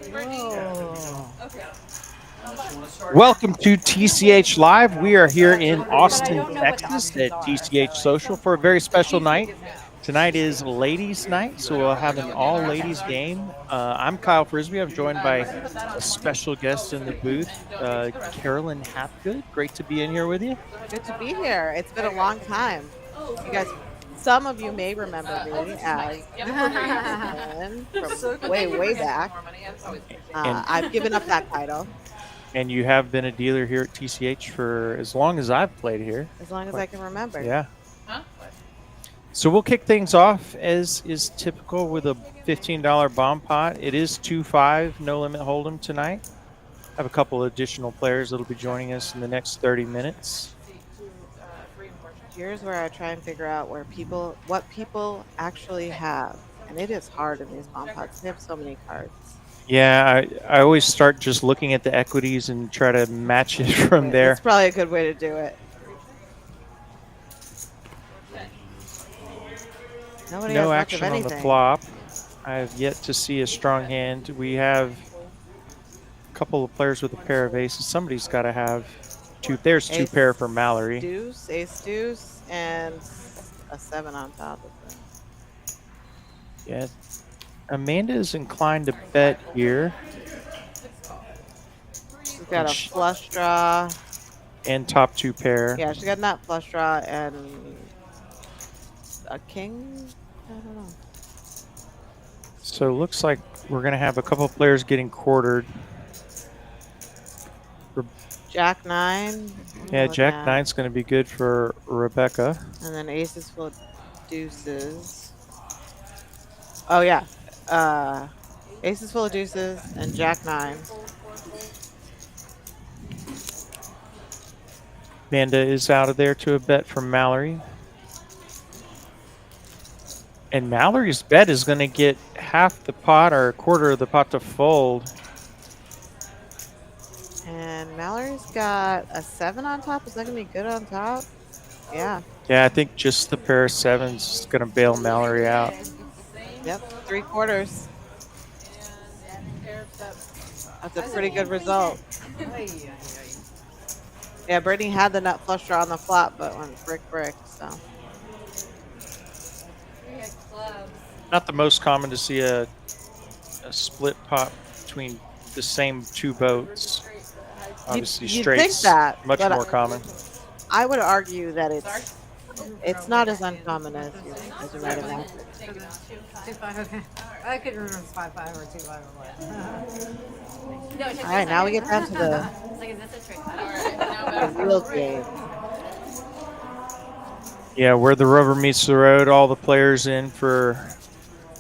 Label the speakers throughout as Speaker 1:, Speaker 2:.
Speaker 1: Whoa.
Speaker 2: Welcome to TCH Live. We are here in
Speaker 1: I
Speaker 2: Austin,
Speaker 1: don't know what the
Speaker 2: Texas
Speaker 1: options
Speaker 2: at
Speaker 1: are.
Speaker 2: TCH
Speaker 1: So
Speaker 2: Social for a very special night. Tonight is ladies' night, so we'll have an all-ladies game. I'm Kyle Frisbee. I'm joined by a special guest in the booth, Carolyn Hapgood. Great to be in here with you.
Speaker 3: Good to be here. It's been a long time. You guys, some of you may remember me as Carolyn from way, way back.
Speaker 2: And
Speaker 3: I've given up that title
Speaker 2: and you have been a dealer here at TCH for as long as I've played here.
Speaker 3: as long as I can remember.
Speaker 2: Yeah. So we'll kick things off as is typical with a $15 bomb pot. It is 2-5 no limit hold'em tonight. I have a couple additional players that'll be joining us in the next 30 minutes.
Speaker 3: Here's where I try and figure out what people actually have, and it is hard in these bomb pots. They have so many cards.
Speaker 2: Yeah, I always start just looking at the equities and try to match it from there.
Speaker 3: That's probably a good way to do it. Nobody has
Speaker 2: No
Speaker 3: much
Speaker 2: action
Speaker 3: of
Speaker 2: on the
Speaker 3: anything.
Speaker 2: flop. I have yet to see a strong hand. We have a couple of players with a pair of aces. Somebody's got to have two. There's two
Speaker 3: Ace,
Speaker 2: pair for Mallory.
Speaker 3: Deuce, ace, deuce, and a 7 on top of it.
Speaker 2: Yeah. Amanda is inclined to bet here.
Speaker 3: She's got a flush draw.
Speaker 2: And top two pair.
Speaker 3: Yeah, she got nut flush draw and a king. I don't know.
Speaker 2: So it looks like we're going to have a couple of players getting quartered.
Speaker 3: Jack 9.
Speaker 2: Yeah, Jack 9's going to be good for Rebecca.
Speaker 3: And then aces full of deuces. Oh, yeah. Aces full of deuces and Jack 9.
Speaker 2: Amanda is out of there to a bet from Mallory. And Mallory's bet is going to get half the pot or a quarter of the pot to fold.
Speaker 3: And Mallory's got a 7 on top. Is that going to be good on top? Yeah.
Speaker 2: Yeah, I think just the pair of 7s is going to bail Mallory out.
Speaker 3: Yep, 3/4. That's a pretty good result. Yeah, Brittany had the nut flush draw on the flop, but went brick, so.
Speaker 2: Not the most common to see a split pot between the same two boats. Obviously,
Speaker 3: You'd
Speaker 2: straights
Speaker 3: think that,
Speaker 2: much
Speaker 3: but
Speaker 2: more common.
Speaker 3: I would argue that it's not as uncommon as you might imagine.
Speaker 1: 2-5, okay. I couldn't remember if it's 5-5 or 2-5 or what.
Speaker 3: All right, now we get down to the real game.
Speaker 2: Yeah, where the rubber meets the road, all the players in for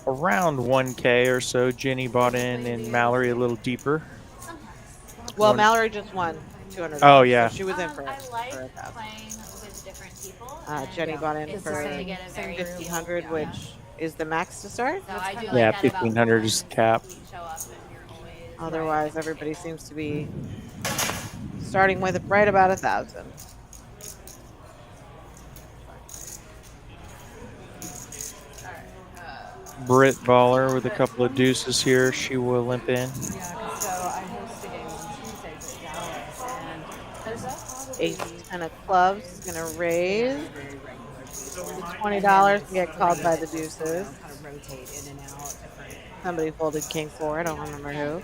Speaker 2: around 1K or so. Jenny bought in and Mallory a little deeper.
Speaker 3: Well, Mallory just won $200.
Speaker 2: Oh, yeah.
Speaker 3: So she was in for
Speaker 4: I like
Speaker 3: $1,000.
Speaker 4: playing with different people.
Speaker 3: Jenny bought in for $1,500, which is the max to start.
Speaker 4: So I do
Speaker 2: Yeah,
Speaker 4: like that about
Speaker 2: 1,500 is the cap.
Speaker 4: you show up and you're always
Speaker 3: Otherwise, everybody seems to be starting with right about 1,000.
Speaker 1: Right.
Speaker 2: Britt Baller with a couple of deuces here. She will limp in.
Speaker 1: Yeah, so I host a game on Tuesdays at Dallas, and
Speaker 3: Ace 10 of clubs is going to raise $20 and get called by the deuces.
Speaker 1: kind of rotate in and out different.
Speaker 3: Somebody folded king 4. I don't remember who.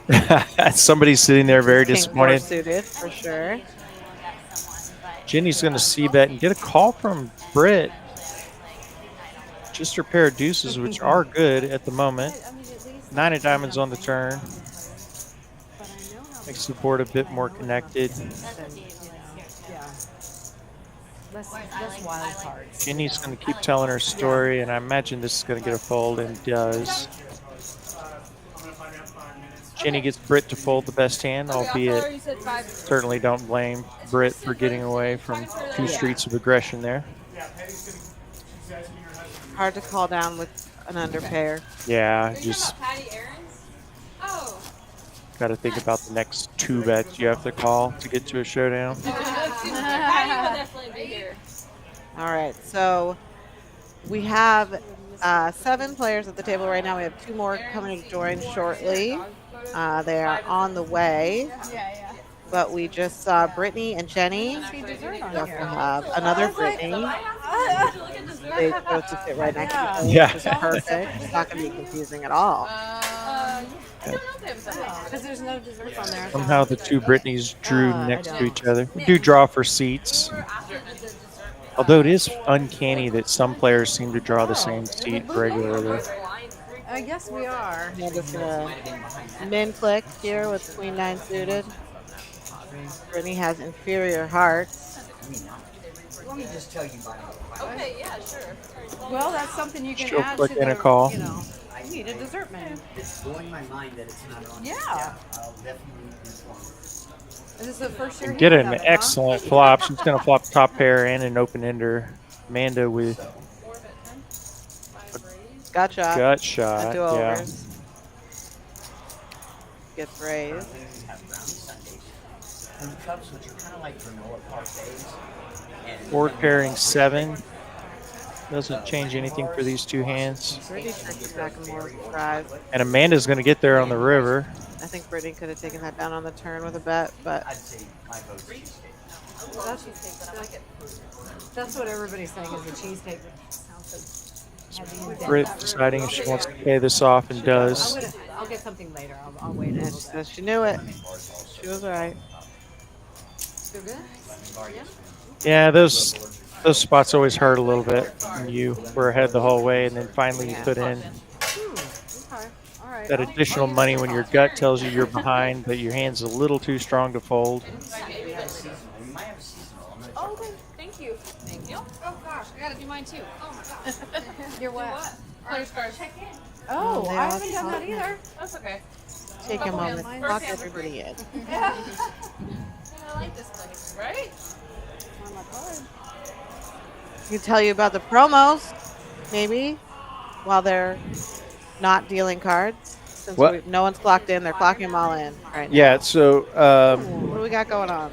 Speaker 2: Somebody's sitting there very
Speaker 3: King 4
Speaker 2: disappointed.
Speaker 3: suited for sure.
Speaker 4: look at someone, but
Speaker 2: Jenny's going to c-bet and get a call from Britt. Just her pair of deuces, which are good at the moment. 9 of diamonds on the turn. Makes the board a bit more connected.
Speaker 1: Yeah. Less wild cards.
Speaker 2: Jenny's going to keep telling her story, and I imagine this is going to get a fold, and does. Jenny gets Britt to fold the best hand, albeit certainly don't blame Britt for getting away from two streets of aggression there.
Speaker 3: Hard to call down with an underpair.
Speaker 2: Yeah, just got to think about the next 2 bets you have to call to get to a showdown.
Speaker 3: All right, so we have 7 players at the table right now. We have 2 more coming to join shortly. They are on the way,
Speaker 4: Yeah.
Speaker 3: but we just saw Brittany and Jenny.
Speaker 1: Must be dessert
Speaker 3: We
Speaker 1: on
Speaker 3: also
Speaker 1: here.
Speaker 3: have another
Speaker 1: I was like,
Speaker 3: Brittany.
Speaker 1: uh,
Speaker 3: They chose to sit right next to
Speaker 1: Yeah.
Speaker 3: each other,
Speaker 2: Yeah.
Speaker 3: which is perfect. It's not going to be confusing at all.
Speaker 1: Because there's no desserts on there. so-
Speaker 2: Somehow the two Britneys drew
Speaker 1: I
Speaker 2: next to
Speaker 1: don't.
Speaker 2: each other. We do draw for seats. Although it is uncanny that some players seem to draw the same seat regularly.
Speaker 1: I guess we are.
Speaker 3: I'm just going to min click here with Queen 9 suited. Brittany has inferior hearts.
Speaker 5: Let me just tell you my.
Speaker 4: Okay, yeah, sure.
Speaker 1: Well, that's something you can
Speaker 2: She'll
Speaker 1: add
Speaker 2: click
Speaker 1: to
Speaker 2: in
Speaker 1: the,
Speaker 2: a call.
Speaker 1: you know, you need a dessert menu.
Speaker 5: It's blowing my mind that it's not on.
Speaker 1: Yeah.
Speaker 5: I'll definitely inform.
Speaker 1: Is this the first year?
Speaker 2: Get
Speaker 1: he
Speaker 2: an
Speaker 1: had it, huh?
Speaker 2: excellent flop. She's going to flop top pair and an open ender. Amanda with
Speaker 3: Gut shot.
Speaker 2: gut
Speaker 3: At
Speaker 2: shot.
Speaker 3: two
Speaker 2: Yeah.
Speaker 3: overs. Gets raised.
Speaker 5: Have brownie sundaes and cups, which are kind of like granola parfaits. And
Speaker 2: Board pairing 7. Doesn't change anything for these two hands.
Speaker 3: Brittany checks back and more tries.
Speaker 2: And Amanda's going to get there on the river.
Speaker 3: I think Brittany could have taken that down on the turn with a bet, but
Speaker 5: I'd say my vote's cheesecake.
Speaker 1: That's what everybody's saying is the cheesecake sounds so heavy and dense.
Speaker 2: Brit deciding if she wants to pay this off and does.
Speaker 1: I'll get something later. I'll wait.
Speaker 3: and she says she knew it. She was right.
Speaker 1: Still good?
Speaker 2: Yeah, those spots always hurt a little bit when you were ahead the whole way and then finally you put in
Speaker 1: Okay. All right.
Speaker 2: that additional money when your gut tells you you're behind, but your hand's a little too strong to fold.
Speaker 5: You might have a seasonal. I'm gonna
Speaker 4: Oh, okay. Thank you. Thank you. Oh gosh, I gotta do mine too. Oh my gosh.
Speaker 1: You're what?
Speaker 4: Players cards.
Speaker 1: Oh,
Speaker 3: they
Speaker 1: I
Speaker 3: all
Speaker 1: haven't done that
Speaker 3: talk.
Speaker 1: either.
Speaker 4: That's okay.
Speaker 3: Take a moment to
Speaker 1: Mine's
Speaker 3: lock
Speaker 1: super
Speaker 3: everybody in.
Speaker 4: I like this place, right?
Speaker 3: I can tell you about the promos, maybe, while they're not dealing cards. Since
Speaker 2: What?
Speaker 3: no one's clocked in, they're clocking them all in right now.
Speaker 2: Yeah, so
Speaker 3: What do we got going on?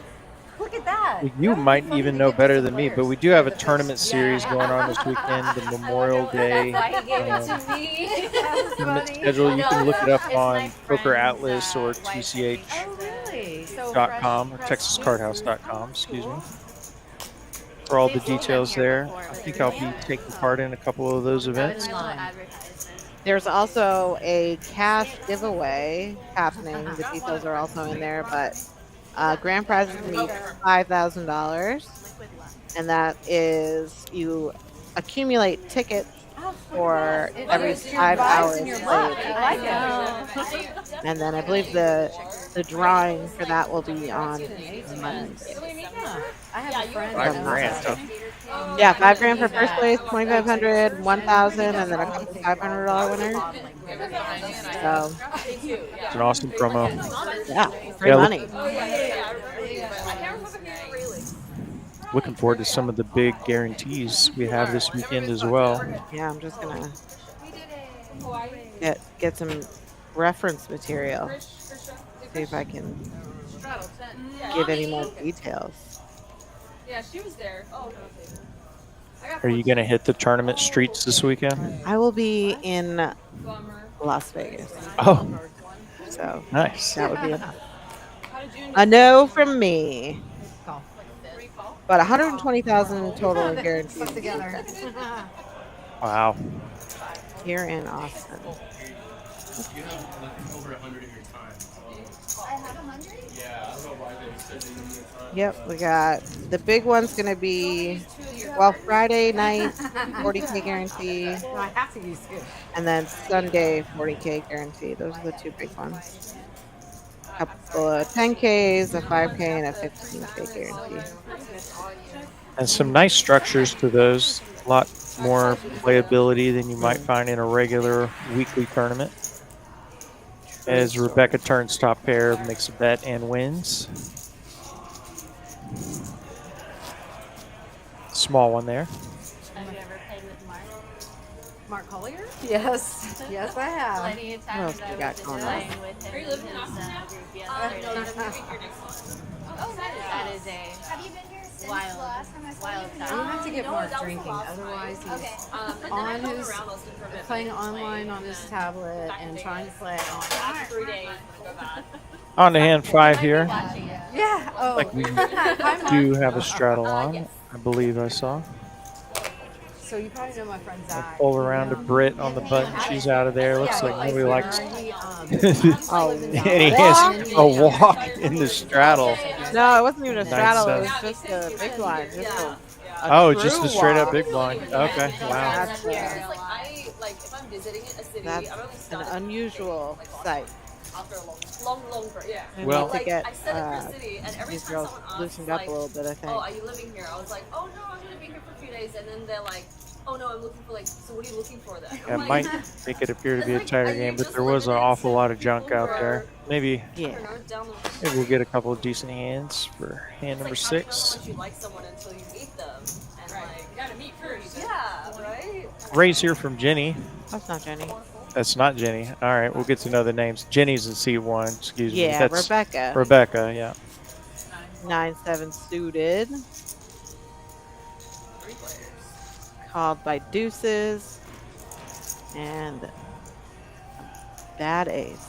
Speaker 1: Look at that.
Speaker 2: you might even know better than me, but we do have a tournament series going on this weekend, the Memorial Day
Speaker 4: Why he gave it
Speaker 2: um,
Speaker 4: to me.
Speaker 2: tournament schedule. You can look it up on Poker Atlas or TCH.com
Speaker 1: Oh, really? So
Speaker 2: or TexasCardhouse.com, excuse me, for all the details there. I think I'll be taking part in a couple of those events.
Speaker 3: There's also a cash giveaway happening. The details are also in there, but grand prize is going to be $5,000, and that is you accumulate tickets for every 5 hours played.
Speaker 1: I like it.
Speaker 3: And then I believe the drawing for that will be on Monday.
Speaker 1: I have a friend.
Speaker 2: 5
Speaker 1: that
Speaker 2: grand,
Speaker 1: knows
Speaker 2: huh?
Speaker 3: Yeah, $5,000 for first place, 2,500, 1,000, and then a couple $500 winners. So
Speaker 2: It's an awesome promo.
Speaker 3: yeah, free
Speaker 2: Yeah,
Speaker 3: money.
Speaker 2: Looking forward to some of the big guarantees we have this weekend as well.
Speaker 3: Yeah, I'm just gonna get some reference material. See if I can give any more details.
Speaker 4: Yeah, she was there. Oh, okay.
Speaker 2: Are you going to hit the tournament streets this weekend?
Speaker 3: I will be in Las Vegas,
Speaker 2: Oh,
Speaker 3: so
Speaker 2: nice.
Speaker 3: that would be a no from me. But 120,000 total in guarantees
Speaker 1: together.
Speaker 2: Wow.
Speaker 3: here in Austin. Yep, we got the big one's gonna be Friday night 40K guarantee,
Speaker 1: No, I have to use it.
Speaker 3: and then Sunday 40K guarantee. Those are the two big ones. A couple of 10Ks, a 5K, and a 15K guarantee.
Speaker 2: And some nice structures to those. A lot more playability than you might find in a regular weekly tournament. As Rebecca turns top pair, makes a bet and wins. Small one there.
Speaker 4: Have you ever played with Mark?
Speaker 1: Mark Collier? Yes. Yes, I have.
Speaker 4: Plenty of
Speaker 3: What
Speaker 4: times
Speaker 3: else
Speaker 4: I
Speaker 3: we got
Speaker 4: was
Speaker 3: going on?
Speaker 4: playing with him. Are you living in Austin now?
Speaker 1: Oh,
Speaker 4: That is a.
Speaker 1: Have you been here since?
Speaker 4: wild
Speaker 1: You have to get more drinking, otherwise he's on his playing online on his tablet and trying to play on.
Speaker 2: On to hand 5 here.
Speaker 1: Yeah. Oh.
Speaker 2: Like we
Speaker 1: Hi, Mark.
Speaker 2: do have a straddle on, I believe I saw.
Speaker 1: So you probably know my friend
Speaker 2: I'll
Speaker 1: Zach.
Speaker 2: pull around to Brit on the button. She's out of there. Looks like nobody likes.
Speaker 3: Oh,
Speaker 2: And he has a walk in the straddle.
Speaker 3: No, it wasn't even a straddle. It
Speaker 2: 9-7.
Speaker 3: was just a big blind. Just a
Speaker 2: Oh,
Speaker 3: true
Speaker 2: just a straight up
Speaker 3: walk.
Speaker 2: big blind. Okay, wow.
Speaker 3: That's,
Speaker 4: if I'm visiting a city,
Speaker 3: that's
Speaker 4: I'm only
Speaker 3: an
Speaker 4: starting
Speaker 3: unusual sight.
Speaker 4: after a long break. Yeah.
Speaker 3: We
Speaker 2: Well-
Speaker 3: need to get
Speaker 4: I set it for a city, and every
Speaker 3: these
Speaker 4: time
Speaker 3: girls
Speaker 4: someone asks,
Speaker 3: loosened up
Speaker 4: like,
Speaker 3: a little bit, I
Speaker 4: oh,
Speaker 3: think.
Speaker 4: are you living here? I was like, oh no, I'm gonna be here for a few days, and then they're like, oh no, I'm looking for like, so what are you looking for then?
Speaker 2: Yeah,
Speaker 4: I'm
Speaker 2: it
Speaker 4: like,
Speaker 2: might make it appear to be a
Speaker 4: It's like,
Speaker 2: tighter
Speaker 4: are you
Speaker 2: game, but
Speaker 4: just
Speaker 2: there was an
Speaker 4: limited
Speaker 2: awful lot of
Speaker 4: to
Speaker 2: junk out there.
Speaker 4: or-
Speaker 2: Maybe
Speaker 3: Yeah.
Speaker 4: down the
Speaker 2: maybe we'll get a couple of decent hands for hand number
Speaker 4: It's like, how do you know
Speaker 2: 6.
Speaker 4: how much you like someone until you meet them? And like, you gotta meet first. Yeah, right?
Speaker 2: Raise here from Jenny.
Speaker 3: That's not Jenny.
Speaker 2: That's not Jenny. All right, we'll get to know the names. Jenny's in C1. Excuse me.
Speaker 3: Yeah,
Speaker 2: That's
Speaker 3: Rebecca.
Speaker 2: Rebecca. Yeah.
Speaker 3: 9-7 suited. Called by deuces. And bad ace.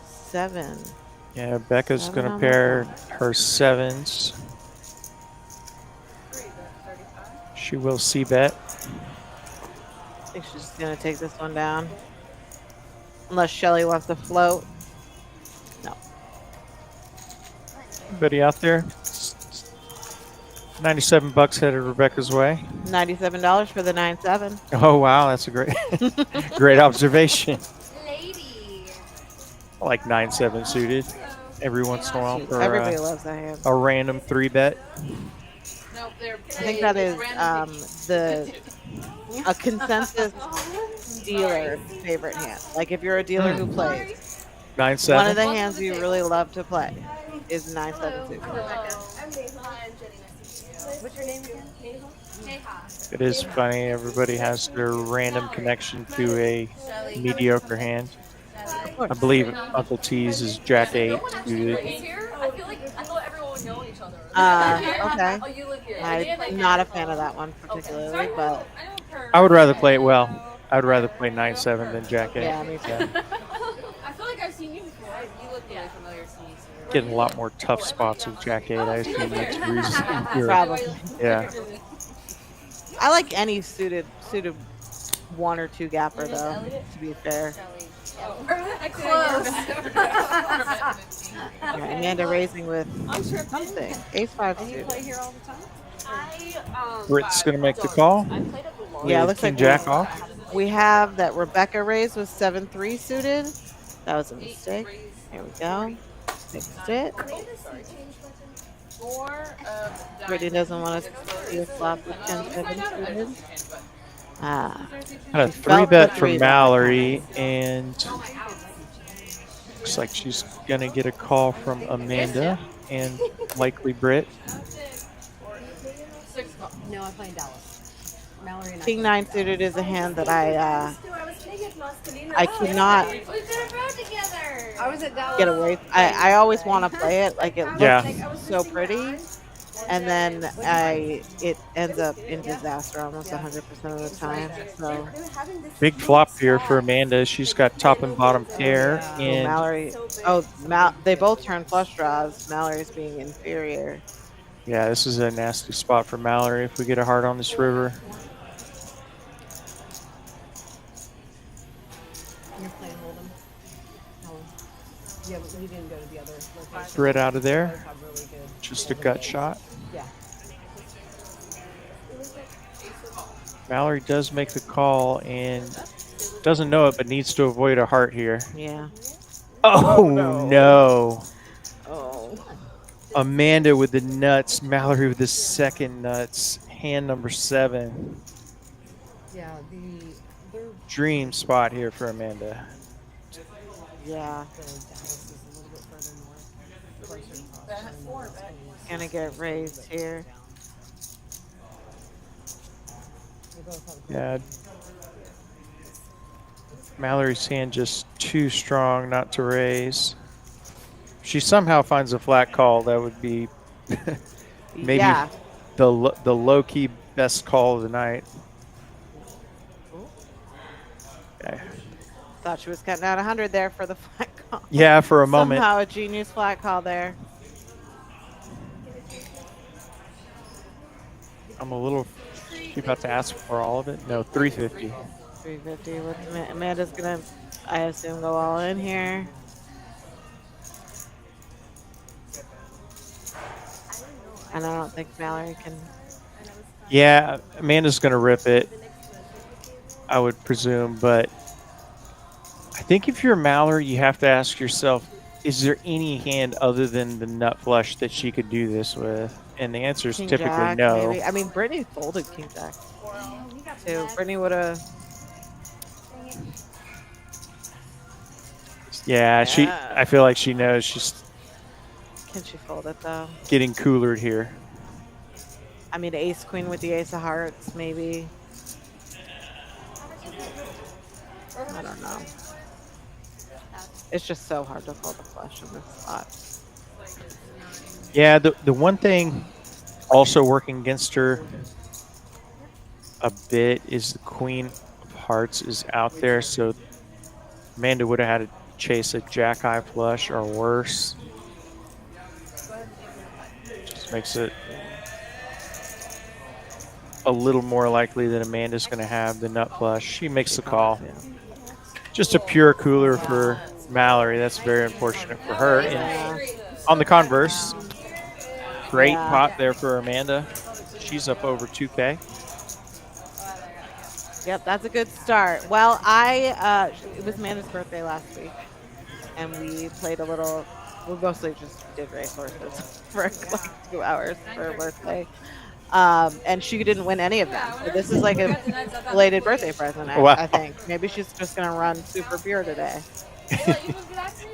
Speaker 3: 7.
Speaker 2: Yeah, Becca's
Speaker 3: Seven
Speaker 2: going to
Speaker 3: on the
Speaker 2: pair
Speaker 3: phone.
Speaker 2: her 7s. She will see bet.
Speaker 3: I think she's just gonna take this one down. Unless Shelly wants to float. No.
Speaker 2: Anybody out there? 97 bucks headed Rebecca's way.
Speaker 3: $97 for the 9-7.
Speaker 2: Oh wow, that's a great, great observation.
Speaker 4: Lady.
Speaker 2: I like 9-7 suited every once in a while for
Speaker 3: Everybody loves that hand.
Speaker 2: a random 3-bet.
Speaker 4: Nope, they're
Speaker 3: I think that is a consensus dealer's favorite hand. Like if you're a dealer who plays,
Speaker 2: 9-7.
Speaker 3: one of the hands you really love to play is 9-7 suited.
Speaker 4: What's your name again?
Speaker 2: It is funny. Everybody has their random connection to a mediocre hand. I believe Uncle T's is Jack 8 suited.
Speaker 4: Here? I feel like I thought everyone would know each other.
Speaker 3: Okay.
Speaker 4: Oh, you live here.
Speaker 3: I'm not a fan of that one particularly, but
Speaker 2: I would rather play it well. I would rather play 9-7 than Jack 8.
Speaker 3: yeah, me too.
Speaker 4: I feel like I've seen you before. You look really familiar to me.
Speaker 2: Getting a lot more tough spots with Jack 8. I assume that's the reason. You're-
Speaker 3: Probably.
Speaker 2: Yeah.
Speaker 3: I like any suited 1 or 2 gapper though, to be fair.
Speaker 4: Close.
Speaker 3: Yeah, Amanda raising with something. Ace-5 suited.
Speaker 4: here all the time?
Speaker 2: Brit's going to make the call.
Speaker 3: Yeah, it
Speaker 2: With
Speaker 3: looks
Speaker 2: King
Speaker 3: like
Speaker 2: Jack off.
Speaker 3: we have that Rebecca raised with 7-3 suited. That was a mistake. Here we go. Fixed it. Brittany doesn't want us to see a flop with 10-7 suited. Ah.
Speaker 2: Had a
Speaker 3: She felt
Speaker 2: 3-bet
Speaker 3: the
Speaker 2: from
Speaker 3: 3-bet.
Speaker 2: Mallory, and looks like she's going to get a call from Amanda and likely Britt.
Speaker 1: No, I play in Dallas. Mallory and I.
Speaker 3: King 9 suited is a hand that I cannot
Speaker 1: I was at Dallas.
Speaker 3: get away. I always want to play it. Like it looks
Speaker 2: Yeah.
Speaker 3: so pretty, and then it ends up in disaster almost 100% of the time. So
Speaker 2: Big flop here for Amanda. She's got top and bottom pair, and
Speaker 3: Mallory, they both turn flush draws. Mallory's being inferior.
Speaker 2: yeah, this is a nasty spot for Mallory if we get a heart on this river.
Speaker 1: You're playing Hold'em. Helen. Yeah, but we didn't go to the other location.
Speaker 2: Britt out of there.
Speaker 1: Both have really good
Speaker 2: Just a gut shot.
Speaker 1: Yeah.
Speaker 2: Mallory does make the call and doesn't know it, but needs to avoid a heart here.
Speaker 3: Yeah.
Speaker 2: Oh, no.
Speaker 3: Oh.
Speaker 2: Amanda with the nuts. Mallory with the second nuts. Hand number 7.
Speaker 1: Yeah, their
Speaker 2: Dream spot here for Amanda.
Speaker 3: Yeah.
Speaker 1: Dallas is a little bit further north, closer to Boston.
Speaker 3: Gonna get raised here.
Speaker 1: They both have
Speaker 2: Yeah. Mallory's hand just too strong not to raise. If she somehow finds a flat call, that would be Maybe
Speaker 3: Yeah.
Speaker 2: the low-key best call of the night. Okay.
Speaker 3: Thought she was cutting out 100 there for the flat call.
Speaker 2: Yeah, for a moment.
Speaker 3: Somehow a genius flat call there.
Speaker 2: I'm a little. She about to ask for all of it? No, 350.
Speaker 3: 350. Amanda's gonna, I assume, go all in here. And I don't think Mallory can.
Speaker 2: Yeah, Amanda's gonna rip it, I would presume, but I think if you're Mallory, you have to ask yourself, is there any hand other than the nut flush that she could do this with? And the answer is
Speaker 3: King
Speaker 2: typically
Speaker 3: Jack,
Speaker 2: no.
Speaker 3: maybe. I mean, Brittany folded King Jack too. Brittany would have.
Speaker 2: Yeah, I feel like she knows she's
Speaker 3: Can she fold it though?
Speaker 2: getting coolered here.
Speaker 3: I mean, ace queen with the ace of hearts, maybe. I don't know. It's just so hard to fold a flush in this spot.
Speaker 2: Yeah, the one thing also working against her a bit is the queen of hearts is out there, so Amanda would have had to chase a jack high flush or worse. Just makes it a little more likely that Amanda's going to have the nut flush. She makes the call. Just a pure cooler for Mallory. That's very unfortunate for her. And on the converse, great pot there for Amanda. She's up over 2K.
Speaker 3: Yep, that's a good start. Well, it was Amanda's birthday last week, and we played a little. We mostly just did racehorses for like 2 hours for her birthday. And she didn't win any of them. So this is like a belated birthday present, I think. Maybe she's just going to run super pure today.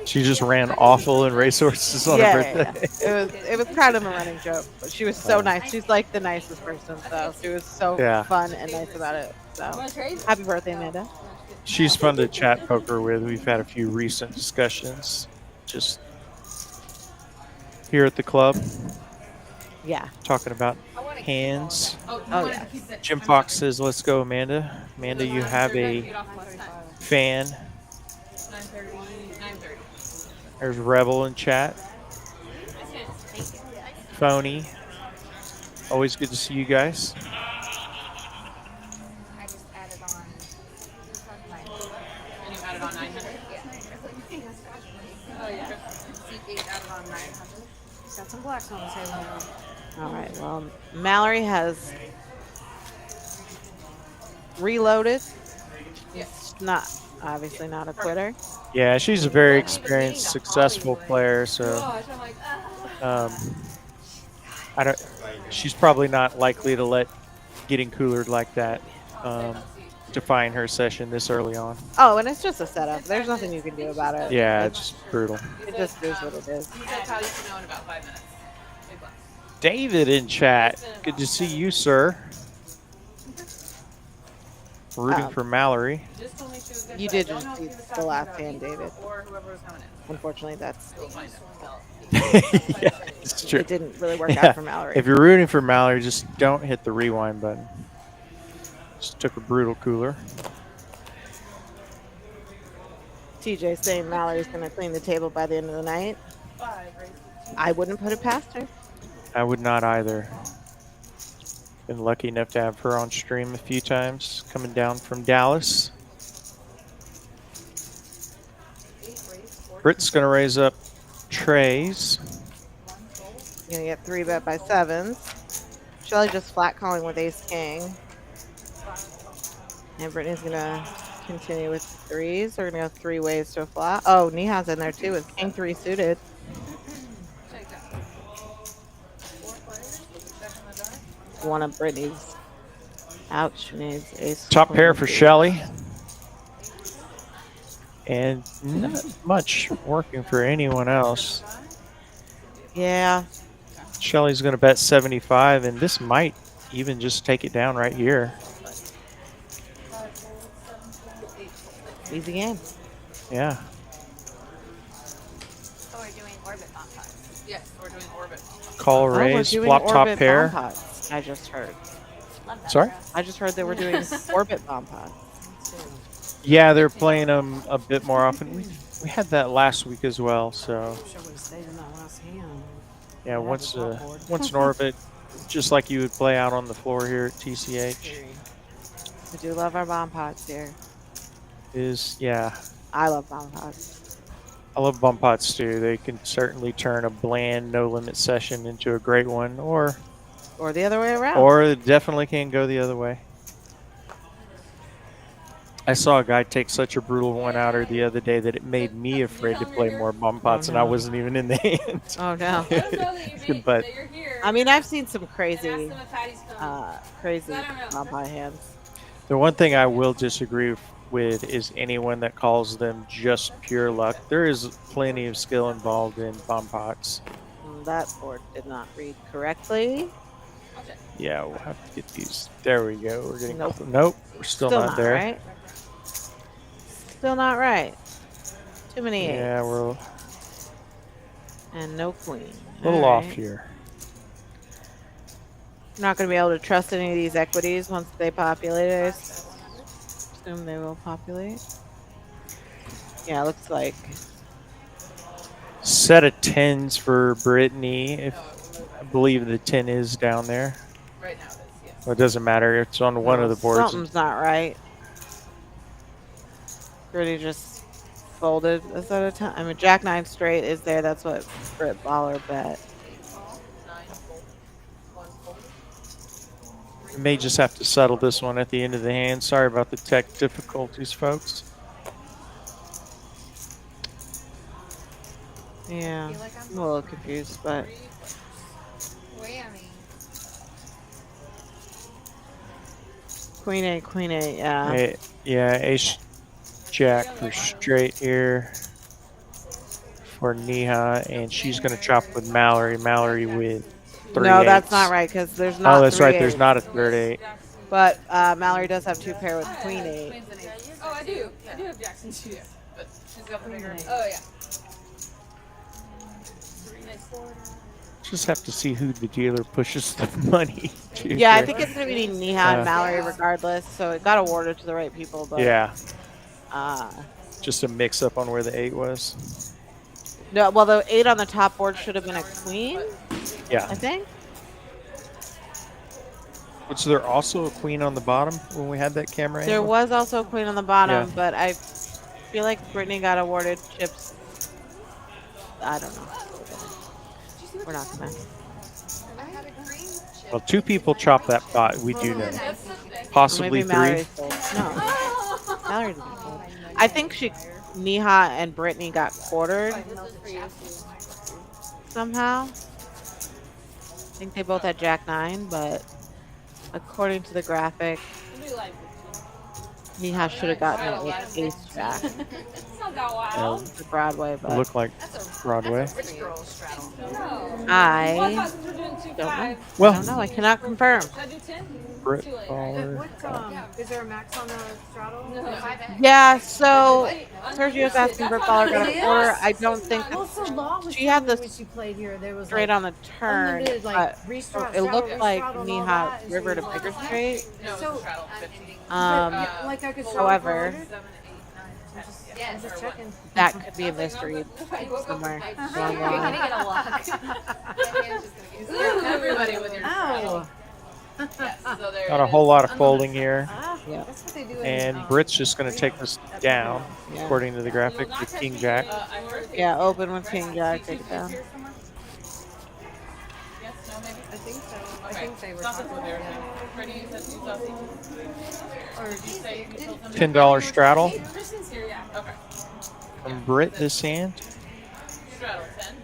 Speaker 2: She just ran awful in racehorses on her birthday.
Speaker 3: Yeah. It was kind of a running joke, but she was so nice. She's like the nicest person, so she was so fun and nice about it. So happy birthday, Amanda.
Speaker 2: She's fun to chat poker with. We've had a few recent discussions just here at the club.
Speaker 3: Yeah.
Speaker 2: Talking about hands.
Speaker 3: Oh, yeah.
Speaker 2: Jim Fox says, let's go, Amanda. Amanda, you have a fan. 9:30. There's Rebel in chat. Phony. Always good to see you guys.
Speaker 1: I just added on.
Speaker 4: And you added on 900?
Speaker 1: Oh, yeah. C8 added on 900. Got some blacks on the table now.
Speaker 3: All right. Well, Mallory has reloaded. It's not obviously not a quitter.
Speaker 2: Yeah, she's a very experienced, successful player. So, I don't. She's probably not likely to let getting coolered like that define her session this early on.
Speaker 3: Oh, and it's just a setup. There's nothing you can do about it.
Speaker 2: Yeah, it's just brutal.
Speaker 3: It just is what it is.
Speaker 4: He said Kyle, you should know in about 5 minutes. Big bucks.
Speaker 2: David in chat. Good to see you, sir. Rooting for Mallory.
Speaker 3: You did just beat the last hand, David.
Speaker 4: Or whoever was coming in.
Speaker 3: Unfortunately, that's
Speaker 4: We'll find out.
Speaker 2: Yeah, it's true.
Speaker 3: it didn't really work out for Mallory.
Speaker 2: If you're rooting for Mallory, just don't hit the rewind button. Just took a brutal cooler.
Speaker 3: TJ saying Mallory's going to clean the table by the end of the night. I wouldn't put it past her.
Speaker 2: I would not either. Been lucky enough to have her on stream a few times, coming down from Dallas. Britt's going to raise up trays.
Speaker 3: You're going to get 3-bet by 7s. Shelly just flat calling with ace-king. And Brittany's going to continue with 3s. We're going to go 3 ways to a flat. Oh, Niha's in there too with king 3 suited. One of Brittany's. Ouch, she needs ace.
Speaker 2: Top pair for Shelly. And not much working for anyone else.
Speaker 3: Yeah.
Speaker 2: Shelly's going to bet 75, and this might even just take it down right here.
Speaker 3: Easy game.
Speaker 2: Yeah.
Speaker 4: Yes, we're doing orbit.
Speaker 2: Call
Speaker 3: Oh, we're
Speaker 2: raise,
Speaker 3: doing
Speaker 2: flop top
Speaker 3: orbit
Speaker 2: pair.
Speaker 3: bomb pots. I just heard.
Speaker 2: Sorry?
Speaker 3: I just heard they were doing orbit bomb pots.
Speaker 2: Yeah, they're playing them a bit more often. We had that last week as well. So
Speaker 1: I wish I would have stayed in that last hand.
Speaker 2: yeah,
Speaker 1: Yeah,
Speaker 2: once
Speaker 1: the top board.
Speaker 2: once an orbit, just like you would play out on the floor here at TCH,
Speaker 3: We do love our bomb pots here.
Speaker 2: is yeah.
Speaker 3: I love bomb pots.
Speaker 2: I love bump pots too. They can certainly turn a bland no limit session into a great one, or
Speaker 3: the other way around.
Speaker 2: it definitely can go the other way. I saw a guy take such a brutal one-outer the other day that it made me afraid to play more bump pots, and I wasn't even in the hand.
Speaker 3: Oh no.
Speaker 2: But
Speaker 3: I mean, I've seen some crazy, crazy
Speaker 4: I don't know.
Speaker 3: bomb pot hands.
Speaker 2: the one thing I will disagree with is anyone that calls them just pure luck. There is plenty of skill involved in bomb pots.
Speaker 3: That board did not read correctly.
Speaker 2: Yeah, we'll have to get these. There we go. We're getting
Speaker 3: Nope.
Speaker 2: Nope, we're still not there.
Speaker 3: Right. Still not right. Too many eights.
Speaker 2: Yeah, we're a
Speaker 3: And no queen.
Speaker 2: little
Speaker 3: All
Speaker 2: off
Speaker 3: right.
Speaker 2: here.
Speaker 3: I'm not going to be able to trust any of these equities once they populate. I assume they will populate. Yeah, looks like.
Speaker 2: Set of 10s for Brittany. If I believe the 10 is down there.
Speaker 4: Right now it is, yes.
Speaker 2: Well, it doesn't matter. It's on one of the boards.
Speaker 3: Something's not right. Brittany just folded. Is that a time? I mean, Jack 9 straight is there. That's what Britt Baller bet.
Speaker 2: We may just have to settle this one at the end of the hand. Sorry about the tech difficulties, folks.
Speaker 3: Yeah, I'm a little confused, but Queen 8, yeah.
Speaker 2: Yeah, Ace Jack for straight here for Neha, and she's going to chop with Mallory. Mallory with 3
Speaker 3: No, that's
Speaker 2: eights.
Speaker 3: not right because there's not.
Speaker 2: Oh, that's
Speaker 3: 3
Speaker 2: right. There's
Speaker 3: eights.
Speaker 2: not a third 8.
Speaker 3: But Mallory does have 2 pair with Queen 8.
Speaker 4: Oh, I do. I do have Jackson too. But she's got the bigger. Oh, yeah.
Speaker 2: Just have to see who the dealer pushes the money to.
Speaker 3: Yeah, I
Speaker 2: here.
Speaker 3: think it's going to be Neha and Mallory regardless. So it got awarded to the right people. But,
Speaker 2: Yeah,
Speaker 3: Uh,
Speaker 2: just a mix up on where the 8 was.
Speaker 3: no, well, the 8 on the top board should have been a queen,
Speaker 2: Yeah.
Speaker 3: I think.
Speaker 2: Was there also a queen on the bottom when we had that camera
Speaker 3: There
Speaker 2: angle?
Speaker 3: was also a queen on the bottom,
Speaker 2: Yeah.
Speaker 3: but I feel like Brittany got awarded chips. I don't know. We're not gonna.
Speaker 2: Well, 2 people chopped that pot. We do know. Possibly
Speaker 3: Maybe
Speaker 2: 3.
Speaker 3: Mallory sold. No, Mallory didn't fold. I think Neha and Brittany got quartered somehow. I think they both had Jack 9, but according to the graphic, Neha should have gotten an Ace Jack.
Speaker 4: It's not that wild.
Speaker 3: The Broadway,
Speaker 2: It
Speaker 3: but
Speaker 2: looked like Broadway.
Speaker 3: I
Speaker 4: Well, I thought since we're doing 2-5.
Speaker 3: don't know. I
Speaker 2: Well,
Speaker 3: don't know. I cannot confirm.
Speaker 4: Should I do 10?
Speaker 2: Brit
Speaker 4: Too late.
Speaker 2: Baller.
Speaker 1: Is there a max on the straddle?
Speaker 4: No.
Speaker 3: Yeah, so Sergio's asking Britt Baller got a quarter. I don't think
Speaker 1: Well,
Speaker 3: that
Speaker 1: so Law was
Speaker 3: she had
Speaker 1: telling me
Speaker 3: this
Speaker 1: when she played here. There was
Speaker 3: straight
Speaker 1: like
Speaker 3: on the turn,
Speaker 1: unlimited,
Speaker 3: but
Speaker 1: like restart,
Speaker 3: it looked
Speaker 1: straddle,
Speaker 3: like
Speaker 1: straddle, and all
Speaker 3: Neha
Speaker 1: that, and so
Speaker 3: river to
Speaker 1: you
Speaker 3: bigger
Speaker 1: want-
Speaker 3: straight.
Speaker 4: No,
Speaker 1: So-
Speaker 4: straddle 15.
Speaker 1: Yeah, like I could straddle
Speaker 3: however,
Speaker 1: forward. I'm just checking.
Speaker 3: that could be a mystery somewhere along the line.
Speaker 4: get a lock. Everybody with your
Speaker 1: Ow.
Speaker 4: Yes, so there
Speaker 2: Not a
Speaker 4: it
Speaker 2: whole
Speaker 4: is.
Speaker 2: lot of folding here.
Speaker 3: Yeah.
Speaker 1: That's what they do in,
Speaker 2: And Brit's just going to take this down,
Speaker 3: Yeah.
Speaker 2: according to the graphic, with King Jack.
Speaker 4: I heard it.
Speaker 3: Yeah, open with King Jack, take it down.
Speaker 4: Yes, no, maybe.
Speaker 1: I think so. I
Speaker 4: Okay.
Speaker 1: think they were
Speaker 4: Something
Speaker 1: talking
Speaker 4: with there.
Speaker 1: about
Speaker 4: Ready? You said you saw Or did you say you told them?
Speaker 2: $10 straddle
Speaker 4: Kristen's here, yeah. Okay.
Speaker 2: from Brit this hand.
Speaker 4: Straddle 10.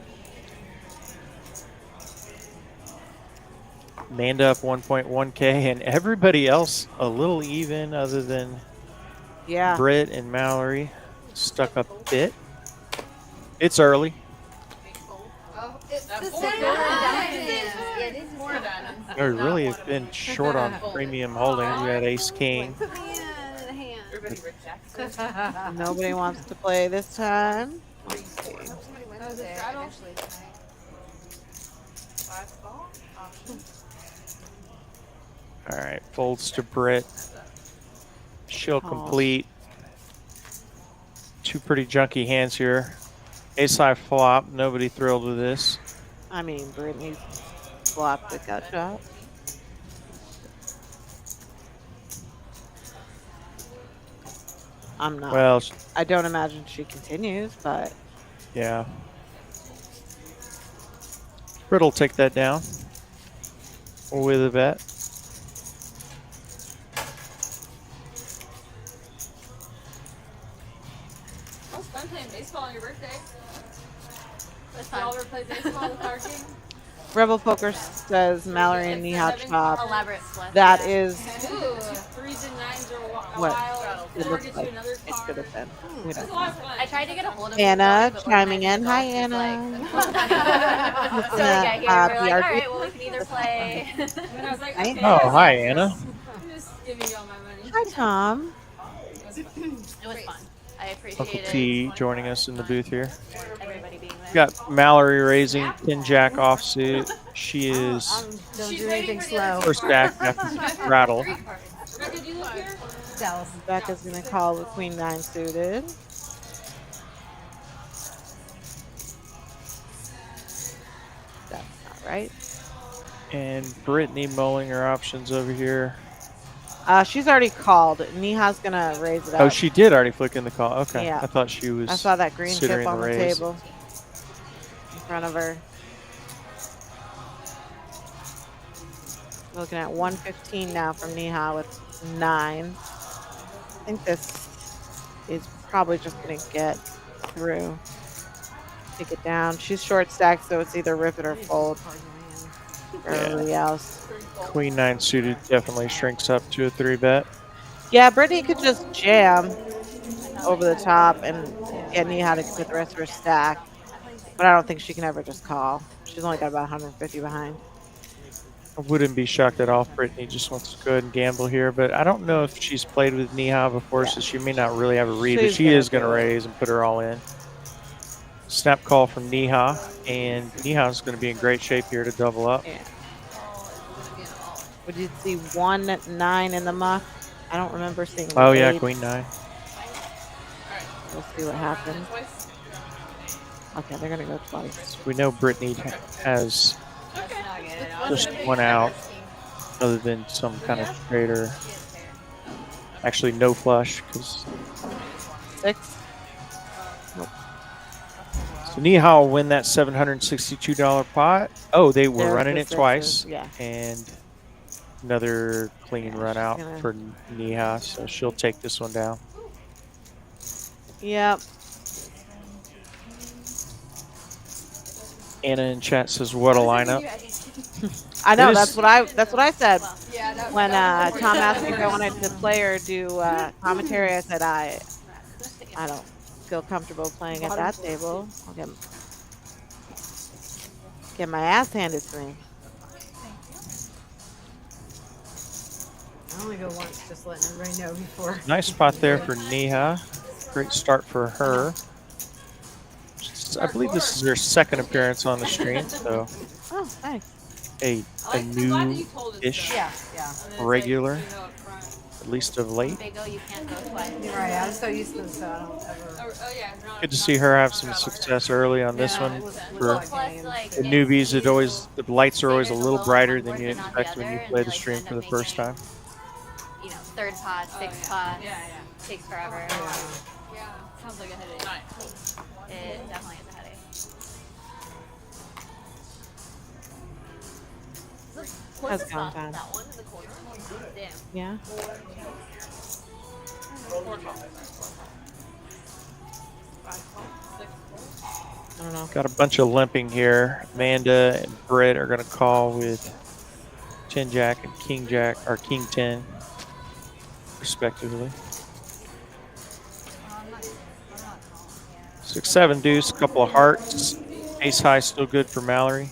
Speaker 2: Amanda up 1.1K, and everybody else a little even other than
Speaker 3: Yeah.
Speaker 2: Brit and Mallory. Stuck up a bit. It's early.
Speaker 4: That's four diamonds.
Speaker 2: We really have been short on premium holdings. We had Ace King.
Speaker 1: Put me in a hand.
Speaker 4: Everybody Rick Jackson.
Speaker 3: Nobody wants to play this time.
Speaker 1: Oh,
Speaker 4: Was it straddle?
Speaker 2: All right, folds to Brit. She'll complete. Two pretty junky hands here. Ace-high flop. Nobody thrilled with this.
Speaker 3: I mean, Brittany's flopped the gut shot. I'm not.
Speaker 2: Well,
Speaker 3: I don't imagine she continues, but
Speaker 2: yeah. Brit will take that down with a bet.
Speaker 4: It was fun playing baseball on your birthday. Y'all ever played baseball with our king?
Speaker 3: Rebel Poker says Mallory and Neha chop.
Speaker 6: Elaborate split.
Speaker 3: That is
Speaker 4: Ooh, 3s and 9s are
Speaker 3: what
Speaker 4: wild.
Speaker 3: it looks
Speaker 4: Get
Speaker 3: like.
Speaker 4: you another
Speaker 3: It
Speaker 4: card.
Speaker 3: could have been. We
Speaker 4: It's
Speaker 3: don't
Speaker 4: a
Speaker 3: know.
Speaker 4: lot of fun.
Speaker 6: I tried to get a hold of
Speaker 3: Anna
Speaker 6: but
Speaker 3: chiming in. Hi,
Speaker 6: organizing golf
Speaker 3: Anna.
Speaker 6: is like, so they get here, we're like, all
Speaker 3: BRG.
Speaker 6: right, well, we can either play.
Speaker 4: And I was like,
Speaker 3: Hi.
Speaker 4: okay,
Speaker 2: Oh, hi, Anna.
Speaker 4: I'm just giving you all my money.
Speaker 3: Hi, Tom.
Speaker 6: It was fun. I
Speaker 2: Uncle
Speaker 6: appreciate
Speaker 2: T
Speaker 6: it.
Speaker 2: joining us in the booth here.
Speaker 6: Everybody being there.
Speaker 2: Got Mallory raising 10-jack offsuit. She is
Speaker 1: Don't do anything slow.
Speaker 2: first stack after rattle.
Speaker 4: Rebecca, do you live here?
Speaker 1: Dallas.
Speaker 3: Becca's going to call the queen 9 suited. That's not right.
Speaker 2: And Brittany mulling her options over here.
Speaker 3: She's already called. Neha's going to raise it up.
Speaker 2: Oh, she did already flick in the call. Okay.
Speaker 3: Yeah.
Speaker 2: I thought she was
Speaker 3: I saw that green chip
Speaker 2: considering
Speaker 3: on the
Speaker 2: raise.
Speaker 3: table in front of her. Looking at 115 now from Neha with 9. I think this is probably just going to get through. Take it down. She's short stacked, so it's either rip it or fold for everybody else.
Speaker 2: Queen 9 suited definitely shrinks up to a 3-bet.
Speaker 3: Yeah, Brittany could just jam over the top and get Neha to get the rest of her stack. But I don't think she can ever just call. She's only got about 150 behind.
Speaker 2: I wouldn't be shocked at all if Brittany just wants to go ahead and gamble here, but I don't know if she's played with Neha before, so she may not really have a read, but she is going to raise and put her all in. Snap call from Neha, and Neha's going to be in great shape here to double up.
Speaker 3: Yeah. Would you see 1-9 in the muck? I don't remember seeing.
Speaker 2: Oh, yeah,
Speaker 3: 8.
Speaker 2: Queen 9.
Speaker 3: We'll see what happens. Okay, they're gonna go twice.
Speaker 2: We know Brittany has just one out, other than some kind of trader. Actually, no flush, because
Speaker 3: 6.
Speaker 2: so Neha will win that $762 pot. Oh, they were
Speaker 3: There's
Speaker 2: running
Speaker 3: the
Speaker 2: it twice.
Speaker 3: sixes, yeah.
Speaker 2: And another clean run out
Speaker 3: gonna-
Speaker 2: for Neha, so she'll take this one down.
Speaker 3: Yep.
Speaker 2: Anna in chat says, "What a lineup!"
Speaker 3: I know.
Speaker 2: It is-
Speaker 3: That's what I said
Speaker 4: Yeah, that
Speaker 3: when Tom asked me if I wanted to play or do commentary. I said I don't feel comfortable playing at that table. I'll get my ass handed to me.
Speaker 1: I only go once, just letting everybody know before.
Speaker 2: Nice spot there for Neha. Great start for her. I believe this is her second appearance on the stream, so
Speaker 3: Oh, thanks.
Speaker 2: a new-ish
Speaker 1: Yeah.
Speaker 2: regular, at least of late.
Speaker 6: They go, you can't go twice.
Speaker 1: You're right. I'm so used to them, so I don't ever.
Speaker 4: Oh, yeah.
Speaker 2: Good to see her have some success early on this one. For
Speaker 6: Plus, like,
Speaker 2: the newbies, the lights are always a little brighter than you expect when you play the stream for the first time.
Speaker 6: You know, third pot, sixth pot. Takes forever.
Speaker 4: Yeah. Sounds like a headache.
Speaker 6: It definitely is a headache.
Speaker 3: Has gone down.
Speaker 6: That one in the corner? Damn.
Speaker 3: Yeah. I don't know.
Speaker 2: Got a bunch of limping here. Amanda and Britt are going to call with 10-jack and king-jack, or king-10, respectively. 6-7 deuce, couple of hearts. Ace-high still good for Mallory.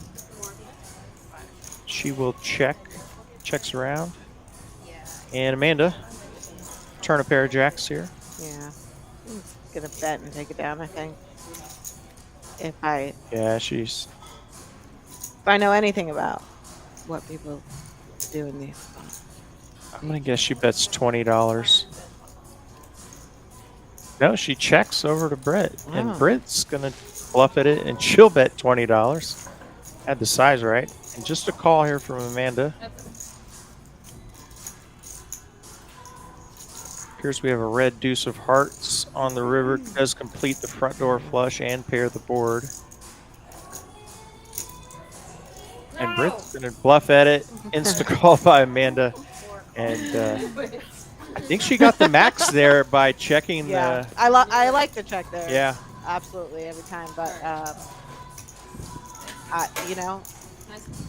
Speaker 2: She will checks around. And Amanda, turn a pair of jacks here.
Speaker 3: Yeah. I'm gonna bet and take it down, I think. If I
Speaker 2: she's.
Speaker 3: know anything about what people do in these spots.
Speaker 2: I'm gonna guess she bets $20. No, she checks over to Britt, and
Speaker 3: Wow.
Speaker 2: Britt's gonna bluff at it, and she'll bet $20. Had the size right, and just a call here from Amanda. Appears we have a red deuce of hearts on the river. Does complete the front door flush and pair the board. And Britt's gonna bluff at it. Insta call by Amanda, and I think she got the max there by checking
Speaker 3: Yeah,
Speaker 2: the.
Speaker 3: I like to check there.
Speaker 2: Yeah.
Speaker 3: Absolutely every time, but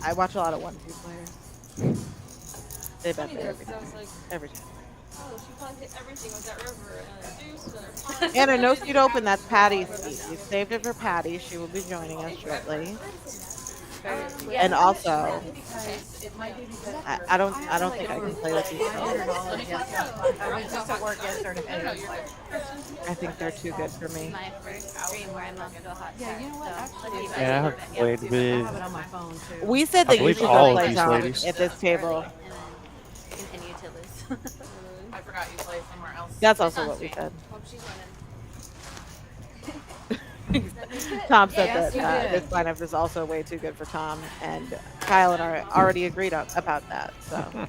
Speaker 3: I watch a lot of 1-2 players. They bet there every time.
Speaker 4: Oh, she probably hit everything with that river. Another deuce,
Speaker 3: And a no seat open. That's Patty's seat. We saved it for Patty. She will be joining us shortly. And also, I don't think I can play with these.
Speaker 1: I was just at work yesterday.
Speaker 3: I think they're too good for me.
Speaker 6: My first stream where I'm off to a hot
Speaker 1: Yeah, you know what?
Speaker 6: start. So let's see if I
Speaker 2: Yeah, I
Speaker 6: can
Speaker 2: have
Speaker 6: do it.
Speaker 2: played
Speaker 1: I
Speaker 2: with.
Speaker 1: have it on my phone too.
Speaker 3: We said
Speaker 2: I
Speaker 3: that you
Speaker 2: believe
Speaker 3: should
Speaker 2: all
Speaker 3: go
Speaker 2: of
Speaker 3: play
Speaker 2: these
Speaker 3: Tom
Speaker 2: ladies.
Speaker 3: at this table.
Speaker 6: And then continue to lose.
Speaker 7: I forgot you play somewhere else.
Speaker 3: That's also what we said.
Speaker 4: Hope she's winning.
Speaker 3: Tom said
Speaker 1: Yes,
Speaker 3: that
Speaker 1: you did.
Speaker 3: this lineup is also way too good for Tom, and Kyle and I already agreed about that. So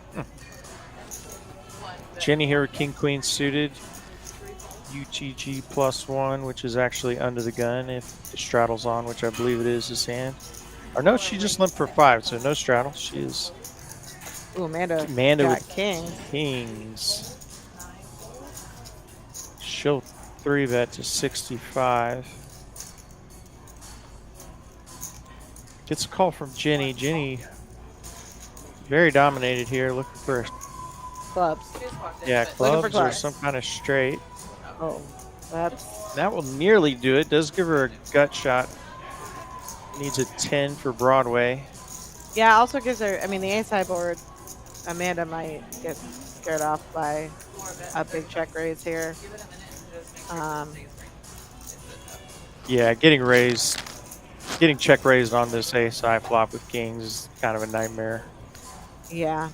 Speaker 2: Jenny here with King Queen suited. UTG +1, which is actually under the gun if the straddle's on, which I believe it is his hand. Or no, she just limped for 5, so no straddle. She is
Speaker 3: ooh, Amanda
Speaker 2: Amanda
Speaker 3: got
Speaker 2: with
Speaker 3: king.
Speaker 2: kings. She'll 3-bet to 65. Gets a call from Jenny. Jenny very dominated here, looking for
Speaker 3: Clubs.
Speaker 2: clubs or
Speaker 3: clubs.
Speaker 2: some kind of straight.
Speaker 3: Oh, that's
Speaker 2: That will nearly do it. Does give her a gut shot. Needs a 10 for Broadway.
Speaker 3: yeah. Also gives her. I mean, the ace high board. Amanda might get scared off by a big check raise here.
Speaker 2: Yeah, getting check raised on this ace high flop with kings is kind of a nightmare.
Speaker 3: Yeah.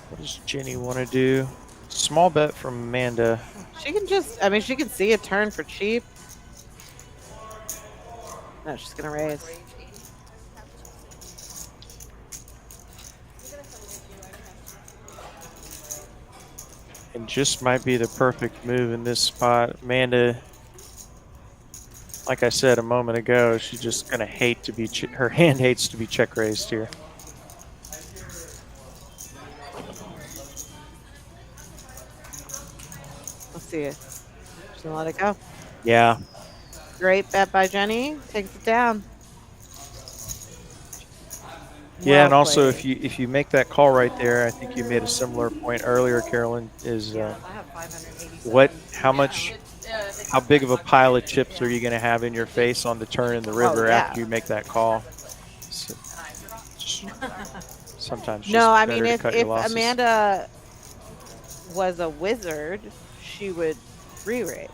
Speaker 2: What does Jenny want to do? Small bet from Amanda.
Speaker 3: She can just. I mean, she can see a turn for cheap. No, she's gonna raise.
Speaker 2: And just might be the perfect move in this spot. Amanda, like I said a moment ago, she's just going to hate to be, her hand hates to be check raised here.
Speaker 3: Let's see it. She's gonna let it go.
Speaker 2: Yeah.
Speaker 3: Great bet by Jenny. Takes it down.
Speaker 2: Yeah, and
Speaker 3: Well
Speaker 2: also
Speaker 3: played.
Speaker 2: if you make that call right there, I think you made a similar point earlier, Carolyn, is
Speaker 1: I have 587.
Speaker 2: how big of a pile of chips are you going to have in your face on the turn in the river
Speaker 3: yeah.
Speaker 2: after you make that call? So, sometimes just
Speaker 3: No, I mean,
Speaker 2: better to cut
Speaker 3: if
Speaker 2: your losses.
Speaker 3: Amanda was a wizard, she would re-raise.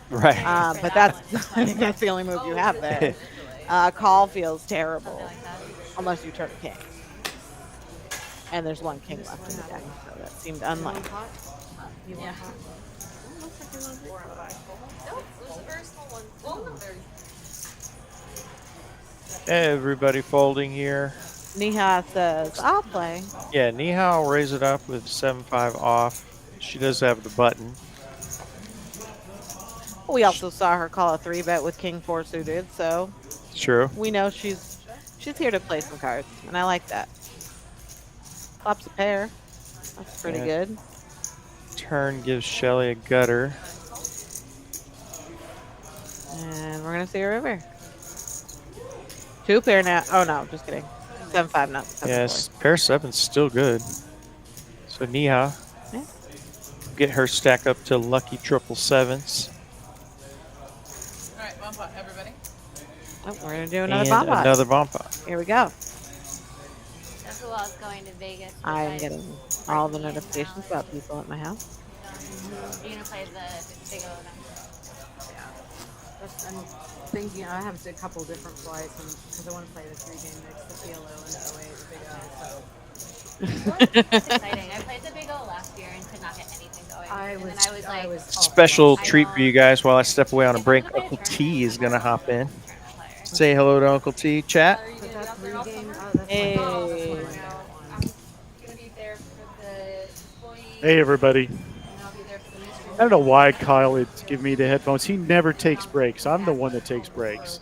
Speaker 2: Right.
Speaker 3: But that's I think that's the only move you have there. Call feels terrible unless you turn king. And there's one king left in the deck, so that seemed unlikely.
Speaker 4: Yeah. Nope, it was a very small one. Well, not very.
Speaker 2: Everybody folding here.
Speaker 3: Neha says, I'll play.
Speaker 2: Yeah, Nihal will raise it up with 7-5 off. She does have the button.
Speaker 3: We also saw her call a 3-bet with king 4 suited, so
Speaker 2: True.
Speaker 3: we know she's here to play some cards, and I like that. Flops a pair. That's pretty
Speaker 2: Yeah.
Speaker 3: good.
Speaker 2: Turn gives Shelly a gutter.
Speaker 3: And we're gonna see a river. 2 pair now. Oh no, just kidding. 7-5, not 7-4.
Speaker 2: Yes, pair 7's still good. So Niha
Speaker 3: Yeah.
Speaker 2: get her stack up to lucky 777s.
Speaker 7: All right, bump up, everybody.
Speaker 3: Oh, we're gonna do another
Speaker 2: And
Speaker 3: bomb pot.
Speaker 2: another bomb pot.
Speaker 3: Here we go.
Speaker 6: That's who I was going to Vegas. with.
Speaker 3: I'm getting all the notifications about people at my house.
Speaker 6: You're gonna play the big O
Speaker 1: I'm thinking I have a couple different flights because I want to play the 3-game mix, the PLO and the 08, the Big O. So
Speaker 6: It's exciting. I played the Big O last year and could not get anything going.
Speaker 1: I was
Speaker 6: like,
Speaker 2: Special
Speaker 6: I
Speaker 2: treat for
Speaker 6: know.
Speaker 2: you guys while I step away on a
Speaker 6: If I'm
Speaker 2: break.
Speaker 6: gonna play a
Speaker 2: Uncle
Speaker 6: tournament,
Speaker 2: T is going to hop in.
Speaker 6: I'm a tournament player.
Speaker 2: Say hello to Uncle T. Chat.
Speaker 4: Are you
Speaker 1: But
Speaker 4: gonna
Speaker 1: that
Speaker 4: be out there
Speaker 1: 3-game,
Speaker 4: all
Speaker 1: oh, that's
Speaker 3: Hey.
Speaker 1: my
Speaker 4: summer?
Speaker 1: one.
Speaker 4: I'm gonna be there for the employee.
Speaker 8: Hey, everybody.
Speaker 4: And I'll be there for the mystery.
Speaker 8: I don't know why Kyle would give me the headphones. He never takes breaks. I'm the one that takes breaks.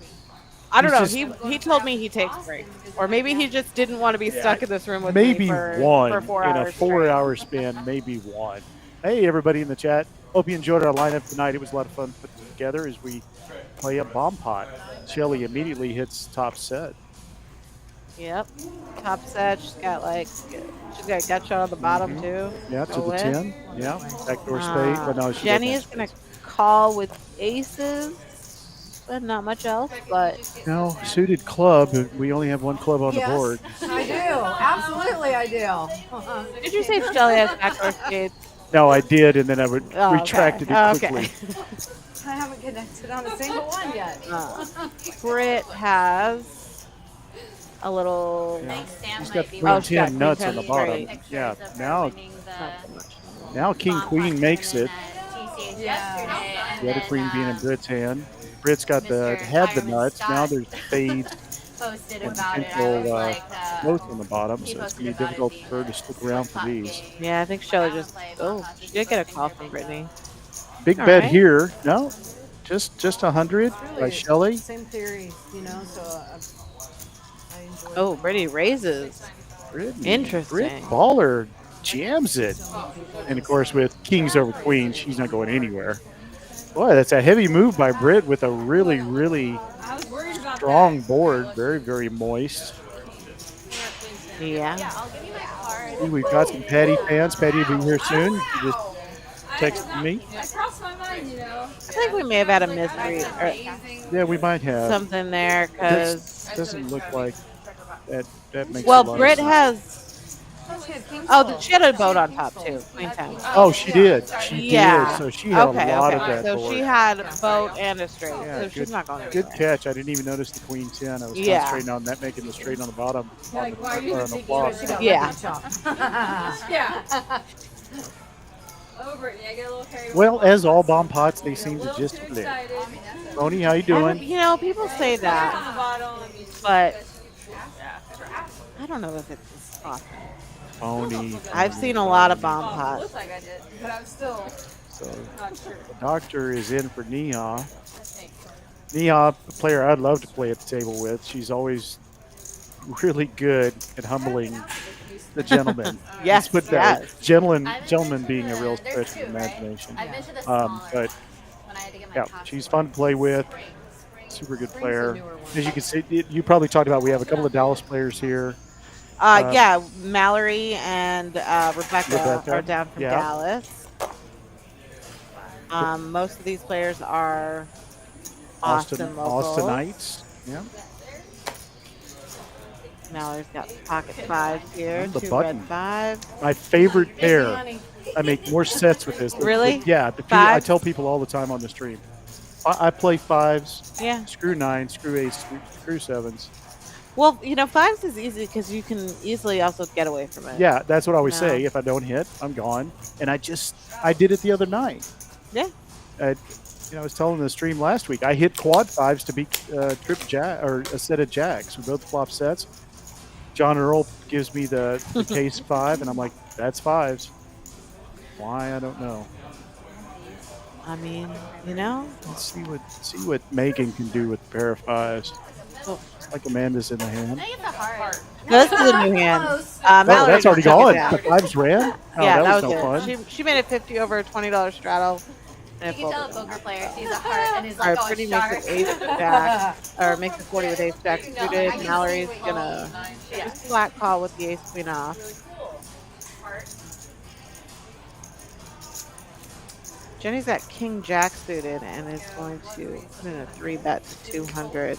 Speaker 3: I don't know.
Speaker 8: He's
Speaker 3: He told me he takes breaks, or maybe he just didn't want to be stuck in this room with
Speaker 8: Maybe
Speaker 3: me for
Speaker 8: one
Speaker 3: 4
Speaker 8: in
Speaker 3: hours.
Speaker 8: a 4-hour span, maybe one. Hey, everybody in the chat. Hope you enjoyed our lineup tonight. It was a lot of fun putting it together as we play a bomb pot. Shelly immediately hits top set.
Speaker 3: Yep. Top set. She's got gut shot on the bottom too.
Speaker 8: Yeah, to
Speaker 3: Go
Speaker 8: the
Speaker 3: with.
Speaker 8: 10. Yeah, backdoor spade. But no, she
Speaker 3: Jenny
Speaker 8: doesn't
Speaker 3: is gonna call with aces, but not much else. But
Speaker 8: No, suited club. We only have one club on the board.
Speaker 1: I do. Absolutely, I do.
Speaker 3: did you say Shelly has backdoor spades?
Speaker 8: No, I did, and then I would
Speaker 3: Oh,
Speaker 8: retracted
Speaker 3: okay.
Speaker 8: it quickly.
Speaker 1: I haven't connected on a single one yet.
Speaker 3: Britt has a little.
Speaker 8: Yeah.
Speaker 6: I think Sam
Speaker 8: She's
Speaker 6: might
Speaker 8: got
Speaker 6: be
Speaker 8: queen
Speaker 3: Oh, she's got
Speaker 8: 10 nuts
Speaker 3: queen
Speaker 8: on the
Speaker 3: 10
Speaker 8: bottom.
Speaker 3: straight.
Speaker 6: pictures
Speaker 8: Yeah,
Speaker 6: of her
Speaker 8: now
Speaker 6: winning the
Speaker 8: King
Speaker 6: bomb
Speaker 8: Queen
Speaker 6: pot
Speaker 8: makes it.
Speaker 6: tournament at TCH
Speaker 1: Yeah.
Speaker 6: yesterday, and
Speaker 8: The other
Speaker 6: then,
Speaker 8: queen being in Britt's hand. Britt's got
Speaker 6: Mr.
Speaker 8: had the
Speaker 6: Fireman
Speaker 8: nuts. Now
Speaker 6: Scott
Speaker 8: there's spades
Speaker 6: posted
Speaker 8: and
Speaker 6: about it. I
Speaker 8: potential
Speaker 6: was like,
Speaker 8: both on the bottom,
Speaker 6: he
Speaker 8: so it's
Speaker 6: posted
Speaker 8: going to be
Speaker 6: about it
Speaker 8: difficult
Speaker 6: being
Speaker 8: for her to
Speaker 6: a
Speaker 8: stick around for
Speaker 6: top
Speaker 8: these.
Speaker 6: game.
Speaker 3: Yeah, I think Shelly just. Oh, she did get a call from Brittany.
Speaker 8: Big
Speaker 3: All
Speaker 8: bet
Speaker 3: right.
Speaker 8: here. No, just 100 by
Speaker 1: Really,
Speaker 8: Shelly.
Speaker 1: same theory, you know. So I enjoy.
Speaker 3: Oh, Brittany raises.
Speaker 8: Brittany.
Speaker 3: Interesting.
Speaker 8: Britt Baller jams it. And of course, with kings over queens, she's not going anywhere. Boy, that's a heavy move by Britt with a really, really
Speaker 4: I was worried about
Speaker 8: strong
Speaker 4: that.
Speaker 8: board. Very, very moist.
Speaker 3: Yeah.
Speaker 6: I'll give you my card.
Speaker 8: See, we've got some Patty fans. Patty will be here soon. She just texted me.
Speaker 4: That crossed my mind, you know.
Speaker 3: I think we may have had a mystery or
Speaker 8: Yeah, we might have.
Speaker 3: something there because.
Speaker 8: Doesn't look like that. That makes a
Speaker 3: Well,
Speaker 8: lot
Speaker 3: Britt
Speaker 8: of sense.
Speaker 3: has. Oh, she had a boat on top too. Queen 10.
Speaker 8: Oh, she did. She
Speaker 3: Yeah.
Speaker 8: did. So she had
Speaker 3: Okay,
Speaker 8: a lot
Speaker 3: okay.
Speaker 8: of that
Speaker 3: So
Speaker 8: board.
Speaker 3: she had a boat and a straight.
Speaker 8: Yeah,
Speaker 3: so she's not going
Speaker 8: Good
Speaker 3: anywhere.
Speaker 8: catch. I didn't even notice the queen 10. I was
Speaker 3: Yeah.
Speaker 8: concentrating on that, making the straight on the bottom.
Speaker 1: Like, why are you
Speaker 8: on the
Speaker 1: thinking
Speaker 8: flop.
Speaker 1: she got
Speaker 3: Yeah.
Speaker 1: lucky chop?
Speaker 4: Yeah. Oh, Brittany, I get a little carried away.
Speaker 8: Well, as all bomb pots, they seem
Speaker 4: A
Speaker 8: to
Speaker 4: little
Speaker 8: just
Speaker 4: too
Speaker 8: flip.
Speaker 4: excited.
Speaker 8: Tony, how you doing?
Speaker 3: You know, people say
Speaker 4: On
Speaker 3: that,
Speaker 4: the bottom, I mean,
Speaker 3: but I don't know if it's often.
Speaker 8: Tony.
Speaker 3: I've seen a lot of bomb
Speaker 4: oh, it
Speaker 3: pots.
Speaker 4: looks like I did, but I'm still
Speaker 8: So
Speaker 4: not sure.
Speaker 8: the doctor is in for Neha. Neha, a player I'd love to play at the table with. She's always really good at humbling the gentleman.
Speaker 3: Yes,
Speaker 8: Let's put that.
Speaker 3: yes.
Speaker 8: Gentleman being a real
Speaker 6: There's
Speaker 8: stretch of
Speaker 6: two, right?
Speaker 8: imagination.
Speaker 6: I've been to the smaller
Speaker 8: But
Speaker 6: when I had to get my
Speaker 8: yeah,
Speaker 6: costume.
Speaker 8: she's fun to play with. Super good player.
Speaker 1: newer one.
Speaker 8: As you can see, you probably talked about. We have a couple of Dallas players here.
Speaker 3: Yeah, Mallory and Rebecca are down from
Speaker 8: yeah.
Speaker 3: Dallas. Most of these players are Austin locals.
Speaker 8: Austinites. Yeah.
Speaker 3: Mallory's got pocket fives here,
Speaker 8: The
Speaker 3: 2
Speaker 8: button.
Speaker 3: red 5.
Speaker 8: My favorite pair. I make more sets with this.
Speaker 3: Really?
Speaker 8: Yeah. I
Speaker 3: Fives?
Speaker 8: tell people all the time on the stream. I play fives,
Speaker 3: Yeah.
Speaker 8: screw nines, screw eights, screw sevens.
Speaker 3: Well, you know, fives is easy because you can easily also get away from it.
Speaker 8: Yeah, that's what I always
Speaker 3: No.
Speaker 8: say. If I don't hit, I'm gone. And I did it the other night.
Speaker 3: Yeah.
Speaker 8: I was telling the stream last week. I hit quad fives to beat trip jack or a set of jacks with both flop sets. John Earl gives me the case 5, and I'm like, that's fives. Why, I don't know.
Speaker 3: I mean, you know,
Speaker 8: Let's see what Megan can do with a pair of fives.
Speaker 3: Oh.
Speaker 8: It's like Amanda's in the hand.
Speaker 6: I think it's a heart.
Speaker 3: this is a new hand.
Speaker 8: Oh,
Speaker 3: Mallory
Speaker 8: that's already
Speaker 3: just took it
Speaker 8: gone.
Speaker 3: down.
Speaker 8: The fives ran. Oh,
Speaker 3: Yeah,
Speaker 8: that was no
Speaker 3: good.
Speaker 8: fun.
Speaker 3: She made it 50 over a $20 straddle.
Speaker 6: You
Speaker 3: And
Speaker 6: can tell a poker player sees a heart and is
Speaker 3: All
Speaker 6: like,
Speaker 3: right,
Speaker 6: oh,
Speaker 3: Brittany
Speaker 6: it's
Speaker 3: makes
Speaker 6: sharp.
Speaker 3: it ace jack, or makes it 40 with ace jack suited. Mallory's gonna just flat call with the ace queen off. Jenny's got king jack suited and is going to put in a 3-bet to 200.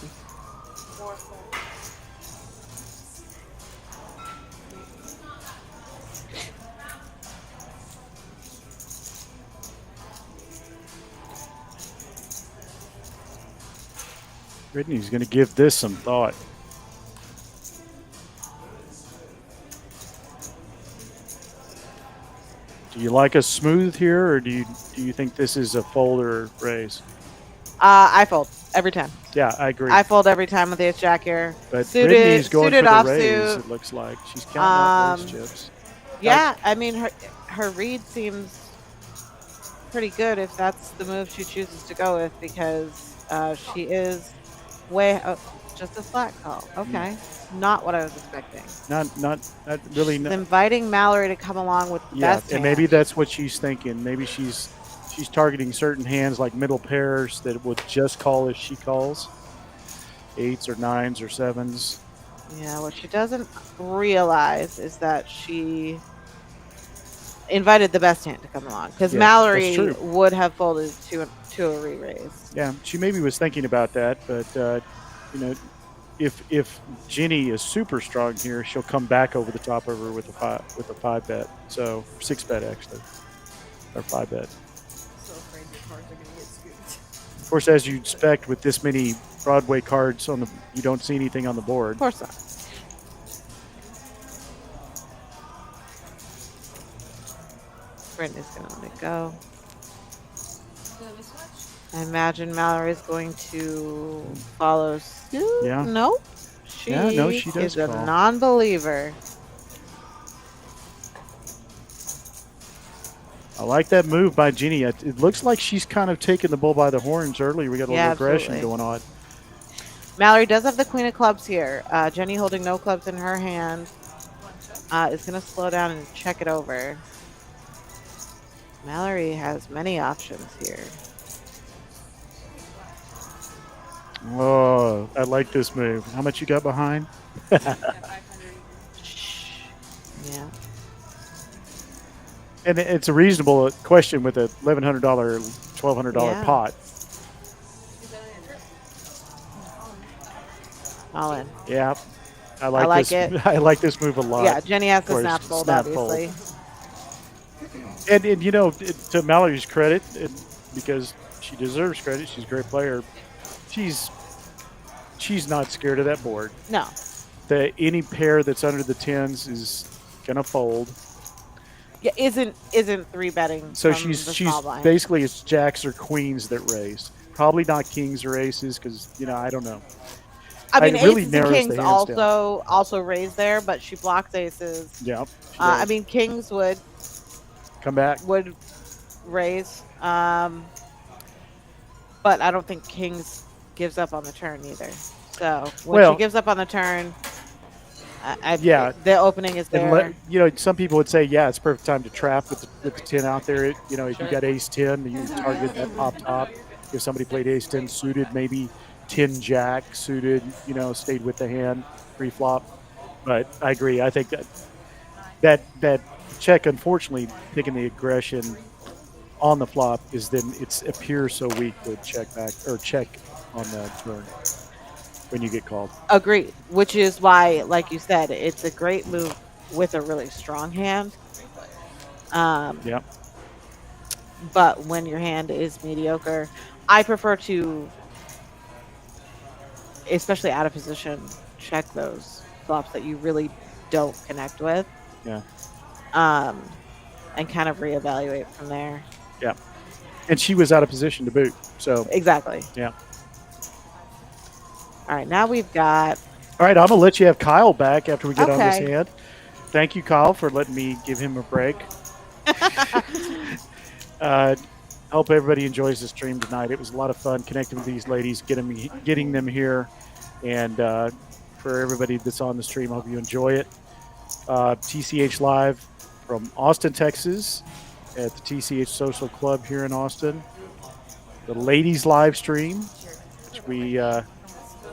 Speaker 8: Brittany's going to give this some thought. Do you like a smooth here, or do you think this is a fold or raise?
Speaker 3: I fold every time.
Speaker 8: Yeah, I agree.
Speaker 3: I fold every time with the ace jack here.
Speaker 8: But Brittany's going for the
Speaker 3: offsuit.
Speaker 8: raise, it looks like. She's counting out raise chips.
Speaker 3: Yeah, I mean, her read seems pretty good if that's the move she chooses to go with, because she is just a flat call. Okay. Not what I was expecting.
Speaker 8: Not really.
Speaker 3: She's inviting Mallory to come along with the best
Speaker 8: and
Speaker 3: hand.
Speaker 8: maybe that's what she's thinking. Maybe she's targeting certain hands like middle pairs that would just call as she calls, 8s or 9s or 7s.
Speaker 3: Yeah, what she doesn't realize is that she invited the best hand to come along, because Mallory would have folded to a re-raise.
Speaker 8: Yeah, she maybe was thinking about that, but you know, if Ginny is super strong here, she'll come back over the top of her with a 5 bet. So 6 bet actually, or 5 bet.
Speaker 4: So afraid your cards are gonna get scooped.
Speaker 8: Of course, as you'd expect with this many Broadway cards on you don't see anything on the board.
Speaker 3: Of course not. Brittany's gonna let it go. I imagine Mallory's going to follow suit.
Speaker 8: Yeah.
Speaker 3: Nope. She
Speaker 8: does
Speaker 3: is a
Speaker 8: call.
Speaker 3: non-believer.
Speaker 8: I like that move by Ginny. It looks like she's kind of taking the bull by the horns early. We got a little aggression going on.
Speaker 3: Mallory does have the queen of clubs here. Jenny, holding no clubs in her hand, is going to slow down and check it over. Mallory has many options here.
Speaker 8: Oh, I like this move. How much you got behind?
Speaker 3: Yeah.
Speaker 8: And it's a reasonable question with a $1,100, $1,200 pot.
Speaker 3: All in.
Speaker 8: Yeah, I like this.
Speaker 3: it.
Speaker 8: I like this move a lot.
Speaker 3: Yeah, Jenny has the snap fold, obviously.
Speaker 8: And you know, to Mallory's credit, because she deserves credit, she's a great player. She's not scared of that board.
Speaker 3: No.
Speaker 8: Any pair that's under the 10s is gonna fold.
Speaker 3: Yeah, isn't 3-betting.
Speaker 8: So she's basically it's jacks or queens that raise. Probably not kings or aces, because I don't know.
Speaker 3: I mean,
Speaker 8: really
Speaker 3: aces and
Speaker 8: narrows
Speaker 3: kings
Speaker 8: the hands down.
Speaker 3: also raise there, but she blocks aces.
Speaker 8: Yeah.
Speaker 3: I mean, kings would
Speaker 8: come back.
Speaker 3: Would raise. But I don't think kings gives up on the turn either. So when she gives up on the turn, the opening is there.
Speaker 8: Some people would say, it's perfect time to trap with the 10 out there. If you got ace 10, you target that pop top. If somebody played ace 10 suited, maybe 10 jack suited, stayed with the hand pre-flop. But I agree. I think that check, unfortunately, taking the aggression on the flop it appears so weak to check back or check on the turn when you get called.
Speaker 3: Agreed. Which is why, like you said, it's a great move with a really strong hand.
Speaker 8: Yeah.
Speaker 3: But when your hand is mediocre, I prefer to, especially out of position, check those flops that you really don't connect with.
Speaker 8: Yeah.
Speaker 3: And kind of reevaluate from there.
Speaker 8: Yeah. And she was out of position to boot. So
Speaker 3: exactly.
Speaker 8: Yeah.
Speaker 3: All right, now we've got.
Speaker 8: All right, I'm gonna let you have Kyle back after we get on this hand. Thank you, Kyle, for letting me give him a break. Hope everybody enjoys the stream tonight. It was a lot of fun connecting with these ladies, getting them here, and for everybody that's on the stream, I hope you enjoy it. TCH Live from Austin, Texas, at the TCH Social Club here in Austin. The ladies live stream, which we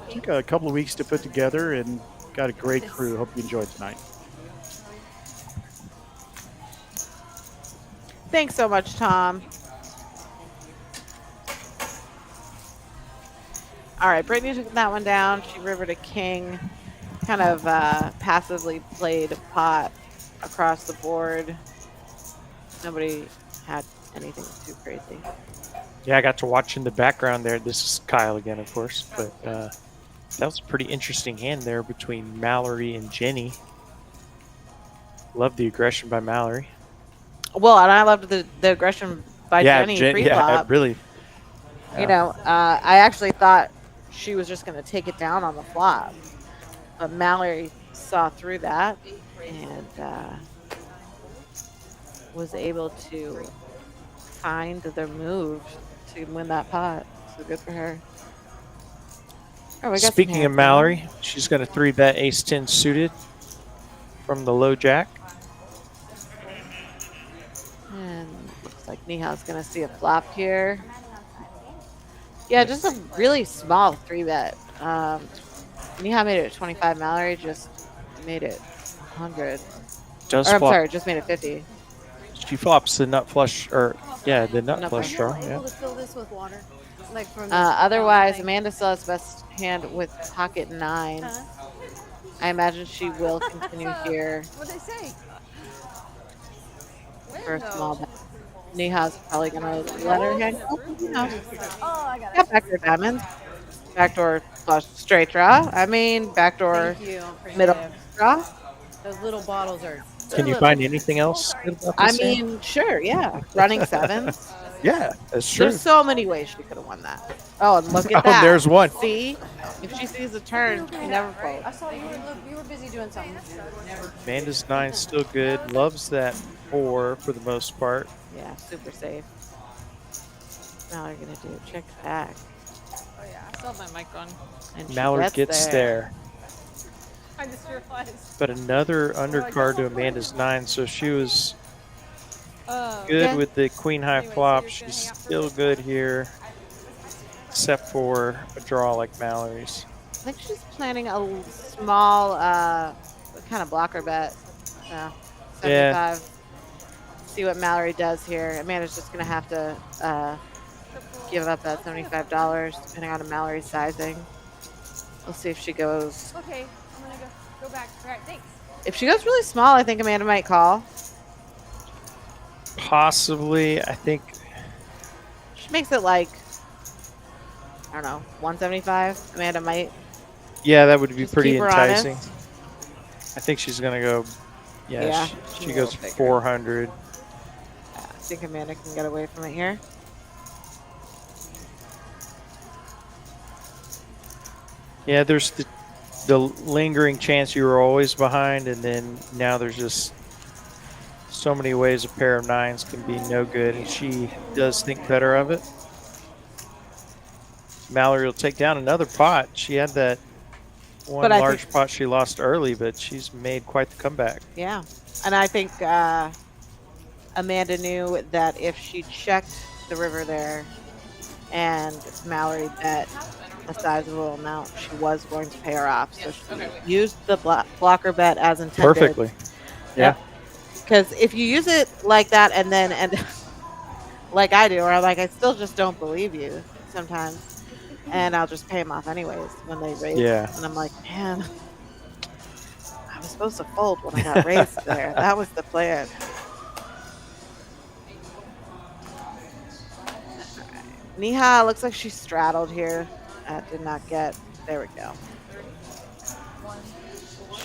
Speaker 8: took a couple of weeks to put together, and got a great crew. Hope you enjoyed tonight.
Speaker 3: Thanks so much, Tom. All right, Brittany took that one down. She rivered a king, kind of passively played a pot across the board. Nobody had anything too crazy.
Speaker 2: Yeah, I got to watch in the background there. This is Kyle again, of course, but that was a pretty interesting hand there between Mallory and Jenny. Love the aggression by Mallory.
Speaker 3: Well, and I loved the aggression by Jenny
Speaker 2: Yeah,
Speaker 3: pre-flop.
Speaker 2: really.
Speaker 3: You know, I actually thought she was just going to take it down on the flop, but Mallory saw through that and was able to find the move to win that pot. So good for her. Oh, we got
Speaker 2: Speaking of Mallory, she's going to 3-bet ace-10 suited from the low jack.
Speaker 3: And looks like Niha's going to see a flop here. Yeah, just a really small 3-bet. Niha made it 25. Mallory just made it 100.
Speaker 2: Does
Speaker 3: or, I'm
Speaker 2: flop.
Speaker 3: sorry, just made it 50.
Speaker 2: She flops the nut flush, or yeah, the nut flush draw.
Speaker 1: Able
Speaker 2: Yeah.
Speaker 1: to fill this with water. Like from
Speaker 3: Otherwise, Amanda still has best hand with pocket 9. I imagine she will continue here
Speaker 1: What'd they say?
Speaker 3: for a small bet. Niha's probably going to let her hand go. You know.
Speaker 1: Oh, I got
Speaker 3: Yeah, backdoor diamond. Backdoor flush straight draw. I mean, backdoor
Speaker 1: Thank you. Appreciate
Speaker 3: middle
Speaker 1: it.
Speaker 3: draw.
Speaker 1: Those little bottles are.
Speaker 2: Can you find anything else good about
Speaker 3: I
Speaker 2: this hand?
Speaker 3: mean, sure, yeah. Running sevens.
Speaker 2: Yeah, that's true.
Speaker 3: There's so many ways she could have won that. Oh, and look at
Speaker 2: Oh,
Speaker 3: that.
Speaker 2: there's one.
Speaker 3: See? If she sees a turn, she never folds.
Speaker 1: I saw you were busy doing something. Never.
Speaker 2: Amanda's 9 still good. Loves that 4 for the most part.
Speaker 3: Yeah, super safe. Now they're going to do check back.
Speaker 7: Oh yeah, I still have my mic on.
Speaker 3: And she
Speaker 2: Mallory gets there.
Speaker 7: I just realized.
Speaker 2: But another undercard to Amanda's 9, so she was good
Speaker 3: Yeah.
Speaker 2: with the queen high
Speaker 7: Anyway, so
Speaker 2: flop.
Speaker 7: you're
Speaker 2: She's
Speaker 7: gonna hang out for a
Speaker 2: still good here, except for a draw like Mallory's.
Speaker 3: I think she's planning a small kind of blocker bet. So 75.
Speaker 2: Yeah.
Speaker 3: See what Mallory does here. Amanda's just going to have to give up that $75 depending on Mallory's sizing. We'll see if she goes.
Speaker 6: Okay, I'm gonna go back. All right, thanks.
Speaker 3: If she goes really small, I think Amanda might call.
Speaker 2: Possibly, I think.
Speaker 3: She makes it like, I don't know, 175. Amanda might.
Speaker 2: Yeah, that would be
Speaker 3: Just
Speaker 2: pretty
Speaker 3: keep her
Speaker 2: enticing.
Speaker 3: honest.
Speaker 2: I think she's gonna go. Yeah,
Speaker 3: Yeah,
Speaker 2: she
Speaker 3: she's
Speaker 2: goes
Speaker 3: a little bigger.
Speaker 2: 400.
Speaker 3: I think Amanda can get away from it here.
Speaker 2: Yeah, there's the lingering chance you were always behind, and then now there's just so many ways a pair of 9s can be no good, and she does think better of it. Mallory will take down another pot. She had that one
Speaker 3: But I
Speaker 2: large
Speaker 3: think-
Speaker 2: pot she lost early, but she's made quite the comeback.
Speaker 3: Yeah. And I think Amanda knew that if she checked the river there and Mallory bet a sizable amount, she was going to pay her off. So she used the blocker bet as intended.
Speaker 2: Perfectly. Yeah.
Speaker 3: Because if you use it like that and like I do, or I'm like, I still just don't believe you sometimes. And I'll just pay them off anyways when they raise.
Speaker 2: Yeah.
Speaker 3: And I'm like, man, I was supposed to fold when I got raised there. That was the plan. Niha looks like she straddled here. Did not get. There we go.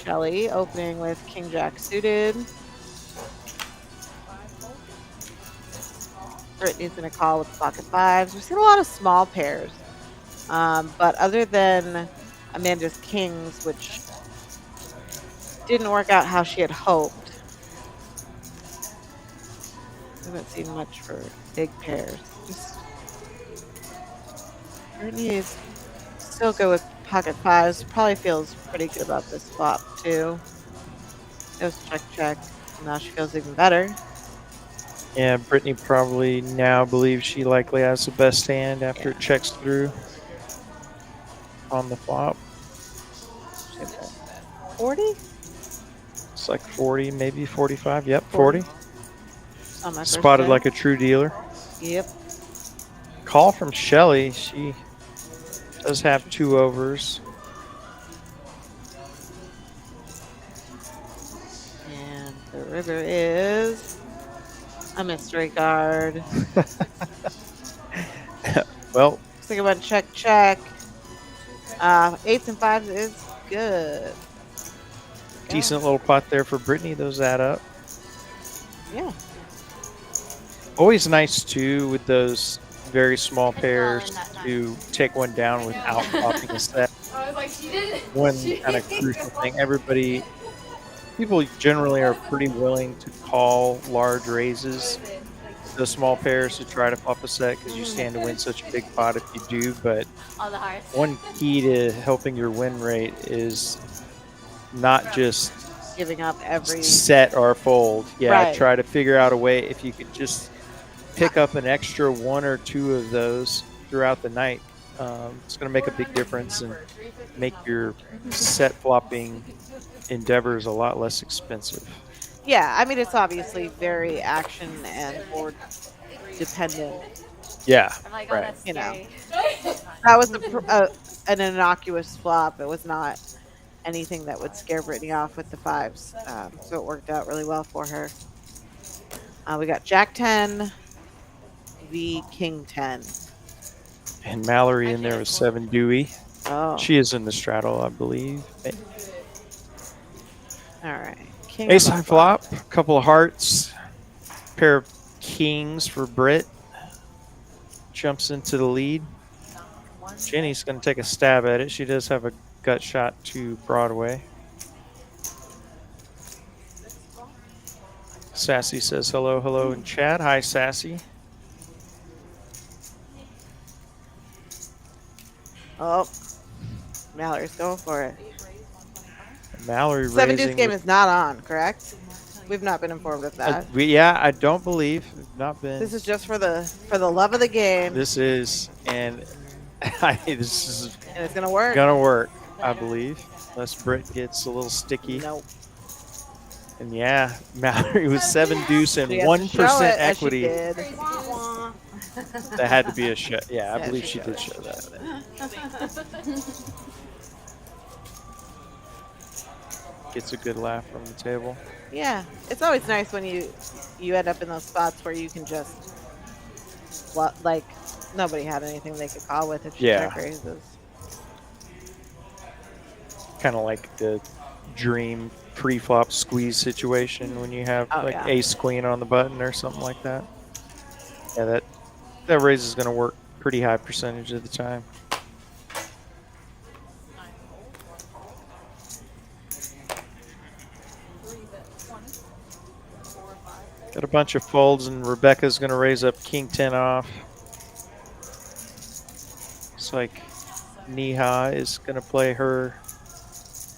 Speaker 3: Shelly opening with King Jack suited. Brittany's going to call with pocket 5s. We've seen a lot of small pairs. But other than Amanda's kings, which didn't work out how she had hoped, we haven't seen much for big pairs. Brittany is still good with pocket 5s. Probably feels pretty good about this flop, too. Goes check, check. Now she feels even better.
Speaker 2: Yeah, Brittany probably now believes she likely has the best hand after it checks through on the flop.
Speaker 3: 40?
Speaker 2: It's like 40, maybe 45. Yep, 40.
Speaker 3: On my first
Speaker 2: Spotted
Speaker 3: day.
Speaker 2: like a true dealer.
Speaker 3: Yep.
Speaker 2: Call from Shelly. She does have 2 overs.
Speaker 3: And the river is a mystery card.
Speaker 2: Well,
Speaker 3: Think about check, check. Eights and fives is good.
Speaker 2: decent little pot there for Brittany. Those add up.
Speaker 3: Yeah.
Speaker 2: Always nice too with those very small pairs to take one down without popping a set.
Speaker 4: I was like, she did.
Speaker 2: One kind of crucial thing. People generally are pretty willing to call large raises, the small pairs to try to pop a set because you stand to win such a big pot if you do. But
Speaker 6: All the hearts.
Speaker 2: one key to helping your win rate is not just
Speaker 3: Giving up every
Speaker 2: set or fold. Yeah,
Speaker 3: Right.
Speaker 2: try to figure out a way if you could just pick up an extra one or two of those throughout the night. It's going to make a big difference and make your set flopping endeavors a lot less expensive.
Speaker 3: Yeah, I mean it's obviously very action and board dependent.
Speaker 2: Yeah,
Speaker 6: I'm like,
Speaker 2: right.
Speaker 6: that's
Speaker 3: You know.
Speaker 6: scary.
Speaker 3: That was an innocuous flop. It was not anything that would scare Brittany off with the fives. So it worked out really well for her. We got Jack 10 v King 10.
Speaker 2: And Mallory in there with 7 Dewey.
Speaker 3: Oh,
Speaker 2: She is in the straddle, I believe.
Speaker 3: all right. King
Speaker 2: Ace
Speaker 3: on
Speaker 2: high
Speaker 3: the
Speaker 2: flop, a couple of hearts, pair of kings for Britt. Jumps into the lead. Jenny's going to take a stab at it. She does have a gut shot to Broadway. Sassy says hello, hello in chat. Hi, Sassy.
Speaker 3: Oh, Mallory's going for it.
Speaker 2: Mallory
Speaker 3: Seven
Speaker 2: raising
Speaker 3: deuce game
Speaker 2: with-
Speaker 3: is not on, correct? We've not been informed of that.
Speaker 2: yeah, I don't believe. Not been.
Speaker 3: This is just for the love of the game,
Speaker 2: This is, and this is
Speaker 3: and it's gonna work.
Speaker 2: gonna work, I believe, unless Britt gets a little sticky.
Speaker 3: Nope.
Speaker 2: And yeah, Mallory was 7 deuce and
Speaker 3: She has to
Speaker 2: 1%
Speaker 3: show it, as she
Speaker 2: equity.
Speaker 3: did.
Speaker 2: That had to be a show. Yeah, I
Speaker 3: Yeah,
Speaker 2: believe
Speaker 3: she
Speaker 2: she
Speaker 3: showed
Speaker 2: did
Speaker 3: it.
Speaker 2: show that. Gets a good laugh from the table.
Speaker 3: Yeah, it's always nice when you end up in those spots where you can just like nobody had anything they could call with if she
Speaker 2: Yeah.
Speaker 3: check raises.
Speaker 2: Kind of like the dream pre-flop squeeze situation when you have
Speaker 3: Oh,
Speaker 2: like
Speaker 3: yeah.
Speaker 2: ace queen on the button or something like that. Yeah, that raise is going to work pretty high percentage of the time. Got a bunch of folds, and Rebecca's going to raise up king 10 off. Looks like Neha is going to play her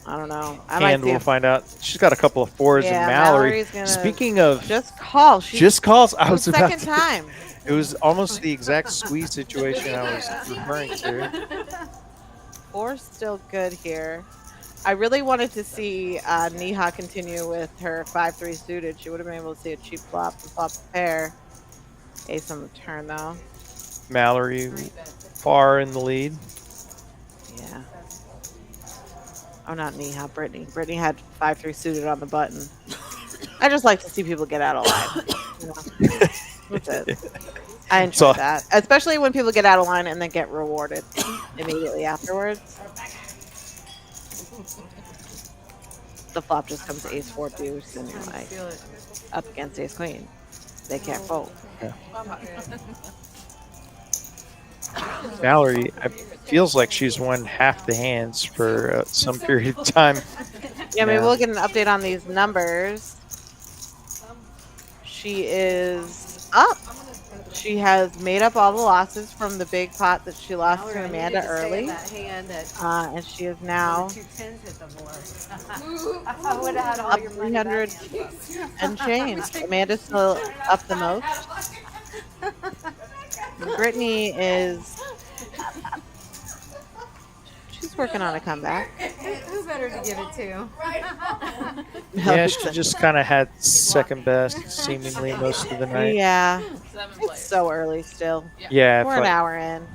Speaker 3: I don't know. I
Speaker 2: hand.
Speaker 3: might see
Speaker 2: We'll find out. She's got a couple of fours,
Speaker 3: Yeah,
Speaker 2: and Mallory.
Speaker 3: Mallory's gonna
Speaker 2: Speaking of
Speaker 3: just call. She's
Speaker 2: just calls, I
Speaker 3: the
Speaker 2: was about
Speaker 3: second
Speaker 2: to,
Speaker 3: time.
Speaker 2: It was almost the exact squeeze situation I was referring to.
Speaker 3: Four's still good here. I really wanted to see Neha continue with her 5-3 suited. She would have been able to see a cheap flop and flop a pair. Ace on the turn though.
Speaker 2: Mallory far in the lead.
Speaker 3: Yeah. Oh, not Neha. Brittany. Brittany had 5-3 suited on the button. I just like to see people get out of line. You know? That's it. I enjoy
Speaker 2: So-
Speaker 3: that, especially when people get out of line and then get rewarded immediately afterwards. The flop just comes to ace 4 deuce, and you're like up against ace queen. They can't fold.
Speaker 2: Mallory, it feels like she's won half the hands for some period of time.
Speaker 3: Yeah, maybe
Speaker 2: Yeah.
Speaker 3: we'll get an update on these numbers. She is up. She has made up all the losses from the big pot that she lost to Amanda early. And she is now
Speaker 6: I would have had all
Speaker 3: up
Speaker 6: your money
Speaker 3: 300
Speaker 6: back.
Speaker 3: and change. Amanda's still up the most. Brittany is... She's working on a comeback.
Speaker 1: Who better to give it to?
Speaker 2: Yeah, she just kind of had second best seemingly most of the night.
Speaker 3: Yeah,
Speaker 7: 7
Speaker 3: it's
Speaker 7: players.
Speaker 3: so early still.
Speaker 2: Yeah,
Speaker 3: We're an hour in.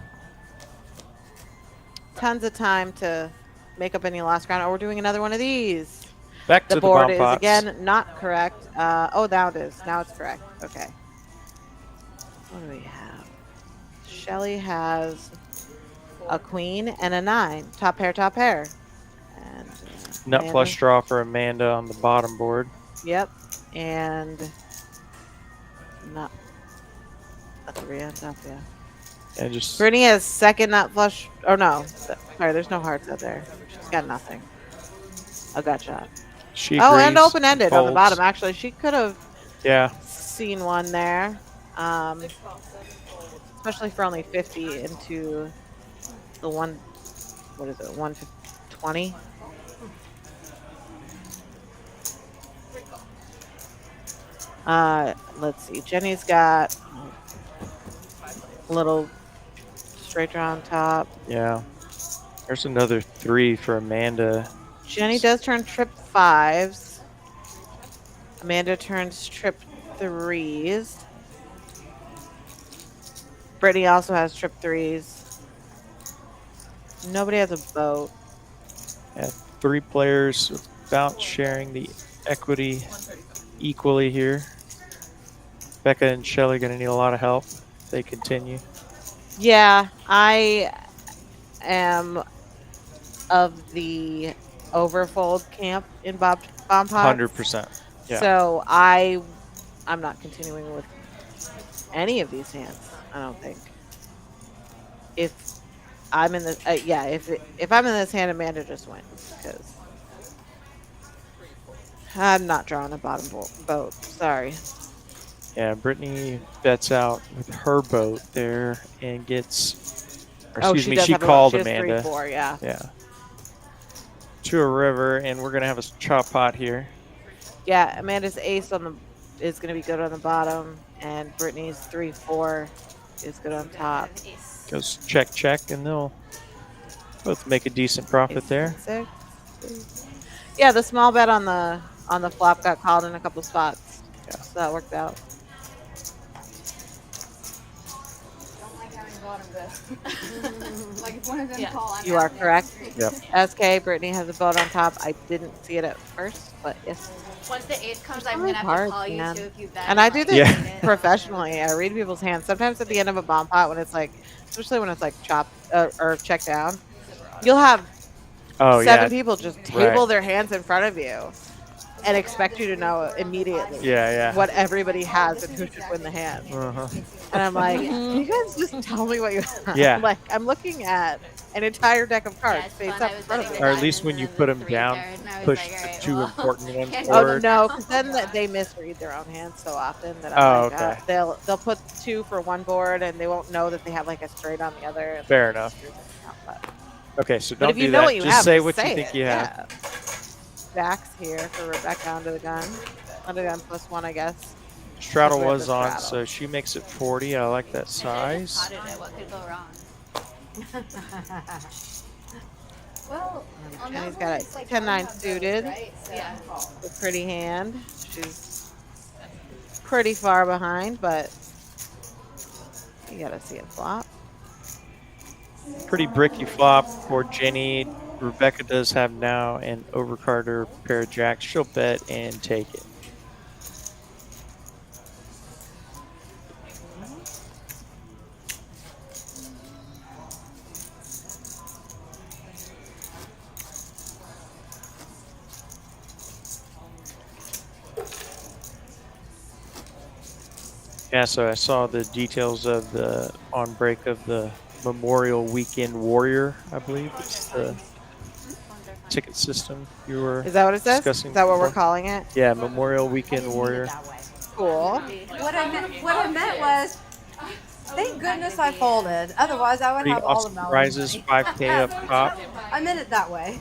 Speaker 3: Tons of time to make up any lost ground. Oh, we're doing another one of these.
Speaker 2: back
Speaker 3: The
Speaker 2: to
Speaker 3: board
Speaker 2: the
Speaker 3: is
Speaker 2: bomb pots.
Speaker 3: again not correct. Oh, now it is. Now it's correct. Okay. What do we have? Shelly has a queen and a 9. Top pair, top pair. And
Speaker 2: Nut
Speaker 3: Amanda-
Speaker 2: flush draw for Amanda on the bottom board.
Speaker 3: Yep. And not a 3 on top, yeah.
Speaker 2: And just
Speaker 3: Brittany has second nut flush. Oh, no. Sorry, there's no hearts out there. She's got nothing. A gut shot.
Speaker 2: she
Speaker 3: Oh,
Speaker 2: agrees,
Speaker 3: and open-ended on the
Speaker 2: folds.
Speaker 3: bottom. Actually, she could have
Speaker 2: Yeah.
Speaker 3: seen one there. Especially for only 50 into the one, what is it, 120? Let's see. Jenny's got a little straight draw on top.
Speaker 2: Yeah. There's another 3 for Amanda.
Speaker 3: Jenny does turn trip 5s. Amanda turns trip 3s. Brittany also has trip 3s. Nobody has a boat.
Speaker 2: Yeah, 3 players about sharing the equity equally here. Becca and Shelly going to need a lot of help if they continue.
Speaker 3: Yeah, I am of the overfold camp in bomb pots.
Speaker 2: 100%. Yeah.
Speaker 3: So I'm not continuing with any of these hands. I don't think. If I'm in the if I'm in this hand, Amanda just wins because I'm not drawing a bottom boat. Sorry.
Speaker 2: Yeah, Brittany bets out with her boat there and gets. Or excuse me,
Speaker 3: does
Speaker 2: she
Speaker 3: have
Speaker 2: called
Speaker 3: she has
Speaker 2: Amanda.
Speaker 3: 3-4, yeah.
Speaker 2: Yeah. To a river, and we're gonna have a chop pot here.
Speaker 3: Yeah, Amanda's ace is gonna be good on the bottom, and Brittany's 3-4 is good on top.
Speaker 2: Goes check, check, and they'll both make a decent profit
Speaker 3: Ace
Speaker 2: there.
Speaker 3: 6. Yeah, the small bet on the flop got called in a couple spots.
Speaker 2: Yeah.
Speaker 3: So that worked out.
Speaker 6: Don't like having bottom bet. Like if one of them call, I'm
Speaker 3: You are
Speaker 6: out there.
Speaker 3: correct.
Speaker 2: Yep.
Speaker 3: SK, Brittany has a boat on top. I didn't see it at first, but yes.
Speaker 6: Once the ace comes, I'm
Speaker 3: really
Speaker 6: gonna have
Speaker 3: hard,
Speaker 6: to call you
Speaker 3: man.
Speaker 6: too if you bet.
Speaker 3: And I do this
Speaker 2: Yeah.
Speaker 3: professionally. I read people's hands. Sometimes at the end of a bomb pot, when it's like, especially when it's like chop or check down, you'll have
Speaker 2: Oh
Speaker 3: 7
Speaker 2: yeah.
Speaker 3: people just table
Speaker 2: Right.
Speaker 3: their hands in front of you and expect you to know immediately
Speaker 2: Yeah, yeah.
Speaker 3: what everybody has and who should win the hand.
Speaker 2: Uh-huh.
Speaker 3: And I'm like, can you guys just tell me what you have?
Speaker 2: Yeah.
Speaker 3: Like, I'm looking at an entire deck of cards
Speaker 6: it's
Speaker 3: face
Speaker 6: fun.
Speaker 3: up
Speaker 6: I
Speaker 3: in
Speaker 6: was
Speaker 3: front of
Speaker 6: betting
Speaker 3: me.
Speaker 2: Or
Speaker 6: the
Speaker 2: at least
Speaker 6: diamond
Speaker 2: when you
Speaker 6: and
Speaker 2: put
Speaker 6: then
Speaker 2: them
Speaker 6: the
Speaker 2: down,
Speaker 6: 3 card, and I was
Speaker 2: push
Speaker 6: like,
Speaker 2: the
Speaker 6: alright,
Speaker 2: 2
Speaker 6: well,
Speaker 2: important ones
Speaker 6: can't-
Speaker 3: Oh
Speaker 2: forward.
Speaker 3: no, because then they misread their own hands so often that
Speaker 2: Oh,
Speaker 3: I'm like,
Speaker 2: okay.
Speaker 3: they'll put 2 for one board and they won't know that they have like a straight on the other. And
Speaker 2: Fair enough.
Speaker 3: But
Speaker 2: Okay, so
Speaker 3: but
Speaker 2: don't
Speaker 3: if you
Speaker 2: do
Speaker 3: know
Speaker 2: that.
Speaker 3: what you
Speaker 2: Just
Speaker 3: have,
Speaker 2: say
Speaker 3: just
Speaker 2: what you
Speaker 3: say
Speaker 2: think
Speaker 3: it.
Speaker 2: you have.
Speaker 3: Yeah. Backs here for Rebecca under the gun. Under the gun +1, I guess.
Speaker 2: Straddle
Speaker 3: we have
Speaker 2: was
Speaker 3: the
Speaker 2: on,
Speaker 3: straddle.
Speaker 2: so she makes it 40. I like that
Speaker 6: I just
Speaker 2: size.
Speaker 6: spotted it. What could go wrong?
Speaker 4: Well, on that
Speaker 3: Jenny's
Speaker 4: one,
Speaker 3: got
Speaker 4: it's
Speaker 3: a
Speaker 4: like
Speaker 3: 10-9 suited.
Speaker 4: right? So,
Speaker 6: Yeah.
Speaker 3: A pretty hand. She's pretty far behind, but you gotta see it flop.
Speaker 2: Pretty bricky flop for Jenny. Rebecca does have now an overcard or pair of jacks. She'll bet and take it. Yeah, so I saw the details of the on break of the Memorial Weekend Warrior, I believe. It's the ticket system you were
Speaker 3: Is that what it says?
Speaker 2: discussing
Speaker 3: Is that what we're
Speaker 2: before.
Speaker 3: calling it?
Speaker 2: Yeah, Memorial Weekend Warrior.
Speaker 3: Cool.
Speaker 1: What I meant was, thank goodness I folded. Otherwise, I would
Speaker 2: Pretty
Speaker 1: have all
Speaker 2: awesome
Speaker 1: the melons.
Speaker 2: prizes, 5K up top.
Speaker 1: I meant it that way.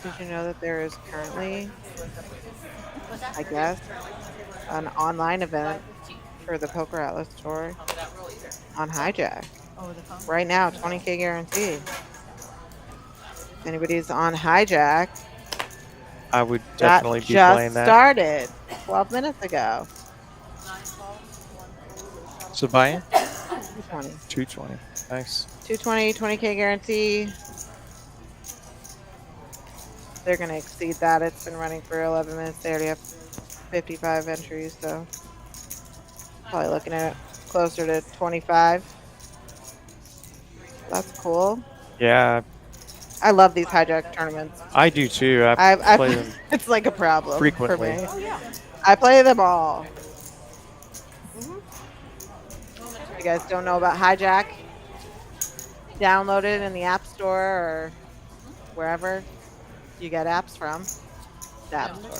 Speaker 3: Did you know that there is currently, I guess, an online event for the Poker Atlas Tour on Hijack?
Speaker 1: Over the phone.
Speaker 3: Right now, 20K guarantee. If anybody's on Hijack,
Speaker 2: I would
Speaker 3: that
Speaker 2: definitely be
Speaker 3: just
Speaker 2: playing that.
Speaker 3: started 12 minutes ago.
Speaker 2: So buy-in?
Speaker 3: 220.
Speaker 2: 220. Nice.
Speaker 3: 220, 20K guarantee. They're going to exceed that. It's been running for 11 minutes. They already have 55 entries, so probably looking at closer to 25. That's cool.
Speaker 2: Yeah,
Speaker 3: I love these hijack tournaments.
Speaker 2: I do too. I play them
Speaker 3: It's like a problem
Speaker 2: frequently.
Speaker 3: for me. I play them all. You guys don't know about hijack? Download it in the App Store or wherever you get apps from. The App Store.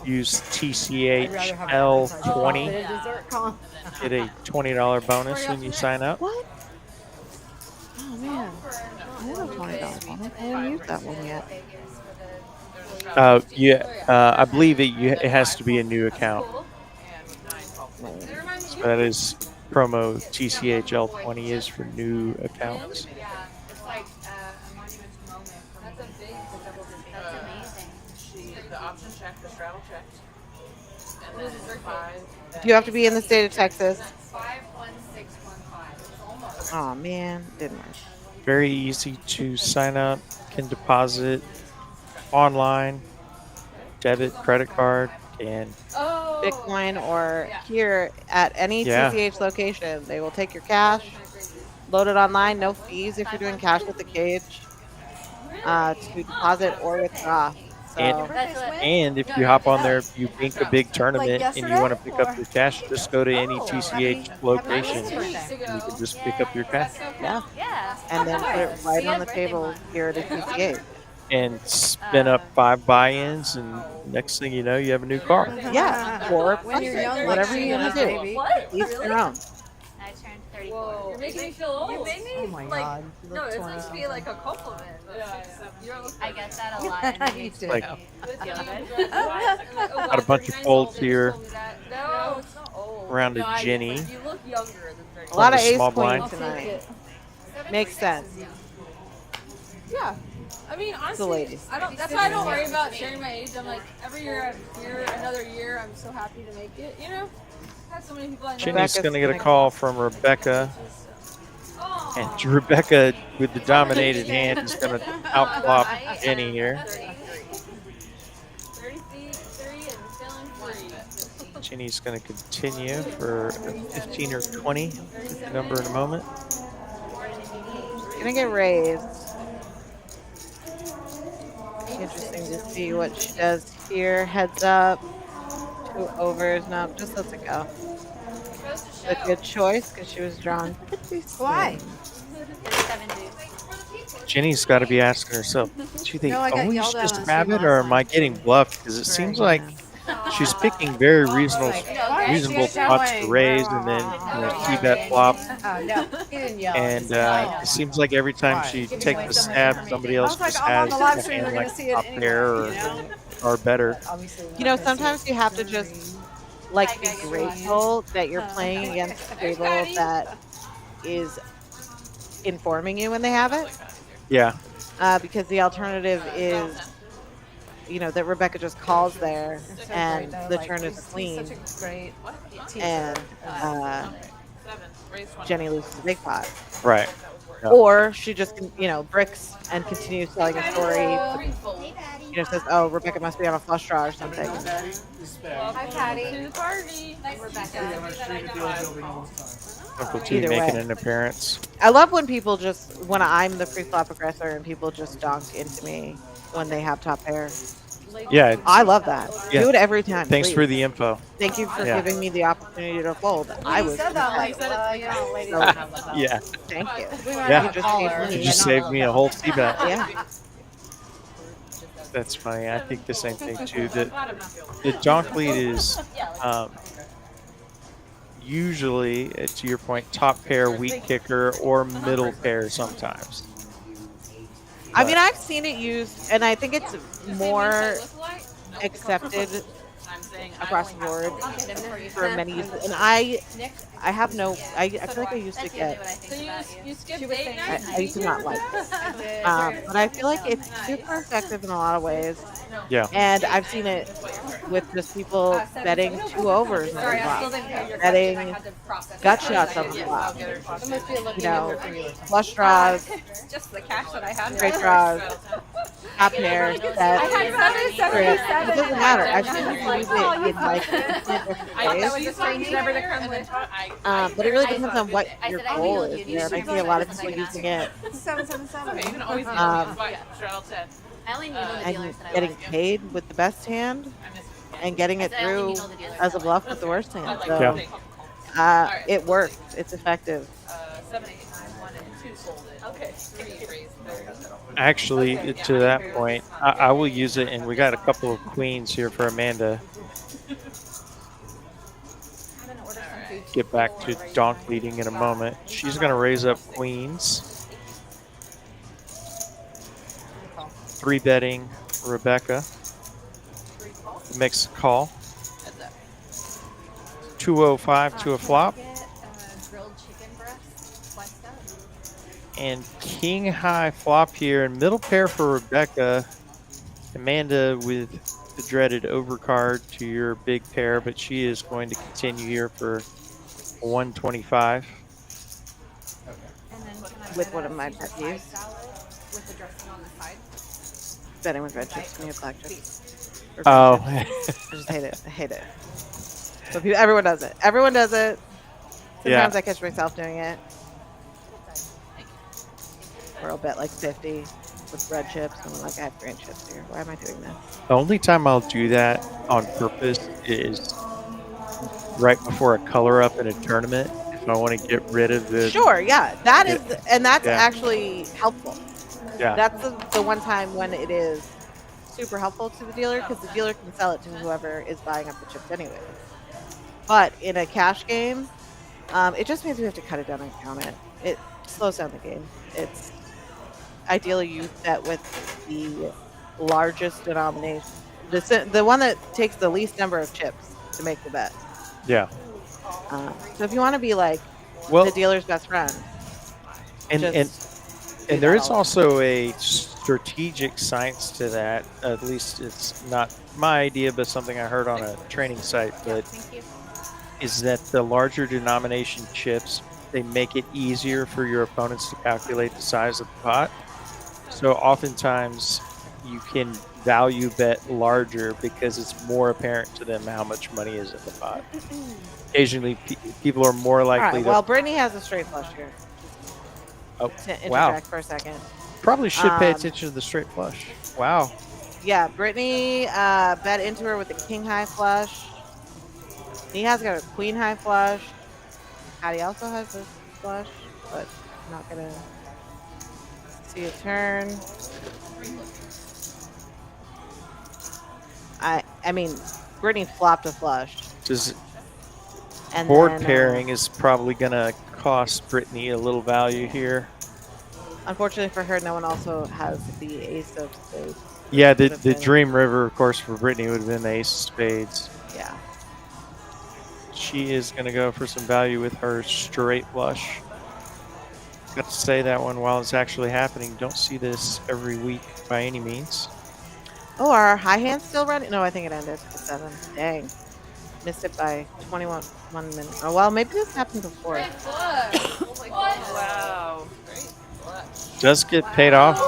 Speaker 2: Use TCH L20. Get a $20 bonus when you sign up.
Speaker 3: What? Oh man, I have a $20 bonus. I haven't used that one yet.
Speaker 2: I believe it has to be a new account. So that is promo TCH L20 is for new accounts.
Speaker 6: It's like a monumental moment for me. That's amazing.
Speaker 9: The option check, the straddle checked. And then
Speaker 3: You have to be in the state of Texas.
Speaker 6: 51615. It's almost.
Speaker 3: Oh man, didn't work.
Speaker 2: Very easy to sign up. Can deposit online, debit, credit card, and
Speaker 3: Bitcoin or here at any
Speaker 2: Yeah.
Speaker 3: TCH location. They will take your cash, load it online, no fees if you're doing cash with the cage to deposit or withdraw. So
Speaker 2: and if you hop on there, you bink a big tournament and you want to pick up your cash, just go to any TCH location. You can just pick up your cash.
Speaker 3: yeah, and then put it right on the table here at a TCH.
Speaker 2: And spin up 5 buy-ins, and next thing you know, you have a new car.
Speaker 3: Yeah, or
Speaker 1: When you're young,
Speaker 3: whatever
Speaker 1: like
Speaker 3: you want to do.
Speaker 1: baby.
Speaker 4: What?
Speaker 3: Each their own.
Speaker 6: I turned 34.
Speaker 4: Whoa. You're making me feel old. You made me
Speaker 1: Oh my
Speaker 4: like,
Speaker 1: God, you
Speaker 4: no,
Speaker 1: look
Speaker 4: it's
Speaker 1: 20
Speaker 4: supposed to be like a compliment. You don't look
Speaker 6: I get that a lot.
Speaker 1: You too.
Speaker 2: Like,
Speaker 4: got
Speaker 2: a bunch of folds here
Speaker 4: No, it's not old.
Speaker 2: around a Jenny.
Speaker 4: You look younger than 30.
Speaker 3: A lot of
Speaker 2: On the
Speaker 3: ace
Speaker 2: small
Speaker 3: queen
Speaker 2: blind.
Speaker 3: tonight. Makes sense.
Speaker 7: Yeah. I mean,
Speaker 3: The
Speaker 7: honestly,
Speaker 3: ladies.
Speaker 7: that's why I don't worry about sharing my age. I'm like, every year I'm here, another year, I'm so happy to make it, you know? I have so many people I know.
Speaker 2: Jenny's going to get a call from Rebecca. And Rebecca, with the dominated hand, is going to outflop Jenny here.
Speaker 4: 33 and feeling free.
Speaker 2: Jenny's going to continue for a 15 or 20 number in a moment.
Speaker 3: Gonna get raised. Interesting to see what she does here. Heads up. 2 overs. No, just lets it go. A good choice because she was drawn.
Speaker 1: Why?
Speaker 6: 37 deuce.
Speaker 2: Jenny's got to be asking herself, do you think
Speaker 1: No, I got
Speaker 2: always
Speaker 1: yelled at
Speaker 2: just
Speaker 1: on
Speaker 2: grab
Speaker 1: stream
Speaker 2: it, or
Speaker 1: last
Speaker 2: am I
Speaker 1: night.
Speaker 2: getting bluffed? Because it seems like she's picking very reasonable spots to raise and then c-bet flop.
Speaker 1: No, he didn't yell.
Speaker 2: And it seems like every time she takes a stab, somebody else
Speaker 1: I was
Speaker 2: just
Speaker 1: like, I'm on
Speaker 2: has
Speaker 1: the live
Speaker 2: a
Speaker 1: stream,
Speaker 2: hand
Speaker 1: they're
Speaker 2: like
Speaker 1: gonna see it
Speaker 2: top
Speaker 1: anyway,
Speaker 2: pair
Speaker 1: you know?
Speaker 2: or better.
Speaker 1: Obviously,
Speaker 3: You know, sometimes you have to just like be grateful that you're playing against a table that is informing you when they have it.
Speaker 2: Yeah.
Speaker 3: Because the alternative is, you know, that Rebecca just calls there and the turn is clean and Jenny loses the big pot.
Speaker 2: Right. Yeah.
Speaker 3: Or she just, you know, bricks and continues telling a story. You know, says, "Oh, Rebecca must be on a flush draw or something."
Speaker 6: Hi, Patty.
Speaker 4: To the party.
Speaker 2: Uncle T
Speaker 3: Either
Speaker 2: making
Speaker 3: way.
Speaker 2: an appearance.
Speaker 3: I love when people just, when I'm the pre-flop aggressor and people just donk into me when they have top pair.
Speaker 2: Yeah.
Speaker 3: I love that.
Speaker 2: Yeah.
Speaker 3: Do it every time.
Speaker 2: Thanks
Speaker 3: please.
Speaker 2: for the info.
Speaker 3: Thank you for
Speaker 2: Yeah.
Speaker 3: giving me the opportunity to fold. I was.
Speaker 1: said that like, you know, lady.
Speaker 2: Yeah.
Speaker 3: Thank you.
Speaker 2: Yeah.
Speaker 3: You just gave me-
Speaker 2: You just saved me a whole c-bet.
Speaker 3: Yeah.
Speaker 2: That's funny. I think the same thing too. The donk lead is usually, to your point, top pair, weak kicker, or middle pair sometimes.
Speaker 3: I mean, I've seen it used, and I think it's more accepted across the board for many uses. And I have no, I feel like I used to get,
Speaker 4: So you skipped date night?
Speaker 3: I used to not like this. But I feel like it's super effective in a lot of ways.
Speaker 2: Yeah.
Speaker 3: And I've seen it with just people betting 2 overs on the
Speaker 4: Sorry, I
Speaker 3: flop,
Speaker 4: still didn't hear your
Speaker 3: betting
Speaker 4: question. I had to process
Speaker 3: gut
Speaker 4: it.
Speaker 3: shots on the flop,
Speaker 4: It must be looking
Speaker 3: you know,
Speaker 4: over for you.
Speaker 3: flush draws,
Speaker 4: Just the cash that I had.
Speaker 3: straight draws. top pair, set,
Speaker 7: I had 777.
Speaker 3: it doesn't matter. I should
Speaker 7: And
Speaker 3: use
Speaker 7: I was
Speaker 3: it
Speaker 7: like,
Speaker 3: in like different
Speaker 7: that
Speaker 3: ways.
Speaker 7: was a strange number to come with.
Speaker 3: But it really depends on what
Speaker 6: I
Speaker 3: your
Speaker 6: said I
Speaker 3: goal
Speaker 6: emailed
Speaker 3: is.
Speaker 6: you.
Speaker 3: You know, and I see a lot of people using it
Speaker 7: 777.
Speaker 9: Okay, you can always straddle 10.
Speaker 6: I only know the
Speaker 3: and
Speaker 6: dealers that I
Speaker 3: getting
Speaker 6: like.
Speaker 3: paid with the best hand and getting it
Speaker 6: I said I only
Speaker 3: through
Speaker 6: know the dealers
Speaker 3: as
Speaker 6: that
Speaker 3: a
Speaker 6: I
Speaker 3: bluff
Speaker 6: like.
Speaker 3: with the worst hand.
Speaker 2: Yeah.
Speaker 3: So it works. It's effective.
Speaker 9: 7, 8, 9, 1, and 2 sold it. Okay. 3 raised.
Speaker 2: Actually, to that point, I will use it, and we got a couple of queens here for Amanda. Get back to donk leading in a moment. She's going to raise up queens. 3-betting Rebecca. Mix call. 205 to a flop.
Speaker 6: Grilled chicken breast, sliced up.
Speaker 2: And king high flop here, and middle pair for Rebecca. Amanda with the dreaded overcard to your big pair, but she is going to continue here for 125.
Speaker 6: And then can I
Speaker 3: With
Speaker 6: get
Speaker 3: one
Speaker 6: a
Speaker 3: of my
Speaker 6: Caesar
Speaker 3: pet
Speaker 6: fried
Speaker 3: peeves.
Speaker 6: salad with the dressing on the side?
Speaker 3: Betting with red chips and black chips. Or green
Speaker 2: Oh,
Speaker 3: chips. I just hate it. I hate it. So everyone does it. Everyone does it. Sometimes I catch myself doing it. Or I'll bet like 50 with red chips, and I'm like, I have green chips here. Why am I doing this?
Speaker 2: the only time I'll do that on purpose is right before a color up in a tournament. If I want to get rid of the
Speaker 3: Sure, yeah, that is, and that's
Speaker 2: Yeah.
Speaker 3: actually helpful.
Speaker 2: yeah.
Speaker 3: That's the one time when it is super helpful to the dealer, because the dealer can sell it to whoever is buying up the chips anyway. But in a cash game, it just means we have to cut it down and count it. It slows down the game. It's ideally you bet with the largest denomination, the one that takes the least number of chips to make the bet.
Speaker 2: Yeah.
Speaker 3: So if you want to be like
Speaker 2: Well,
Speaker 3: the dealer's best friend,
Speaker 2: and
Speaker 3: just
Speaker 2: and there is also a strategic science to that. At least it's not my idea, but something I heard on a training site. But is that the larger denomination chips, they make it easier for your opponents to calculate the size of the pot. So oftentimes you can value bet larger because it's more apparent to them how much money is in the pot. Occasionally, people are more
Speaker 3: all
Speaker 2: likely
Speaker 3: right.
Speaker 2: to
Speaker 3: Well, Brittany has a straight flush here.
Speaker 2: Oh,
Speaker 3: To interject
Speaker 2: wow.
Speaker 3: for a second.
Speaker 2: Probably should pay
Speaker 3: Um,
Speaker 2: attention to the straight flush. Wow.
Speaker 3: Yeah, Brittany bet into her with a king high flush. He has got a queen high flush. Patty also has this flush, but I'm not gonna see a turn. I mean, Brittany flopped a flush.
Speaker 2: Just
Speaker 3: And
Speaker 2: board
Speaker 3: then,
Speaker 2: pairing is probably going to cost Brittany a little value here.
Speaker 3: Unfortunately for her, no one also has the ace of spades.
Speaker 2: Yeah,
Speaker 3: Would have
Speaker 2: the
Speaker 3: been-
Speaker 2: Dream River, of course, for Brittany would have been the ace of spades.
Speaker 3: Yeah.
Speaker 2: She is going to go for some value with her straight flush. Got to say that one while it's actually happening. Don't see this every week by any means.
Speaker 3: Oh, are our high hands still running? No, I think it ended at 7. Dang. Missed it by 1 minute. Oh, well, maybe this happened before.
Speaker 7: Oh my god.
Speaker 9: Wow.
Speaker 2: Does get paid off.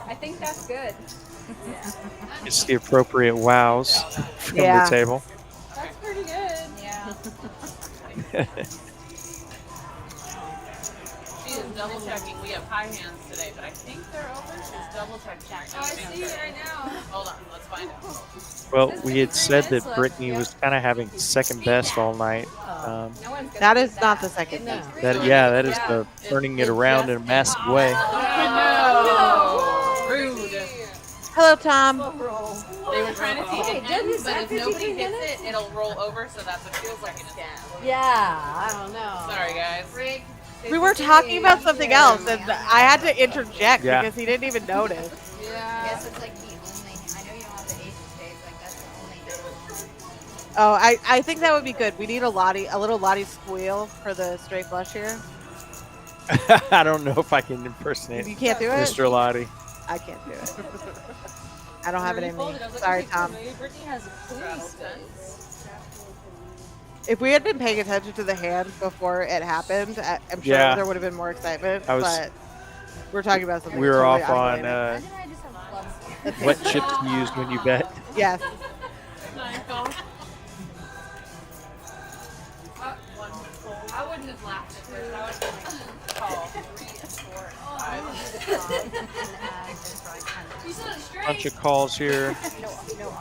Speaker 7: I think that's good.
Speaker 2: It's the appropriate wows from
Speaker 3: Yeah.
Speaker 2: the table.
Speaker 7: That's pretty good.
Speaker 6: Yeah.
Speaker 9: She is double checking. We have high hands today, but I think they're open. She's double checking.
Speaker 7: Oh, I see it right now.
Speaker 9: Hold on, let's find out.
Speaker 2: Well, we had said that Brittany was kind of having second best all night.
Speaker 7: No one's gonna
Speaker 3: That
Speaker 7: beat
Speaker 3: is not the second best.
Speaker 2: That is the turning it around in a massive way.
Speaker 9: No. Rude.
Speaker 3: Hello, Tom.
Speaker 9: They were trying to see it ends, but if nobody hits it, it'll roll over, so that's what it feels like in a scam.
Speaker 1: Yeah, I don't know.
Speaker 9: Sorry, guys.
Speaker 3: We were talking about something else, and I had to interject
Speaker 2: Yeah.
Speaker 3: because he didn't even notice.
Speaker 7: Yeah.
Speaker 6: I guess it's like the only. I know you don't have the ace of spades. Like that's the only.
Speaker 3: Oh, I think that would be good. We need a little Lottie squeal for the straight flush here.
Speaker 2: I don't know if I can impersonate
Speaker 3: You can't do it?
Speaker 2: Mr. Lottie.
Speaker 3: I can't do it. I don't have it in me.
Speaker 7: Folded. I was like,
Speaker 3: Sorry,
Speaker 7: okay,
Speaker 3: Tom.
Speaker 7: maybe Brittany has a queen spades.
Speaker 3: If we had been paying attention to the hand before it happened, I'm sure
Speaker 2: Yeah.
Speaker 3: there would have been more excitement.
Speaker 2: I was-
Speaker 3: But we're talking about something.
Speaker 2: We were
Speaker 3: totally
Speaker 2: off on
Speaker 3: unrelated.
Speaker 6: Why did I just have clubs here?
Speaker 2: What chips you used when you bet?
Speaker 3: Yes.
Speaker 7: Nine calls. I wouldn't have laughed at first. I would have call 3 and 4 and 5. You said it straight.
Speaker 2: Bunch of calls here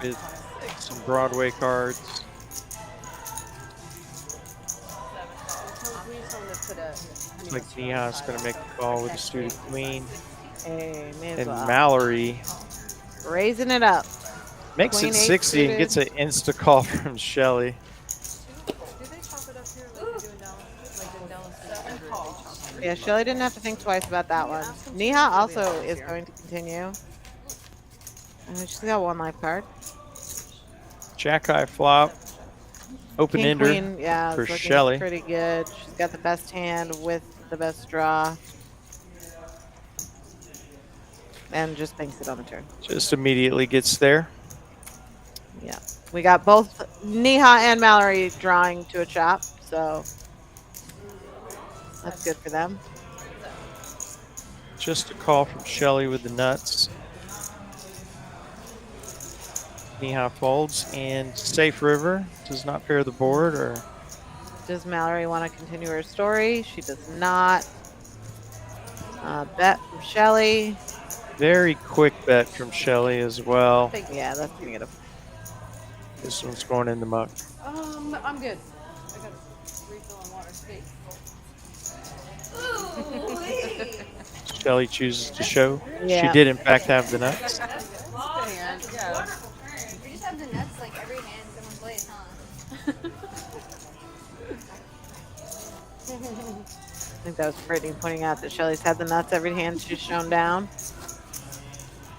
Speaker 2: with some Broadway cards. Looks like Neha's going to make a call with a suited queen.
Speaker 3: Hey,
Speaker 2: And Mallory
Speaker 3: raising it up.
Speaker 2: makes
Speaker 3: Queen
Speaker 2: it
Speaker 3: eight
Speaker 2: 60 and
Speaker 3: suited.
Speaker 2: gets an insta call from Shelly.
Speaker 3: Yeah, Shelly didn't have to think twice about that one. Neha also is going to continue. And she's got one life card.
Speaker 2: Jack high flop. Open
Speaker 3: King
Speaker 2: ender
Speaker 3: queen, yeah,
Speaker 2: for
Speaker 3: it's looking
Speaker 2: Shelly.
Speaker 3: pretty good. She's got the best hand with the best draw. And just banks it on the turn.
Speaker 2: Just immediately gets there.
Speaker 3: Yeah. We got both Neha and Mallory drawing to a chop, so that's good for them.
Speaker 2: Just a call from Shelly with the nuts. Neha folds and Safe River does not pair the board, or
Speaker 3: Does Mallory want to continue her story? She does not. Bet from Shelly.
Speaker 2: very quick bet from Shelly as well.
Speaker 3: Yeah, that's gonna get a.
Speaker 2: This one's going in the muck.
Speaker 1: I'm good. I got a refill on water.
Speaker 2: Shelly chooses to show.
Speaker 3: Yeah.
Speaker 2: She did in fact have the nuts.
Speaker 6: You just have the nuts like every hand someone plays, huh?
Speaker 3: I think that was Brittany pointing out that Shelly's had the nuts every hand she's shown down.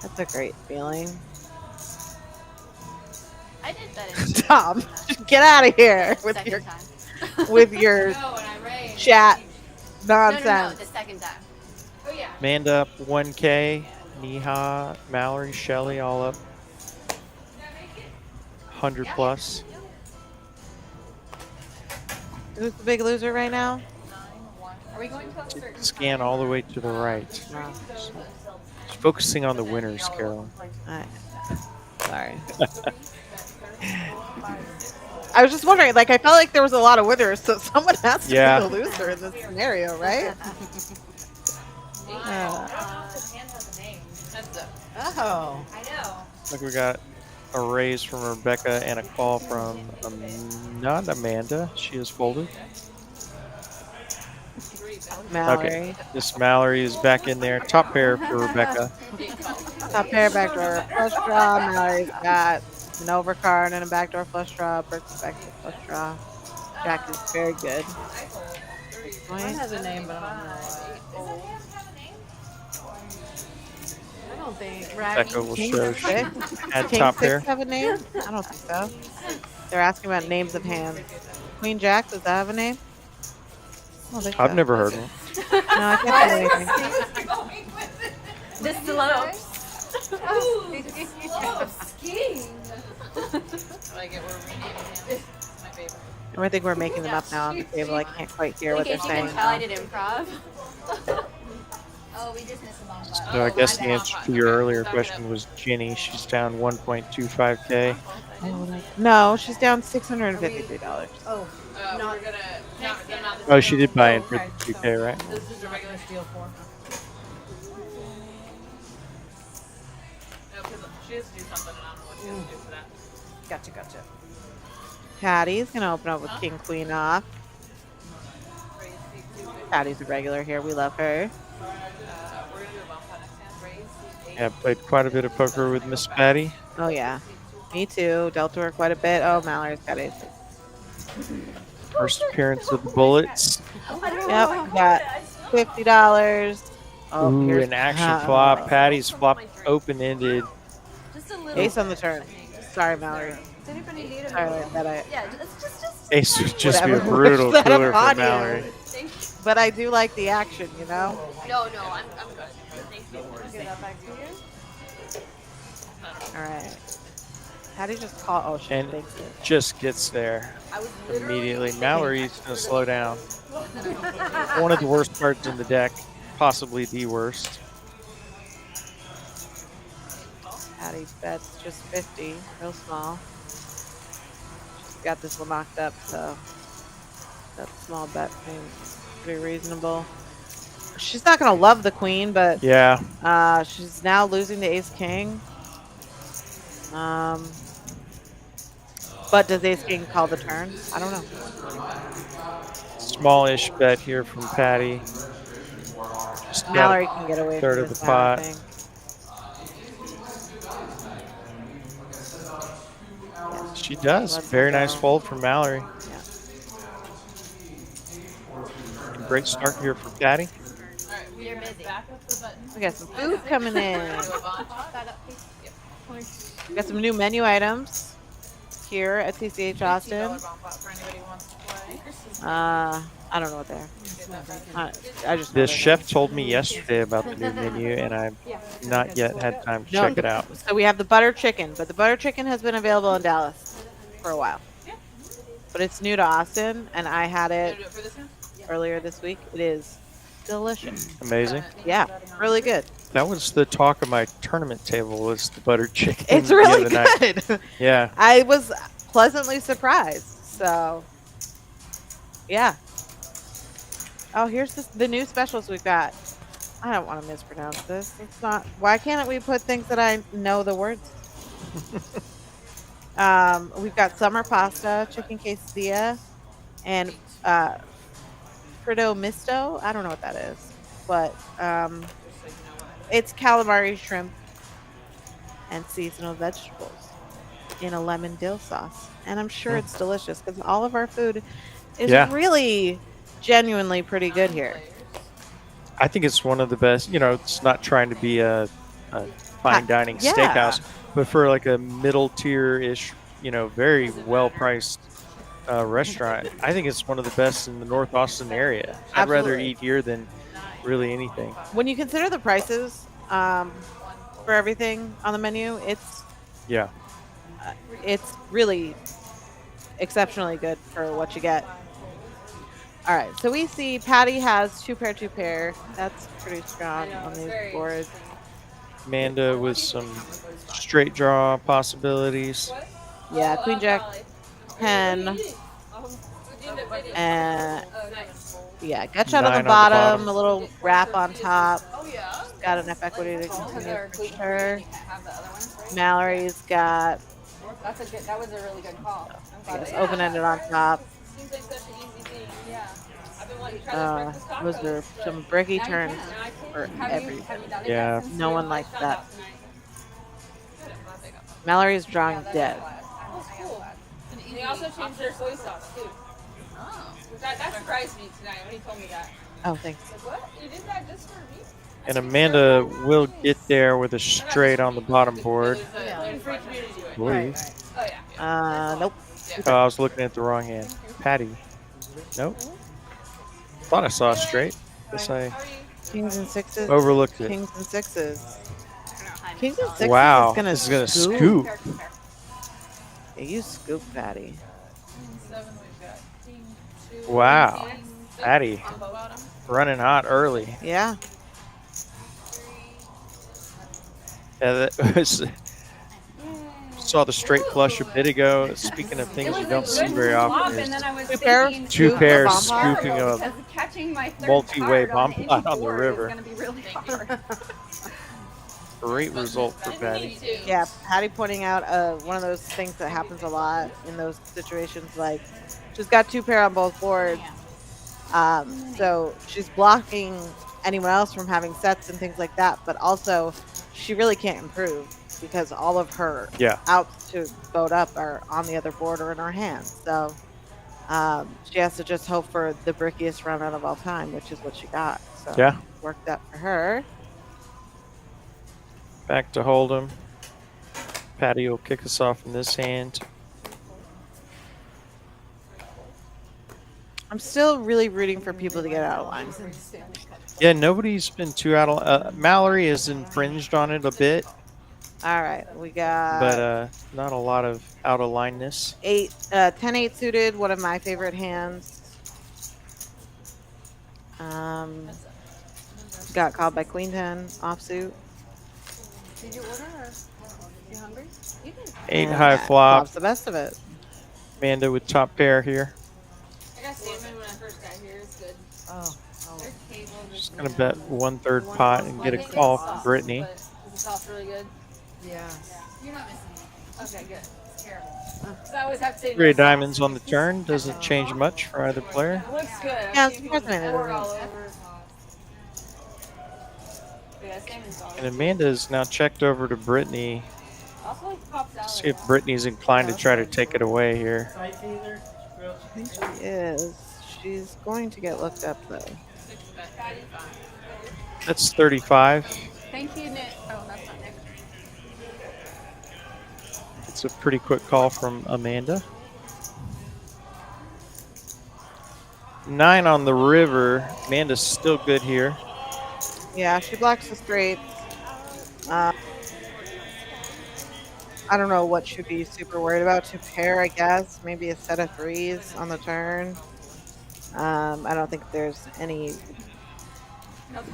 Speaker 3: That's a great feeling.
Speaker 4: I did that in
Speaker 3: Tom, get out of here with
Speaker 4: second
Speaker 3: your
Speaker 4: time.
Speaker 3: with your
Speaker 7: No, when I raised.
Speaker 3: chat
Speaker 4: No,
Speaker 3: nonsense.
Speaker 4: the second time.
Speaker 7: Oh yeah.
Speaker 2: Amanda up 1K. Neha, Mallory, Shelly all up 100 plus.
Speaker 3: Who's the big loser right now?
Speaker 7: Are we going to a certain
Speaker 2: Scan all the way to the right.
Speaker 3: No.
Speaker 2: She's focusing on the winners, Carolyn.
Speaker 3: Sorry. I was just wondering, like, I felt like there was a lot of winners, so someone has to
Speaker 2: Yeah.
Speaker 3: be the loser in this scenario, right?
Speaker 1: Oh.
Speaker 6: I know.
Speaker 2: Look, we got a raise from Rebecca and a call from not Amanda. She is folded.
Speaker 3: Mallory.
Speaker 2: Okay, this Mallory is back in there. Top pair for Rebecca.
Speaker 3: Top pair, backdoor flush draw. Mallory's got an overcard and a backdoor flush draw. Bert's backdoor flush draw. Jack is very good.
Speaker 1: Mine has a name, but I don't know what. I don't think.
Speaker 2: Rebecca will show she
Speaker 3: Six?
Speaker 2: had
Speaker 3: King
Speaker 2: top
Speaker 3: six
Speaker 2: pair.
Speaker 3: have a name? I don't think so. They're asking about names of hands. Queen Jack, does that have a name? I don't think
Speaker 2: I've
Speaker 3: so.
Speaker 2: never heard one.
Speaker 3: No, I can't think of anything.
Speaker 4: This slopes.
Speaker 6: Skiing.
Speaker 9: I like it. We're renaming him. My favorite.
Speaker 3: I think we're making them up now on the table. I can't quite hear
Speaker 4: In
Speaker 3: what they're
Speaker 4: case you can
Speaker 3: saying.
Speaker 4: tell, I did improv.
Speaker 6: Oh, we just missed a long spot.
Speaker 2: So I guess the answer to your earlier question was Ginny. She's down 1.25K.
Speaker 3: No, she's down $653.
Speaker 1: Oh,
Speaker 9: We're gonna. Not
Speaker 2: Oh, she did buy in for the 2K, right?
Speaker 1: this is a regular steal for.
Speaker 9: No, because she has to do something, and I don't know what she has to do for that.
Speaker 1: Gotcha.
Speaker 3: Patty's gonna open up with King Queen off. Patty's a regular here. We love her.
Speaker 9: We're gonna do a bump on next hand. Raise 8.
Speaker 2: Yeah, played quite a bit of poker with Miss Patty.
Speaker 3: Oh yeah, me too. Dealt to her quite a bit. Oh, Mallory's got ace.
Speaker 2: First appearance of the Bullets.
Speaker 3: Yep, got $50. Oh,
Speaker 2: Ooh,
Speaker 3: here's
Speaker 2: an action flop. Patty's flop open-ended.
Speaker 4: Just a little.
Speaker 3: Ace on the turn. Sorry, Mallory.
Speaker 6: Does anybody need a
Speaker 3: Sorry that I.
Speaker 4: Yeah, just.
Speaker 2: Ace would just be a
Speaker 3: Whatever.
Speaker 2: brutal
Speaker 3: Let him
Speaker 2: cooler for
Speaker 3: on you.
Speaker 2: Mallory.
Speaker 4: Thank you.
Speaker 3: But I do like the action, you know.
Speaker 4: No, I'm good. Thank you.
Speaker 1: Get that back to you.
Speaker 3: All right. Patty just call. Oh, she
Speaker 2: And
Speaker 3: thinks it.
Speaker 2: just gets there
Speaker 4: I was literally
Speaker 2: immediately. Mallory's going to slow down. One of the worst cards in the deck, possibly the worst.
Speaker 3: Patty bets just 50, real small. She's got this one locked up, so that small bet seems pretty reasonable. She's not gonna love the queen, but
Speaker 2: Yeah.
Speaker 3: she's now losing to ace king. But does ace king call the turn? I don't know.
Speaker 2: Smallish bet here from Patty. Just
Speaker 3: Mallory can get away
Speaker 2: third
Speaker 3: from
Speaker 2: of
Speaker 3: this
Speaker 2: the
Speaker 3: now, I
Speaker 2: pot.
Speaker 3: think. Yeah,
Speaker 2: She does.
Speaker 3: lets
Speaker 2: Very
Speaker 3: her
Speaker 2: nice
Speaker 3: go.
Speaker 2: fold from Mallory.
Speaker 3: Yeah.
Speaker 2: Great start here for Patty.
Speaker 9: Alright, we are back up the button.
Speaker 3: We got some food coming in.
Speaker 9: Do a bond pot.
Speaker 6: That up, please.
Speaker 3: We got some new menu items here at TCH Austin.
Speaker 9: $15 bond pot for anybody who wants to play.
Speaker 3: I don't know what they are. I just know
Speaker 2: The
Speaker 3: they're
Speaker 2: chef told me yesterday about the new menu, and I've not yet had time to
Speaker 3: No.
Speaker 2: check it out.
Speaker 3: So we have the butter chicken, but the butter chicken has been available in Dallas for a while. But it's new to Austin, and I had
Speaker 9: Wanna
Speaker 3: it
Speaker 9: do it for this one?
Speaker 3: earlier this week. It is delicious.
Speaker 2: Amazing.
Speaker 3: Yeah, really good.
Speaker 2: That was the talk of my tournament table, was the buttered chicken.
Speaker 3: It's
Speaker 2: the
Speaker 3: really
Speaker 2: other night.
Speaker 3: good.
Speaker 2: Yeah.
Speaker 3: I was pleasantly surprised. So, yeah. Oh, here's the new specials we've got. I don't want to mispronounce this. It's not. Why can't we put things that I know the words? We've got summer pasta, chicken quesadilla, and Fritto misto. I don't know what that is, but it's calamari, shrimp, and seasonal vegetables in a lemon dill sauce. And I'm sure it's delicious because all of our food is really genuinely pretty good here.
Speaker 2: I think it's one of the best. You know, it's not trying to be a fine dining
Speaker 3: Yeah.
Speaker 2: steakhouse, but for like a middle tier ish, you know, very well priced restaurant, I think it's one of the best in the North Austin area. I'd rather
Speaker 3: Absolutely.
Speaker 2: eat here than really anything.
Speaker 3: When you consider the prices for everything on the menu,
Speaker 2: Yeah.
Speaker 3: it's really exceptionally good for what you get. All right, so we see Patty has two pair. That's pretty strong on these boards.
Speaker 2: Amanda with some straight draw possibilities.
Speaker 3: Yeah, Queen Jack 10, and yeah, gut shot on
Speaker 2: Nine
Speaker 3: the
Speaker 2: on the
Speaker 3: bottom,
Speaker 2: bottom.
Speaker 3: a little wrap on top.
Speaker 9: Oh yeah.
Speaker 3: Got enough equity to continue for sure.
Speaker 6: Have the other ones, right?
Speaker 3: Mallory's got,
Speaker 6: That's a good. That was a really good call. I'm
Speaker 3: I
Speaker 6: glad
Speaker 3: guess,
Speaker 6: I-
Speaker 3: open-ended on top.
Speaker 4: Seems like such an easy thing.
Speaker 6: Yeah.
Speaker 4: I've been wanting to try those breakfast
Speaker 3: Those
Speaker 4: tacos.
Speaker 3: are some bricky
Speaker 6: Now you
Speaker 3: turns
Speaker 6: can.
Speaker 3: for
Speaker 6: Have
Speaker 3: every.
Speaker 6: you done it
Speaker 2: Yeah.
Speaker 6: yet since
Speaker 3: No
Speaker 6: you-
Speaker 3: one likes
Speaker 4: Found
Speaker 3: that.
Speaker 4: out tonight.
Speaker 3: Mallory's drawing dead.
Speaker 4: That's cool. And they also changed their soy sauce too.
Speaker 9: Oh.
Speaker 4: That surprised me tonight when he told me that.
Speaker 3: Oh, thanks.
Speaker 4: Like, what? You did that just for me?
Speaker 2: And Amanda will get there with a straight on the bottom board.
Speaker 4: Gluten-free community.
Speaker 2: Believe.
Speaker 4: Oh yeah.
Speaker 3: Nope.
Speaker 2: Oh, I was looking at the wrong hand. Patty. Nope. Thought I saw a straight. Guess I
Speaker 3: Kings and sixes.
Speaker 2: overlooked it.
Speaker 3: Kings and sixes. Kings and sixes
Speaker 2: Wow.
Speaker 3: is gonna
Speaker 2: This is gonna
Speaker 3: scoop.
Speaker 2: scoop.
Speaker 3: Yeah, you scoop, Patty.
Speaker 9: 7 we've got king, 2,
Speaker 2: Wow.
Speaker 9: king, 6
Speaker 2: Patty
Speaker 9: on the bottom.
Speaker 2: running hot early.
Speaker 3: Yeah.
Speaker 2: Yeah, that was, saw the straight flush a bit ago. Speaking of things you don't see very often,
Speaker 6: And then I was
Speaker 3: Two pairs?
Speaker 6: thinking,
Speaker 2: two
Speaker 3: Scoop
Speaker 2: pairs
Speaker 3: the bomb pot?
Speaker 2: scooping a
Speaker 6: because catching my third
Speaker 2: multi-way
Speaker 6: card
Speaker 2: bomb
Speaker 6: any
Speaker 2: pot on the
Speaker 6: board
Speaker 2: river.
Speaker 6: is going to be really hard.
Speaker 2: great result for Patty.
Speaker 3: Yeah, Patty pointing out one of those things that happens a lot in those situations. Like, she's got two pair on both boards. So she's blocking anyone else from having sets and things like that. But also, she really can't improve because all of her outs to vote up are on the other board or in her hand. So she has to just hope for the brickiest run out of all time, which is what she got. So
Speaker 2: Yeah.
Speaker 3: worked out for her.
Speaker 2: Back to Hold'em. Patty will kick us off in this hand.
Speaker 3: I'm still really rooting for people to get out of line.
Speaker 2: Yeah, nobody's been too out of Mallory has infringed on it a bit,
Speaker 3: All right, we got
Speaker 2: but not a lot of out of lineness.
Speaker 3: 10-8 suited, one of my favorite hands. Got called by Queen 10 offsuit.
Speaker 6: Did you order?
Speaker 4: You hungry? You can.
Speaker 2: 8
Speaker 3: And
Speaker 2: high
Speaker 3: that
Speaker 2: flop.
Speaker 3: flops the best of it.
Speaker 2: Amanda with top pair here.
Speaker 4: I got salmon when I first got here. It's good.
Speaker 1: Oh.
Speaker 4: Their table
Speaker 2: Just
Speaker 4: just
Speaker 2: gonna bet 1/3 pot and get a call from Brittany.
Speaker 4: Is the sauce really good?
Speaker 1: Yeah.
Speaker 6: You're not missing
Speaker 4: Okay, good.
Speaker 6: It's terrible.
Speaker 4: Because I always have to say
Speaker 2: 3
Speaker 4: no
Speaker 2: of diamonds
Speaker 4: sauce.
Speaker 2: on the turn. Doesn't change much for either player.
Speaker 4: It looks good. I've
Speaker 3: Yeah,
Speaker 4: seen
Speaker 3: it's
Speaker 4: people
Speaker 3: definitely
Speaker 4: pour it
Speaker 3: doesn't.
Speaker 4: all over. Yeah, salmon sauce.
Speaker 2: And Amanda is now checked over to Brittany.
Speaker 4: Also like pop salad.
Speaker 2: See if Brittany's inclined to try to take it away here.
Speaker 5: Side feeder, grilled
Speaker 3: I think she is. She's going to get looked up though.
Speaker 2: That's 35.
Speaker 4: Thank you, Nick. Oh, that's not Nick.
Speaker 2: It's a pretty quick call from Amanda. 9 on the river. Amanda's still good here.
Speaker 3: Yeah, she blocks the straights. I don't know what she'd be super worried about. To pair, I guess. Maybe a set of 3s on the turn. I don't think there's any,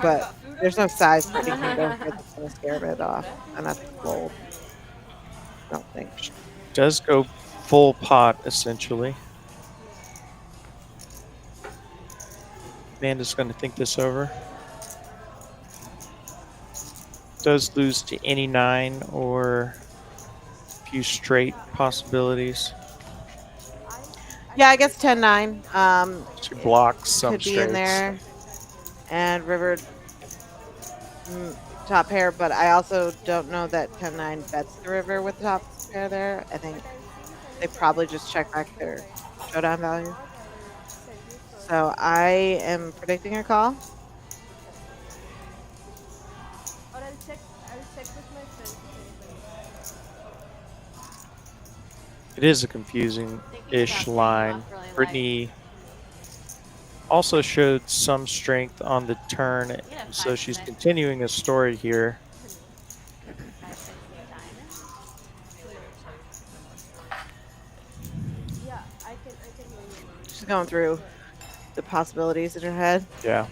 Speaker 3: but there's no size that you can go for that's going to scare it off. And that's gold. I don't think.
Speaker 2: Does go full pot, essentially. Amanda's going to think this over. Does lose to any 9 or a few straight possibilities.
Speaker 3: Yeah, I guess 10-9.
Speaker 2: She blocks some
Speaker 3: Could be
Speaker 2: straights.
Speaker 3: in there. And river top pair, but I also don't know that 10-9 bets the river with top pair there. I think they probably just check back their showdown value. So I am predicting a call.
Speaker 2: It is a confusing-ish line. Brittany also showed some strength on the turn, so she's continuing a story here.
Speaker 3: She's going through the possibilities in her head.
Speaker 2: Yeah.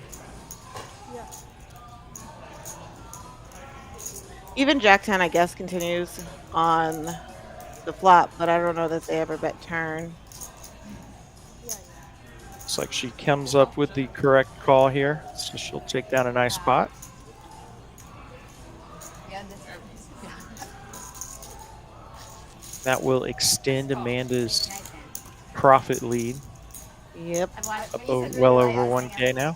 Speaker 3: Even Jack 10, I guess, continues on the flop, but I don't know that they ever bet turn.
Speaker 2: Looks like she comes up with the correct call here, so she'll take down a nice pot. That will extend Amanda's profit lead
Speaker 3: Yep.
Speaker 2: up well over 1K now.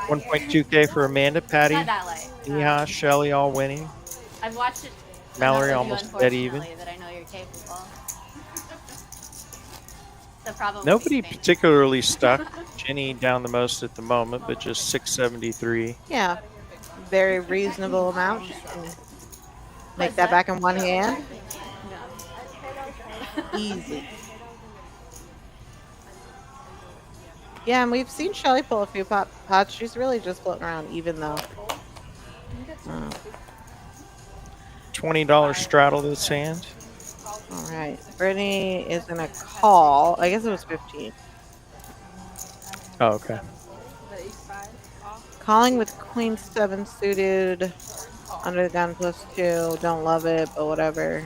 Speaker 2: 1.2K for Amanda, Patty,
Speaker 4: Not that late.
Speaker 2: Neha, Shelly all winning.
Speaker 4: I've watched it.
Speaker 2: Mallory
Speaker 4: enough of you,
Speaker 2: almost dead even.
Speaker 4: unfortunately, that I know you're capable. The problem.
Speaker 2: Nobody particularly stuck. Jenny down the most at the moment, but just 673.
Speaker 3: Yeah. Very reasonable amount. She can make that back in one hand. Easy. Yeah, and we've seen Shelly pull a few pots. She's really just floating around even though.
Speaker 2: $20 straddle this hand.
Speaker 3: All right. Brittany is going to call. I guess it was 15.
Speaker 2: Oh, okay.
Speaker 3: Calling with Queen 7 suited. Under the gun +2. Don't love it, but whatever.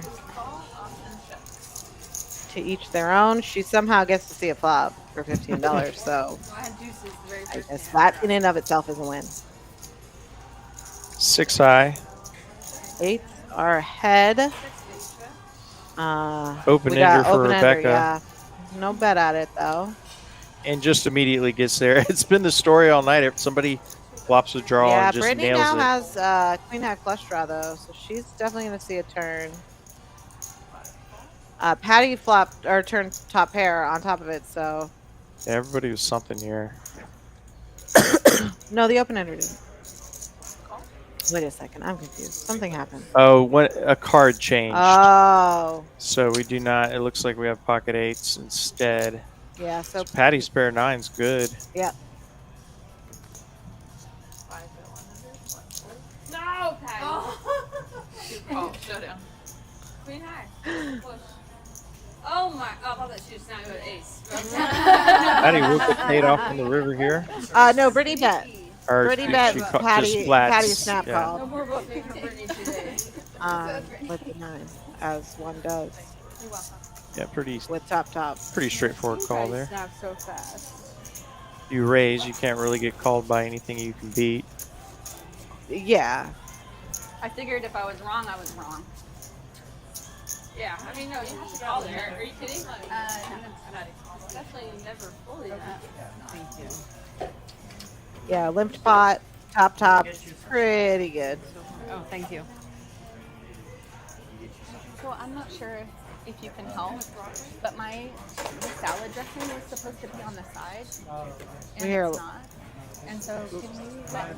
Speaker 3: To each their own. She somehow gets to see a flop for $15. So I guess that in and of itself is a win.
Speaker 2: 6 high.
Speaker 3: 8s are ahead.
Speaker 2: Open
Speaker 3: We got
Speaker 2: ender for
Speaker 3: open ender,
Speaker 2: Rebecca.
Speaker 3: yeah. No bet at it though.
Speaker 2: And just immediately gets there. It's been the story all night. If somebody flops a draw
Speaker 3: Yeah,
Speaker 2: and just
Speaker 3: Brittany
Speaker 2: nails
Speaker 3: now
Speaker 2: it.
Speaker 3: has Queen High flush draw though, so she's definitely going to see a turn. Patty flopped or turned top pair on top of it, so
Speaker 2: Yeah, everybody was something here.
Speaker 3: no, the open ender didn't. Wait a second, I'm confused. Something happened.
Speaker 2: Oh, a card changed.
Speaker 3: Oh,
Speaker 2: So we do not. It looks like we have pocket 8s instead.
Speaker 3: yeah. So
Speaker 2: So Patty's pair 9's good.
Speaker 3: yeah,
Speaker 6: No, Patty.
Speaker 9: Oh, showdown.
Speaker 4: Queen high. Push. Oh my! Oh, I thought that she was now with ace.
Speaker 2: Patty will get paid off from the river here.
Speaker 3: no, Brittany bet.
Speaker 2: Or
Speaker 3: Brittany
Speaker 2: she
Speaker 3: bet
Speaker 2: just
Speaker 3: Patty
Speaker 2: flats.
Speaker 3: snap
Speaker 2: Yeah.
Speaker 3: call.
Speaker 4: No more voting for Brittany today.
Speaker 3: with the 9, as one does
Speaker 6: You're welcome.
Speaker 2: Yeah, pretty
Speaker 3: with top.
Speaker 2: straightforward call there.
Speaker 6: Snap so fast.
Speaker 2: You raise, you can't really get called by anything you can beat.
Speaker 3: Yeah.
Speaker 6: I figured if I was wrong, I was wrong.
Speaker 9: Yeah, I mean, no, you have to call there. Are you kidding?
Speaker 6: No.
Speaker 4: Definitely never fully that.
Speaker 3: Thank you. Yeah, limped pot, top, pretty good.
Speaker 6: Oh, thank you. So I'm not sure if you can help, but my salad dressing was supposed to be on the side, and
Speaker 3: Here.
Speaker 6: it's not. And so can we let,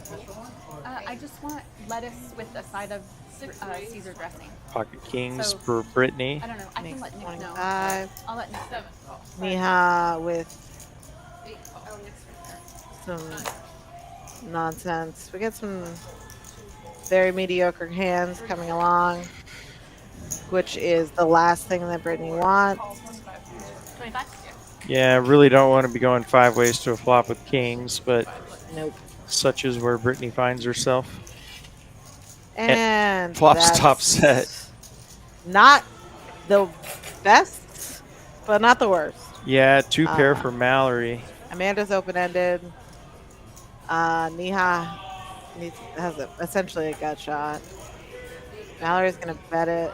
Speaker 6: I just want lettuce with a side of Caesar dressing.
Speaker 2: Pocket kings
Speaker 6: So-
Speaker 2: for Brittany.
Speaker 6: I don't know. I can let Nick know.
Speaker 3: 25.
Speaker 6: I'll let Nick know.
Speaker 3: Niha with some nonsense. We get some very mediocre hands coming along, which is the last thing that Brittany wants.
Speaker 6: 25?
Speaker 2: Yeah, I really don't want to be going 5 ways to a flop with kings, but
Speaker 3: Nope.
Speaker 2: such is where Brittany finds herself.
Speaker 3: And
Speaker 2: Flops
Speaker 3: that's
Speaker 2: top set.
Speaker 3: Not the best, but not the worst.
Speaker 2: Yeah, 2 pair for Mallory.
Speaker 3: Amanda's open-ended. Niha has essentially a gut shot. Mallory's going to bet it.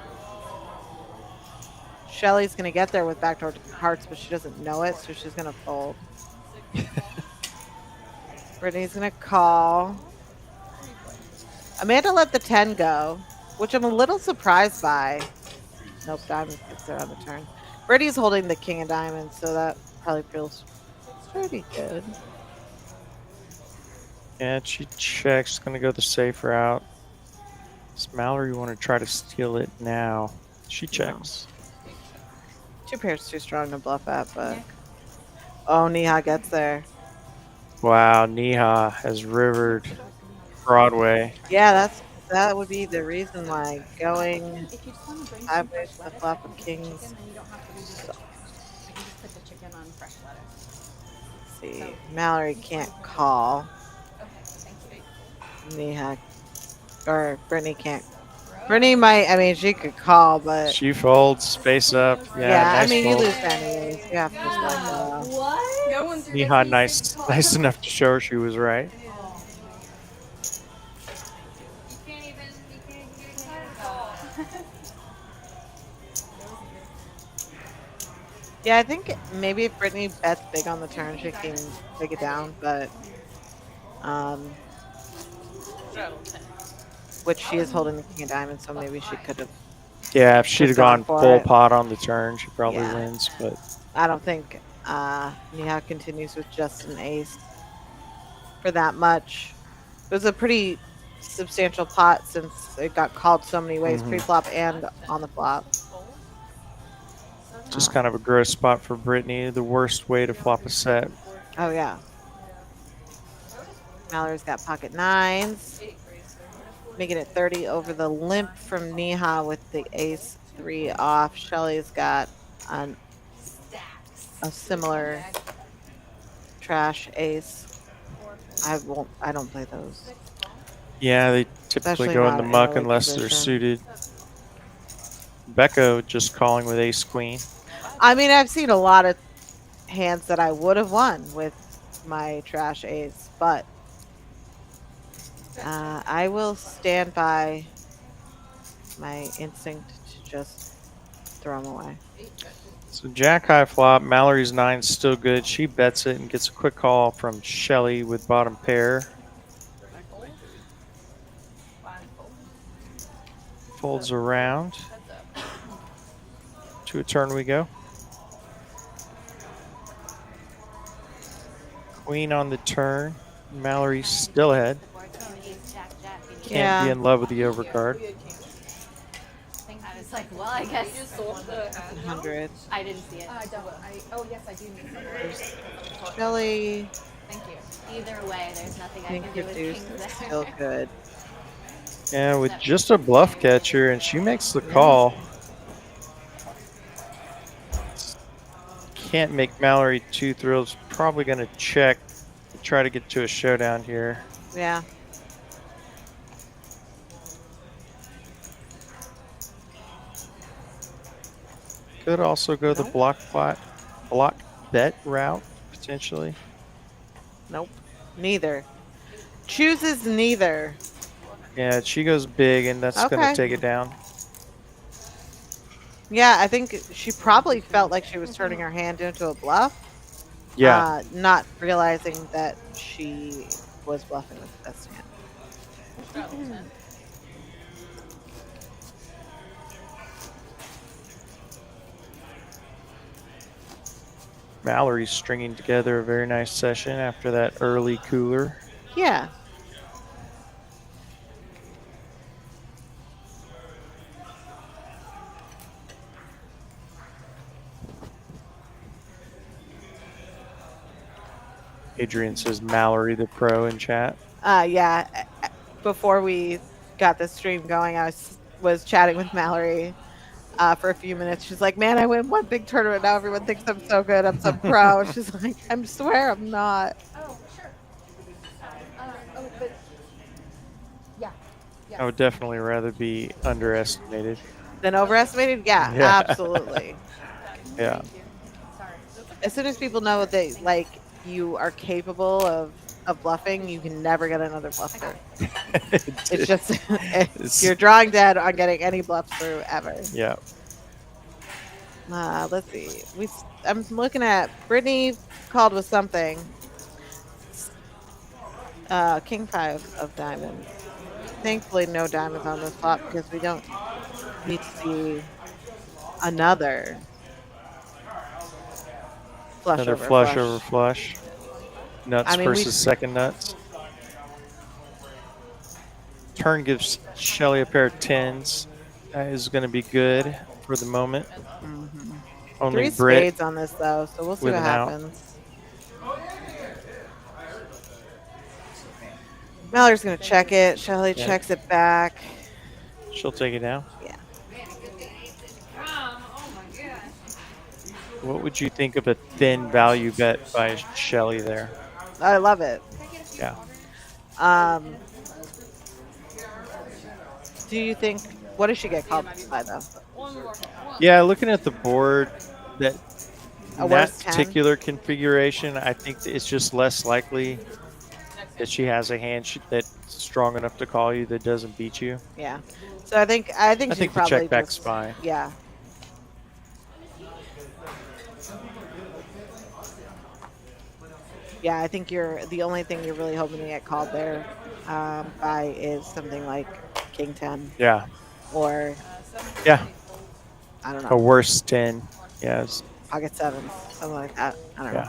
Speaker 3: Shelly's going to get there with backdoor hearts, but she doesn't know it, so she's going to fold. Brittany's going to call. Amanda let the 10 go, which I'm a little surprised by. Nope, diamond gets there on the turn. Brittany's holding the king of diamonds, so that probably feels pretty good.
Speaker 2: Yeah, she checks. Going to go the safe route. Does Mallory want to try to steal it now? She checks.
Speaker 3: 2 pairs too strong to bluff at, but oh, Niha gets there.
Speaker 2: Wow, Niha has rivered Broadway.
Speaker 3: Yeah, that would be the reason why going
Speaker 6: If you just want to bring
Speaker 3: 5
Speaker 6: some
Speaker 3: ways
Speaker 6: fresh
Speaker 3: to the
Speaker 6: lettuce
Speaker 3: flop
Speaker 6: and
Speaker 3: of
Speaker 6: the
Speaker 3: kings.
Speaker 6: chicken, then you don't have to redo the chicken. I can just put the chicken on fresh lettuce.
Speaker 3: Let's see, Mallory can't call. Niha or Brittany can't. Brittany might. I mean, she could call, but
Speaker 2: She folds, space up. Yeah,
Speaker 3: I
Speaker 2: nice
Speaker 3: mean,
Speaker 2: fold.
Speaker 3: you lose anyways. You have to just let it go.
Speaker 4: What?
Speaker 9: No one's
Speaker 2: Niha nice enough to show her she was right.
Speaker 6: Oh.
Speaker 7: You can't even get a call.
Speaker 3: Yeah, I think maybe if Brittany bets big on the turn, she can take it down, but which she is holding the king of diamonds, so maybe she could have.
Speaker 2: Yeah, if she'd have
Speaker 3: Just gone
Speaker 2: gone
Speaker 3: for
Speaker 2: full
Speaker 3: it.
Speaker 2: pot on the turn, she probably
Speaker 3: Yeah.
Speaker 2: wins. But
Speaker 3: I don't think Niha continues with just an ace for that much. It was a pretty substantial pot since it got called so many ways,
Speaker 2: Mhm.
Speaker 3: pre-flop and on the flop.
Speaker 2: just kind of a gross spot for Brittany. The worst way to flop a set.
Speaker 3: Oh yeah. Mallory's got pocket 9s, making it 30 over the limp from Niha with the ace 3 off. Shelly's got a similar trash ace. I don't play those.
Speaker 2: Yeah, they typically
Speaker 3: Especially
Speaker 2: go in
Speaker 3: not
Speaker 2: the
Speaker 3: in
Speaker 2: muck
Speaker 3: early
Speaker 2: unless they're
Speaker 3: position.
Speaker 2: suited. Becca just calling with ace queen.
Speaker 3: I mean, I've seen a lot of hands that I would have won with my trash ace, but I will stand by my instinct to just throw them away.
Speaker 2: So jack high flop. Mallory's 9's still good. She bets it and gets a quick call from Shelly with bottom pair. Folds around. To a turn we go. Queen on the turn. Mallory's still ahead. Can't
Speaker 3: Yeah.
Speaker 2: be in love with the overcard.
Speaker 6: I was like, well, I guess
Speaker 3: 100.
Speaker 6: I didn't see it. Oh, yes, I do need some.
Speaker 3: Shelly,
Speaker 6: Thank you. Either way, there's nothing I
Speaker 3: King
Speaker 6: can do
Speaker 3: of
Speaker 6: with
Speaker 3: deuce
Speaker 6: kings
Speaker 3: is
Speaker 6: there.
Speaker 3: still good.
Speaker 2: Yeah, with just a bluff catcher, and she makes the call. Can't make Mallory too thrilled. Probably going to check, try to get to a showdown here.
Speaker 3: Yeah.
Speaker 2: Could also go the block bet route potentially.
Speaker 3: Nope. Neither. Chooses neither.
Speaker 2: Yeah, she goes big, and that's going
Speaker 3: Okay.
Speaker 2: to take it down.
Speaker 3: Yeah, I think she probably felt like she was turning her hand into a bluff.
Speaker 2: Yeah.
Speaker 3: Not realizing that she was bluffing with the best hand.
Speaker 2: Mallory's stringing together a very nice session after that early cooler.
Speaker 3: Yeah.
Speaker 2: Adrian says Mallory the pro in chat.
Speaker 3: Yeah. Before we got the stream going, I was chatting with Mallory for a few minutes. She's like, "Man, I win one big tournament. Now everyone thinks I'm so good. I'm so pro." She's like, "I swear I'm not."
Speaker 6: Oh, sure. But yeah.
Speaker 2: I would definitely rather be underestimated.
Speaker 3: Then overestimated? Yeah,
Speaker 2: Yeah.
Speaker 3: absolutely.
Speaker 2: Yeah.
Speaker 3: As soon as people know that like you are capable of bluffing, you can never get another bluff through. It's just you're drawing dead on getting any bluffs through ever.
Speaker 2: Yeah.
Speaker 3: Let's see. I'm looking at Brittany called with something. King 5 of diamonds. Thankfully, no diamonds on this flop because we don't need to see another flush
Speaker 2: Another
Speaker 3: over
Speaker 2: flush over flush. Nuts versus second nuts. Turn gives Shelly a pair of 10s. That is going to be good for the moment.
Speaker 3: Mm-hmm.
Speaker 2: Only
Speaker 3: 3
Speaker 2: Brit
Speaker 3: spades on this though, so we'll see what happens. Mallory's going to check it. Shelly checks it back.
Speaker 2: She'll take it down.
Speaker 3: Yeah.
Speaker 2: What would you think of a thin value bet by Shelly there?
Speaker 3: I love it.
Speaker 2: Yeah.
Speaker 3: Do you think, what does she get called by though?
Speaker 2: Yeah, looking at the board, that
Speaker 3: worse
Speaker 2: particular configuration, I think it's just less likely that she has a hand that's strong enough to call you that doesn't beat you.
Speaker 3: Yeah. So I think she
Speaker 2: the
Speaker 3: probably
Speaker 2: check back's fine.
Speaker 3: Yeah. Yeah, I think the only thing you're really hoping to get called there by is something like King 10.
Speaker 2: Yeah.
Speaker 3: Or
Speaker 2: yeah.
Speaker 3: I don't know.
Speaker 2: A worse 10. Yes.
Speaker 3: Pocket 7, something like that. I don't know.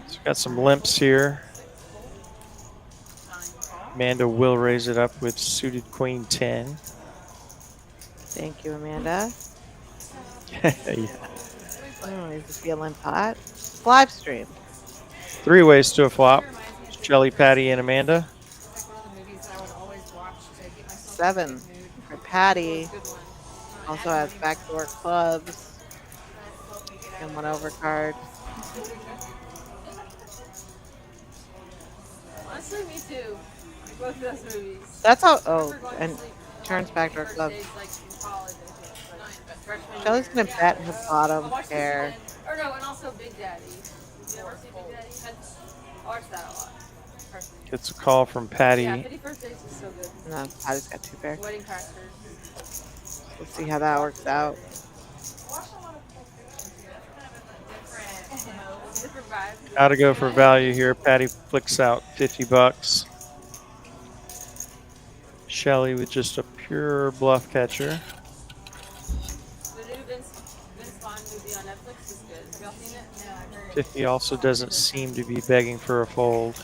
Speaker 2: So got some limps here. Amanda will raise it up with suited Queen 10.
Speaker 3: Thank you, Amanda.
Speaker 2: Yeah.
Speaker 3: Oh, is this the limp pot? Live stream.
Speaker 2: 3 ways to a flop. Shelly, Patty, and Amanda.
Speaker 3: 7 for Patty. Also has backdoor clubs and 1 overcard.
Speaker 4: Honestly, me too. Both of those movies.
Speaker 3: That's how. Oh, and turns backdoor clubs. Shelly's gonna bet her bottom pair.
Speaker 4: Or no, and also Big Daddy. You ever see Big Daddy? I watch that a lot.
Speaker 2: Gets a call from Patty.
Speaker 4: Yeah, 51st Dates is so good.
Speaker 3: No, Patty's got 2 pairs.
Speaker 4: Wedding Crashers.
Speaker 3: We'll see how that works out.
Speaker 2: Gotta go for value here. Patty flicks out $50. Shelly with just a pure bluff catcher.
Speaker 4: The new Vince Vaughn movie on Netflix is good. Have y'all seen it? No, I've heard.
Speaker 2: 50 also doesn't seem to be begging for a fold.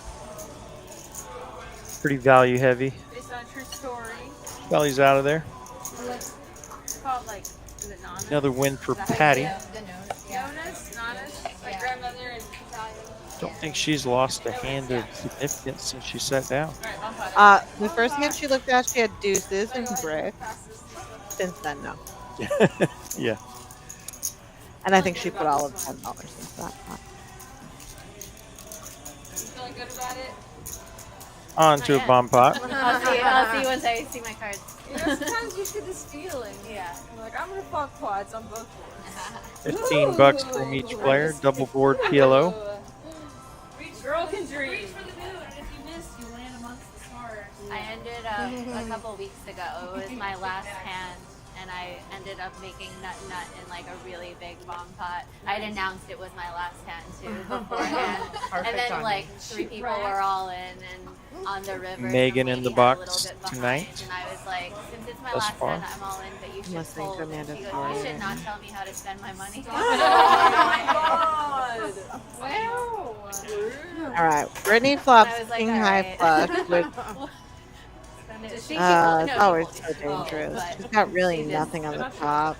Speaker 2: Pretty value heavy.
Speaker 4: Based on a true story.
Speaker 2: Shelly's out of there.
Speaker 4: It's called like, is it Nana?
Speaker 2: Another win for Patty.
Speaker 4: Nona's? Nana's? Like grandmother in Italian.
Speaker 2: Don't think she's lost a hand of significance since she sat down.
Speaker 3: The first hand she looked at, she had deuces and brick. Since then, no.
Speaker 2: Yeah.
Speaker 3: And I think she put all of $10 into that pot.
Speaker 4: You feeling good about it?
Speaker 2: onto a bomb pot.
Speaker 6: I'll see once I see my cards.
Speaker 4: You know, sometimes you get this feeling.
Speaker 6: Yeah.
Speaker 4: I'm like, I'm gonna fuck pots on both boards.
Speaker 2: $15 from each player. Double board PLO.
Speaker 4: Girl can dream.
Speaker 7: Reach for the moon, and if you miss, you land amongst the stars.
Speaker 6: I ended up a couple weeks ago. It was my last hand, and I ended up making nut in like a really big bomb pot. I'd announced it was my last hand too beforehand, and then
Speaker 1: timing.
Speaker 6: like 3 people were all in and on the river.
Speaker 2: Megan
Speaker 6: so
Speaker 2: in the
Speaker 6: maybe had a
Speaker 2: box
Speaker 6: little bit behind,
Speaker 2: tonight.
Speaker 6: And I was like, since it's my
Speaker 2: Thus
Speaker 6: last
Speaker 2: far.
Speaker 6: hand, I'm all in. But you should
Speaker 3: Listening to
Speaker 6: hold.
Speaker 3: Amanda's
Speaker 6: She goes,
Speaker 3: story.
Speaker 6: you should not tell me how to spend my money.
Speaker 4: Wow.
Speaker 3: All right. Brittany flops
Speaker 6: I was like,
Speaker 3: king
Speaker 6: all
Speaker 3: high
Speaker 6: right.
Speaker 3: flush, which
Speaker 6: Does she?
Speaker 3: it's
Speaker 6: No, she
Speaker 3: always
Speaker 6: won't.
Speaker 3: so dangerous.
Speaker 6: but
Speaker 3: She's got really
Speaker 6: she just-
Speaker 3: nothing on the top.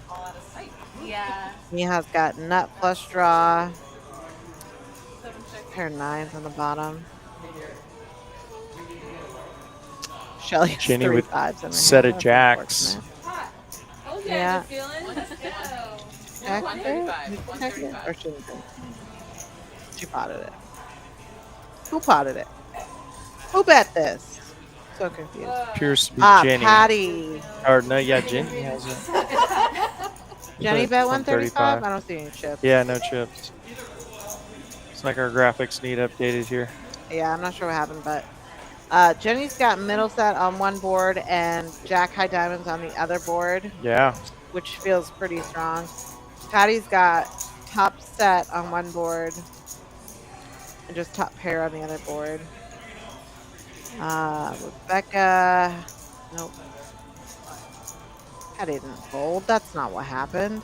Speaker 6: Yeah.
Speaker 3: Miha's got nut flush draw. Pair of 9s on the bottom. Shelly has
Speaker 2: Jenny
Speaker 3: 3
Speaker 2: with
Speaker 3: 5s in her
Speaker 2: set
Speaker 3: hand.
Speaker 2: of
Speaker 3: That's
Speaker 2: jacks.
Speaker 3: unfortunate.
Speaker 4: Okay,
Speaker 3: Yeah.
Speaker 4: good feeling.
Speaker 3: Check
Speaker 9: 135,
Speaker 3: it? Did you check it?
Speaker 9: 135.
Speaker 3: Or shouldn't it? She potted it. Who potted it? Who bet this? So confused.
Speaker 2: Appears to be Jenny.
Speaker 3: Patty.
Speaker 2: Or no, yeah, Jenny has it.
Speaker 3: Jenny bet 135?
Speaker 2: 135.
Speaker 3: I don't see any chips.
Speaker 2: Yeah, no chips. It's like our graphics need updated here.
Speaker 3: Yeah, I'm not sure what happened, but Jenny's got middle set on one board and Jack high diamonds on the other board,
Speaker 2: Yeah.
Speaker 3: which feels pretty strong. Patty's got top set on one board and just top pair on the other board. Rebecca, nope. Patty didn't fold. That's not what happened.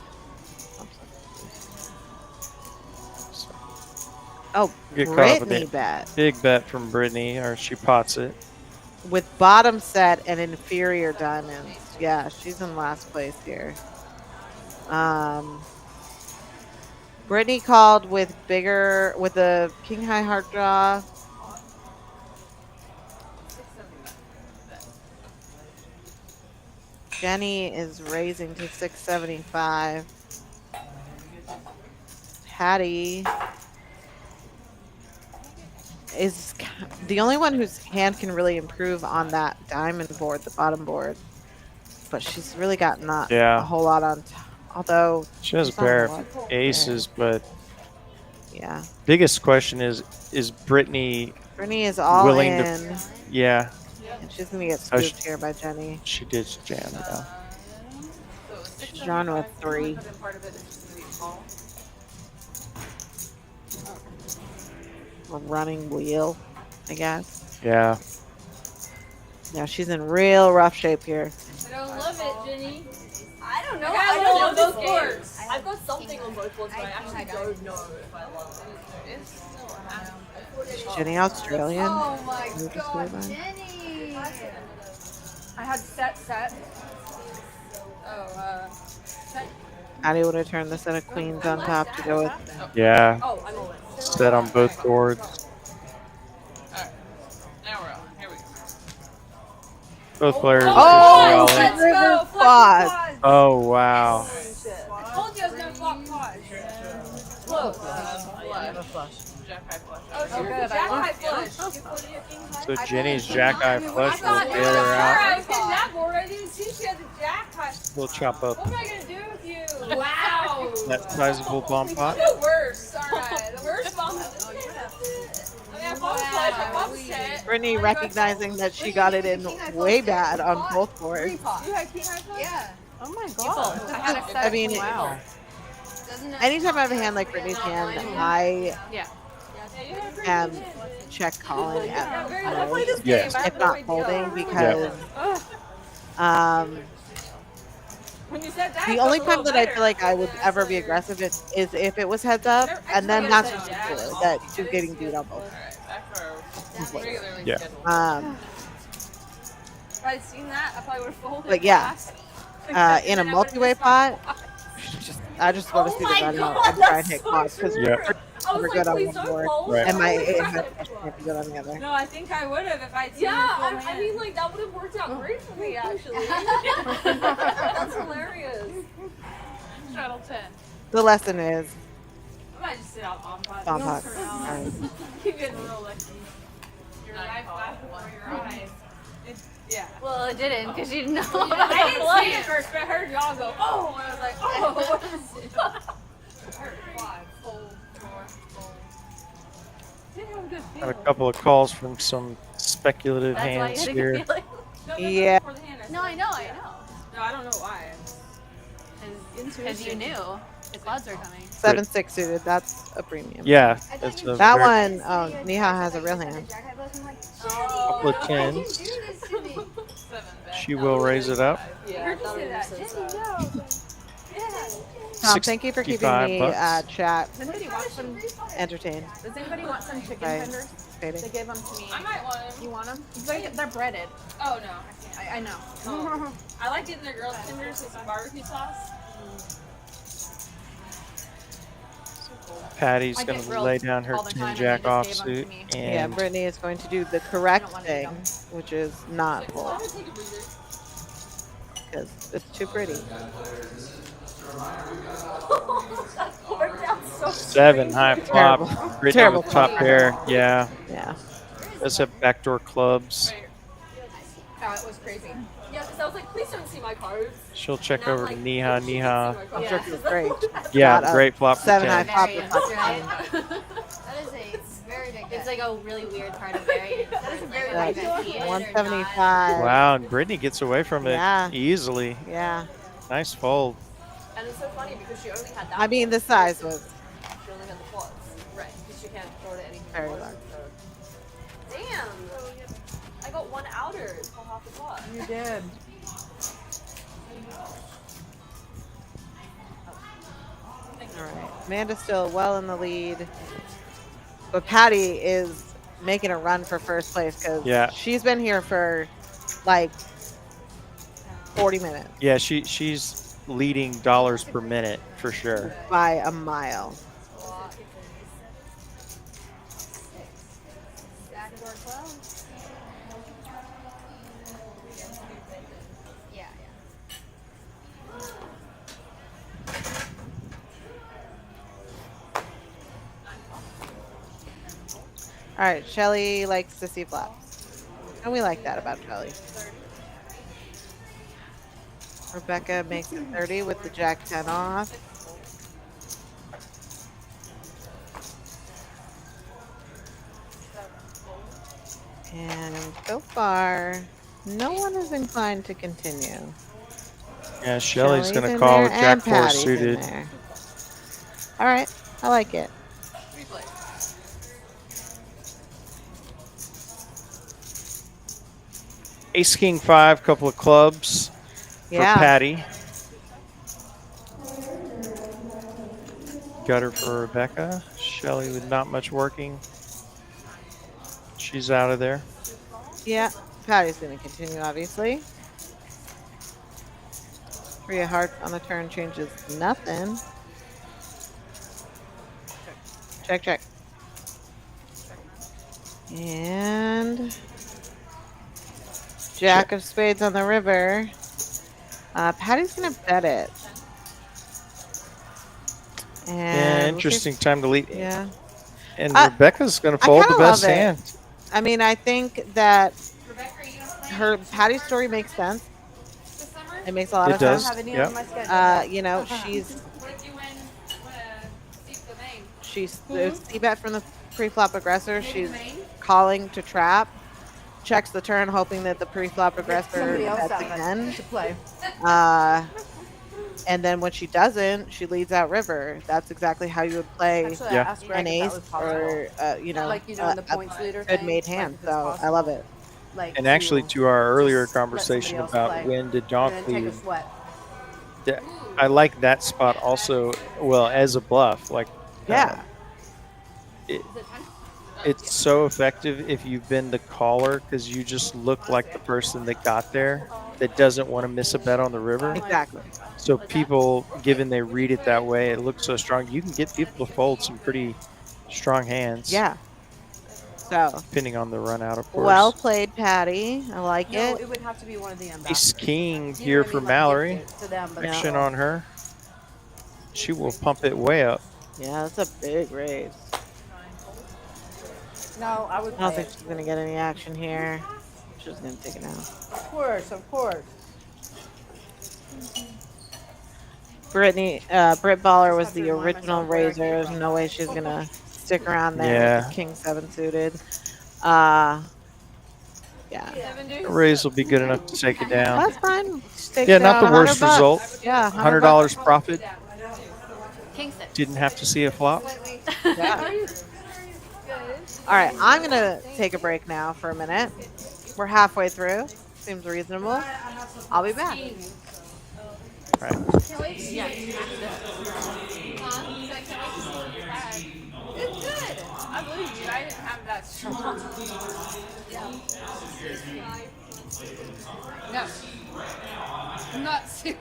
Speaker 3: Oh,
Speaker 2: Get caught up with
Speaker 3: Brittany
Speaker 2: it.
Speaker 3: bet
Speaker 2: Big bet from Brittany, or she pots it.
Speaker 3: with bottom set and inferior diamonds. Yeah, she's in last place here. Brittany called with the king high heart draw. Jenny is raising to 675. Patty is the only one whose hand can really improve on that diamond board, the bottom board. But she's really got not
Speaker 2: Yeah.
Speaker 3: a whole lot on although
Speaker 2: She has a
Speaker 3: she's on
Speaker 2: pair
Speaker 3: what?
Speaker 2: of aces, but
Speaker 3: Yeah.
Speaker 2: biggest question is Brittany
Speaker 3: Brittany is all
Speaker 2: willing
Speaker 3: in.
Speaker 2: to? Yeah,
Speaker 3: And she's gonna get
Speaker 2: Oh,
Speaker 3: scooped here by Jenny.
Speaker 2: she did jam. Yeah.
Speaker 3: She's drawn with 3. A running wheel, I guess.
Speaker 2: Yeah.
Speaker 3: Yeah, she's in real rough shape here.
Speaker 4: I don't love it, Jenny. I don't know.
Speaker 7: I got
Speaker 4: I don't
Speaker 7: one
Speaker 4: know
Speaker 7: on
Speaker 4: both
Speaker 7: both
Speaker 4: boards. I've got something on both boards, but I actually don't know if I love it.
Speaker 3: Jenny Australian.
Speaker 7: Oh my
Speaker 3: Who just
Speaker 7: god,
Speaker 3: did that?
Speaker 7: Jenny!
Speaker 4: I had set. Oh,
Speaker 3: Patty would have turned the set of queens on top to go with.
Speaker 2: Yeah.
Speaker 4: oh, I'm all in.
Speaker 2: Set on both boards.
Speaker 9: Alright. Now we're on. Here we go.
Speaker 2: Both players
Speaker 3: Oh,
Speaker 2: are all in.
Speaker 4: let's go.
Speaker 3: River
Speaker 4: Flush
Speaker 3: quad.
Speaker 4: the pods.
Speaker 2: Oh wow.
Speaker 4: I told you I was gonna flop pods. Close.
Speaker 9: Jack high flush.
Speaker 4: Oh, she was jack high flush. You put your king high.
Speaker 2: So Jenny's jack eye flush
Speaker 4: I
Speaker 2: will
Speaker 4: thought
Speaker 2: bail her
Speaker 4: I
Speaker 2: out.
Speaker 4: was getting that board. I didn't see she had the jack high.
Speaker 2: We'll chop up
Speaker 4: What am I gonna do with you? Wow.
Speaker 2: that sizable bomb pot.
Speaker 4: The worst. Alright. The worst bomb. I mean, I bought flush. I bought set.
Speaker 3: Brittany recognizing that she got it in way bad on both boards.
Speaker 4: You had king high flush?
Speaker 7: Yeah.
Speaker 3: Oh my god.
Speaker 6: I had a set.
Speaker 3: I mean,
Speaker 7: Doesn't it?
Speaker 3: anytime I have a hand like Brittany's hand, I
Speaker 6: Yeah.
Speaker 3: am check calling at play,
Speaker 2: Yes.
Speaker 3: if not folding, because
Speaker 4: When you said that,
Speaker 3: the
Speaker 4: it
Speaker 3: only
Speaker 4: felt a
Speaker 3: time
Speaker 4: little
Speaker 3: that I
Speaker 4: better.
Speaker 3: feel like I would ever be aggressive is if it was heads up, and then that's just clear that she's getting beat on both.
Speaker 9: Alright, back for our regularly
Speaker 2: Yeah.
Speaker 9: scheduled.
Speaker 4: If I'd seen that, I probably would have folded.
Speaker 3: But yeah,
Speaker 4: fast.
Speaker 3: in a multi-way pot, I just want to see the
Speaker 4: my
Speaker 3: gun out
Speaker 4: God,
Speaker 3: and try and
Speaker 4: that's
Speaker 3: hit
Speaker 4: so
Speaker 3: quads because
Speaker 2: Yeah.
Speaker 4: I was
Speaker 3: we're
Speaker 4: like,
Speaker 3: good on
Speaker 4: please
Speaker 3: one
Speaker 4: don't
Speaker 3: board,
Speaker 4: fold.
Speaker 2: Right.
Speaker 3: and my
Speaker 4: Oh
Speaker 3: 8
Speaker 4: God.
Speaker 3: can't be good on the other.
Speaker 4: No, I think I would have if I'd seen
Speaker 7: Yeah,
Speaker 4: the full
Speaker 7: I
Speaker 4: hand.
Speaker 7: mean,
Speaker 4: like that would have worked out great for me actually. That's hilarious.
Speaker 9: Shuttle 10.
Speaker 3: The lesson is
Speaker 4: I might just sit out on pot.
Speaker 3: bomb pot.
Speaker 4: Keep getting real lucky.
Speaker 7: your life flash before your eyes. Yeah.
Speaker 6: Well, it didn't because you didn't know.
Speaker 7: I didn't see it first, but I heard y'all go, oh, and I was like, oh, what is it? I heard quad, fold, drawer, fold. Didn't have a good feel.
Speaker 2: Got a couple of calls from some speculative
Speaker 6: That's why you
Speaker 2: hands
Speaker 6: had a
Speaker 2: here.
Speaker 6: good feeling.
Speaker 7: No,
Speaker 3: Yeah.
Speaker 7: before the hand,
Speaker 6: No, I know.
Speaker 7: No, I don't know why.
Speaker 6: Because you knew the quads are coming.
Speaker 3: 7-6 suited. That's a premium.
Speaker 2: Yeah, that's a
Speaker 3: That
Speaker 2: very-
Speaker 3: one, oh, Neha has a real hand.
Speaker 2: couple of tens.
Speaker 7: 7 back.
Speaker 2: She will raise it up.
Speaker 4: Yeah, I thought it was
Speaker 3: Tom, thank you for keeping me
Speaker 2: $65.
Speaker 3: chat
Speaker 7: Does anybody want some?
Speaker 3: entertained.
Speaker 7: Does anybody want some chicken
Speaker 3: Right.
Speaker 7: tenders?
Speaker 3: Fading.
Speaker 7: They gave them to me.
Speaker 9: I might want them.
Speaker 7: You want them? They're breaded.
Speaker 9: Oh no, I can't.
Speaker 7: I know.
Speaker 9: Oh. I like getting the grilled tenders with some barbecue sauce.
Speaker 2: Patty's
Speaker 7: I
Speaker 2: going
Speaker 7: get
Speaker 2: to
Speaker 7: grilled
Speaker 2: lay down her
Speaker 7: all the time,
Speaker 2: 10 jack
Speaker 7: and they
Speaker 2: off
Speaker 7: just gave
Speaker 2: suit.
Speaker 7: them
Speaker 3: Yeah,
Speaker 2: And
Speaker 3: Brittany is going to do the correct
Speaker 7: I don't wanna
Speaker 3: thing,
Speaker 7: eat 'em.
Speaker 3: which is not
Speaker 9: I'm
Speaker 3: pull
Speaker 9: gonna take a breather.
Speaker 3: because it's too pretty.
Speaker 2: seven high flop.
Speaker 3: Terrible.
Speaker 2: Brittany
Speaker 3: Terrible
Speaker 2: with top
Speaker 3: flop.
Speaker 2: pair. Yeah.
Speaker 3: Yeah.
Speaker 2: Does have backdoor clubs.
Speaker 7: Oh, it was crazy.
Speaker 4: Yeah, because I was like, please don't see my cards.
Speaker 2: She'll check
Speaker 4: And I'm
Speaker 2: over
Speaker 4: like,
Speaker 2: to Neha.
Speaker 4: "She can see
Speaker 2: Neha.
Speaker 4: my cards."
Speaker 3: I'm sure it was great.
Speaker 2: Yeah,
Speaker 3: Got a
Speaker 2: great flop for
Speaker 3: 7 high
Speaker 2: 10.
Speaker 3: flop.
Speaker 6: Variance, right? That is a very big. It's like a really weird part of variance. That is a very
Speaker 3: Like
Speaker 6: big bet.
Speaker 3: 175.
Speaker 2: Wow, and Brittany gets away from it
Speaker 3: Yeah.
Speaker 2: easily.
Speaker 3: Yeah.
Speaker 2: Nice fold.
Speaker 4: And it's so funny because she only had that.
Speaker 3: I mean, the size was
Speaker 4: She only had the quads. Right, because she can't throw to anything
Speaker 3: very
Speaker 4: more.
Speaker 3: large.
Speaker 4: Damn. I got one outer for half the quad.
Speaker 3: You did. All right. Amanda's still well in the lead. But Patty is making a run for first place because
Speaker 2: Yeah.
Speaker 3: she's been here for like 40 minutes
Speaker 2: Yeah, she's leading dollars per minute for sure.
Speaker 3: by a mile.
Speaker 6: Yeah,
Speaker 3: All right. Shelly likes to see flops. And we like that about Shelly. Rebecca makes it 30 with the jack 10 off. And so far, no one is inclined to continue.
Speaker 2: Yeah, Shelly's going to
Speaker 3: in
Speaker 2: call
Speaker 3: there
Speaker 2: with
Speaker 3: and
Speaker 2: jack four
Speaker 3: Patty's in
Speaker 2: suited.
Speaker 3: there. All right, I like it.
Speaker 2: Ace king five, couple of clubs for
Speaker 3: Yeah.
Speaker 2: Patty. Gutter for Rebecca. Shelly with not much working. She's out of there.
Speaker 3: Yeah, Patty's going to continue, obviously. 3 of hearts on the turn changes nothing. Check, check. And Jack of spades on the river. Patty's going to bet it. And
Speaker 2: Yeah,
Speaker 3: we'll see
Speaker 2: interesting time to lead.
Speaker 3: if- Yeah.
Speaker 2: And
Speaker 3: I-
Speaker 2: Rebecca's going to
Speaker 3: I
Speaker 2: fold the
Speaker 3: kinda
Speaker 2: best
Speaker 3: love it.
Speaker 2: hand.
Speaker 3: I mean, I think that
Speaker 7: Rebecca, are you gonna play
Speaker 3: her Patty's story makes sense.
Speaker 7: this summer?
Speaker 3: It makes a lot
Speaker 2: It
Speaker 3: of
Speaker 2: does.
Speaker 3: sense.
Speaker 2: Yep.
Speaker 3: You know, she's
Speaker 7: What if you win the main?
Speaker 3: there's c-bet from the pre-flop aggressor.
Speaker 7: Maybe
Speaker 3: She's
Speaker 7: the main?
Speaker 3: calling to trap, checks the turn, hoping that the pre-flop aggressor
Speaker 1: Somebody else
Speaker 3: bets
Speaker 1: out
Speaker 3: again.
Speaker 1: to play.
Speaker 3: And then when she doesn't, she leads out river. That's exactly how you would play
Speaker 1: Actually,
Speaker 2: Yeah.
Speaker 1: I asked Greg
Speaker 3: an
Speaker 1: if that
Speaker 3: ace
Speaker 1: was possible.
Speaker 3: or you know,
Speaker 1: Like, you know, the points leader
Speaker 3: good
Speaker 1: thing,
Speaker 3: made
Speaker 1: like,
Speaker 3: hand.
Speaker 1: if it's
Speaker 3: So I
Speaker 1: possible.
Speaker 3: love it.
Speaker 1: Like,
Speaker 2: And actually, to our earlier
Speaker 1: just let
Speaker 2: conversation
Speaker 1: somebody else
Speaker 2: about
Speaker 1: play
Speaker 2: when did
Speaker 1: and then take a
Speaker 2: Donk
Speaker 1: sweat.
Speaker 2: lead, I like that spot also, well, as a bluff. Like,
Speaker 3: Yeah.
Speaker 2: it's so effective if you've been the caller because you just look like the person that got there that doesn't want to miss a bet on the river.
Speaker 3: Exactly.
Speaker 2: So people, given they read it that way, it looks so strong. You can get people to fold some pretty strong hands.
Speaker 3: Yeah. So
Speaker 2: Depending on the run out, of course.
Speaker 3: well played, Patty. I like
Speaker 1: No,
Speaker 3: it.
Speaker 1: it would have to be one of the
Speaker 2: Ace
Speaker 1: ambassadors.
Speaker 2: king
Speaker 1: You know
Speaker 2: here
Speaker 1: what I
Speaker 2: for
Speaker 1: mean? Like,
Speaker 2: Mallory.
Speaker 1: gift it to them, but
Speaker 2: Action
Speaker 1: no.
Speaker 2: on her. She will pump it way up.
Speaker 3: Yeah, that's a big raise.
Speaker 1: No, I would
Speaker 3: I don't
Speaker 1: pay
Speaker 3: think
Speaker 1: it.
Speaker 3: she's gonna get any action here. She's gonna take it out.
Speaker 1: Of course, of course.
Speaker 3: Britt Baller was the original raiser. There's no way she's gonna stick around there with the King 7 suited. Yeah.
Speaker 2: Raise will be good enough to take it down.
Speaker 3: That's fine.
Speaker 2: Yeah, not the worst
Speaker 3: $100.
Speaker 2: result.
Speaker 3: Yeah,
Speaker 2: $100 profit.
Speaker 6: King 6.
Speaker 2: Didn't have to see a flop.
Speaker 3: Yeah. All right, I'm gonna take a break now for a minute. We're halfway through. Seems reasonable. I'll be back.
Speaker 2: Right.
Speaker 6: Yeah.
Speaker 7: It's good. I believe you. I didn't have that strong. No. I'm not serious.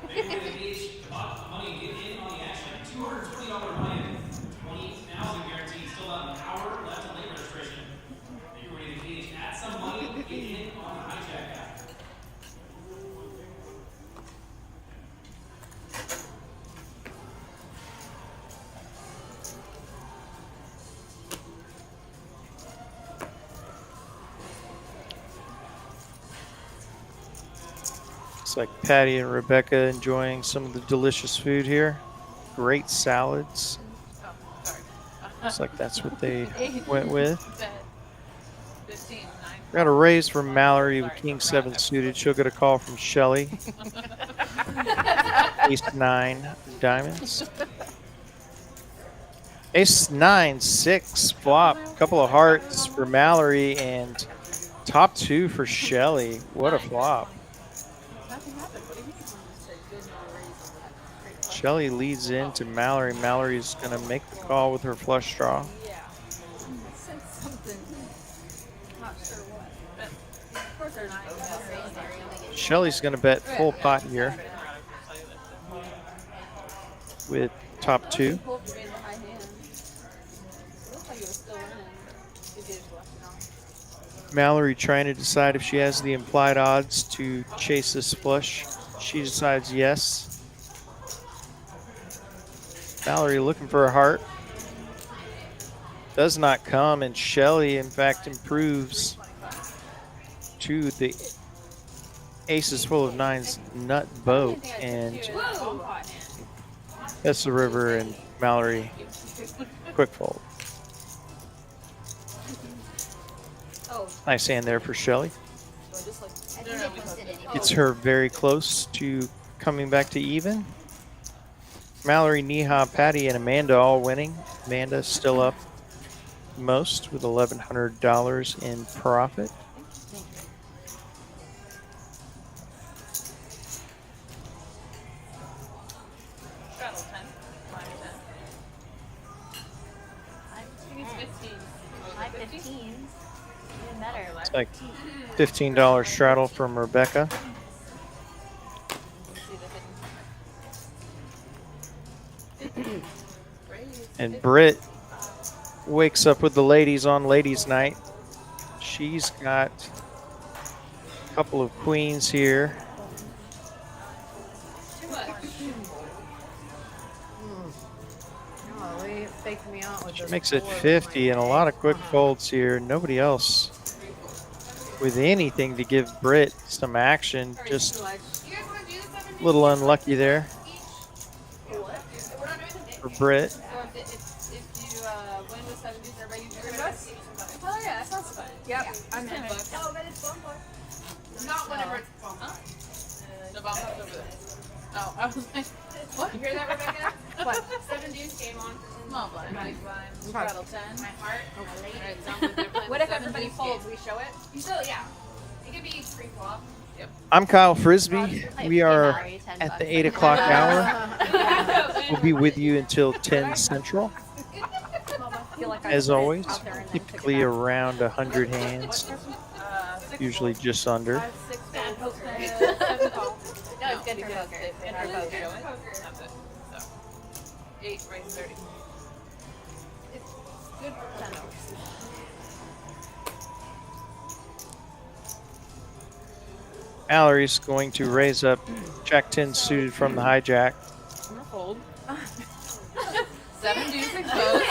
Speaker 2: Looks like Patty and Rebecca enjoying some of the delicious food here. Great salads. Looks like that's what they went with.
Speaker 9: 15, 9.
Speaker 2: Got a raise from Mallory with King 7 suited. She'll get a call from Shelly. Ace 9 diamonds. Ace 9 6 flop. Couple of hearts for Mallory and top 2 for Shelly. What a flop. Shelly leads into Mallory. Mallory's going to make the call with her flush draw.
Speaker 7: Yeah. Said something. Not sure what. Of course they're not.
Speaker 2: Shelly's going to bet full pot here with top 2. Mallory trying to decide if she has the implied odds to chase this flush. She decides yes. Mallory looking for a heart. Does not come, and Shelly, in fact, improves to the aces full of 9s nut boat, and that's the river, and Mallory quick fold. Nice hand there for Shelly. It's her very close to coming back to even. Mallory, Neha, Patty, and Amanda all winning. Amanda still up most with $1,100 in profit.
Speaker 9: Straddle 10. 5 10. I think it's 15.
Speaker 6: 5 15s. Even better.
Speaker 2: It's like $15 straddle from Rebecca. And Britt wakes up with the ladies on ladies' night. She's got a couple of queens here.
Speaker 1: Golly, it faked me out with
Speaker 2: She
Speaker 1: this
Speaker 2: makes it
Speaker 1: four.
Speaker 2: 50 and a lot of quick folds here. Nobody else with anything to give Britt some action. Just a little unlucky there for Britt.
Speaker 7: So if you win with 70s, everybody use your bus? Oh yeah, that sounds fun. Yep, I'm in. Oh, but it's fun. Not whenever it's fun.
Speaker 9: The bomb was over there. Oh, I was like, what?
Speaker 7: You hear that, Rebecca?
Speaker 1: What?
Speaker 7: 7 dudes came on.
Speaker 9: Small blind.
Speaker 7: Big blind. Straddle 10. My heart.
Speaker 9: Alright, sounds like they're playing
Speaker 7: What
Speaker 9: the
Speaker 7: if
Speaker 9: 7
Speaker 7: everybody
Speaker 9: deuce
Speaker 7: folds?
Speaker 9: game.
Speaker 7: We show it? You still, yeah. It could be pre-flop.
Speaker 2: I'm Kyle Frisbee. We are at the 8 o'clock hour. We'll be with you until 10 Central. As always, typically around 100 hands, usually just under.
Speaker 9: 5, 6, 7 call.
Speaker 7: No, it's good for poker.
Speaker 9: And
Speaker 7: For
Speaker 9: really
Speaker 7: poker.
Speaker 9: show it. That's it. So, 8 raise 30.
Speaker 7: It's good for poker.
Speaker 2: Mallory's going to raise up Jack 10 suited from the hijack.
Speaker 9: I'm gonna fold. 7 deuce exposed.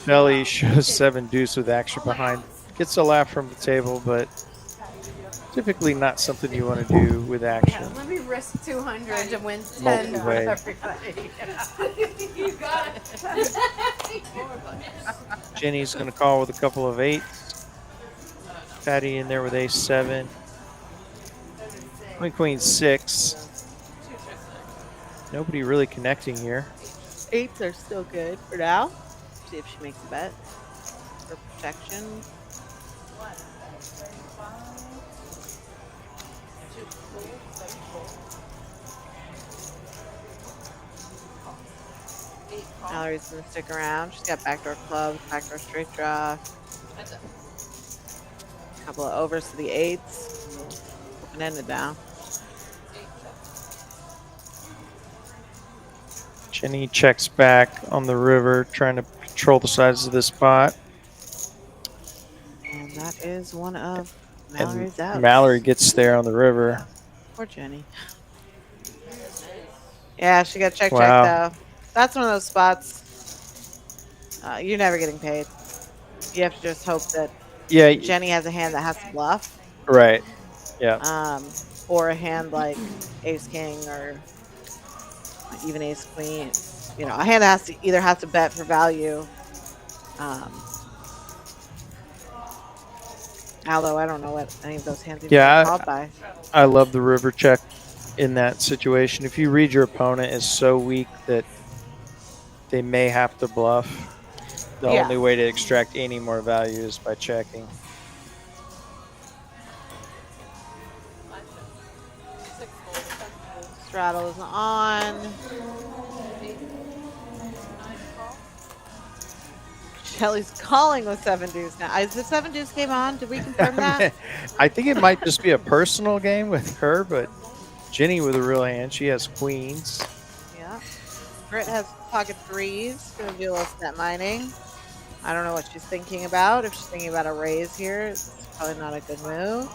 Speaker 2: Shelly shows 7 deuce with action behind. Gets a laugh from the table, but typically not something you want to do with action.
Speaker 1: Let me risk 200 to win 10 for
Speaker 2: Multi-way.
Speaker 1: everybody.
Speaker 7: You got it.
Speaker 2: Jenny's going to call with a couple of 8s. Patty in there with ace 7. Queen 6. Nobody really connecting here.
Speaker 3: 8s are still good for now. See if she makes a bet for protection. Mallory's gonna stick around. She's got backdoor clubs, backdoor straight draw. Couple of overs to the 8s. Open-ended now.
Speaker 2: Jenny checks back on the river, trying to control the size of this pot.
Speaker 3: And that is one of
Speaker 2: And
Speaker 3: Mallory's outs.
Speaker 2: Mallory gets there on the river.
Speaker 3: Poor Jenny. Yeah, she got check
Speaker 2: Wow.
Speaker 3: though. That's one of those spots. You're never getting paid. You have to just hope that
Speaker 2: Yeah,
Speaker 3: Jenny has a hand that has to bluff.
Speaker 2: right. Yeah.
Speaker 3: Or a hand like ace king or even ace queen. You know, a hand that either has to bet for value. Although I don't know what any of those hands even
Speaker 2: Yeah,
Speaker 3: called by.
Speaker 2: I love the river check in that situation. If you read your opponent is so weak that they may have to bluff, the
Speaker 3: Yeah.
Speaker 2: only way to extract any more value is by checking.
Speaker 3: Straddle is on. Shelly's calling with 7 deuce now. Is the 7 deuce game on? Did we confirm that?
Speaker 2: I think it might just be a personal game with her, but Jenny with a real hand. She has queens.
Speaker 3: Yeah. Britt has pocket 3s. Gonna do a little step mining. I don't know what she's thinking about. If she's thinking about a raise here, it's probably not a good move.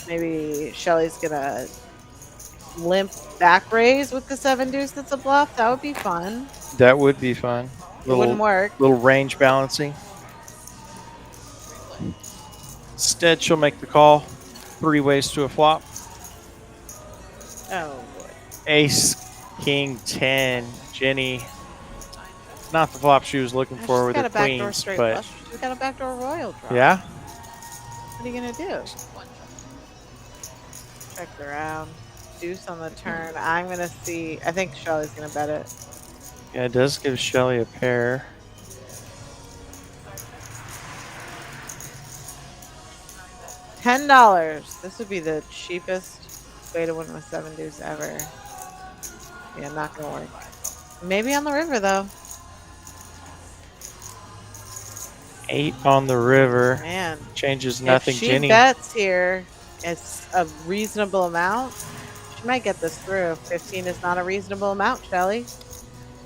Speaker 3: Maybe Shelly's gonna limp back raise with the 7 deuce that's a bluff. That would be fun.
Speaker 2: That would be fun.
Speaker 3: It wouldn't work.
Speaker 2: Little range balancing. Instead, she'll make the call. 3 ways to a flop.
Speaker 3: Oh boy.
Speaker 2: Ace, king, 10. Jenny. Not the flop she was looking for with
Speaker 3: She's
Speaker 2: the
Speaker 3: got a backdoor
Speaker 2: queens,
Speaker 3: straight
Speaker 2: but
Speaker 3: flush. She's got a backdoor royal draw.
Speaker 2: yeah.
Speaker 3: What are you gonna do? Check around. Deuce on the turn. I'm gonna see. I think Shelly's gonna bet it.
Speaker 2: Yeah, it does give Shelly a pair.
Speaker 3: $10. This would be the cheapest way to win with 7 deuce ever. Yeah, not gonna work. Maybe on the river though.
Speaker 2: 8 on the river.
Speaker 3: Man,
Speaker 2: Changes nothing.
Speaker 3: if she
Speaker 2: Jenny.
Speaker 3: bets here, it's a reasonable amount. She might get this through. 15 is not a reasonable amount, Shelly.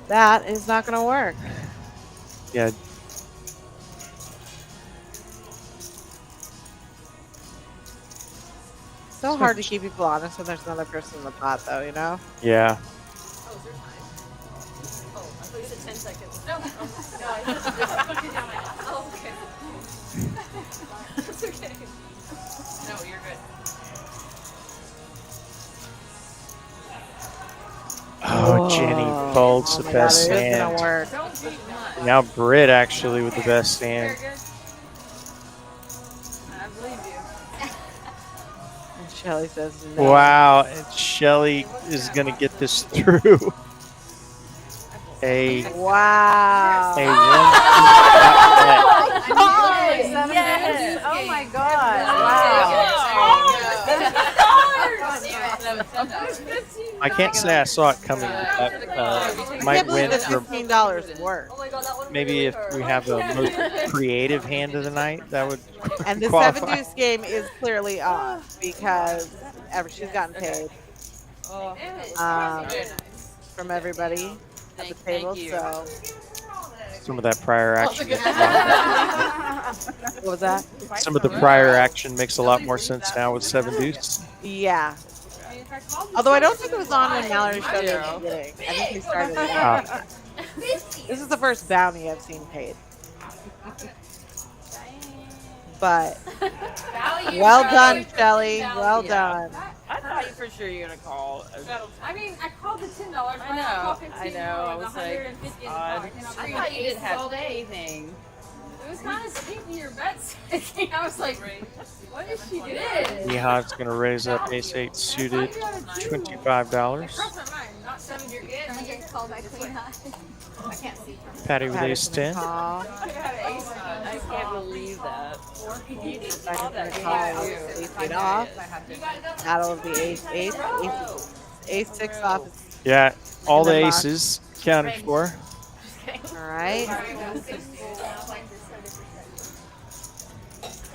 Speaker 3: That is not gonna work.
Speaker 2: Yeah.
Speaker 3: So hard to keep people honest when there's another person in the pot, though, you know?
Speaker 2: Yeah.
Speaker 4: Oh, is there time? Oh, I thought you said 10 seconds. No. Oh, okay. That's okay.
Speaker 9: No, you're good.
Speaker 2: Oh, Jenny folds
Speaker 3: Oh
Speaker 2: the
Speaker 3: my
Speaker 2: best
Speaker 3: God, it is
Speaker 2: hand.
Speaker 3: gonna work.
Speaker 9: Don't beat much.
Speaker 2: Now Britt actually with the best
Speaker 9: Very
Speaker 2: hand.
Speaker 9: good. I believe you.
Speaker 3: And Shelly says no.
Speaker 2: Wow, and Shelly is gonna get this through. A
Speaker 3: Wow.
Speaker 2: a
Speaker 1: Yes. Oh my God.
Speaker 2: I can't say I saw it coming.
Speaker 3: I
Speaker 2: Might
Speaker 3: can't believe
Speaker 2: win
Speaker 3: that
Speaker 2: for
Speaker 3: $15 worked.
Speaker 4: Oh my god, that one
Speaker 2: maybe if we have the most creative hand of the night, that would
Speaker 3: And the
Speaker 2: qualify.
Speaker 3: 7 deuce game is clearly off because she's gotten paid from everybody at the table. So
Speaker 2: Some of that prior action.
Speaker 3: what was that?
Speaker 2: Some of the prior action makes a lot more sense now with 7 deuce.
Speaker 3: Yeah. Although I don't think it was on when Mallory showed it at the beginning. I think we started it.
Speaker 2: Ah.
Speaker 3: This is the first bounty I've seen paid. But
Speaker 7: Value,
Speaker 3: well
Speaker 7: Shelly.
Speaker 3: done, Shelly.
Speaker 7: Value.
Speaker 3: Well
Speaker 10: Yeah.
Speaker 3: done.
Speaker 10: I thought you for sure you're gonna call.
Speaker 7: I mean, I called the $10.
Speaker 10: I
Speaker 7: But I
Speaker 10: know.
Speaker 7: called 15
Speaker 10: I know. I
Speaker 7: more,
Speaker 10: was
Speaker 7: the
Speaker 10: like,
Speaker 7: 150 in the
Speaker 10: odd.
Speaker 7: car, and
Speaker 10: I
Speaker 7: I'm
Speaker 10: thought you didn't have
Speaker 7: all day.
Speaker 10: anything.
Speaker 7: It was kind of sneaky your bets. I was like, what is she doing?
Speaker 2: Nihan's going to raise up ace 8 suited, $25.
Speaker 7: Crossed my mind. Not 7 you're getting.
Speaker 6: Trying to get called by queen high. I can't see.
Speaker 2: Patty with ace
Speaker 3: Patty's
Speaker 2: 10.
Speaker 3: gonna call.
Speaker 10: I can't believe that. You didn't call that.
Speaker 3: Patty's gonna call. Ace 8 off. Battle of the ace 8. Ace 6 off.
Speaker 2: Yeah, all the
Speaker 3: In the box.
Speaker 2: aces counted for.
Speaker 3: All right.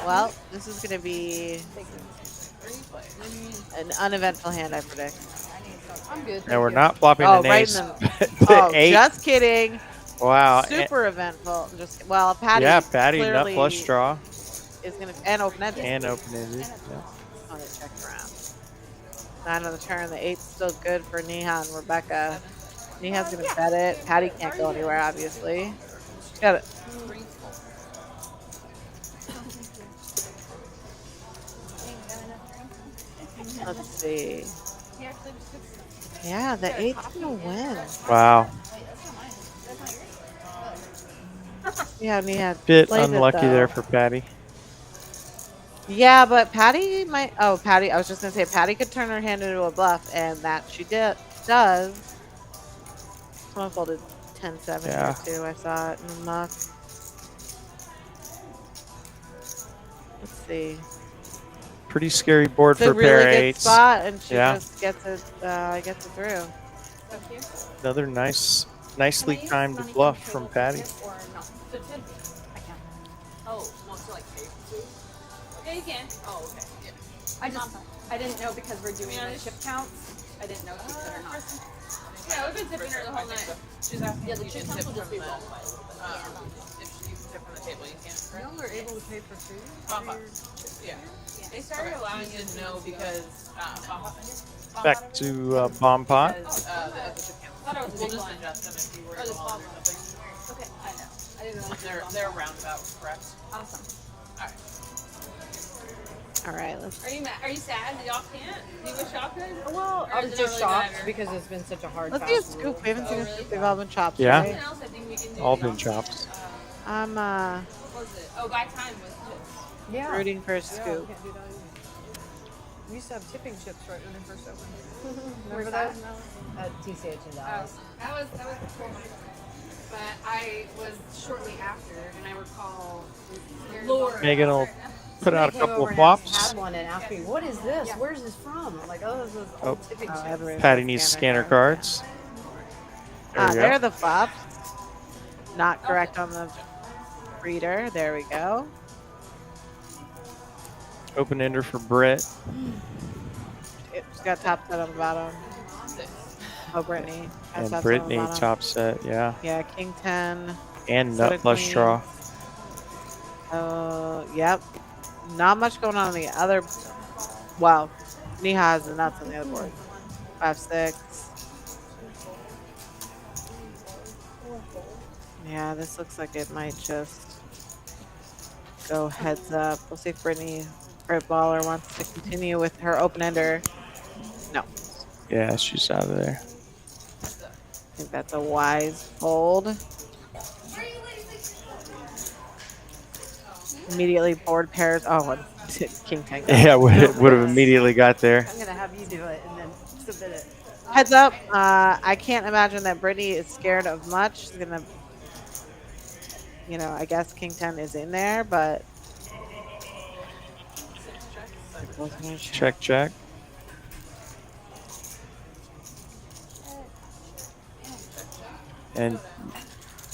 Speaker 3: Well, this is going to be an uneventful hand, I predict.
Speaker 1: I'm good.
Speaker 2: And we're not flopping
Speaker 3: Oh,
Speaker 2: an
Speaker 3: right
Speaker 2: ace.
Speaker 3: in
Speaker 2: The
Speaker 3: Oh,
Speaker 2: eight.
Speaker 3: just kidding.
Speaker 2: Wow.
Speaker 3: Super eventful. Just well, Patty.
Speaker 2: Yeah, Patty, nut
Speaker 3: clearly
Speaker 2: flush draw
Speaker 3: is going to and open ended.
Speaker 2: and open ended. Yeah.
Speaker 3: On the check around. 9 on the turn. The 8's still good for Nihan and Rebecca. Nihan's going to bet it. Patty can't go anywhere, obviously. Got it. Let's see. Yeah, the 8's going to win.
Speaker 2: Wow.
Speaker 3: Yeah, Nihan
Speaker 2: Bit
Speaker 3: played it,
Speaker 2: unlucky there
Speaker 3: though.
Speaker 2: for Patty.
Speaker 3: Yeah, but Patty might. Oh, Patty. I was just gonna say Patty could turn her hand into a bluff, and that she does. Someone folded 10-7
Speaker 2: Yeah.
Speaker 3: here too. I saw it in the muck. Let's see.
Speaker 2: Pretty scary board
Speaker 3: It's a
Speaker 2: for pair
Speaker 3: really good
Speaker 2: eights.
Speaker 3: spot, and she
Speaker 2: Yeah.
Speaker 3: just gets it. Gets it through.
Speaker 2: Another nicely timed bluff from Patty.
Speaker 4: Oh, want to like pay for food?
Speaker 7: Yeah, you can.
Speaker 4: Oh, okay. Yeah.
Speaker 11: I didn't know because we're doing the chip counts. I didn't know if you could or not.
Speaker 7: Yeah, we've been tipping her the whole night.
Speaker 10: She's asking
Speaker 4: Yeah,
Speaker 10: if
Speaker 4: the
Speaker 10: you
Speaker 4: chip
Speaker 10: can
Speaker 4: counts
Speaker 10: tip
Speaker 4: will just
Speaker 10: from
Speaker 4: be
Speaker 10: the,
Speaker 4: wrong.
Speaker 10: if you can tip from the table, you can.
Speaker 1: Y'all are able to pay for food?
Speaker 10: Papa. Yeah.
Speaker 7: They started allowing
Speaker 10: You
Speaker 7: you
Speaker 10: didn't know because
Speaker 2: Back to bomb pot.
Speaker 10: the chip counts.
Speaker 7: thought it was
Speaker 10: We'll
Speaker 7: big
Speaker 10: just
Speaker 7: one.
Speaker 10: adjust them if you were
Speaker 7: Or the
Speaker 10: to
Speaker 7: small
Speaker 10: or
Speaker 7: one.
Speaker 10: something.
Speaker 7: Okay, I know. I didn't know.
Speaker 10: They're roundabout, correct?
Speaker 7: Awesome.
Speaker 10: Alright.
Speaker 3: All right. Let's.
Speaker 7: Are you sad that y'all can't? Do you wish y'all could?
Speaker 1: Well,
Speaker 7: Or
Speaker 1: I
Speaker 7: does
Speaker 1: was
Speaker 7: it
Speaker 1: just
Speaker 7: not really
Speaker 1: shocked
Speaker 7: matter?
Speaker 1: because it's been such a hard
Speaker 3: Let's
Speaker 1: fast
Speaker 3: do a
Speaker 1: rule.
Speaker 3: scoop. We haven't seen a
Speaker 7: really?
Speaker 3: scoop. They've all been chops.
Speaker 2: Yeah.
Speaker 3: Right?
Speaker 7: Something else I think we can do.
Speaker 2: All been chops.
Speaker 3: I'm
Speaker 7: What was it? Oh, by time was chips.
Speaker 1: Yeah.
Speaker 3: rooting for a
Speaker 1: Yeah,
Speaker 3: scoop.
Speaker 1: we can't do that either. We used to have tipping chips right when they first opened.
Speaker 11: Where's
Speaker 1: Remember
Speaker 11: that?
Speaker 1: that? At TCH in Dallas.
Speaker 11: That was before my time. But I was shortly after, and I recall.
Speaker 7: Lord.
Speaker 2: Megan will put out a
Speaker 1: They came
Speaker 2: couple
Speaker 1: over
Speaker 2: of
Speaker 1: and asked-
Speaker 2: flops.
Speaker 1: Had one and asked me, "What is this?
Speaker 11: Yeah.
Speaker 1: Where's this from?" I'm like, "Oh, this is
Speaker 2: Oh.
Speaker 1: old tipping chips."
Speaker 3: everybody
Speaker 2: Patty
Speaker 3: has
Speaker 2: needs
Speaker 3: scanner
Speaker 2: scanner cards. There we
Speaker 3: There are
Speaker 2: go.
Speaker 3: the flops. Not correct on the reader. There we go.
Speaker 2: Open ender for Britt.
Speaker 3: It's got top set on the bottom. Oh, Brittany. Has
Speaker 2: And
Speaker 3: top set on the
Speaker 2: Brittany
Speaker 3: bottom.
Speaker 2: top set, yeah.
Speaker 3: Yeah, King 10.
Speaker 2: And
Speaker 3: Set
Speaker 2: nut
Speaker 3: of
Speaker 2: flush
Speaker 3: queens.
Speaker 2: draw.
Speaker 3: Yep. Not much going on the other. Well, Neha has the nuts on the other board. 5-6. Yeah, this looks like it might just go heads up. We'll see if Brittany Brit Baller wants to continue with her open ender. No,
Speaker 2: Yeah, she's out of there.
Speaker 3: I think that's a wise fold. Immediately board pairs. Oh, King 10.
Speaker 2: Yeah, would have immediately got there.
Speaker 1: I'm gonna have you do it and then submit it.
Speaker 3: Heads up. I can't imagine that Brittany is scared of much. She's gonna, I guess King 10 is in there, but
Speaker 2: Check, check. And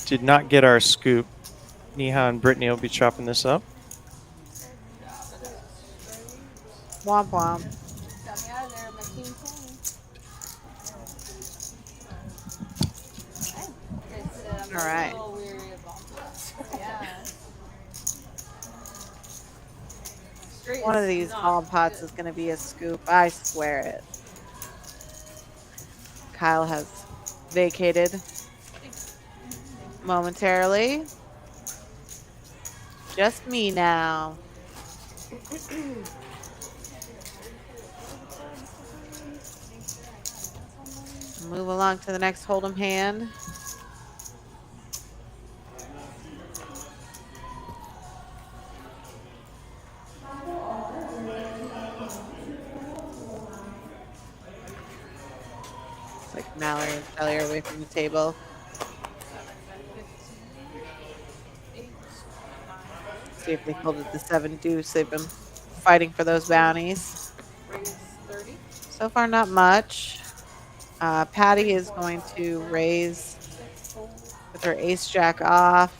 Speaker 2: did not get our scoop. Neha and Brittany will be chopping this up.
Speaker 3: Womp womp.
Speaker 7: Got me out of there with my king 10.
Speaker 3: All right.
Speaker 7: I'm a little weary of all this. Yeah. Straight
Speaker 3: One of
Speaker 7: is
Speaker 3: these
Speaker 7: not
Speaker 3: palm pots
Speaker 7: good.
Speaker 3: is going to be a scoop. I swear it. Kyle has vacated momentarily. Just me now. Move along to the next hold'em hand. It's like Mallory and Shelly are away from the table. See if they folded the 7 deuce. They've been fighting for those bounties. So far, not much. Patty is going to raise with her ace jack off.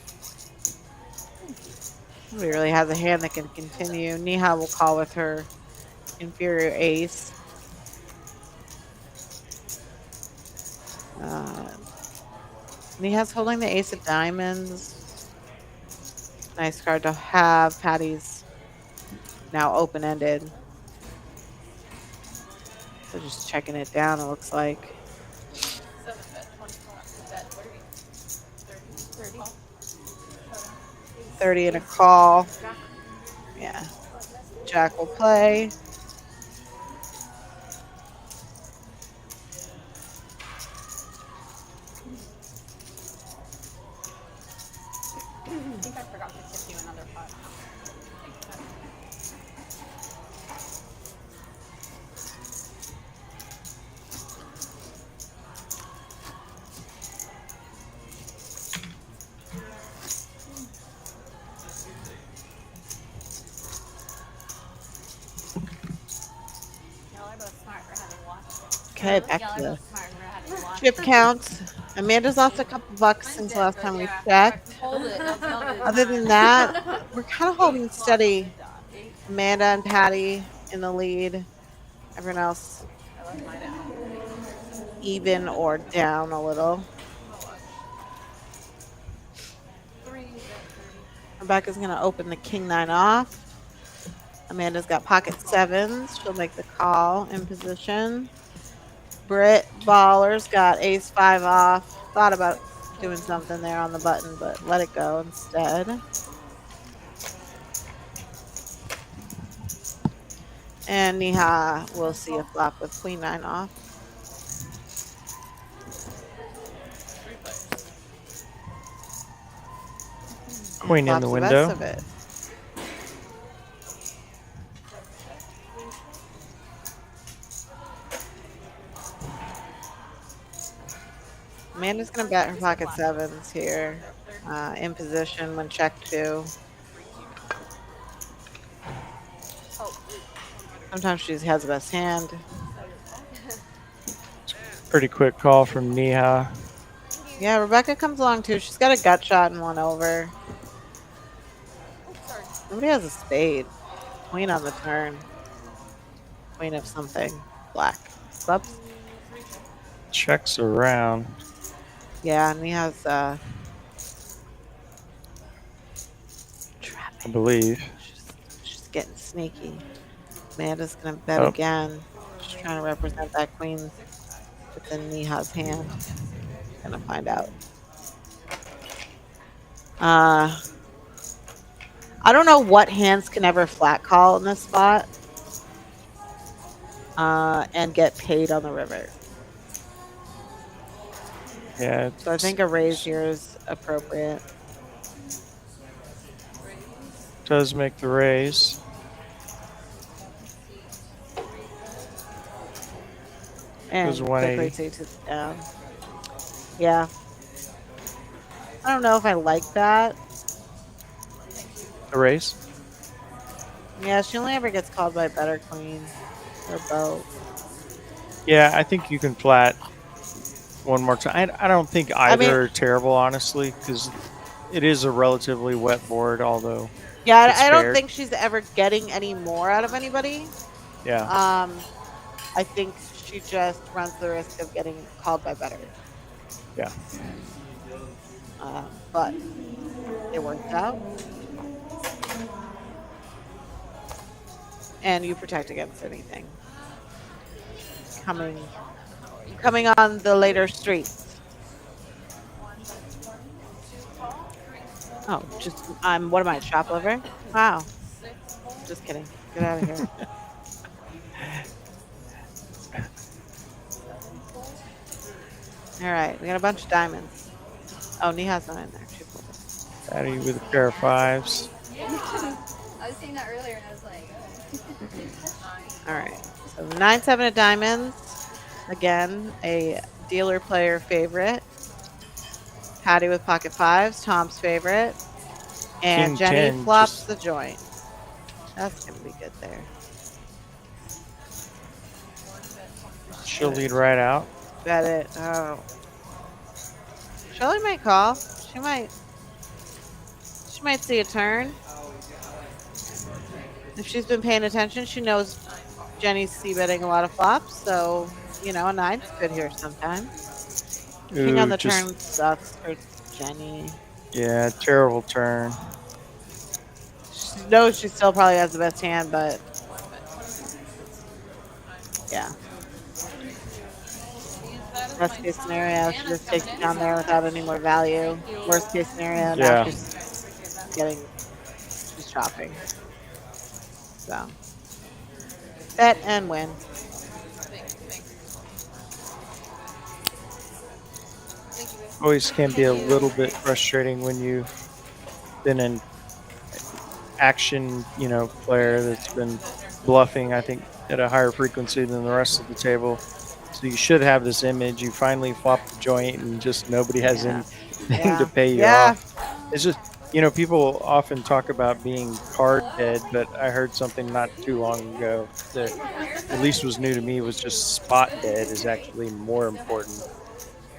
Speaker 3: Nobody really has a hand that can continue. Neha will call with her inferior ace. Neha's holding the ace of diamonds. Nice card to have. Patty's now open-ended. So just checking it down, it looks like. 30 and a call. Yeah. Jack will play.
Speaker 9: I think I forgot to tip you another pot.
Speaker 3: Okay, back to the chip counts. Amanda's lost a couple bucks since the last time we checked. Other than that, we're kind of holding steady. Amanda and Patty in the lead. Everyone else even or down a little. Rebecca's going to open the king 9 off. Amanda's got pocket 7s. She'll make the call in position. Britt Baller's got ace 5 off. Thought about doing something there on the button, but let it go instead. And Neha will see a flop with queen 9 off.
Speaker 2: Queen in the window.
Speaker 3: Rest of it. Amanda's going to bet her pocket 7s here in position when check 2. Sometimes she has the best hand.
Speaker 2: Pretty quick call from Neha.
Speaker 3: Yeah, Rebecca comes along too. She's got a gut shot and 1 over. Nobody has a spade. Queen on the turn. Queen of something. Black. Clubs?
Speaker 2: Checks around.
Speaker 3: Yeah, and he has
Speaker 2: I believe.
Speaker 3: She's getting sneaky. Amanda's gonna bet again. She's trying to represent that queen within Neha's hand. Gonna find out. I don't know what hands can ever flat call in this spot and get paid on the river.
Speaker 2: Yeah.
Speaker 3: So I think a raise here is appropriate.
Speaker 2: Does make the raise.
Speaker 3: And
Speaker 2: Goes
Speaker 3: quickly
Speaker 2: 180.
Speaker 3: takes it down. Yeah. I don't know if I like that.
Speaker 2: The raise?
Speaker 3: Yeah, she only ever gets called by a better queen or both.
Speaker 2: Yeah, I think you can flat one more time. I don't think either are terrible, honestly, because it is a relatively wet board, although.
Speaker 3: Yeah, I don't think she's ever getting any more out of anybody.
Speaker 2: Yeah.
Speaker 3: I think she just runs the risk of getting called by better.
Speaker 2: Yeah.
Speaker 3: But it worked out. And you protect against anything coming on the later streets. Oh, just what am I, shop over? Wow. Just kidding. Get out of here. All right, we got a bunch of diamonds. Oh, Niha's not in there. She pulled it.
Speaker 2: Patty with a pair of fives.
Speaker 4: I was seeing that earlier and I was like,
Speaker 3: All right, so 9-7 of diamonds. Again, a dealer player favorite. Patty with pocket fives, Tom's favorite. And
Speaker 2: King
Speaker 3: Jenny
Speaker 2: 10
Speaker 3: flops
Speaker 2: just-
Speaker 3: the joint. That's going to be good there.
Speaker 2: She'll lead right out.
Speaker 3: Bet it. Oh. Shelly might call. She might see a turn. If she's been paying attention, she knows Jenny's c-betting a lot of flops, so, you know, a 9's good here sometimes. King on the turn sucks for Jenny.
Speaker 2: Yeah, terrible turn.
Speaker 3: She knows she still probably has the best hand, but yeah. Best case scenario, she just takes it down there without any more value. Worst case scenario, now she's chopping. So, bet and win.
Speaker 2: Always can be a little bit frustrating when you've been an action, player that's been bluffing, I think, at a higher frequency than the rest of the table. So you should have this image. You finally flop the joint and just nobody has anything to pay you off. It's just, people often talk about being card dead, but I heard something not too long ago that at least was new to me, was just spot dead is actually more important.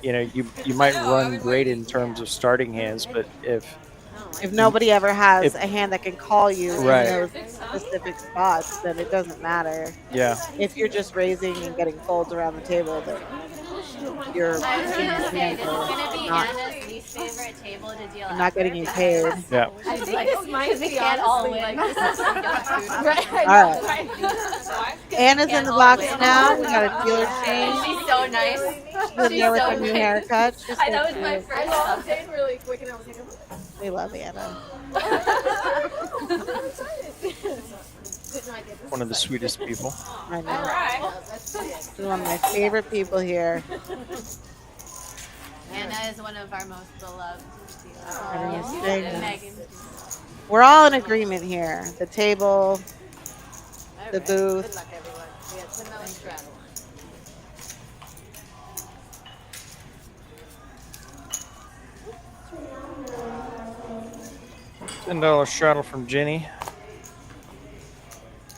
Speaker 2: You might run great in terms of starting hands, but if
Speaker 3: nobody ever has a hand that can call you in
Speaker 2: Right.
Speaker 3: those specific spots, then it doesn't matter.
Speaker 2: Yeah.
Speaker 3: If you're just raising and getting folds around the table, then you're
Speaker 6: I was going to say, this is going to be
Speaker 3: not,
Speaker 6: Anna's least favorite table to deal
Speaker 3: not getting you paid.
Speaker 2: Yeah.
Speaker 4: I think this might be
Speaker 6: can't all
Speaker 4: honestly,
Speaker 6: win.
Speaker 4: like, this is right.
Speaker 3: All right. Anna's in the box now. We got a dealer change.
Speaker 6: She's so nice.
Speaker 3: She's in there with her new haircut. She's
Speaker 4: I know
Speaker 3: so
Speaker 4: it's my
Speaker 3: cute.
Speaker 4: first. I saw Jane really quick and I was like,
Speaker 3: We love Anna.
Speaker 2: One of the sweetest people.
Speaker 3: I know. She's one of my favorite people here.
Speaker 6: Anna is one of our most beloved.
Speaker 3: Everyone's
Speaker 6: Megan.
Speaker 3: We're all in agreement here. The table, the booth.
Speaker 2: $10 straddle from Jenny.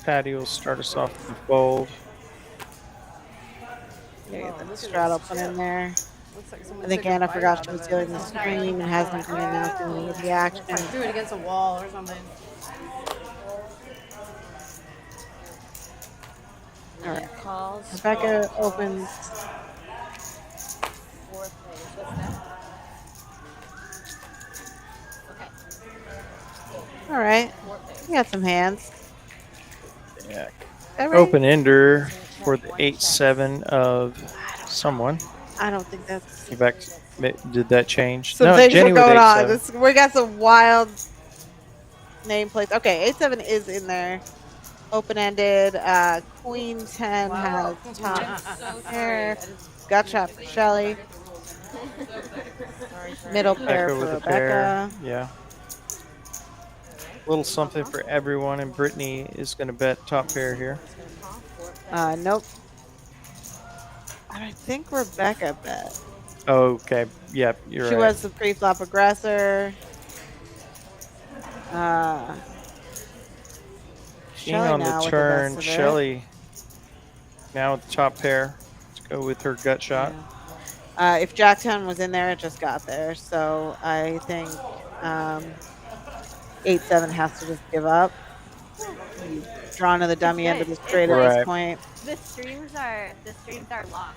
Speaker 2: Patty will start us off with the fold.
Speaker 3: Okay, the straddle put in there. I think Anna forgot she was dealing the stream and hasn't been announcing the action.
Speaker 1: Threw it against a wall or something.
Speaker 3: All right. Rebecca opens. All right. We got some hands.
Speaker 2: Yeah.
Speaker 3: All right.
Speaker 2: Open ender for the 8-7 of someone.
Speaker 3: I don't think that's.
Speaker 2: Go back. Did that change?
Speaker 3: Some
Speaker 2: No,
Speaker 3: things
Speaker 2: Jenny
Speaker 3: are
Speaker 2: with
Speaker 3: going on.
Speaker 2: 8-7.
Speaker 3: We got some wild nameplates. Okay, 8-7 is in there. Open-ended. Queen 10 has top pair. Gut shot for Shelly. Middle pair
Speaker 2: Rebecca
Speaker 3: for
Speaker 2: with a
Speaker 3: Rebecca.
Speaker 2: pair. Yeah. Little something for everyone, and Brittany is going to bet top pair here.
Speaker 3: Nope. I think Rebecca bet.
Speaker 2: Oh, okay. Yep, you're
Speaker 3: She
Speaker 2: right.
Speaker 3: was the pre-flop aggressor.
Speaker 2: King
Speaker 3: Shelly
Speaker 2: on
Speaker 3: now
Speaker 2: the
Speaker 3: with
Speaker 2: turn.
Speaker 3: best of it.
Speaker 2: Shelly now with the top pair. Let's go with her gut shot.
Speaker 3: If Jacktown was in there, it just got there. So I think 8-7 has to just give up. You've drawn to the dummy end of the straight at this point.
Speaker 6: The streams are long.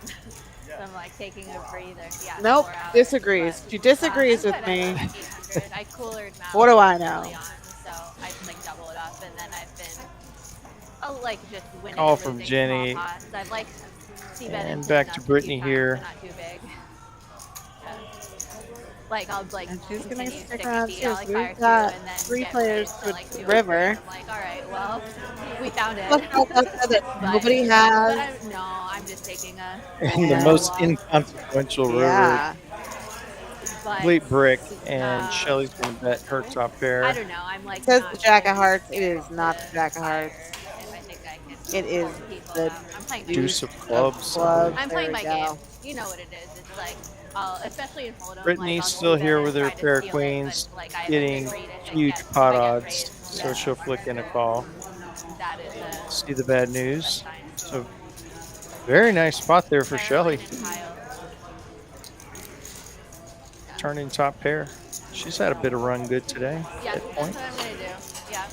Speaker 6: So I'm like taking a breather. Yeah.
Speaker 3: Nope,
Speaker 6: 4 hours,
Speaker 3: disagrees.
Speaker 6: but,
Speaker 3: She disagrees
Speaker 6: I'm
Speaker 3: with
Speaker 6: good
Speaker 3: me.
Speaker 6: at, like, 800. I coolered Mount
Speaker 3: What do I know?
Speaker 6: early on, so I just like double it up, and then I've been just winning.
Speaker 2: All
Speaker 6: and
Speaker 2: from
Speaker 6: losing
Speaker 2: Jenny.
Speaker 6: small pots. I've like
Speaker 2: And back to Brittany here.
Speaker 6: not too big. Like I'll like
Speaker 3: And she's gonna
Speaker 6: continue
Speaker 3: stick
Speaker 6: 60,
Speaker 3: around too.
Speaker 6: I'll
Speaker 3: So
Speaker 6: like
Speaker 3: we've
Speaker 6: fire 2
Speaker 3: got
Speaker 6: and then
Speaker 3: 3
Speaker 6: get
Speaker 3: players
Speaker 6: ready
Speaker 3: to
Speaker 6: to like do
Speaker 3: river.
Speaker 6: I'm like, all right, well, we found it.
Speaker 3: Look how that nobody
Speaker 6: But
Speaker 3: has.
Speaker 6: no, I'm just taking a
Speaker 2: And the
Speaker 3: Yeah.
Speaker 2: most
Speaker 6: walk.
Speaker 2: inconsequential river,
Speaker 3: Yeah.
Speaker 6: But
Speaker 2: complete brick, and Shelly's going to bet her top
Speaker 6: I
Speaker 2: pair.
Speaker 6: don't know. I'm like
Speaker 3: Says
Speaker 6: not
Speaker 3: the Jack of
Speaker 6: really
Speaker 3: Hearts. It
Speaker 6: scared
Speaker 3: is not the
Speaker 6: to
Speaker 3: Jack of
Speaker 6: fire
Speaker 3: Hearts.
Speaker 6: if I think I can
Speaker 3: It is
Speaker 6: pull people
Speaker 3: the
Speaker 6: out. I'm playing
Speaker 2: Deuce of
Speaker 6: my
Speaker 2: clubs.
Speaker 6: I'm
Speaker 3: There
Speaker 6: playing
Speaker 3: we
Speaker 6: my
Speaker 3: go.
Speaker 6: game. You know what it is. It's like, especially in Hold'em,
Speaker 2: Brittany's
Speaker 6: like, I'll
Speaker 2: still
Speaker 6: see
Speaker 2: here
Speaker 6: that
Speaker 2: with
Speaker 6: and
Speaker 2: her
Speaker 6: try to
Speaker 2: pair of
Speaker 6: steal it,
Speaker 2: queens,
Speaker 6: but, like, I have a
Speaker 2: getting
Speaker 6: good read if it
Speaker 2: huge
Speaker 6: gets,
Speaker 2: pot
Speaker 6: if I get
Speaker 2: odds.
Speaker 6: raised.
Speaker 2: So she'll flick in a call.
Speaker 6: That is a
Speaker 2: See the bad news.
Speaker 6: sign.
Speaker 2: So very nice spot there for Shelly.
Speaker 6: Caroline and Kyle.
Speaker 2: Turning top pair. She's had a bit of run good today.
Speaker 6: Yeah,
Speaker 2: At
Speaker 6: that's
Speaker 2: point.
Speaker 6: what I'm gonna do. Yeah.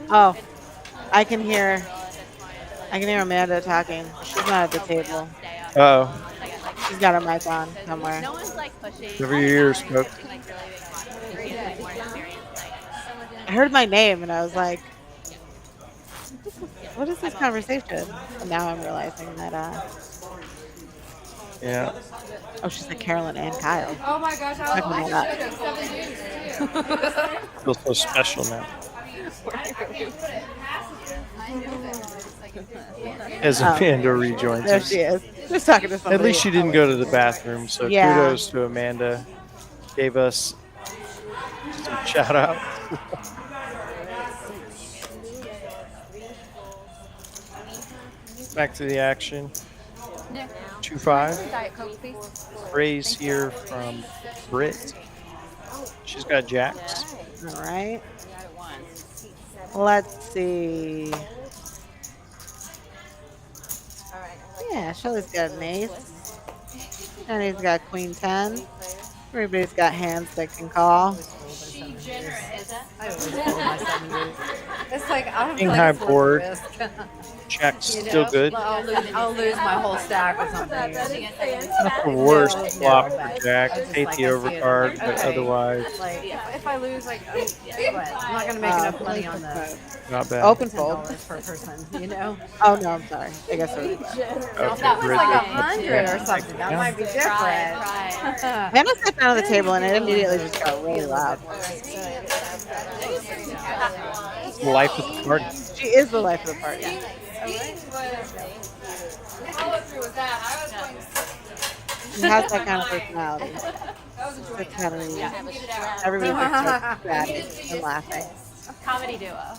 Speaker 3: Oh, I can hear.
Speaker 6: Girl at this point is like,
Speaker 3: I can hear Amanda talking. She's not at the table.
Speaker 6: stay up.
Speaker 2: Uh-oh.
Speaker 6: I got, like,
Speaker 3: She's got her mic on somewhere.
Speaker 6: no one's like pushing.
Speaker 2: Cover your ears,
Speaker 6: pushing,
Speaker 2: folks.
Speaker 6: like really big quantities. It's like more experience. Like,
Speaker 3: I heard my name and I was like, "What is this conversation?" And now I'm realizing that.
Speaker 2: Yeah.
Speaker 3: Oh, she's like Carolyn and Kyle.
Speaker 11: Oh my gosh, I
Speaker 3: Talking
Speaker 11: was
Speaker 3: about
Speaker 11: like,
Speaker 3: that.
Speaker 11: 7 dudes too.
Speaker 2: Feels so special now. As Amanda rejoins
Speaker 3: There
Speaker 2: us.
Speaker 3: she is. Just talking to somebody.
Speaker 2: At least she didn't go to the bathroom, so
Speaker 3: Yeah.
Speaker 2: kudos to Amanda. Gave us some shout out. Back to the action. 2-5.
Speaker 6: Diet Coke, please.
Speaker 2: Raise here from Britt. She's got jacks.
Speaker 3: All right. Let's see. Yeah, Shelly's got an ace. And he's got queen 10. Everybody's got hands that can call.
Speaker 1: I always fold my 7 deuce. It's like I don't
Speaker 2: King
Speaker 1: feel
Speaker 2: high
Speaker 1: like it's worth
Speaker 2: board.
Speaker 1: the risk.
Speaker 2: Check's
Speaker 1: You
Speaker 2: still
Speaker 1: know?
Speaker 2: good.
Speaker 1: I'll lose my whole stack or something.
Speaker 2: Not the worst
Speaker 1: No,
Speaker 2: flop
Speaker 1: no,
Speaker 2: for
Speaker 1: but
Speaker 2: Jack.
Speaker 1: I just
Speaker 2: Hate
Speaker 1: like
Speaker 2: the
Speaker 1: I see it,
Speaker 2: overcard,
Speaker 1: I'm
Speaker 2: but
Speaker 1: like, okay.
Speaker 2: otherwise
Speaker 1: Like if I lose, like what? I'm not gonna make enough money on the
Speaker 2: not bad.
Speaker 3: Open fold.
Speaker 1: $10 per person. You know.
Speaker 3: Oh, no, I'm sorry. I guess it was
Speaker 2: Okay,
Speaker 1: If that was
Speaker 2: Britt,
Speaker 1: like
Speaker 2: Britt,
Speaker 1: 100 or
Speaker 2: yeah.
Speaker 1: something, that
Speaker 2: Yeah.
Speaker 1: might be different.
Speaker 6: Right.
Speaker 3: Hannah sat down at the table and it immediately just got really loud.
Speaker 2: It's the life of the party.
Speaker 3: She is the life of the party.
Speaker 11: Follow through with that. I was going
Speaker 3: She has that kind of personality.
Speaker 11: that was a joint.
Speaker 3: It's kind of
Speaker 6: Yeah.
Speaker 3: everybody just starts chatting and laughing.
Speaker 6: Comedy duo.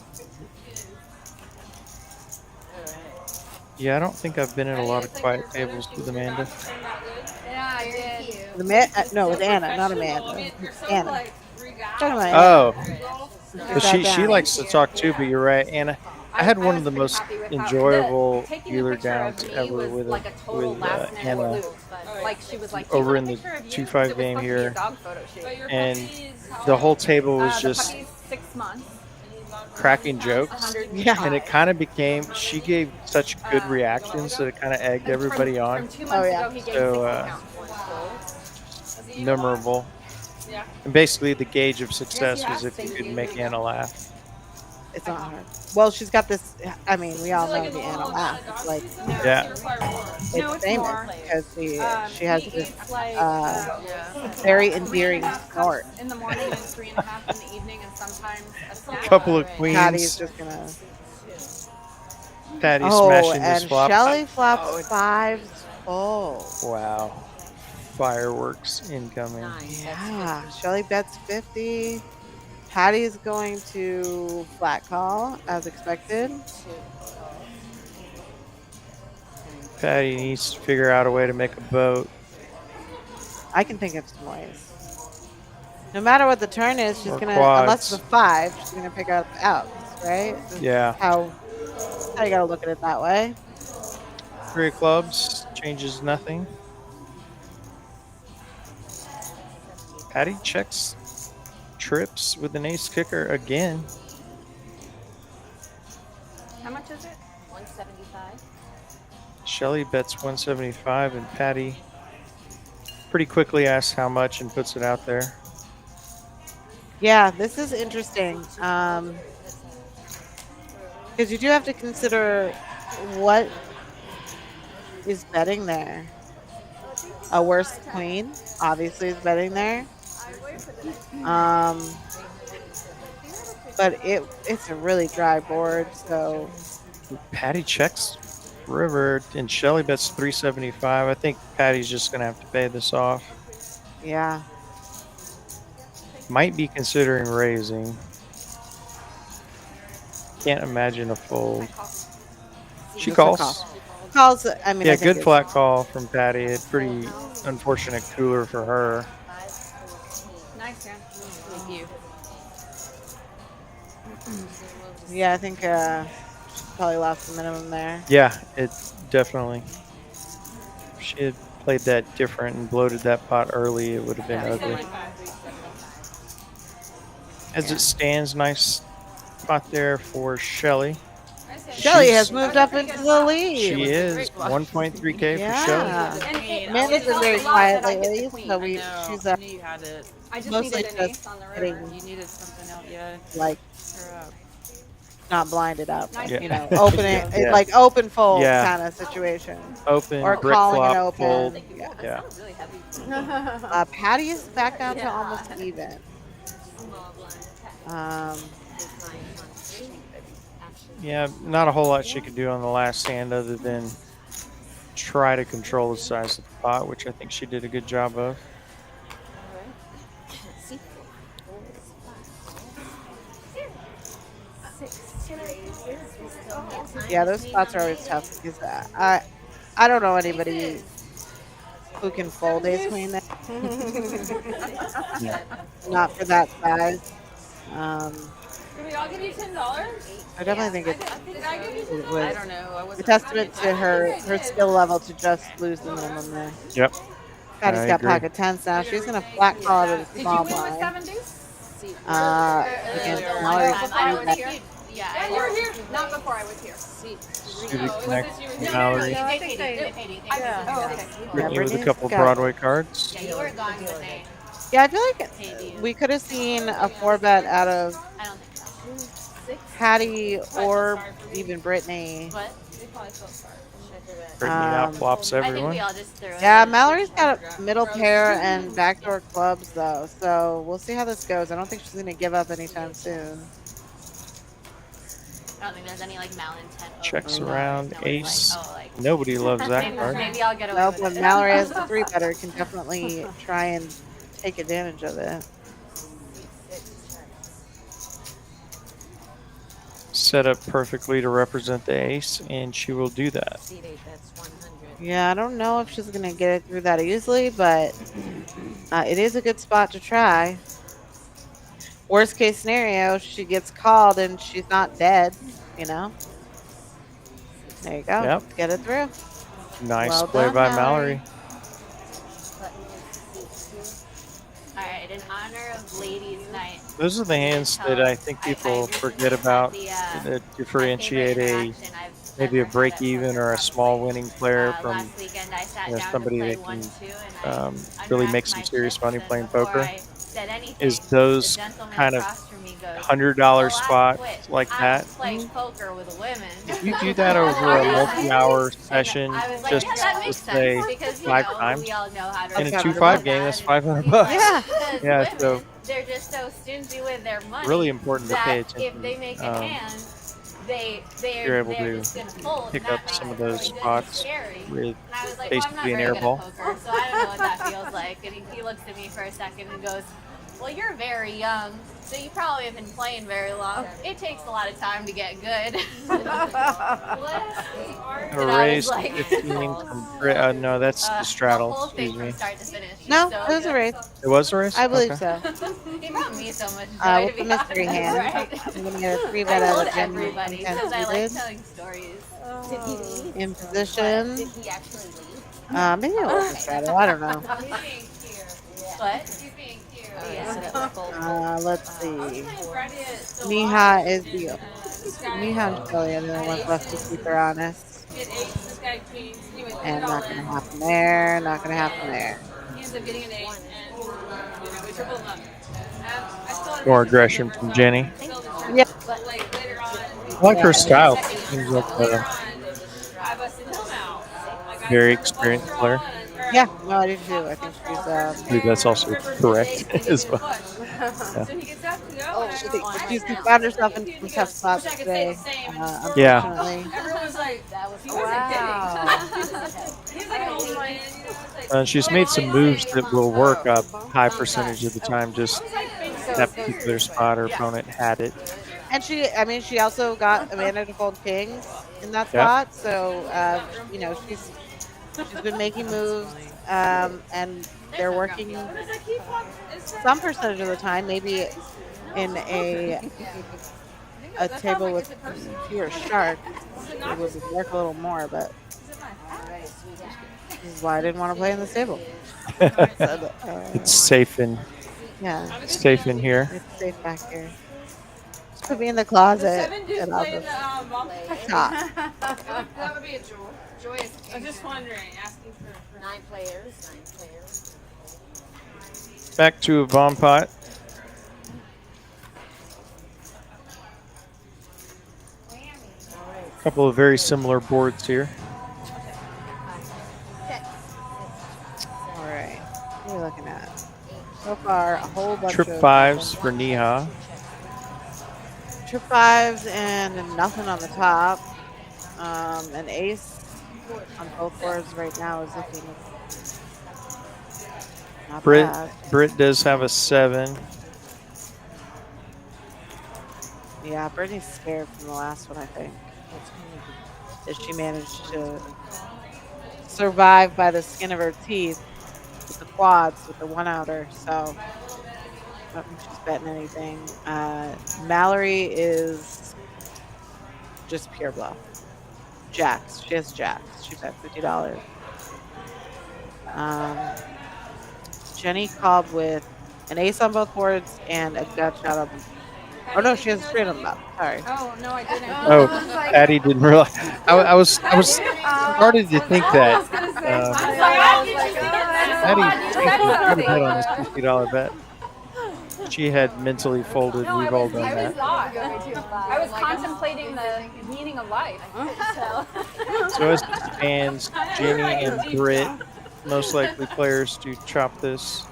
Speaker 2: Yeah, I don't think I've been in a lot of quiet tables with Amanda.
Speaker 11: Yeah, I did.
Speaker 3: No, with Anna, not Amanda.
Speaker 11: You're so
Speaker 3: Anna.
Speaker 11: like three guys.
Speaker 3: Talking about Anna.
Speaker 2: Oh, but
Speaker 3: sat
Speaker 2: she
Speaker 3: down.
Speaker 2: likes to talk too. But you're right, Anna. I had one of the most enjoyable dealer downs ever with Anna
Speaker 6: like she was like
Speaker 2: over in the 2-5 game here, and the whole table was just
Speaker 6: 6 months.
Speaker 2: cracking jokes,
Speaker 3: Yeah.
Speaker 2: and it kind of became. She gave such good reactions that it kind of egged everybody on.
Speaker 3: Oh, yeah.
Speaker 2: So memorable. And basically, the gauge of success was if you could make Anna laugh.
Speaker 3: It's not hard. Well, she's got this. I mean, we all know the Anna laugh. It's like
Speaker 2: Yeah.
Speaker 3: it's famous because she has this very endearing snort.
Speaker 11: In the morning and 3.5 in the evening, and sometimes a snack.
Speaker 2: Couple of
Speaker 3: Patty's
Speaker 2: queens.
Speaker 3: just gonna.
Speaker 2: Patty
Speaker 3: Oh,
Speaker 2: smashing this
Speaker 3: and
Speaker 2: flop.
Speaker 3: Shelly flops 5s full.
Speaker 2: Wow. Fireworks incoming.
Speaker 3: Yeah, Shelly bets 50. Patty's going to flat call as expected.
Speaker 2: Patty needs to figure out a way to make a boat.
Speaker 3: I can think of some ways. No matter what the turn is, she's
Speaker 2: Or
Speaker 3: gonna,
Speaker 2: quads.
Speaker 3: unless it's a 5, she's gonna pick up outs, right?
Speaker 2: Yeah.
Speaker 3: How you gotta look at it that way.
Speaker 2: 3 of clubs changes nothing. Patty checks trips with an ace kicker again.
Speaker 6: How much is it? 175.
Speaker 2: Shelly bets 175, and Patty pretty quickly asks how much and puts it out there.
Speaker 3: Yeah, this is interesting. Because you do have to consider what is betting there. A worse queen, obviously, is betting there. But it's a really dry board, so
Speaker 2: Patty checks river, and Shelly bets 375. I think Patty's just going to have to pay this off.
Speaker 3: yeah.
Speaker 2: Might be considering raising. Can't imagine a fold. She
Speaker 3: Just a
Speaker 2: calls.
Speaker 3: call. Calls. I mean,
Speaker 2: Yeah,
Speaker 3: I think
Speaker 2: good flat call from Patty. It's pretty unfortunate cooler for her.
Speaker 7: Nice, Sam. Thank you.
Speaker 3: Yeah, I think she probably lost the minimum there.
Speaker 2: Yeah, it definitely. If she had played that different and bloated that pot early, it would have been ugly. As it stands, nice pot there for Shelly.
Speaker 3: Shelly has moved up into the lead.
Speaker 2: She is 1.3K for Shelly.
Speaker 3: Amanda's been very quiet lately, so she's
Speaker 10: I knew you had it.
Speaker 7: I just
Speaker 3: mostly
Speaker 7: needed an
Speaker 3: just
Speaker 7: ace on the
Speaker 3: getting
Speaker 7: river.
Speaker 10: You needed something else. Yeah.
Speaker 3: like
Speaker 10: Her up.
Speaker 3: not blinded up,
Speaker 7: Nice.
Speaker 3: you know, open it,
Speaker 2: Yeah.
Speaker 3: like open fold
Speaker 2: Yeah.
Speaker 3: kind of situation,
Speaker 2: Open,
Speaker 3: or
Speaker 2: brick
Speaker 3: calling
Speaker 2: flop,
Speaker 3: it open.
Speaker 2: fold.
Speaker 3: Yeah.
Speaker 2: Yeah.
Speaker 4: Really heavy.
Speaker 3: Patty is back down to almost even.
Speaker 2: Yeah, not a whole lot she could do on the last hand other than try to control the size of the pot, which I think she did a good job of.
Speaker 3: Yeah, those spots are always tough because I don't know anybody who can fold ace queen there. Not for that size.
Speaker 7: Did we all give you $10?
Speaker 3: I definitely think
Speaker 7: Did I give you
Speaker 3: it
Speaker 7: $10?
Speaker 3: was
Speaker 10: I don't know. I
Speaker 3: a
Speaker 10: wasn't.
Speaker 3: testament to her skill level to just lose the minimum there.
Speaker 2: Yep.
Speaker 3: Patty's
Speaker 2: I
Speaker 3: got
Speaker 2: agree.
Speaker 3: pocket tens now. She's gonna flat call out of the
Speaker 7: Did you
Speaker 3: small
Speaker 7: win with
Speaker 3: blind.
Speaker 7: 7 deuce?
Speaker 3: Against
Speaker 6: Earlier
Speaker 3: Mallory's
Speaker 6: one time,
Speaker 3: three
Speaker 6: I was
Speaker 3: bet.
Speaker 6: here. Yeah,
Speaker 7: Yeah, you were here. Not before I was here.
Speaker 2: Suited
Speaker 7: Oh,
Speaker 2: connect
Speaker 7: was this you?
Speaker 2: Mallory.
Speaker 6: No, I think they did.
Speaker 7: Oh, okay.
Speaker 2: Brittany with a
Speaker 3: Brittany's
Speaker 2: couple
Speaker 3: got-
Speaker 2: Broadway cards.
Speaker 6: Yeah, you were gone when they
Speaker 3: Yeah, I feel like
Speaker 6: paid you.
Speaker 3: we could have seen a 4-bet out of
Speaker 6: I don't think so.
Speaker 3: Patty or even Brittany.
Speaker 6: What?
Speaker 7: They probably felt sorry.
Speaker 2: Brittany outflops
Speaker 6: I think
Speaker 2: everyone.
Speaker 6: we all just threw it.
Speaker 3: Yeah, Mallory's got a middle pair and backdoor clubs though, so we'll see how this goes. I don't think she's gonna give up anytime soon.
Speaker 6: I don't think there's any like malintent.
Speaker 2: Checks
Speaker 6: over
Speaker 2: around,
Speaker 6: no one's
Speaker 2: ace.
Speaker 6: Like, oh, like,
Speaker 2: Nobody loves that
Speaker 6: maybe,
Speaker 2: card.
Speaker 6: maybe I'll get away
Speaker 3: Well,
Speaker 6: with
Speaker 3: when
Speaker 6: it.
Speaker 3: Mallory has the 3-better, can definitely try and take advantage of it.
Speaker 2: Set up perfectly to represent the ace, and she will do that.
Speaker 3: Yeah, I don't know if she's gonna get it through that easily, but it is a good spot to try. Worst case scenario, she gets called and she's not dead, you know? There you go.
Speaker 2: Yep.
Speaker 3: Get it through.
Speaker 2: Nice
Speaker 3: Well
Speaker 2: play
Speaker 3: done,
Speaker 2: by
Speaker 3: Mallory.
Speaker 2: Mallory.
Speaker 6: All right, in honor of Ladies' Night.
Speaker 2: Those are the hands that I think people forget about that differentiate maybe a break even or a small winning player from
Speaker 6: Last weekend I sat down
Speaker 2: somebody
Speaker 6: to play
Speaker 2: that
Speaker 6: 1-2
Speaker 2: can
Speaker 6: and
Speaker 2: really
Speaker 6: unwrapped
Speaker 2: make some
Speaker 6: my
Speaker 2: serious
Speaker 6: chips,
Speaker 2: money
Speaker 6: and
Speaker 2: playing
Speaker 6: before
Speaker 2: poker.
Speaker 6: I said anything,
Speaker 2: Is those
Speaker 6: the gentleman
Speaker 2: kind of
Speaker 6: across from me goes,
Speaker 2: $100
Speaker 6: "Well, I
Speaker 2: spots
Speaker 6: quit.
Speaker 2: like
Speaker 6: I
Speaker 2: that.
Speaker 6: don't play poker with women."
Speaker 2: If you do that over a multi-hour session,
Speaker 6: I was like,
Speaker 2: just
Speaker 6: yeah, that
Speaker 2: let's
Speaker 6: makes
Speaker 2: say
Speaker 6: sense because, you
Speaker 2: 5
Speaker 6: know,
Speaker 2: times
Speaker 6: we all know how to
Speaker 2: in a
Speaker 3: Okay.
Speaker 2: 2-5 game, that's $500.
Speaker 3: Yeah.
Speaker 6: Because
Speaker 2: Yeah,
Speaker 6: women,
Speaker 2: so
Speaker 6: they're just so stingy with their money.
Speaker 2: really important to
Speaker 6: that
Speaker 2: pay
Speaker 6: if
Speaker 2: attention.
Speaker 6: they make a hand, they're
Speaker 2: you're able
Speaker 6: they're
Speaker 2: to
Speaker 6: just gonna fold.
Speaker 2: pick
Speaker 6: and that
Speaker 2: up
Speaker 6: makes
Speaker 2: some of
Speaker 6: it
Speaker 2: those
Speaker 6: really good and
Speaker 2: spots
Speaker 6: scary.
Speaker 2: with
Speaker 6: And I was like, well, I'm not
Speaker 2: basically an
Speaker 6: very
Speaker 2: air
Speaker 6: good
Speaker 2: ball.
Speaker 6: at poker, so I don't know what that feels like. And he looks at me for a second and goes, "Well, you're very young, so you probably haven't been playing very long. It takes a lot of time to get good."
Speaker 2: A raise 15 from no, that's the straddle.
Speaker 6: The whole thing
Speaker 2: Excuse me.
Speaker 6: from start to finish.
Speaker 3: No,
Speaker 6: so
Speaker 3: it was a
Speaker 6: good.
Speaker 3: race.
Speaker 2: It was a race?
Speaker 3: I believe
Speaker 2: Okay.
Speaker 3: so.
Speaker 6: He brought me so much joy
Speaker 3: With
Speaker 6: to
Speaker 3: the
Speaker 6: be
Speaker 3: mystery
Speaker 6: honest,
Speaker 3: hand.
Speaker 6: right?
Speaker 3: I'm gonna get a 3-bet
Speaker 6: I
Speaker 3: out
Speaker 6: told
Speaker 3: of Jim.
Speaker 6: everybody because I like telling stories.
Speaker 3: In position.
Speaker 4: Did he actually leave?
Speaker 3: Maybe it was a straddle. I don't know.
Speaker 6: He's being cute. What? He's being cute. Yeah.
Speaker 3: Let's see. Miha is the Miha and Shelly are the only ones left to keep her honest.
Speaker 7: Get ace, this guy queens. He went
Speaker 3: And
Speaker 7: all
Speaker 3: not
Speaker 7: in.
Speaker 3: gonna happen there. Not gonna happen there.
Speaker 7: He ends up getting an ace, and we triple him up. I still had
Speaker 2: More aggression from Jenny.
Speaker 3: Yeah.
Speaker 7: but like later on,
Speaker 2: I like her style. Seems like
Speaker 7: later
Speaker 2: a
Speaker 7: on, I busted him out. Like, I
Speaker 2: very
Speaker 7: started
Speaker 2: experienced
Speaker 7: flush
Speaker 2: player.
Speaker 7: drawn, or
Speaker 3: Yeah, no, I do too. I think she's
Speaker 2: I believe that's also correct as well. Yeah.
Speaker 11: So he gets up to go,
Speaker 3: Oh,
Speaker 11: and I go, I
Speaker 3: she's
Speaker 11: don't know.
Speaker 3: found herself in
Speaker 11: He
Speaker 3: some
Speaker 11: goes,
Speaker 3: tough spots
Speaker 11: wish I could say
Speaker 3: today,
Speaker 11: the same.
Speaker 2: Yeah.
Speaker 3: unfortunately.
Speaker 11: Everyone was like,
Speaker 6: That was
Speaker 11: he wasn't
Speaker 1: Wow.
Speaker 11: kidding. He's like an old man, you know, it's like,
Speaker 2: She's made some moves that will work a high percentage of the time. Just that particular spot, her opponent had it.
Speaker 3: And she also got Amanda to fold kings in that
Speaker 2: Yep.
Speaker 3: spot. So, she's been making moves, and they're working some percentage of the time, maybe in a table with fewer sharks. It would work a little more, but this is why I didn't want to play in this table. So,
Speaker 2: It's safe in here.
Speaker 3: It's safe back here. Just put me in the closet and I'll just talk.
Speaker 11: that would be a joyous. I was just wondering, asking for
Speaker 4: 9 players.
Speaker 2: Back to a bomb pot. A couple of very similar boards here.
Speaker 3: All right. What are we looking at? So far, a whole bunch
Speaker 2: Trip
Speaker 3: of
Speaker 2: fives for Neha.
Speaker 3: trip fives and nothing on the top. An ace on both boards right now is looking not bad.
Speaker 2: Britt does have a 7.
Speaker 3: Yeah, Brittany's scared from the last one, I think. That she managed to survive by the skin of her teeth with the quads, with the one-outer. So I don't think she's betting anything. Mallory is just pure bluff. Jacks. She has jacks. She bet $50. Jenny called with an ace on both boards and a gut shot on. Oh no, she has a straight on the bottom. Sorry.
Speaker 11: Oh no, I didn't.
Speaker 2: Oh, Patty didn't realize. I was started to think that. Patty got a bet on this $50 bet. She had mentally folded. We've all done that.
Speaker 7: I was contemplating the meaning of life.
Speaker 2: So as it stands, Jenny and Britt, most likely players to chop this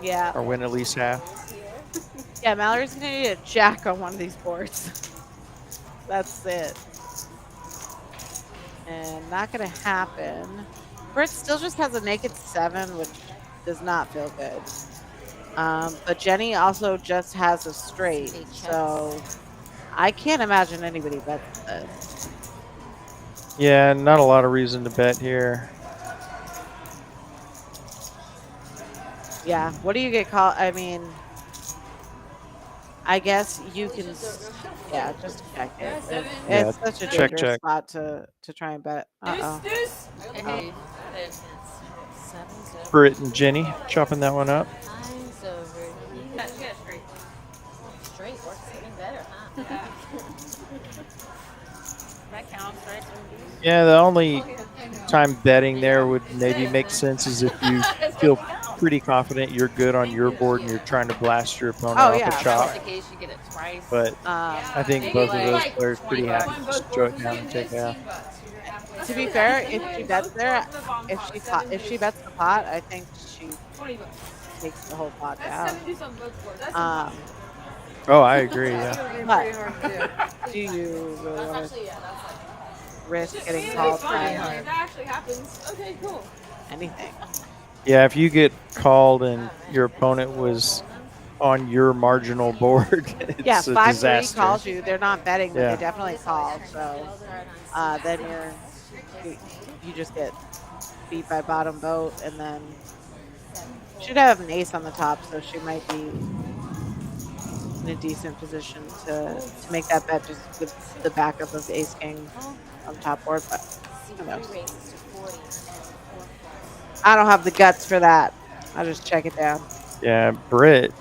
Speaker 3: Yeah.
Speaker 2: or win at least half.
Speaker 3: Yeah, Mallory's gonna need a jack on one of these boards. That's it. And not gonna happen. Britt still just has a naked 7, which does not feel good. But Jenny also just has a straight, so I can't imagine anybody bets this.
Speaker 2: Yeah, not a lot of reason to bet here.
Speaker 3: Yeah, what do you get called? I mean, I guess you can, yeah, just check it. It's such a dangerous spot to try and bet.
Speaker 2: Britt and Jenny chopping that one up.
Speaker 4: Straight works even better, huh?
Speaker 11: That counts, right?
Speaker 2: Yeah, the only time betting there would maybe make sense is if you feel pretty confident you're good on your board and you're trying to blast your opponent off a chop. But I think both of those players pretty happy to just throw it down and take it out.
Speaker 3: To be fair, if she bets there, if she bets the pot, I think she takes the whole pot down.
Speaker 2: Oh, I agree. Yeah.
Speaker 3: But do you really want to risk getting called by
Speaker 11: That actually happens. Okay, cool.
Speaker 3: anything?
Speaker 2: Yeah, if you get called and your opponent was on your marginal board, it's
Speaker 3: Yeah,
Speaker 2: a
Speaker 3: 5-3
Speaker 2: disaster.
Speaker 3: calls you. They're not betting, but
Speaker 2: Yeah.
Speaker 3: they definitely called. So then you just get beat by bottom boat, and then should have an ace on the top, so she might be in a decent position to make that bet just with the backup of the ace king on top board. But who knows? I don't have the guts for that. I'll just check it down.
Speaker 2: Yeah, Britt,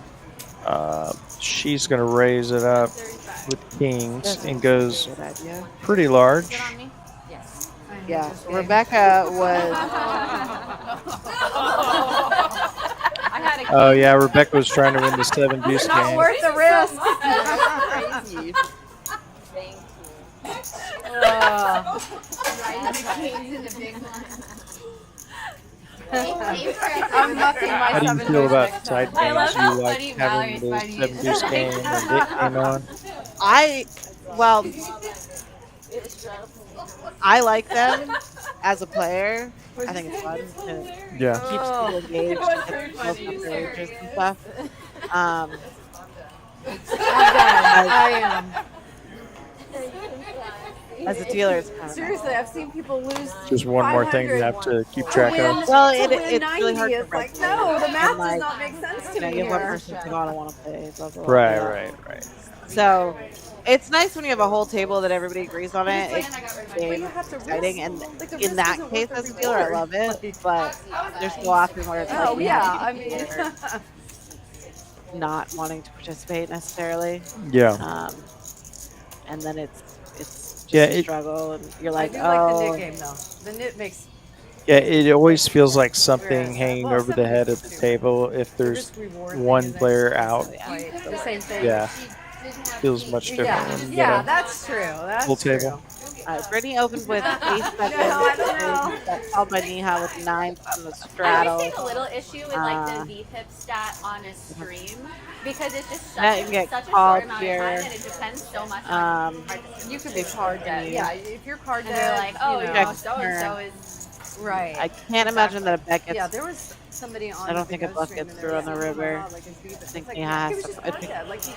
Speaker 2: she's going to raise it up with kings and goes pretty large.
Speaker 3: Yeah, Rebecca was.
Speaker 2: Oh, yeah, Rebecca was trying to win the 7 deuce game.
Speaker 7: Not worth the risk.
Speaker 4: Crazy. Thank you.
Speaker 1: I'm mucking my
Speaker 2: How do you
Speaker 1: 7
Speaker 2: feel
Speaker 1: deuce
Speaker 2: about
Speaker 1: next
Speaker 2: side
Speaker 1: time.
Speaker 6: I love
Speaker 2: games?
Speaker 6: how
Speaker 2: You like
Speaker 6: funny
Speaker 2: having
Speaker 6: Mallory's
Speaker 2: the
Speaker 6: funny.
Speaker 2: 7 deuce game and Dick game on?
Speaker 3: Well, I like them as a player. I think it's fun. It
Speaker 2: Yeah.
Speaker 3: keeps people engaged and gets people up their ages and stuff.
Speaker 1: I'm done. I am.
Speaker 3: As a dealer, it's kind of
Speaker 1: Seriously, I've seen people lose.
Speaker 2: Just one more thing you
Speaker 1: 500
Speaker 2: have to keep track of.
Speaker 3: Well,
Speaker 1: to win
Speaker 3: it's
Speaker 1: 90.
Speaker 3: really hard to
Speaker 1: It's like,
Speaker 3: regulate.
Speaker 1: no, the math
Speaker 3: And, like,
Speaker 1: does not make sense to me
Speaker 3: you have one
Speaker 1: here.
Speaker 3: person who's like, "Oh, I don't want to play. Blah, blah, blah,
Speaker 2: Right,
Speaker 3: blah."
Speaker 2: right.
Speaker 3: So it's nice when you have a whole table that everybody agrees on it. It's
Speaker 1: But you
Speaker 3: game
Speaker 1: have to
Speaker 3: exciting, and
Speaker 1: like, the
Speaker 3: in
Speaker 1: risk
Speaker 3: that
Speaker 1: isn't
Speaker 3: case,
Speaker 1: worth
Speaker 3: as
Speaker 1: the
Speaker 3: a dealer, I
Speaker 1: reward.
Speaker 3: love it. But there's so often where it's like,
Speaker 1: Oh,
Speaker 3: you
Speaker 1: yeah.
Speaker 3: have
Speaker 1: I
Speaker 3: to be
Speaker 1: mean,
Speaker 3: there, not wanting to participate necessarily.
Speaker 2: Yeah.
Speaker 3: And then it's just
Speaker 2: Yeah,
Speaker 3: a struggle, and you're like,
Speaker 1: I do like the
Speaker 3: oh,
Speaker 1: knit game though. The knit makes
Speaker 2: Yeah, it always feels like something
Speaker 1: Whereas,
Speaker 2: hanging
Speaker 1: well,
Speaker 2: over the head of the table if
Speaker 1: the
Speaker 2: there's
Speaker 1: risk reward thing
Speaker 2: one
Speaker 1: is
Speaker 2: player
Speaker 1: actually
Speaker 2: out.
Speaker 1: like the same thing.
Speaker 2: Yeah. Feels much different
Speaker 1: Yeah,
Speaker 2: when you
Speaker 1: yeah,
Speaker 2: get
Speaker 1: that's true. That's
Speaker 2: full
Speaker 1: true.
Speaker 2: table.
Speaker 3: Brittany opened with ace seven.
Speaker 1: No, I don't know.
Speaker 3: Got called by Neha with 9 on the
Speaker 6: I
Speaker 3: straddle.
Speaker 6: always take a little issue with like the VPIP stat on a stream because it's just
Speaker 3: That
Speaker 6: such,
Speaker 3: can get
Speaker 6: such a
Speaker 3: called
Speaker 6: short amount
Speaker 3: here.
Speaker 6: of time and it depends so much on
Speaker 1: You could be card dead. Yeah, if you're card
Speaker 6: and
Speaker 1: dead,
Speaker 6: they're like, oh,
Speaker 1: you
Speaker 6: you
Speaker 1: know,
Speaker 6: know, so and so is
Speaker 1: right.
Speaker 3: I can't imagine that a bet gets.
Speaker 1: Yeah, there was somebody on.
Speaker 3: I don't
Speaker 1: the
Speaker 3: think a
Speaker 1: Go
Speaker 3: bluff
Speaker 1: stream
Speaker 3: gets
Speaker 1: and
Speaker 3: through
Speaker 1: they
Speaker 3: on the
Speaker 1: were saying, oh my
Speaker 3: river.
Speaker 1: God, like his beat-
Speaker 3: I
Speaker 1: it's
Speaker 3: think
Speaker 1: like,
Speaker 3: he
Speaker 1: he
Speaker 3: has
Speaker 1: was
Speaker 3: to.
Speaker 1: just
Speaker 3: I
Speaker 1: card
Speaker 3: think
Speaker 1: dead. Like he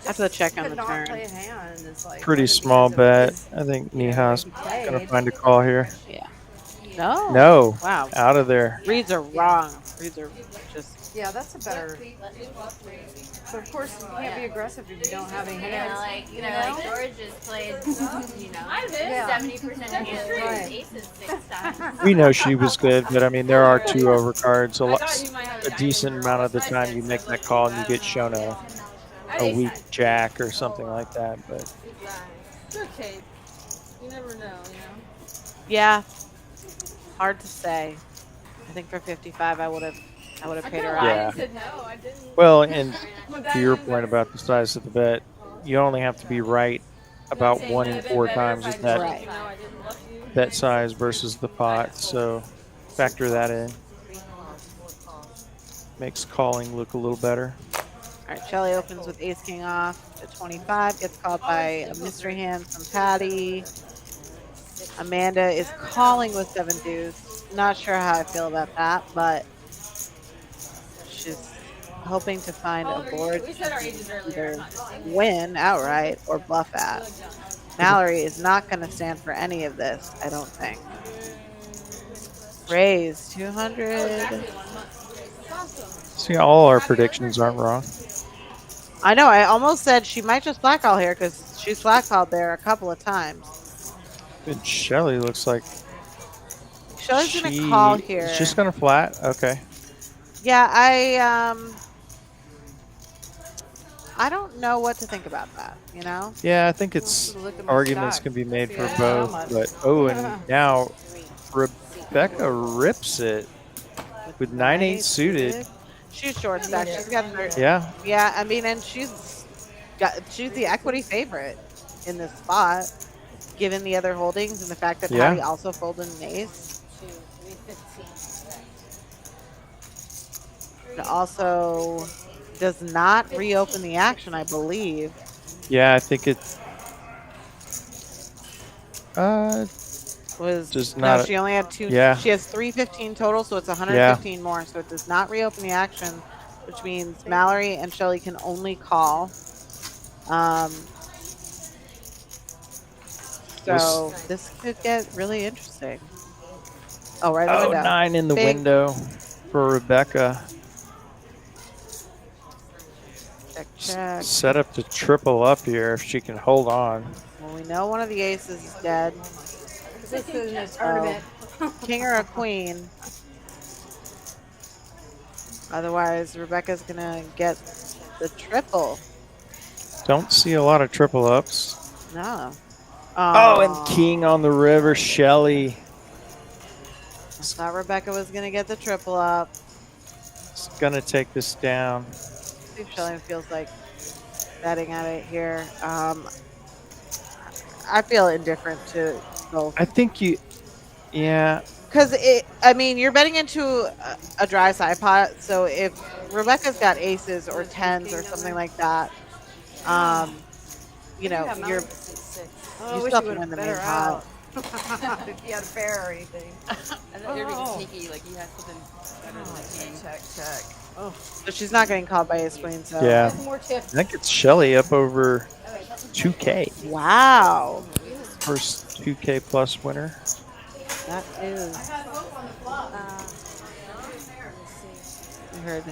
Speaker 3: have to check on
Speaker 1: could
Speaker 3: the
Speaker 1: not
Speaker 3: turn.
Speaker 1: play a hand. It's like
Speaker 2: Pretty
Speaker 1: wasn't
Speaker 2: small
Speaker 1: because it
Speaker 2: bet.
Speaker 1: was-
Speaker 2: I think Neha's
Speaker 1: he
Speaker 2: gonna
Speaker 1: played.
Speaker 2: find a call here.
Speaker 3: Yeah. No.
Speaker 2: No.
Speaker 3: Wow.
Speaker 2: Out of there.
Speaker 3: Reads are wrong. Reads are just.
Speaker 1: Yeah, that's a better. But of course, you can't be aggressive if you don't have any hands.
Speaker 6: like George has played, 70% of his
Speaker 1: Right.
Speaker 6: aces 6 times.
Speaker 2: We know she was good, but I mean there are 2 overcards. A decent amount of the time you make that call and you get shown a weak jack or something like that. But
Speaker 7: It's okay. You never know,
Speaker 3: Yeah. Hard to say. I think for 55, I would have paid her
Speaker 2: Yeah.
Speaker 3: out.
Speaker 7: said no, I didn't.
Speaker 2: well, and to your point about the size of the bet, you only have to be right about 1 in 4 times at that
Speaker 3: Right.
Speaker 2: bet size versus the pot. So factor that in. Makes calling look a little better.
Speaker 3: All right, Shelly opens with ace king off at 25. Gets called by a mystery hand from Patty. Amanda is calling with 7 deuce. Not sure how I feel about that, but she's hoping to find a board
Speaker 7: We said our ages earlier.
Speaker 3: either win outright or bluff at. Mallory is not going to stand for any of this, I don't think. Raise 200.
Speaker 2: See, all our predictions aren't wrong.
Speaker 3: I know. I almost said she might just blackball here because she's blackballed there a couple of times.
Speaker 2: And Shelly looks like
Speaker 3: Shelly's going to call here.
Speaker 2: She's just going to flat? Okay.
Speaker 3: Yeah, I don't know what to think about that, you know?
Speaker 2: Yeah, I think it's
Speaker 1: Look at my
Speaker 2: arguments
Speaker 1: stack.
Speaker 2: can be made for
Speaker 1: Yeah,
Speaker 2: both.
Speaker 1: how much?
Speaker 2: But and now Rebecca rips it with 9-8 suited.
Speaker 3: She's short stack. She's got her.
Speaker 2: Yeah.
Speaker 3: Yeah, I mean, and she's the equity favorite in this spot, given the other holdings and the fact that
Speaker 2: Yeah.
Speaker 3: Patty also folded an ace. It also does not reopen the action, I believe.
Speaker 2: Yeah, I think it
Speaker 3: Was
Speaker 2: Just
Speaker 3: no,
Speaker 2: not-
Speaker 3: she only had 2.
Speaker 2: yeah.
Speaker 3: She has 315 total, so it's 115 more. So it does not reopen the action, which means Mallory and Shelly can only call. So this could get really interesting. Oh, right in the window.
Speaker 2: 9 in the
Speaker 3: Big.
Speaker 2: window for Rebecca.
Speaker 3: Check, check.
Speaker 2: Set up to triple up here if she can hold on.
Speaker 3: Well, we know one of the aces is dead.
Speaker 1: This isn't a tournament.
Speaker 3: King or a queen. Otherwise, Rebecca's gonna get the triple.
Speaker 2: Don't see a lot of triple ups.
Speaker 3: No.
Speaker 2: Oh, and king on the river, Shelly.
Speaker 3: I thought Rebecca was gonna get the triple up.
Speaker 2: It's gonna take this down.
Speaker 3: See if Shelly feels like betting at it here. I feel indifferent to both.
Speaker 2: I think yeah,
Speaker 3: Because I mean, you're betting into a dry side pot. So if Rebecca's got aces or tens or something like that, you know, you're you
Speaker 1: Oh, I wish
Speaker 3: still
Speaker 1: you
Speaker 3: have to
Speaker 1: would
Speaker 3: win
Speaker 1: have
Speaker 3: the
Speaker 1: bet
Speaker 3: main
Speaker 1: her
Speaker 3: pot.
Speaker 1: out. If you had a pair or anything.
Speaker 10: I thought you were being sneaky, like you had something better than me.
Speaker 1: Check. Oh,
Speaker 3: So she's not getting called by ace queen. So
Speaker 2: Yeah.
Speaker 1: more
Speaker 2: I
Speaker 1: chips.
Speaker 2: think it's Shelly up over 2K.
Speaker 3: wow,
Speaker 2: First 2K plus winner.
Speaker 3: that is. I heard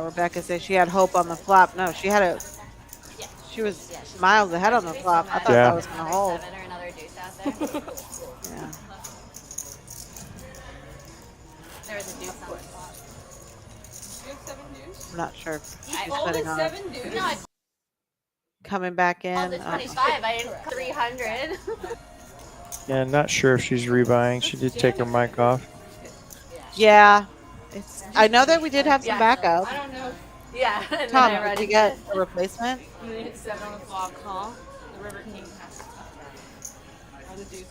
Speaker 3: Rebecca say she had hope on the flop. No, she had a. She was miles ahead on the flop. I thought
Speaker 2: Yeah.
Speaker 3: that was gonna hold.
Speaker 6: Seven or another deuce out there.
Speaker 3: Yeah.
Speaker 6: There was a deuce on the flop.
Speaker 11: You have 7 deuce?
Speaker 3: I'm not sure if she's
Speaker 11: Folded
Speaker 3: betting on
Speaker 11: 7 deuce.
Speaker 6: No, I
Speaker 3: coming back
Speaker 6: called
Speaker 3: in.
Speaker 6: the 25. I didn't 300.
Speaker 2: Yeah, not sure if she's rebuying. She did take her mic off.
Speaker 3: Yeah, it's. I know that we did have some backup.
Speaker 11: I don't know.
Speaker 6: Yeah. And then
Speaker 3: Tom,
Speaker 6: I read
Speaker 3: did you
Speaker 6: it.
Speaker 3: get a replacement?
Speaker 11: And then you hit 7 on the flop. Call. The river king has or the deuce.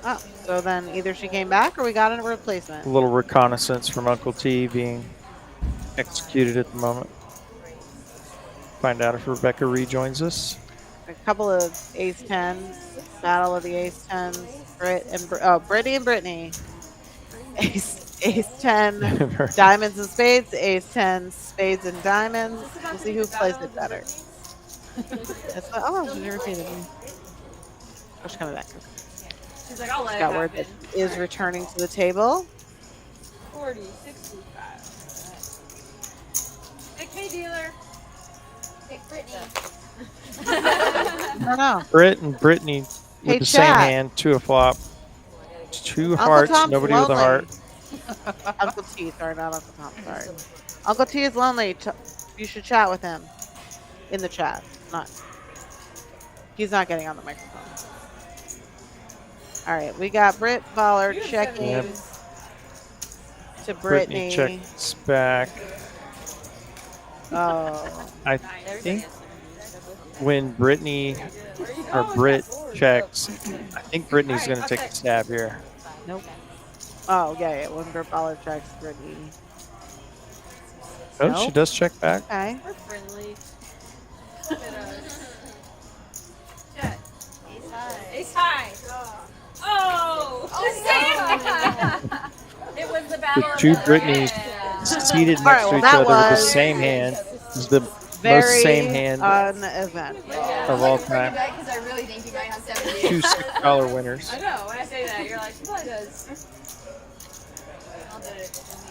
Speaker 3: Oh, so then either she came back or we got a replacement.
Speaker 2: A little reconnaissance from Uncle T being executed at the moment. Find out if Rebecca rejoins us.
Speaker 3: A couple of ace tens, battle of the ace tens. Brittany and Brittany. Ace 10, diamonds and spades, ace 10, spades and diamonds. We'll see who plays it better. That's what, oh, she repeated me. Oh, she's coming back.
Speaker 11: She's like, I'll let it
Speaker 3: Got word
Speaker 11: happen.
Speaker 3: that is returning to the table.
Speaker 11: 40, 65. Hey, dealer.
Speaker 6: Pick Brittany.
Speaker 3: I don't know.
Speaker 2: Britt and Brittany with
Speaker 3: Hey,
Speaker 2: the same
Speaker 3: chat.
Speaker 2: hand, 2 a flop. 2
Speaker 3: Uncle
Speaker 2: hearts,
Speaker 3: Tom's
Speaker 2: nobody with a
Speaker 3: lonely.
Speaker 2: heart.
Speaker 3: Uncle T, sorry, not Uncle Tom, sorry. Uncle T is lonely. You should chat with him in the chat. He's not getting on the microphone. All right, we got Britt Baller checking
Speaker 2: Yep.
Speaker 3: to
Speaker 2: Brittany
Speaker 3: Brittany.
Speaker 2: checks back.
Speaker 3: Oh,
Speaker 2: I think when Brittany or Britt checks, I think Brittany's going to take a stab here.
Speaker 3: nope. Oh, yeah. When Britt Baller checks Brittany.
Speaker 2: Oh,
Speaker 3: Nope.
Speaker 2: she does check back.
Speaker 3: Okay.
Speaker 11: We're friendly. Ace high. Oh!
Speaker 6: It was the battle
Speaker 2: The
Speaker 6: of
Speaker 2: 2
Speaker 6: the
Speaker 2: Brittany's seated next
Speaker 3: right, well,
Speaker 2: to each
Speaker 3: that
Speaker 2: other with the
Speaker 3: was
Speaker 2: same hand. This is the
Speaker 3: Very
Speaker 2: most same hand
Speaker 3: uneventful.
Speaker 2: of all time.
Speaker 4: Because I really think you might have 7
Speaker 2: 2 $6 winners.
Speaker 11: I know, when I say that, you're like, what does?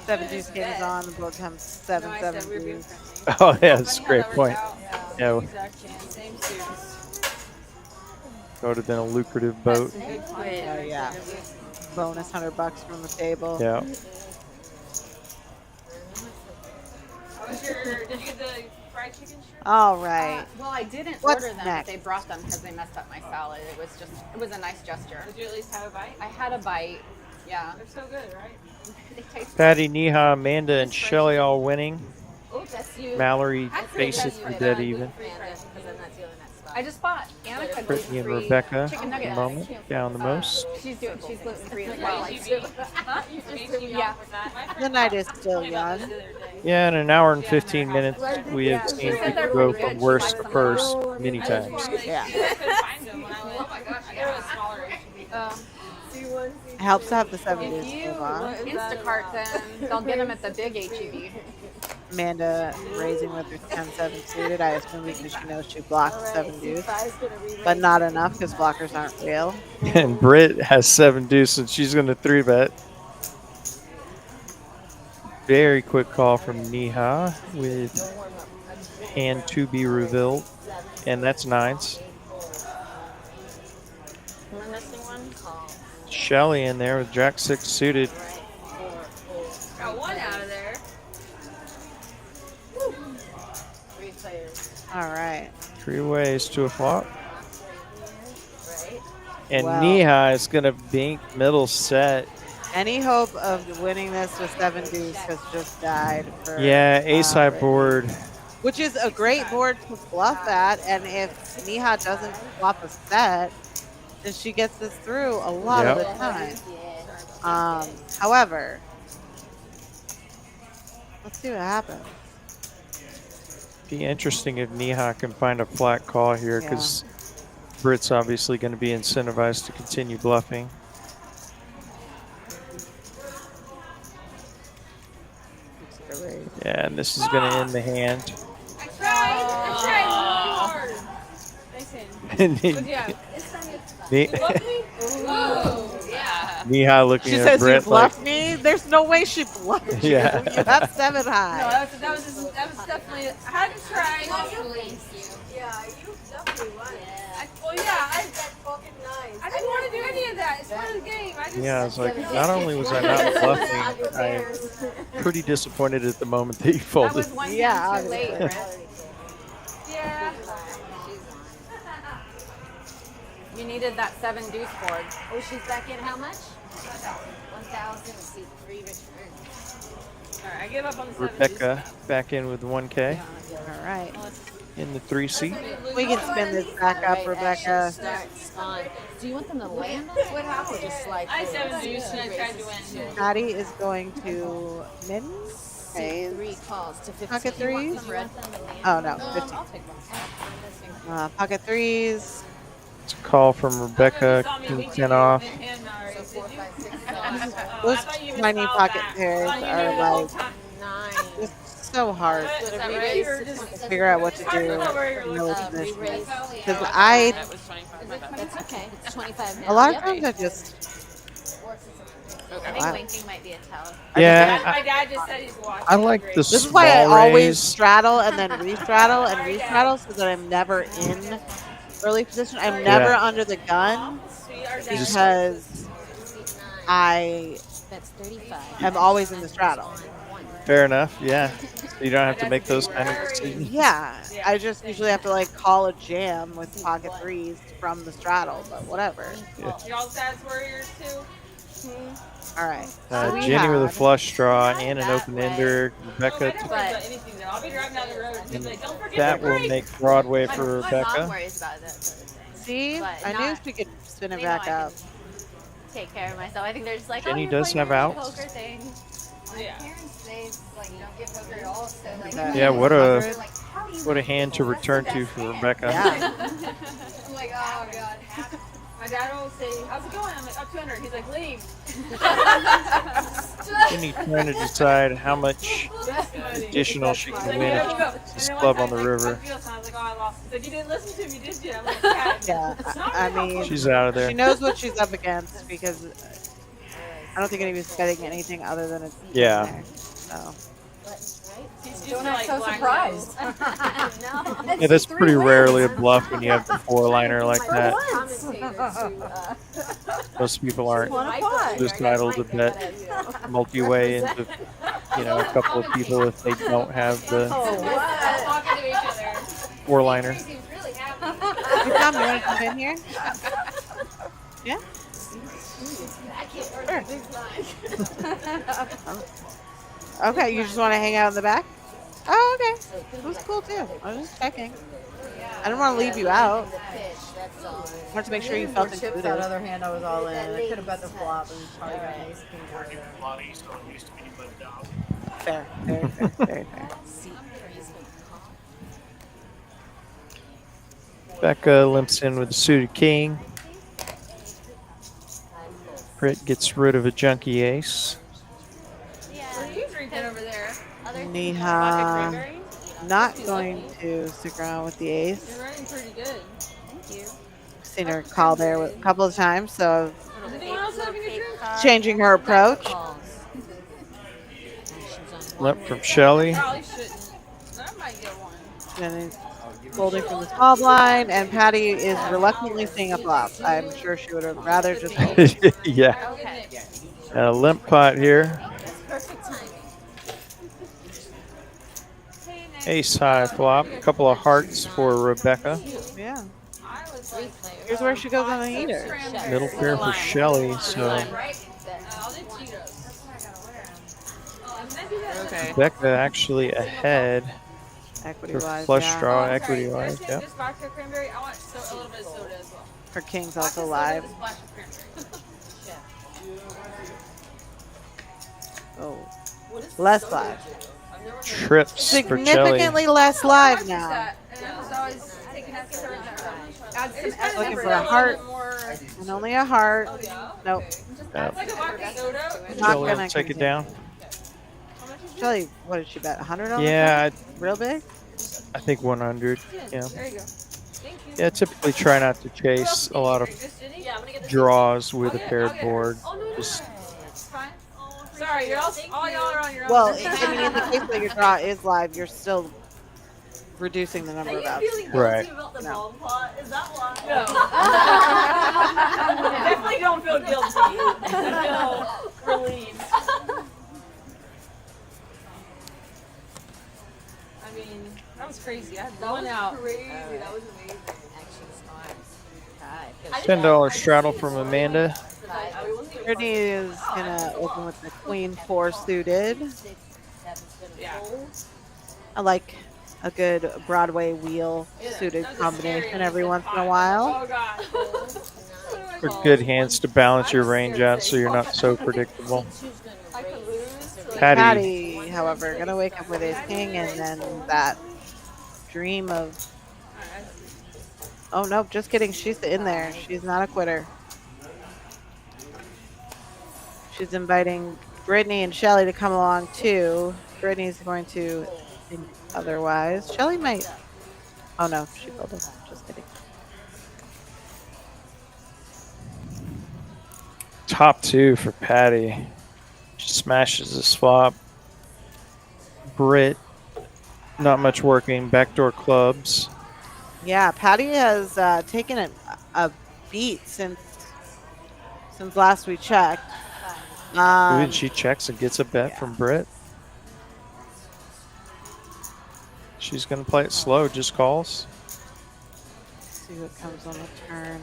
Speaker 3: 7 deuce game is on. The board comes 7
Speaker 11: No, I
Speaker 3: 7
Speaker 11: said we were being
Speaker 3: deuce.
Speaker 11: friendly.
Speaker 2: Oh, yeah, that's a
Speaker 11: Funny how
Speaker 2: great
Speaker 11: that
Speaker 2: point.
Speaker 11: worked out.
Speaker 2: Yeah,
Speaker 11: Exact chance, same suits.
Speaker 2: that would have been a lucrative boat.
Speaker 11: Good
Speaker 3: Oh,
Speaker 11: point.
Speaker 3: yeah. Bonus $100 from the table.
Speaker 2: Yeah.
Speaker 11: Did you get the fried chicken shrimp?
Speaker 3: All right.
Speaker 6: Well, I didn't
Speaker 3: What's
Speaker 6: order them.
Speaker 3: next?
Speaker 6: They brought them because they messed up my salad. It was a nice gesture.
Speaker 11: Did you at least have a bite?
Speaker 6: I had a bite. Yeah.
Speaker 11: They're so good, right?
Speaker 6: They taste
Speaker 2: Patty, Neha, Amanda, and Shelly all winning.
Speaker 6: Oh, that's you.
Speaker 2: Mallory
Speaker 6: I think
Speaker 2: basically
Speaker 6: that's
Speaker 2: dead
Speaker 6: you,
Speaker 2: even.
Speaker 6: I just bought Annika
Speaker 2: Brittany and
Speaker 6: gluten-free
Speaker 2: Rebecca
Speaker 6: chicken
Speaker 2: at the
Speaker 6: nuggets.
Speaker 2: moment down the most.
Speaker 6: She's gluten-free as well.
Speaker 11: Yeah.
Speaker 3: The night is still young.
Speaker 2: Yeah, in an hour and 15 minutes, we have seen people go from worst to first many times.
Speaker 3: Yeah.
Speaker 11: I couldn't find them when I went. Oh my gosh, I got a smaller HEB.
Speaker 3: It helps to have the 7
Speaker 6: If
Speaker 3: deuce
Speaker 6: you
Speaker 3: move on.
Speaker 6: Instacart them, they'll get them at the big HEB.
Speaker 3: Amanda raising with her 10-7 suited. I assume because she knows she blocked 7 deuce. But not enough because blockers aren't real.
Speaker 2: And Britt has 7 deuce, and she's going to 3-bet. Very quick call from Neha with hand to be revealed. And that's 9s.
Speaker 6: Am I missing one?
Speaker 2: Shelly in there with Jack 6 suited.
Speaker 11: Got one out of there.
Speaker 3: All right.
Speaker 2: 3 ways to a flop. And
Speaker 3: Wow.
Speaker 2: Neha is going to bink middle set.
Speaker 3: Any hope of winning this with 7 deuce has just died. For,
Speaker 2: Yeah, ace high
Speaker 3: Brittany.
Speaker 2: board.
Speaker 3: Which is a great board to bluff at. And if Neha doesn't flop a set, and she gets this through a lot of the time. However, let's see what happens.
Speaker 2: Be interesting if Neha can find a flat call here, because Britt's obviously going to be incentivized to continue bluffing. Yeah, and this is going to end the hand.
Speaker 7: I tried really hard.
Speaker 2: Neha looking
Speaker 3: She
Speaker 2: at
Speaker 3: says
Speaker 2: Britt
Speaker 3: you bluffed me. There's no way she bluffed you.
Speaker 2: Yeah.
Speaker 3: You have 7 high.
Speaker 7: No, that was definitely. I had to try.
Speaker 4: Yeah, you definitely won.
Speaker 7: I didn't want to do any of that. It's part of the game.
Speaker 2: Yeah, I was like, not only was I not bluffing, I'm pretty disappointed at the moment that you folded.
Speaker 3: Yeah,
Speaker 7: late, yeah.
Speaker 1: You needed that 7 deuce board.
Speaker 4: Oh, she's back in how much? 1,000. See, free return.
Speaker 7: Alright, I give up on the 7.
Speaker 2: Rebecca back in with 1K.
Speaker 3: All right.
Speaker 2: In the 3 seat.
Speaker 3: We can spin this back up, Rebecca.
Speaker 4: Do you want them to land? What happened? Just slide.
Speaker 7: I 7 deuce and I tried to win.
Speaker 3: Patty is going to min. Okay.
Speaker 4: 3 calls to 15.
Speaker 3: Pocket 3s. Oh no, 15. Pocket 3s.
Speaker 2: It's a call from Rebecca. King 10 off.
Speaker 3: Those tiny pocket pairs are like just so hard to figure out what to do. Because
Speaker 4: That's okay. It's 25 now.
Speaker 3: a lot of times I just.
Speaker 6: I think winking might be a tell.
Speaker 2: Yeah,
Speaker 7: My dad just said he's watching.
Speaker 2: I like the
Speaker 3: This is why I
Speaker 2: small
Speaker 3: always
Speaker 2: raise.
Speaker 3: straddle and then restraddle and restraddle, so that I'm never in early position. I'm never under the gun because I
Speaker 4: That's 35.
Speaker 3: am always in the straddle.
Speaker 2: Fair enough, yeah. So you don't have to make those kind of decisions.
Speaker 3: Yeah, I just usually have to like call a jam with pocket 3s from the straddle, but whatever.
Speaker 7: Y'all's dad's warriors too.
Speaker 3: All right.
Speaker 2: Jenny with a flush draw and an open ender. Rebecca.
Speaker 7: I'll be driving down the road. And like, don't forget
Speaker 2: That will make Broadway for
Speaker 6: My mom
Speaker 2: Rebecca.
Speaker 6: worries about that.
Speaker 3: See,
Speaker 6: But
Speaker 3: I knew
Speaker 6: not-
Speaker 3: she could spin it
Speaker 6: They know
Speaker 3: back
Speaker 6: I
Speaker 3: up.
Speaker 6: can take care of myself. I think they're just like,
Speaker 2: Jenny
Speaker 6: you're
Speaker 2: does
Speaker 6: playing
Speaker 2: have
Speaker 6: a
Speaker 2: outs.
Speaker 6: poker thing.
Speaker 7: Yeah.
Speaker 2: Yeah, what a hand to return to for Rebecca.
Speaker 3: Yeah.
Speaker 7: I'm like, oh god. My dad will say, how's it going? I'm like, up 200. He's like, leave.
Speaker 2: Jenny trying to decide how much additional she can win if this club on the river.
Speaker 7: I was like, oh, I lost. He's like, you didn't listen to me, did you? I'm like,
Speaker 3: Yeah, I mean,
Speaker 2: She's out of there.
Speaker 3: she knows what she's up against because I don't think anybody's betting anything other than it's
Speaker 2: Yeah.
Speaker 3: there. So.
Speaker 7: Don't act so surprised.
Speaker 2: Yeah, that's pretty rarely a bluff when you have the 4-liner like that. Most people aren't suicidal to bet multi-way into, a couple of people if they don't have the 4-liner.
Speaker 3: Hey, Tom, you want to come in here? Yeah? Sure. Okay, you just want to hang out in the back? Oh, okay. It was cool too. I was just checking. I didn't want to leave you out. I wanted to make sure you felt
Speaker 1: Chips,
Speaker 3: included.
Speaker 1: that other hand I was all in. I could have bet the flop and probably got ace king board there.
Speaker 3: Fair, very fair, very fair.
Speaker 2: Becca limps in with a suited king. Britt gets rid of a junky ace.
Speaker 7: What are you drinking over there?
Speaker 3: Neha not going to stick around with the ace.
Speaker 7: You're running pretty good.
Speaker 6: Thank you.
Speaker 3: Seen her call there a couple of times, so
Speaker 7: Is anyone else having a drink?
Speaker 3: changing her approach.
Speaker 2: Limp from Shelly.
Speaker 7: Probably shouldn't. I might get one.
Speaker 3: And then folding from the small blind, and Patty is reluctantly seeing a flop. I'm sure she would have rather just fold.
Speaker 2: Yeah.
Speaker 6: Okay.
Speaker 2: And a limp pot here.
Speaker 4: Perfect timing.
Speaker 2: Ace high flop. A couple of hearts for Rebecca.
Speaker 3: Yeah. Here's where she goes on the heater.
Speaker 2: Middle pair for Shelly. So
Speaker 3: Okay.
Speaker 2: Rebecca actually ahead.
Speaker 3: Equity
Speaker 2: For
Speaker 3: wise,
Speaker 2: flush
Speaker 3: yeah.
Speaker 2: draw, equity wise. Yep.
Speaker 7: Just vodka cranberry. I want a little bit of soda as well.
Speaker 3: Her king's also live. Oh, less live.
Speaker 2: Trips for Shelly.
Speaker 3: Significantly less live now.
Speaker 11: And I was always taking that to add some extra
Speaker 3: Looking for a heart and only a heart. Nope.
Speaker 2: Yep.
Speaker 3: Not
Speaker 2: Shelly will
Speaker 3: gonna
Speaker 2: take it
Speaker 3: continue.
Speaker 2: down.
Speaker 3: Shelly, what did she bet? 100 on
Speaker 2: Yeah,
Speaker 3: real big?
Speaker 2: I think 100. Yeah.
Speaker 11: There you go.
Speaker 2: Yeah, typically try not to chase a lot of draws with a paired board. Just
Speaker 11: Sorry, you're all y'all are on your own.
Speaker 3: Well, I mean, in the case that your draw is live, you're still reducing the number of outs.
Speaker 2: right.
Speaker 3: No.
Speaker 4: Is that why?
Speaker 10: No. Definitely don't feel guilty. Feel relieved.
Speaker 11: I mean, that was crazy. I had
Speaker 4: That
Speaker 11: one
Speaker 4: was
Speaker 11: out.
Speaker 4: crazy. That was amazing.
Speaker 2: $10 straddle from Amanda.
Speaker 3: Brittany is gonna open with the queen 4 suited.
Speaker 11: Yeah.
Speaker 3: I like a good Broadway wheel suited combination every once in a while.
Speaker 11: Oh god.
Speaker 2: For good hands to balance your range out so you're not so predictable. Patty.
Speaker 3: Patty, however, gonna wake up with ace king and then that dream of. Oh no, just kidding. She's in there. She's not a quitter. She's inviting Brittany and Shelly to come along too. Brittany's going to think otherwise. Shelly might. Oh no, she pulled it. Just kidding.
Speaker 2: Top 2 for Patty. She smashes this flop. Britt, not much working. Backdoor clubs.
Speaker 3: Yeah, Patty has taken a beat since last we checked.
Speaker 2: Ooh, and she checks and gets a bet from Britt. She's going to play it slow, just calls.
Speaker 3: See what comes on the turn.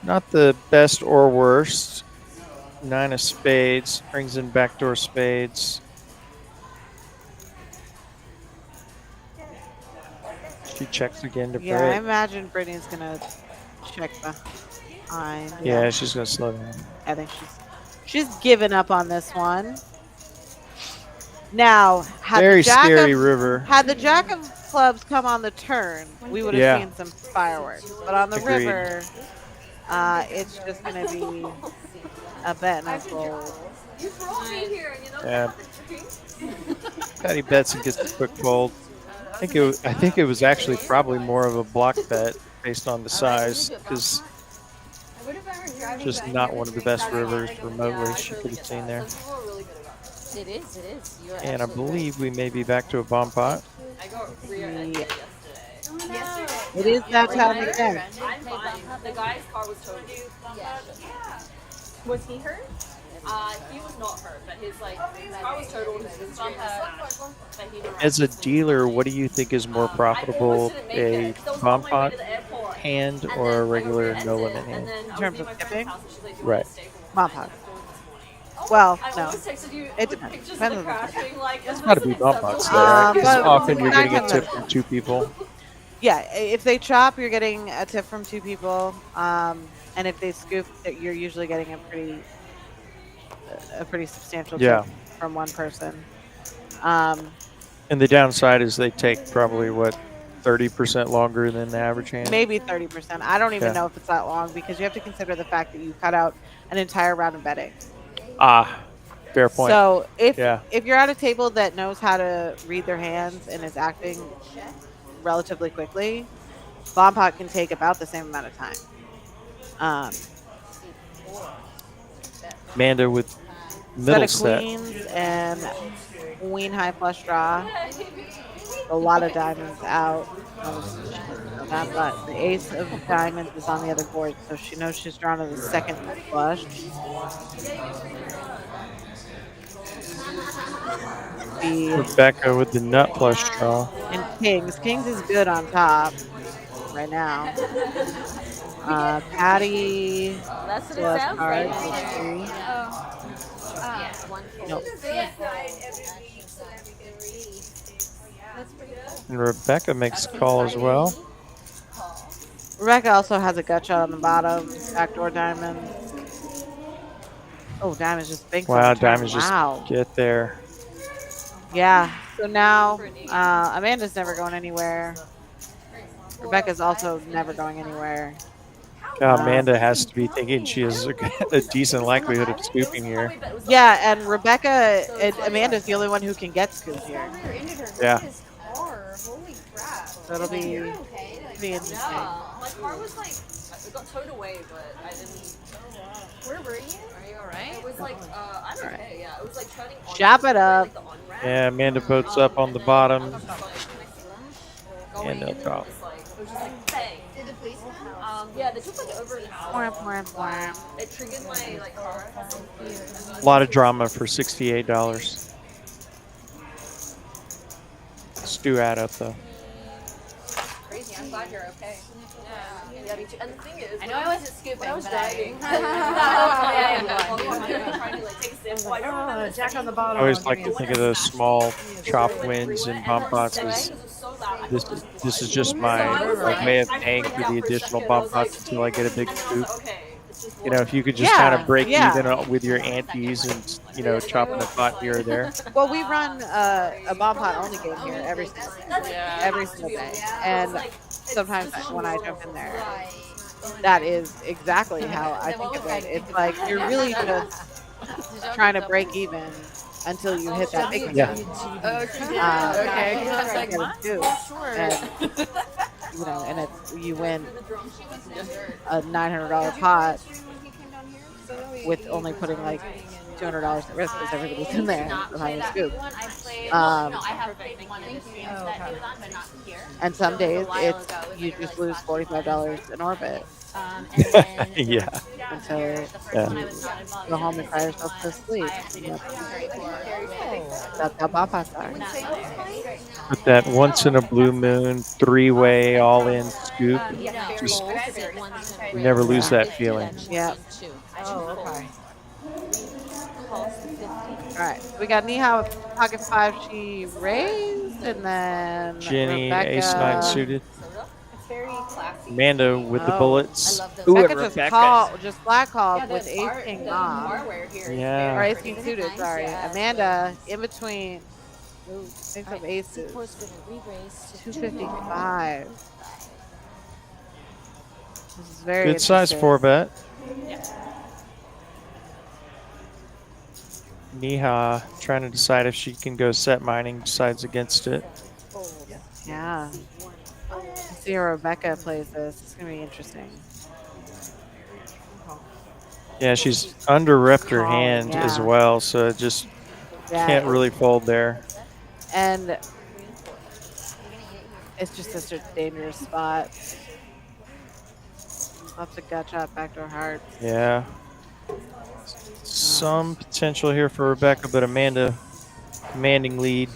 Speaker 2: Not the best or worst. 9 of spades. Brings in backdoor spades. She checks again to
Speaker 3: Yeah, I
Speaker 2: Britt.
Speaker 3: imagine Brittany's gonna check behind.
Speaker 2: Yeah, she's going to slow down.
Speaker 3: I think she's given up on this one. Now, had
Speaker 2: Very
Speaker 3: the jack
Speaker 2: scary
Speaker 3: of,
Speaker 2: river.
Speaker 3: Had the jack of clubs come on the turn, we would have
Speaker 2: Yeah.
Speaker 3: seen some fireworks. But on the
Speaker 2: Agreed.
Speaker 3: river, it's just going to be a bet and a fold.
Speaker 4: You brought me here, you know.
Speaker 2: Yeah. Patty bets and gets a quick fold. I think it was actually probably more of a block bet based on the size, because just not one of the best rivers remotely she could have seen there.
Speaker 6: It is. You're
Speaker 2: And I believe we may be back to a bomb pot.
Speaker 4: I got rear-ended yesterday.
Speaker 3: It is that time again.
Speaker 4: I'm fine. The guy's car was totaled.
Speaker 10: Was he hurt?
Speaker 4: He was not hurt, but his car was totaled. His bump but he didn't.
Speaker 2: As a dealer, what do you think is more profitable, a bomb pot hand or a regular no limit hand?
Speaker 3: In terms of tipping?
Speaker 2: Right.
Speaker 3: Bomb pot. Well,
Speaker 4: I
Speaker 3: no.
Speaker 4: almost texted you
Speaker 3: It
Speaker 4: with
Speaker 3: depends.
Speaker 4: pictures
Speaker 3: Depends
Speaker 4: of
Speaker 3: on
Speaker 4: the
Speaker 3: the
Speaker 4: crashing, like,
Speaker 2: It's got to be bomb pots there, because
Speaker 3: but
Speaker 2: often you're going to get
Speaker 3: back
Speaker 2: tipped from 2 people.
Speaker 3: Yeah, if they chop, you're getting a tip from 2 people. And if they scoop, you're usually getting a pretty substantial tip from 1 person.
Speaker 2: And the downside is they take probably, 30% longer than the average hand?
Speaker 3: Maybe 30%. I don't even
Speaker 2: Yeah.
Speaker 3: know if it's that long, because you have to consider the fact that you cut out an entire round of betting.
Speaker 2: Ah, fair point.
Speaker 3: So if
Speaker 2: Yeah.
Speaker 3: you're at a table that knows how to read their hands and is acting relatively quickly, bomb pot can take about the same amount of time.
Speaker 2: Amanda with
Speaker 3: Set
Speaker 2: middle
Speaker 3: of
Speaker 2: set.
Speaker 3: queens and queen high flush draw. A lot of diamonds out. But the ace of diamonds is on the other board, so she knows she's drawn to the second flush.
Speaker 2: Rebecca with the nut flush draw.
Speaker 3: And kings. Kings is good on top right now. Patty.
Speaker 6: That's what it
Speaker 3: still has
Speaker 6: sounds
Speaker 3: cards.
Speaker 6: like.
Speaker 3: Nope.
Speaker 6: That's pretty cool.
Speaker 2: And Rebecca makes a call as well.
Speaker 3: Rebecca also has a gut shot on the bottom. Backdoor diamond. Oh, diamonds just banks on
Speaker 2: Wow,
Speaker 3: the turn.
Speaker 2: diamonds
Speaker 3: Wow.
Speaker 2: just get there.
Speaker 3: Yeah. So now Amanda's never going anywhere. Rebecca's also never going anywhere.
Speaker 2: Amanda has to be thinking she has a decent likelihood of scooping here.
Speaker 3: Yeah, and Amanda's the only one who can get scooped here.
Speaker 2: Yeah.
Speaker 11: Holy crap.
Speaker 3: So it'll be interesting.
Speaker 4: My car was like, it got towed away, but I didn't.
Speaker 11: Where were you?
Speaker 4: Are you alright? It was like, I'm okay, yeah. It was like turning on.
Speaker 3: Chop it up.
Speaker 2: Yeah, Amanda boats up on the bottom. And they'll drop.
Speaker 4: It was just like, bang.
Speaker 11: Did the police come?
Speaker 4: Yeah, they took like over an hour.
Speaker 3: Mwah.
Speaker 4: It triggered my like car.
Speaker 2: A lot of drama for $68. Stew add up though.
Speaker 4: Crazy. I'm glad you're okay. Yeah, me too. And the thing is,
Speaker 6: I know I wasn't scooping,
Speaker 4: when I was
Speaker 6: but
Speaker 4: driving,
Speaker 1: Jack on the
Speaker 2: I
Speaker 1: bottom.
Speaker 2: always like to think of those small chop wins and bomb pots as this is just my way of paying for the additional bomb pots until I get a big scoop. You know, if you could just kind of break even with your antes and, you know, chopping a pot here or there.
Speaker 3: Well, we run a bomb pot only game here every single day. Every single day. And sometimes when I jump in there, that is exactly how I think of it. It's like you're really just trying to break even until you hit that big
Speaker 2: Yeah.
Speaker 3: okay.
Speaker 6: Sure.
Speaker 3: And, you know, and you win a $900 pot with only putting like $200 at risk because everybody's in there behind the scoop. And some days you just lose $45 in orbit.
Speaker 2: Yeah.
Speaker 3: Until you go home and cry yourself to sleep. That's how bomb pots are.
Speaker 2: With that once in a blue moon, 3-way all in scoop. Just you never lose that feeling.
Speaker 3: Yeah.
Speaker 1: Oh, okay.
Speaker 3: All right. We got Neha with pocket 5. She raised, and then
Speaker 2: Jenny,
Speaker 3: Rebecca,
Speaker 2: ace-9 suited.
Speaker 11: It's very classy.
Speaker 2: Amanda with the bullets.
Speaker 3: Ooh, Rebecca just black called with ace king off.
Speaker 11: Hardware here.
Speaker 2: Yeah.
Speaker 3: Or ace king suited, sorry. Amanda in between. Ooh, mix of aces. 255. This is very
Speaker 2: Good size
Speaker 3: interesting.
Speaker 2: 4-bet. Neha trying to decide if she can go set mining, decides against it.
Speaker 3: Yeah. Let's see how Rebecca plays this. It's going to be interesting.
Speaker 2: Yeah, she's under-repped her hand as
Speaker 3: yeah.
Speaker 2: well, so it just can't really fold there.
Speaker 3: And it's just such a dangerous spot. Lots of gut shot, backdoor hearts.
Speaker 2: Yeah. Some potential here for Rebecca, but Amanda commanding lead.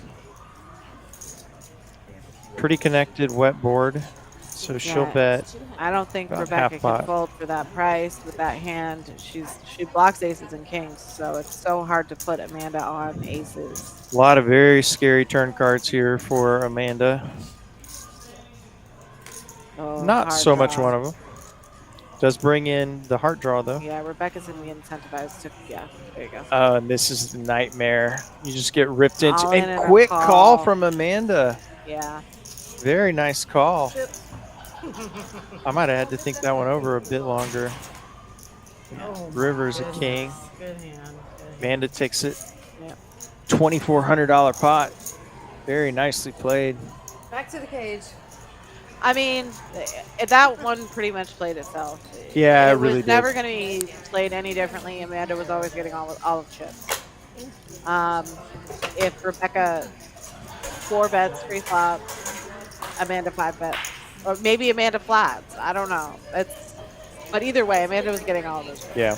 Speaker 2: Pretty connected wet board, so she'll bet.
Speaker 3: I don't think
Speaker 2: about
Speaker 3: Rebecca
Speaker 2: half pot.
Speaker 3: can fold for that price with that hand. She blocks aces and kings, so it's so hard to put Amanda on aces.
Speaker 2: A lot of very scary turn cards here for Amanda.
Speaker 3: Oh,
Speaker 2: Not
Speaker 3: hard
Speaker 2: so much
Speaker 3: draw.
Speaker 2: one of them. Does bring in the heart draw though.
Speaker 3: Yeah, Rebecca's gonna be incentivized to. Yeah, there you go.
Speaker 2: Oh, and this is the nightmare. You just get ripped into.
Speaker 3: All in
Speaker 2: And
Speaker 3: and a
Speaker 2: quick
Speaker 3: call.
Speaker 2: call from Amanda.
Speaker 3: Yeah.
Speaker 2: Very nice call. I might have had to think that one over a bit longer. River's a king.
Speaker 1: Good hand.
Speaker 2: Amanda takes it.
Speaker 3: Yep.
Speaker 2: $2,400 pot. Very nicely played.
Speaker 1: Back to the cage.
Speaker 3: I mean, that one pretty much played itself.
Speaker 2: Yeah,
Speaker 3: it
Speaker 2: it really
Speaker 3: was never going to be played any differently. Amanda was always getting all of chips. If Rebecca 4 bets, 3 flops, Amanda 5 bets, or maybe Amanda flats. I don't know. But either way, Amanda was getting all of those chips.
Speaker 2: Yeah.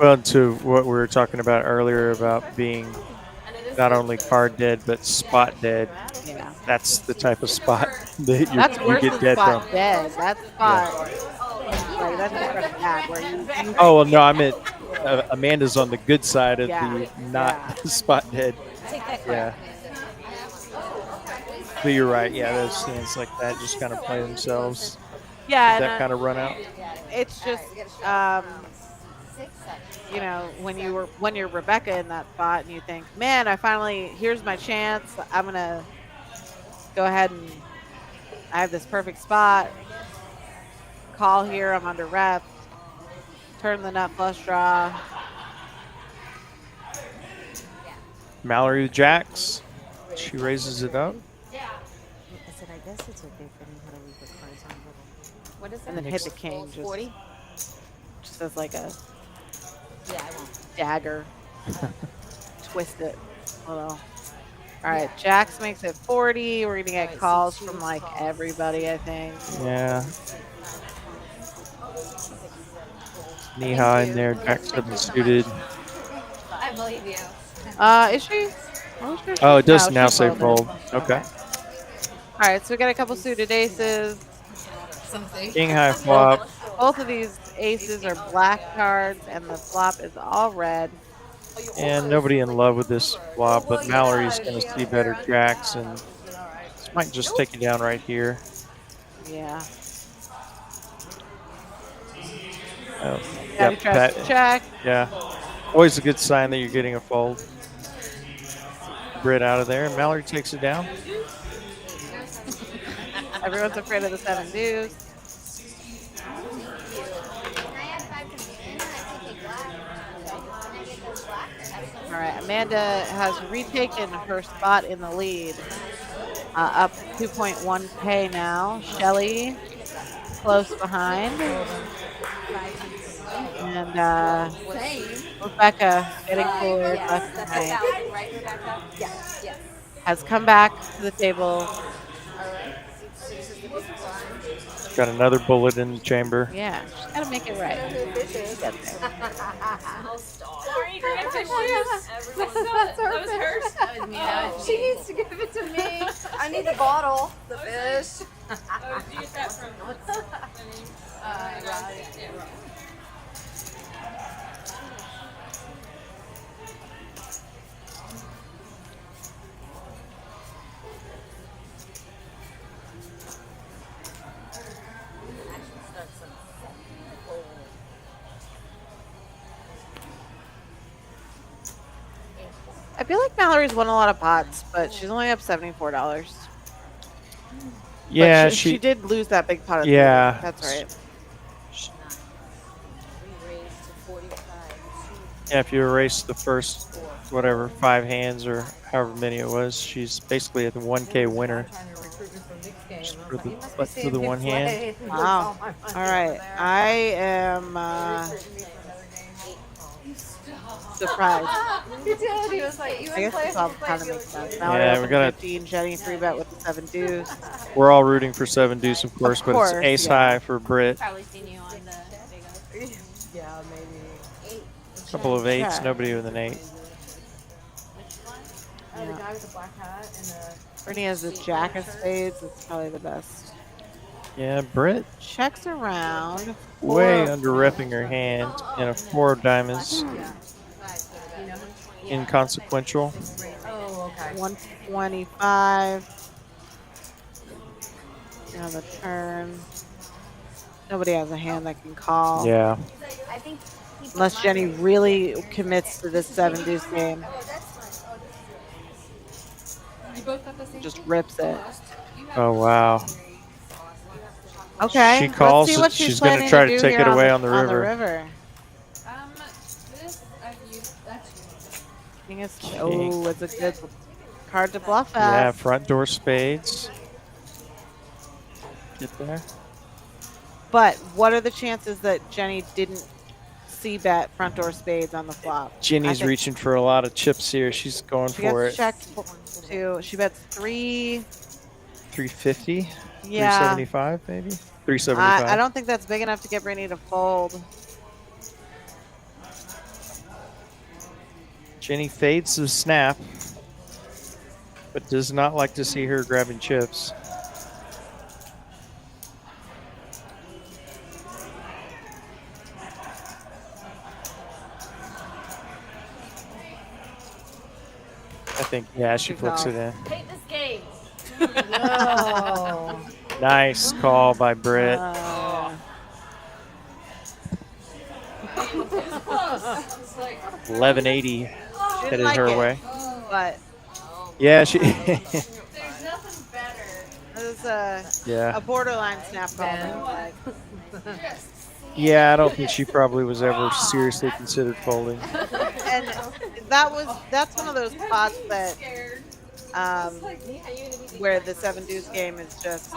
Speaker 2: Well, to what we were talking about earlier about being not only card dead but spot dead.
Speaker 3: Yeah.
Speaker 2: That's the type of spot that
Speaker 3: That's
Speaker 2: you
Speaker 3: worse
Speaker 2: get
Speaker 3: than
Speaker 2: dead
Speaker 3: spot
Speaker 2: from.
Speaker 3: dead. That's spot. Like, that's just bad. Where you
Speaker 2: Oh well, no, I meant Amanda's on the good side of
Speaker 3: Yeah.
Speaker 2: the not spot dead.
Speaker 6: Take that
Speaker 2: Yeah. But you're right. Yeah, those hands like that just kind of play themselves.
Speaker 3: Yeah,
Speaker 2: That kind of run out.
Speaker 3: it's just you know, when you're Rebecca in that spot and you think, man, here's my chance. I'm gonna go ahead and I have this perfect spot. Call here. I'm under rep. Turn the nut flush draw.
Speaker 2: Mallory with jacks. She raises it up.
Speaker 1: I said, I guess it's okay for me how to leave the cards on little.
Speaker 6: What is that?
Speaker 3: And then hit the king. Just
Speaker 6: 40?
Speaker 3: Just as like a
Speaker 6: Yeah, I won't.
Speaker 3: dagger. Twist it a little. All right, jacks makes it 40. We're gonna get calls from like everybody, I think.
Speaker 2: Yeah. Knee high in there. Jack 7 suited.
Speaker 6: I believe you.
Speaker 3: Is she?
Speaker 2: Oh, it does
Speaker 3: No,
Speaker 2: now
Speaker 3: she
Speaker 2: say
Speaker 3: folded.
Speaker 2: fold. Okay.
Speaker 3: All right, so we got a couple suited aces.
Speaker 2: King high flop.
Speaker 3: Both of these aces are black cards, and the flop is all red.
Speaker 2: And nobody in love with this flop, but Mallory's going to see better jacks, and this might just take you down right here.
Speaker 3: Yeah.
Speaker 2: Oh,
Speaker 3: Yep, check.
Speaker 2: Yeah. Always a good sign that you're getting a fold. Britt out of there, and Mallory takes it down.
Speaker 3: Everyone's afraid of the 7 deuce. All right, Amanda has retaken her spot in the lead. Up 2.1K now. Shelly close behind. And Rebecca getting forward left and right. Has come back to the table.
Speaker 2: Got another bullet in the chamber.
Speaker 3: Yeah, she's got to make it right. Get there.
Speaker 4: Sorry, grab tissues.
Speaker 7: That's hers.
Speaker 6: That was me. That was
Speaker 1: She
Speaker 6: me.
Speaker 1: needs to give it to me. I need the bottle, the fish.
Speaker 9: Oh, did you get that from
Speaker 6: Rod.
Speaker 9: Yeah, Rod.
Speaker 3: I feel like Mallory's won a lot of pots, but she's only up $74.
Speaker 2: Yeah,
Speaker 3: But she did lose that big pot. At the
Speaker 2: Yeah.
Speaker 3: end. That's right.
Speaker 2: Yeah, if you erase the first, whatever, 5 hands or however many it was, she's basically at the 1K winner. Just for the one hand.
Speaker 3: Wow. All right. I am surprised.
Speaker 1: He did. He was like,
Speaker 3: I guess this all kind of makes sense. Now
Speaker 2: Yeah, we got
Speaker 3: 15. Jenny 3-bet with the 7 deuce.
Speaker 2: We're all rooting for 7 deuce, of course, but
Speaker 3: course,
Speaker 2: it's ace
Speaker 3: yeah.
Speaker 2: high for Britt.
Speaker 6: Probably seen you on the big O.
Speaker 1: Yeah, maybe.
Speaker 2: Couple of 8s,
Speaker 3: Okay.
Speaker 2: nobody with an 8.
Speaker 1: Oh, the guy with the black hat and the.
Speaker 3: Brittany has the jack of spades. It's probably the best.
Speaker 2: Yeah, Britt
Speaker 3: Checks around.
Speaker 2: way under repping her hand, and a 4 of diamonds. Inconsequential.
Speaker 1: Oh, okay.
Speaker 3: 125. On the turn. Nobody has a hand that can call.
Speaker 2: Yeah.
Speaker 3: Unless Jenny really commits to this 7 deuce game.
Speaker 11: You both got the same.
Speaker 3: Just rips it.
Speaker 2: Oh, wow.
Speaker 3: Okay.
Speaker 2: She calls
Speaker 3: Let's see
Speaker 2: it.
Speaker 3: what
Speaker 2: She's gonna
Speaker 3: planning
Speaker 2: try to
Speaker 3: do
Speaker 2: take
Speaker 3: here
Speaker 2: it away
Speaker 3: the,
Speaker 2: on the river.
Speaker 11: This I've used. That's
Speaker 3: King is,
Speaker 2: King.
Speaker 3: oh, it's a good card to bluff
Speaker 2: Yeah,
Speaker 3: at.
Speaker 2: front door spades. Get there.
Speaker 3: But what are the chances that Jenny didn't bet front door spades on the flop?
Speaker 2: Ginny's reaching for a lot of chips here. She's going
Speaker 3: She
Speaker 2: for
Speaker 3: gets
Speaker 2: it.
Speaker 3: checked to. She bets 3.
Speaker 2: 350?
Speaker 3: Yeah.
Speaker 2: 375 maybe? 375.
Speaker 3: I don't think that's big enough to get Brittany to fold.
Speaker 2: Ginny fades the snap, but does not like to see her grabbing chips. I think, yeah, she flicks it in.
Speaker 4: Hate this game.
Speaker 1: No.
Speaker 2: Nice call by Britt. 1180
Speaker 3: She
Speaker 2: headed
Speaker 3: didn't like
Speaker 2: her
Speaker 3: it,
Speaker 2: way.
Speaker 3: but
Speaker 2: Yeah, she.
Speaker 11: There's nothing better.
Speaker 3: it was
Speaker 2: Yeah.
Speaker 3: a borderline snap call. Like,
Speaker 2: Yeah, I don't think she probably was ever seriously considered folding.
Speaker 3: and that's one of those spots that where the 7 deuce game is just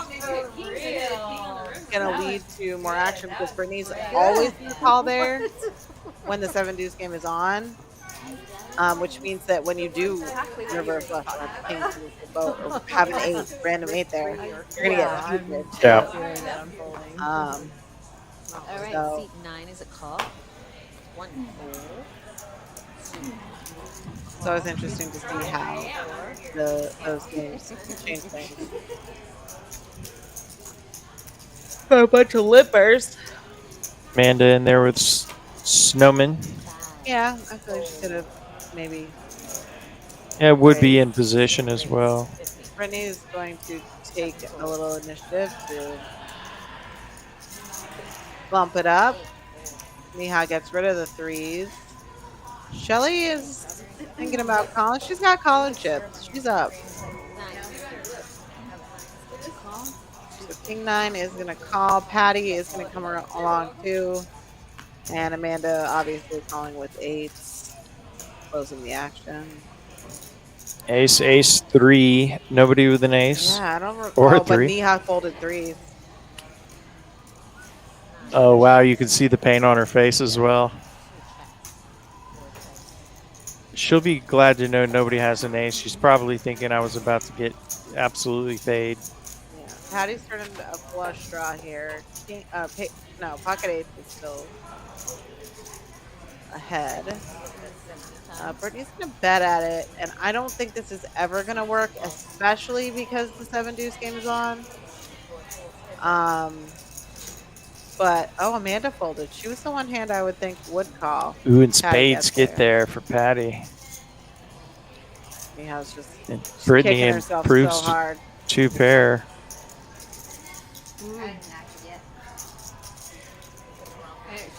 Speaker 3: gonna lead to more action because Brittany's always going to call there when the 7 deuce game is on. Which means that when you do reverse bluff on a king boat or have an 8, random 8 there, you're gonna get stupid.
Speaker 2: Yeah.
Speaker 4: All right,
Speaker 3: So-
Speaker 4: seat 9 is a call. 1 fold.
Speaker 3: So it's interesting to see how those games change things. A bunch of lippers.
Speaker 2: Amanda in there with Snowman.
Speaker 3: Yeah, I feel like she could have maybe.
Speaker 2: Yeah, would be in position as well.
Speaker 3: Brittany is going to take a little initiative to bump it up. Mihai gets rid of the 3s. Shelly is thinking about calling. She's got calling chips. She's up. So King 9 is going to call. Patty is going to come along too. And Amanda obviously calling with 8s. Closing the action.
Speaker 2: Ace, ace, 3. Nobody with an ace.
Speaker 3: Yeah, I don't
Speaker 2: Or
Speaker 3: recall,
Speaker 2: a
Speaker 3: but
Speaker 2: 3.
Speaker 3: Mihai folded 3s.
Speaker 2: Oh, wow. You can see the pain on her face as well. She'll be glad to know nobody has an ace. She's probably thinking I was about to get absolutely fade.
Speaker 3: Yeah. Patty's turning a flush draw here. King, pocket 8 is still ahead. Brittany's going to bet at it, and I don't think this is ever going to work, especially because the 7 deuce game is on. But, Amanda folded. She was the one hand I would think would call.
Speaker 2: Ooh, and
Speaker 3: Patty
Speaker 2: spades
Speaker 3: gets
Speaker 2: get there for Patty.
Speaker 3: Mihai's just
Speaker 2: And Brittany
Speaker 3: kicking herself
Speaker 2: improves
Speaker 3: so hard.
Speaker 2: 2 pair.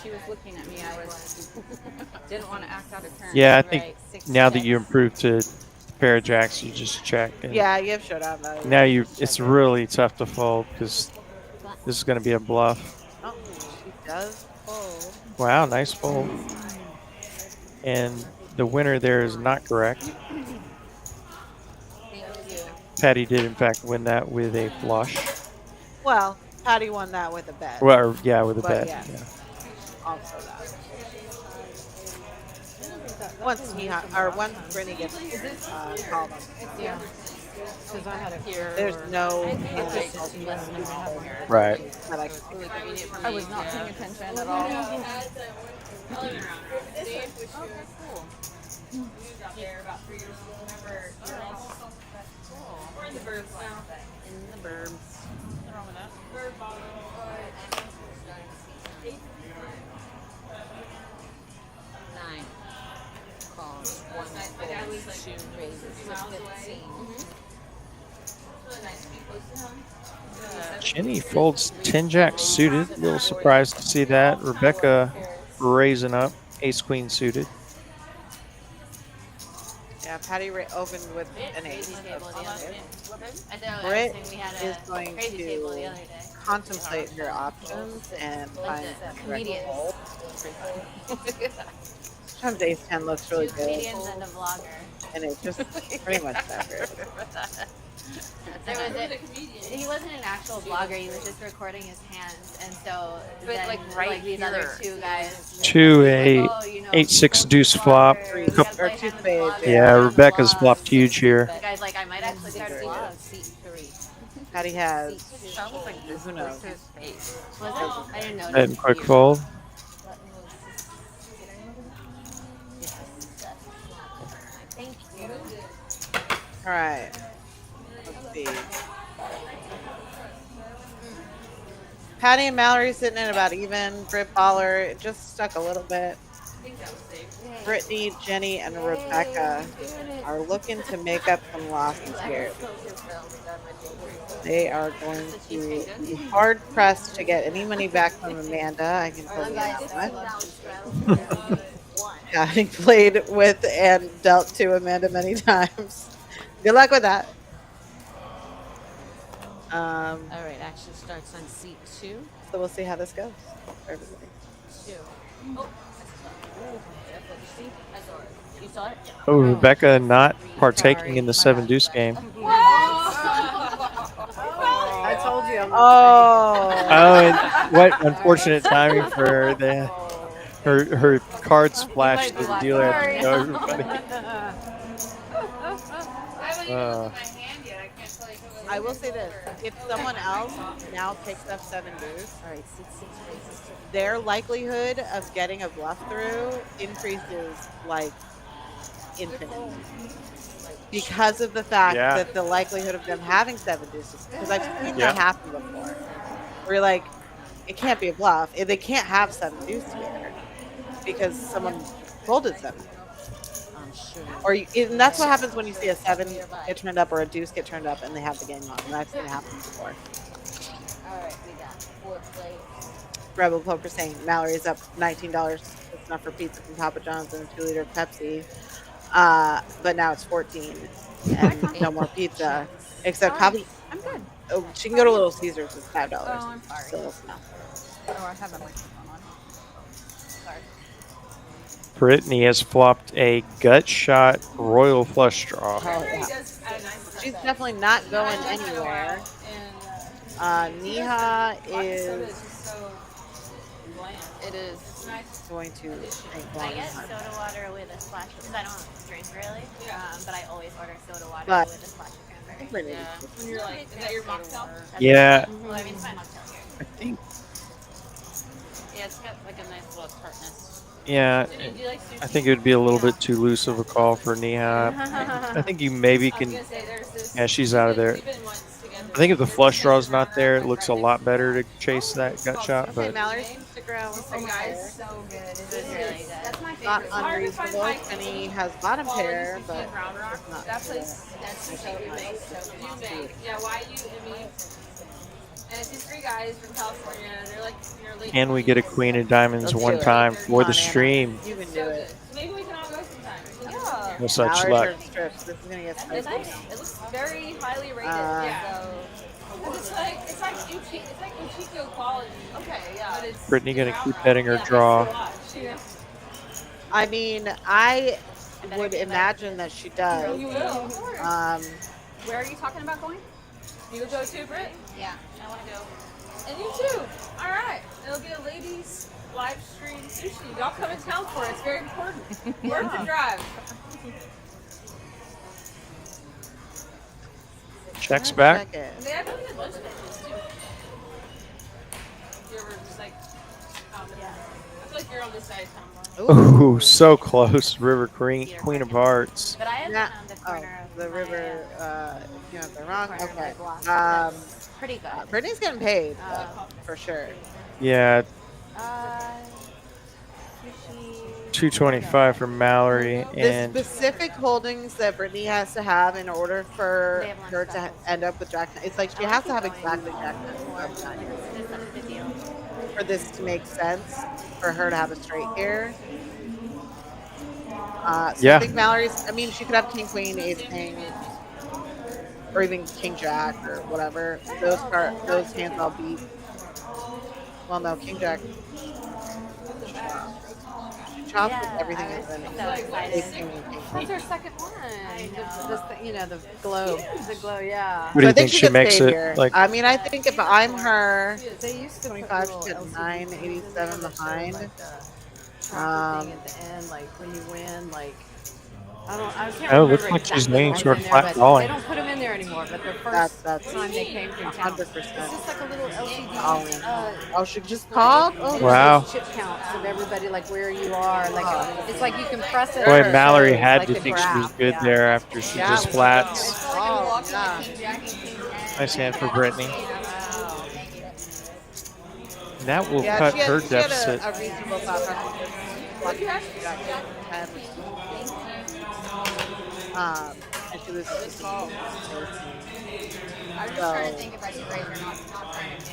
Speaker 10: She was looking at me. I didn't want to act out of turn.
Speaker 2: Yeah, I think now that you improved to pair of jacks, you just check. And
Speaker 3: Yeah, you have showdown value.
Speaker 2: now it's really tough to fold because this is going to be a bluff.
Speaker 3: Oh, she does fold.
Speaker 2: Wow, nice fold. And the winner there is not correct. Patty did, in fact, win that with a flush.
Speaker 3: Well, Patty won that with a bet.
Speaker 2: Well, yeah, with a
Speaker 3: But
Speaker 2: bet.
Speaker 3: yes.
Speaker 2: Yeah.
Speaker 3: Also that. Once Brittany gets called on.
Speaker 1: Yeah. Because I had it here.
Speaker 3: There's no
Speaker 2: Right.
Speaker 3: that I
Speaker 10: I was not paying attention at all.
Speaker 11: We're in the burbs now.
Speaker 3: in the burbs.
Speaker 4: Nine calls. 1 folds. 2 raises. 15.
Speaker 2: Jenny folds 10 jack suited. A little surprised to see that. Rebecca raising up ace queen suited.
Speaker 3: Yeah, Patty opened with an
Speaker 6: Crazy
Speaker 3: 8.
Speaker 6: table the other day. I thought
Speaker 3: Brit
Speaker 6: we had
Speaker 3: is
Speaker 6: a
Speaker 3: going
Speaker 6: crazy table the
Speaker 3: to
Speaker 6: other day.
Speaker 3: contemplate her options and
Speaker 6: Like
Speaker 3: find
Speaker 6: the
Speaker 3: the correct
Speaker 6: comedians.
Speaker 3: fold. Sometimes ace 10 looks really good,
Speaker 6: Comedians and a vlogger.
Speaker 3: and it's just pretty much that.
Speaker 6: He wasn't an actual vlogger. He was just recording his hands, and so
Speaker 10: But,
Speaker 6: then,
Speaker 10: right
Speaker 6: these other
Speaker 10: here.
Speaker 6: 2 guys.
Speaker 2: 2
Speaker 6: Oh, you know,
Speaker 2: 8-6 deuce flop.
Speaker 6: vlogger, you gotta
Speaker 3: Or
Speaker 6: play
Speaker 3: 2
Speaker 6: him
Speaker 3: spades,
Speaker 6: vlogger,
Speaker 2: Yeah,
Speaker 6: and
Speaker 2: Rebecca's
Speaker 6: vlog.
Speaker 2: flopped huge here.
Speaker 6: The guy's like, I might actually start a vlog.
Speaker 4: Seat 3.
Speaker 3: Patty has,
Speaker 10: Who
Speaker 3: knows?
Speaker 6: Was it? I didn't know.
Speaker 2: And quick fold.
Speaker 6: Thank you.
Speaker 3: all right, let's see. Patty and Mallory sitting in about even. Britt Baller, it just stuck a little bit. Brittany, Jenny, and Rebecca are looking to make up some losses here. They are going to be hard pressed to get any money back from Amanda. I can tell you that. Having played with and dealt to Amanda many times. Good luck with that.
Speaker 10: All right, action starts on seat 2.
Speaker 3: So we'll see how this goes for everybody.
Speaker 10: 2. You saw it?
Speaker 2: Oh, Rebecca not partaking in the 7 deuce game.
Speaker 1: I told you.
Speaker 3: Oh.
Speaker 2: Oh, and what unfortunate timing for her. Her cards flashed to the dealer at the show, everybody.
Speaker 3: I will say this: if someone else now picks up 7 deuce, their likelihood of getting a bluff through increases like infinite because of the fact that the likelihood of them having 7 deuces. Because I've seen that happen before, where you're like, it can't be a bluff. They can't have 7 deuce here because someone folded 7. And that's what happens when you see a 7 get turned up or a deuce get turned up and they have the game on. And I've seen it happen before.
Speaker 10: All right, we got 4th place.
Speaker 3: Rebel Poker saying Mallory's up $19. It's enough for pizza from Papa John's and a 2-liter Pepsi. But now it's 14 and no more pizza. Except Papa.
Speaker 1: I'm good.
Speaker 3: Oh, she can go to Little Caesars. It's $5.
Speaker 1: Oh, I'm sorry.
Speaker 3: So, no.
Speaker 1: Oh, I have a microphone on. Sorry.
Speaker 2: Brittany has flopped a gut shot royal flush draw.
Speaker 3: Oh, yeah. She's definitely not going anywhere. Neha is going to
Speaker 6: I get soda water with a splash because I don't drink really, but I always order soda water with a splash of cranberry.
Speaker 9: When you're like, is that your mocktail?
Speaker 2: Yeah.
Speaker 6: Well, I mean, it's my mocktail here.
Speaker 2: I think.
Speaker 10: Yeah, it's got like a nice little tartness.
Speaker 2: Yeah, I think it would be a little bit too loose of a call for Neha. I think you maybe can. Yeah, she's out of there. I think if the flush draw is not there, it looks a lot better to chase that gut shot.
Speaker 3: Okay,
Speaker 2: But
Speaker 3: Mallory's stick around with second pair.
Speaker 6: So good. It was really good. That's my
Speaker 3: Not
Speaker 6: favorite.
Speaker 3: unreasonable. And he has bottom pair, but it's not.
Speaker 9: That place, that's so you make. Yeah, why you, I mean, and it's these 3 guys from California, and they're like, late.
Speaker 2: can we get a queen of diamonds
Speaker 3: Let's
Speaker 2: one
Speaker 3: do it.
Speaker 2: time for the
Speaker 3: Come on, Anna.
Speaker 2: stream?
Speaker 3: You can do it.
Speaker 9: Maybe we can all go sometime. Yeah.
Speaker 2: No such
Speaker 3: Mallory's
Speaker 2: luck.
Speaker 3: turn strips. This is gonna get
Speaker 9: It's
Speaker 3: spicy.
Speaker 9: nice. It looks very highly rated. It's like Uchiko quality. Okay, yeah. But it's
Speaker 2: Brittany gonna keep betting her draw.
Speaker 3: I mean, I would imagine that she does.
Speaker 4: Where are you talking about going?
Speaker 9: You go too, Britt?
Speaker 6: Yeah, I want to go.
Speaker 9: And you too. All right. It'll be a ladies live stream sushi. Y'all come in town for it. It's very important. Worth the drive.
Speaker 2: Checks back.
Speaker 3: Check it.
Speaker 9: They have really good lunch menus too. You ever just like, I feel like you're on this side of town more.
Speaker 2: Ooh, so close. River Queen of Hearts.
Speaker 6: But I have
Speaker 3: Not-
Speaker 6: found the
Speaker 3: Oh,
Speaker 6: corner of
Speaker 3: the
Speaker 6: my,
Speaker 3: river. You know, the wrong.
Speaker 6: corner of my
Speaker 3: Okay.
Speaker 6: block that's pretty good.
Speaker 3: Brittany's getting paid for sure.
Speaker 2: Yeah,
Speaker 6: Sushi.
Speaker 2: 225 for Mallory
Speaker 3: The
Speaker 2: and
Speaker 3: specific holdings that Brittany has to have in order for
Speaker 6: They have lunch
Speaker 3: her to
Speaker 6: specials.
Speaker 3: end up with Jack. It's like she has to have exactly Jack
Speaker 6: This is the deal.
Speaker 3: for this to make sense for her to have a straight here. So
Speaker 2: Yeah.
Speaker 3: I think Mallory's. I mean, she could have King Queen, Ace King, or even King Jack or whatever. Those hands I'll beat. Well, no, King Jack. She chops everything is in
Speaker 6: So excited.
Speaker 3: Ace King and King
Speaker 1: What's
Speaker 3: Queen.
Speaker 1: her second one?
Speaker 6: I know.
Speaker 1: The globe. The globe, yeah.
Speaker 2: what do you
Speaker 3: So I
Speaker 2: think she
Speaker 3: gets
Speaker 2: makes
Speaker 3: paid
Speaker 2: it?
Speaker 3: here.
Speaker 2: Like,
Speaker 3: I mean, I think if I'm her,
Speaker 1: They used to
Speaker 3: 25
Speaker 1: put
Speaker 3: to
Speaker 1: little
Speaker 3: get
Speaker 1: LCDs
Speaker 3: 987 behind.
Speaker 1: Like the thing at the end, like when you win, like I can't
Speaker 2: Oh,
Speaker 1: remember
Speaker 2: looks like she's
Speaker 1: exactly
Speaker 2: leaning
Speaker 1: what's
Speaker 2: toward
Speaker 1: in there,
Speaker 2: flat
Speaker 1: but
Speaker 2: calling.
Speaker 1: They don't put them in there anymore. But the
Speaker 3: That's
Speaker 1: first time they came through town,
Speaker 3: 100%.
Speaker 1: it's just like a little LCD.
Speaker 3: Calling. Oh, she just called? Oh,
Speaker 2: Wow.
Speaker 1: Chip counts of everybody, like where you are. Like it's like you can press it.
Speaker 2: boy,
Speaker 1: and it
Speaker 2: Mallory
Speaker 1: shows,
Speaker 2: had
Speaker 1: like,
Speaker 2: to
Speaker 1: the
Speaker 2: think she was
Speaker 1: graph.
Speaker 2: good
Speaker 1: Yeah.
Speaker 2: there after she
Speaker 3: Yeah,
Speaker 2: just
Speaker 3: well,
Speaker 2: flats.
Speaker 3: Oh, yeah.
Speaker 2: Nice hand for Brittany. That will
Speaker 3: Yeah,
Speaker 2: cut
Speaker 3: she had,
Speaker 2: her
Speaker 3: she had
Speaker 2: deficit.
Speaker 3: a reasonable thought process.
Speaker 9: What'd you have?
Speaker 3: And she was
Speaker 9: Good call.
Speaker 6: I was just trying to think if I could raise or not trying to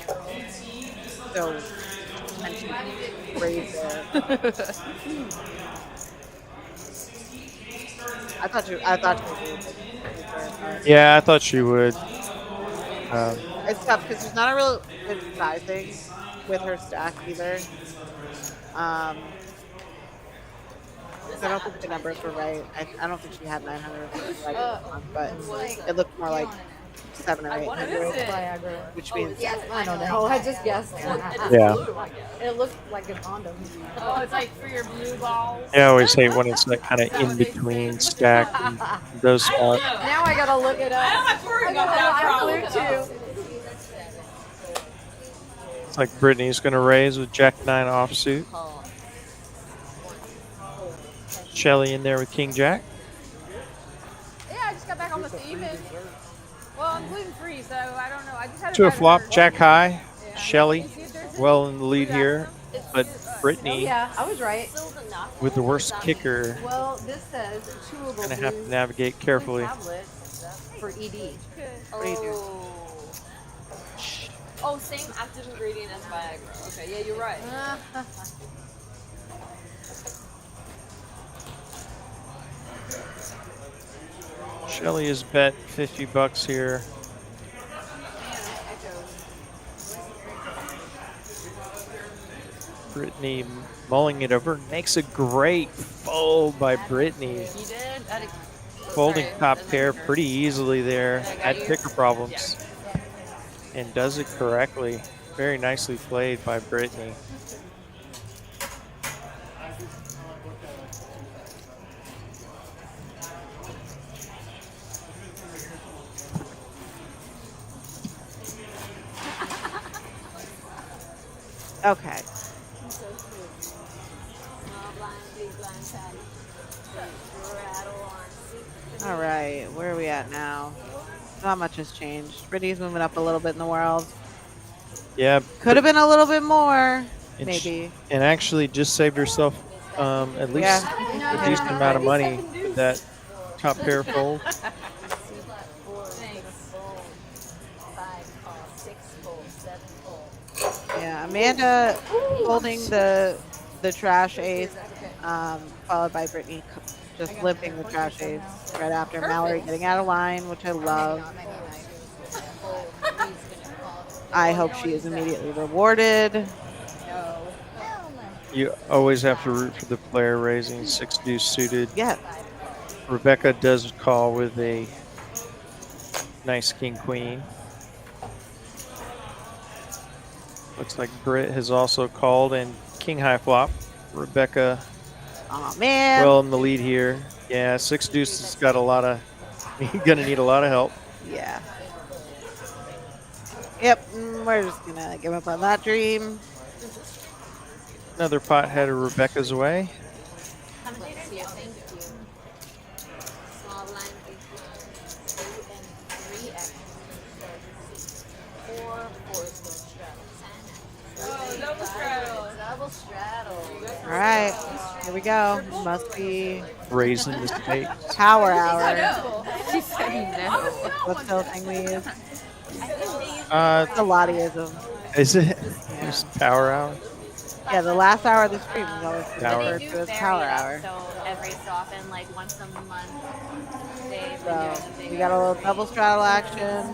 Speaker 6: payroll.
Speaker 3: so and she raised it. I thought she would.
Speaker 2: Yeah, I thought she would.
Speaker 3: It's tough because there's not a real good sizing with her stack either. So I don't think the numbers were right. I don't think she had 900, but it looked more like 700 or 800,
Speaker 1: Viagra.
Speaker 3: which means
Speaker 1: I don't know. I just guessed.
Speaker 2: Yeah.
Speaker 1: It looked like a condom.
Speaker 9: Oh, it's like for your blue balls.
Speaker 2: I always hate when it's like kind of in between stack and those spots.
Speaker 1: Now I gotta look it up.
Speaker 9: I got that problem.
Speaker 1: too.
Speaker 2: It's like Brittany's going to raise with Jack 9 offsuit. Shelly in there with King Jack.
Speaker 9: Yeah, I just got back on the theme and well, I'm gluten free, so I don't know. I just had
Speaker 2: To a
Speaker 9: bad
Speaker 2: flop,
Speaker 9: hurt.
Speaker 2: Jack high. Shelly well in the lead here, but Brittany
Speaker 1: Yeah, I was right.
Speaker 2: with the worst kicker
Speaker 1: Well, this says chewable
Speaker 2: going to have to
Speaker 1: blue
Speaker 2: navigate carefully.
Speaker 1: tablet for ED.
Speaker 4: Oh, same active ingredient as Viagra. Okay, yeah, you're right.
Speaker 2: Shelly is bet $50 here. Brittany mulling it over, makes a great fold by Brittany.
Speaker 10: You did?
Speaker 2: Folding top pair pretty easily there. Had kicker problems. And does it correctly. Very nicely played by Brittany.
Speaker 3: okay. All right, where are we at now? Not much has changed. Brittany's moving up a little bit in the world.
Speaker 2: Yeah.
Speaker 3: Could have been a little bit more,
Speaker 2: And
Speaker 3: maybe.
Speaker 2: and actually just saved herself at least a decent amount of money with that top pair fold.
Speaker 3: Yeah, Amanda holding the trash ace, followed by Brittany just limping the trash ace right after. Mallory getting out of line, which I love. I hope she is immediately rewarded.
Speaker 2: You always have to root for the player raising 6 deuce suited.
Speaker 3: Yeah.
Speaker 2: Rebecca does call with a nice king queen. Looks like Britt has also called and king high flop. Rebecca
Speaker 3: Oh man.
Speaker 2: well in the lead here. Yeah, 6 deuce has got a lot of, gonna need a lot of help.
Speaker 3: Yeah. Yep, we're just gonna give up on that dream.
Speaker 2: Another pot headed Rebecca's way.
Speaker 6: Small line, 2 and 3x. 4
Speaker 9: Oh, double straddle.
Speaker 6: Double straddle.
Speaker 3: All right, here we go. Must be
Speaker 2: Raising the stakes.
Speaker 3: power hour.
Speaker 10: She said no.
Speaker 3: What's the thing we use?
Speaker 2: Uh,
Speaker 3: It's a Lottieism.
Speaker 2: is it? It's power hour.
Speaker 3: Yeah, the last hour of the stream is always
Speaker 2: Power.
Speaker 3: referred to as power hour.
Speaker 6: So every so often, like once a month, they
Speaker 3: So we got a little double straddle action.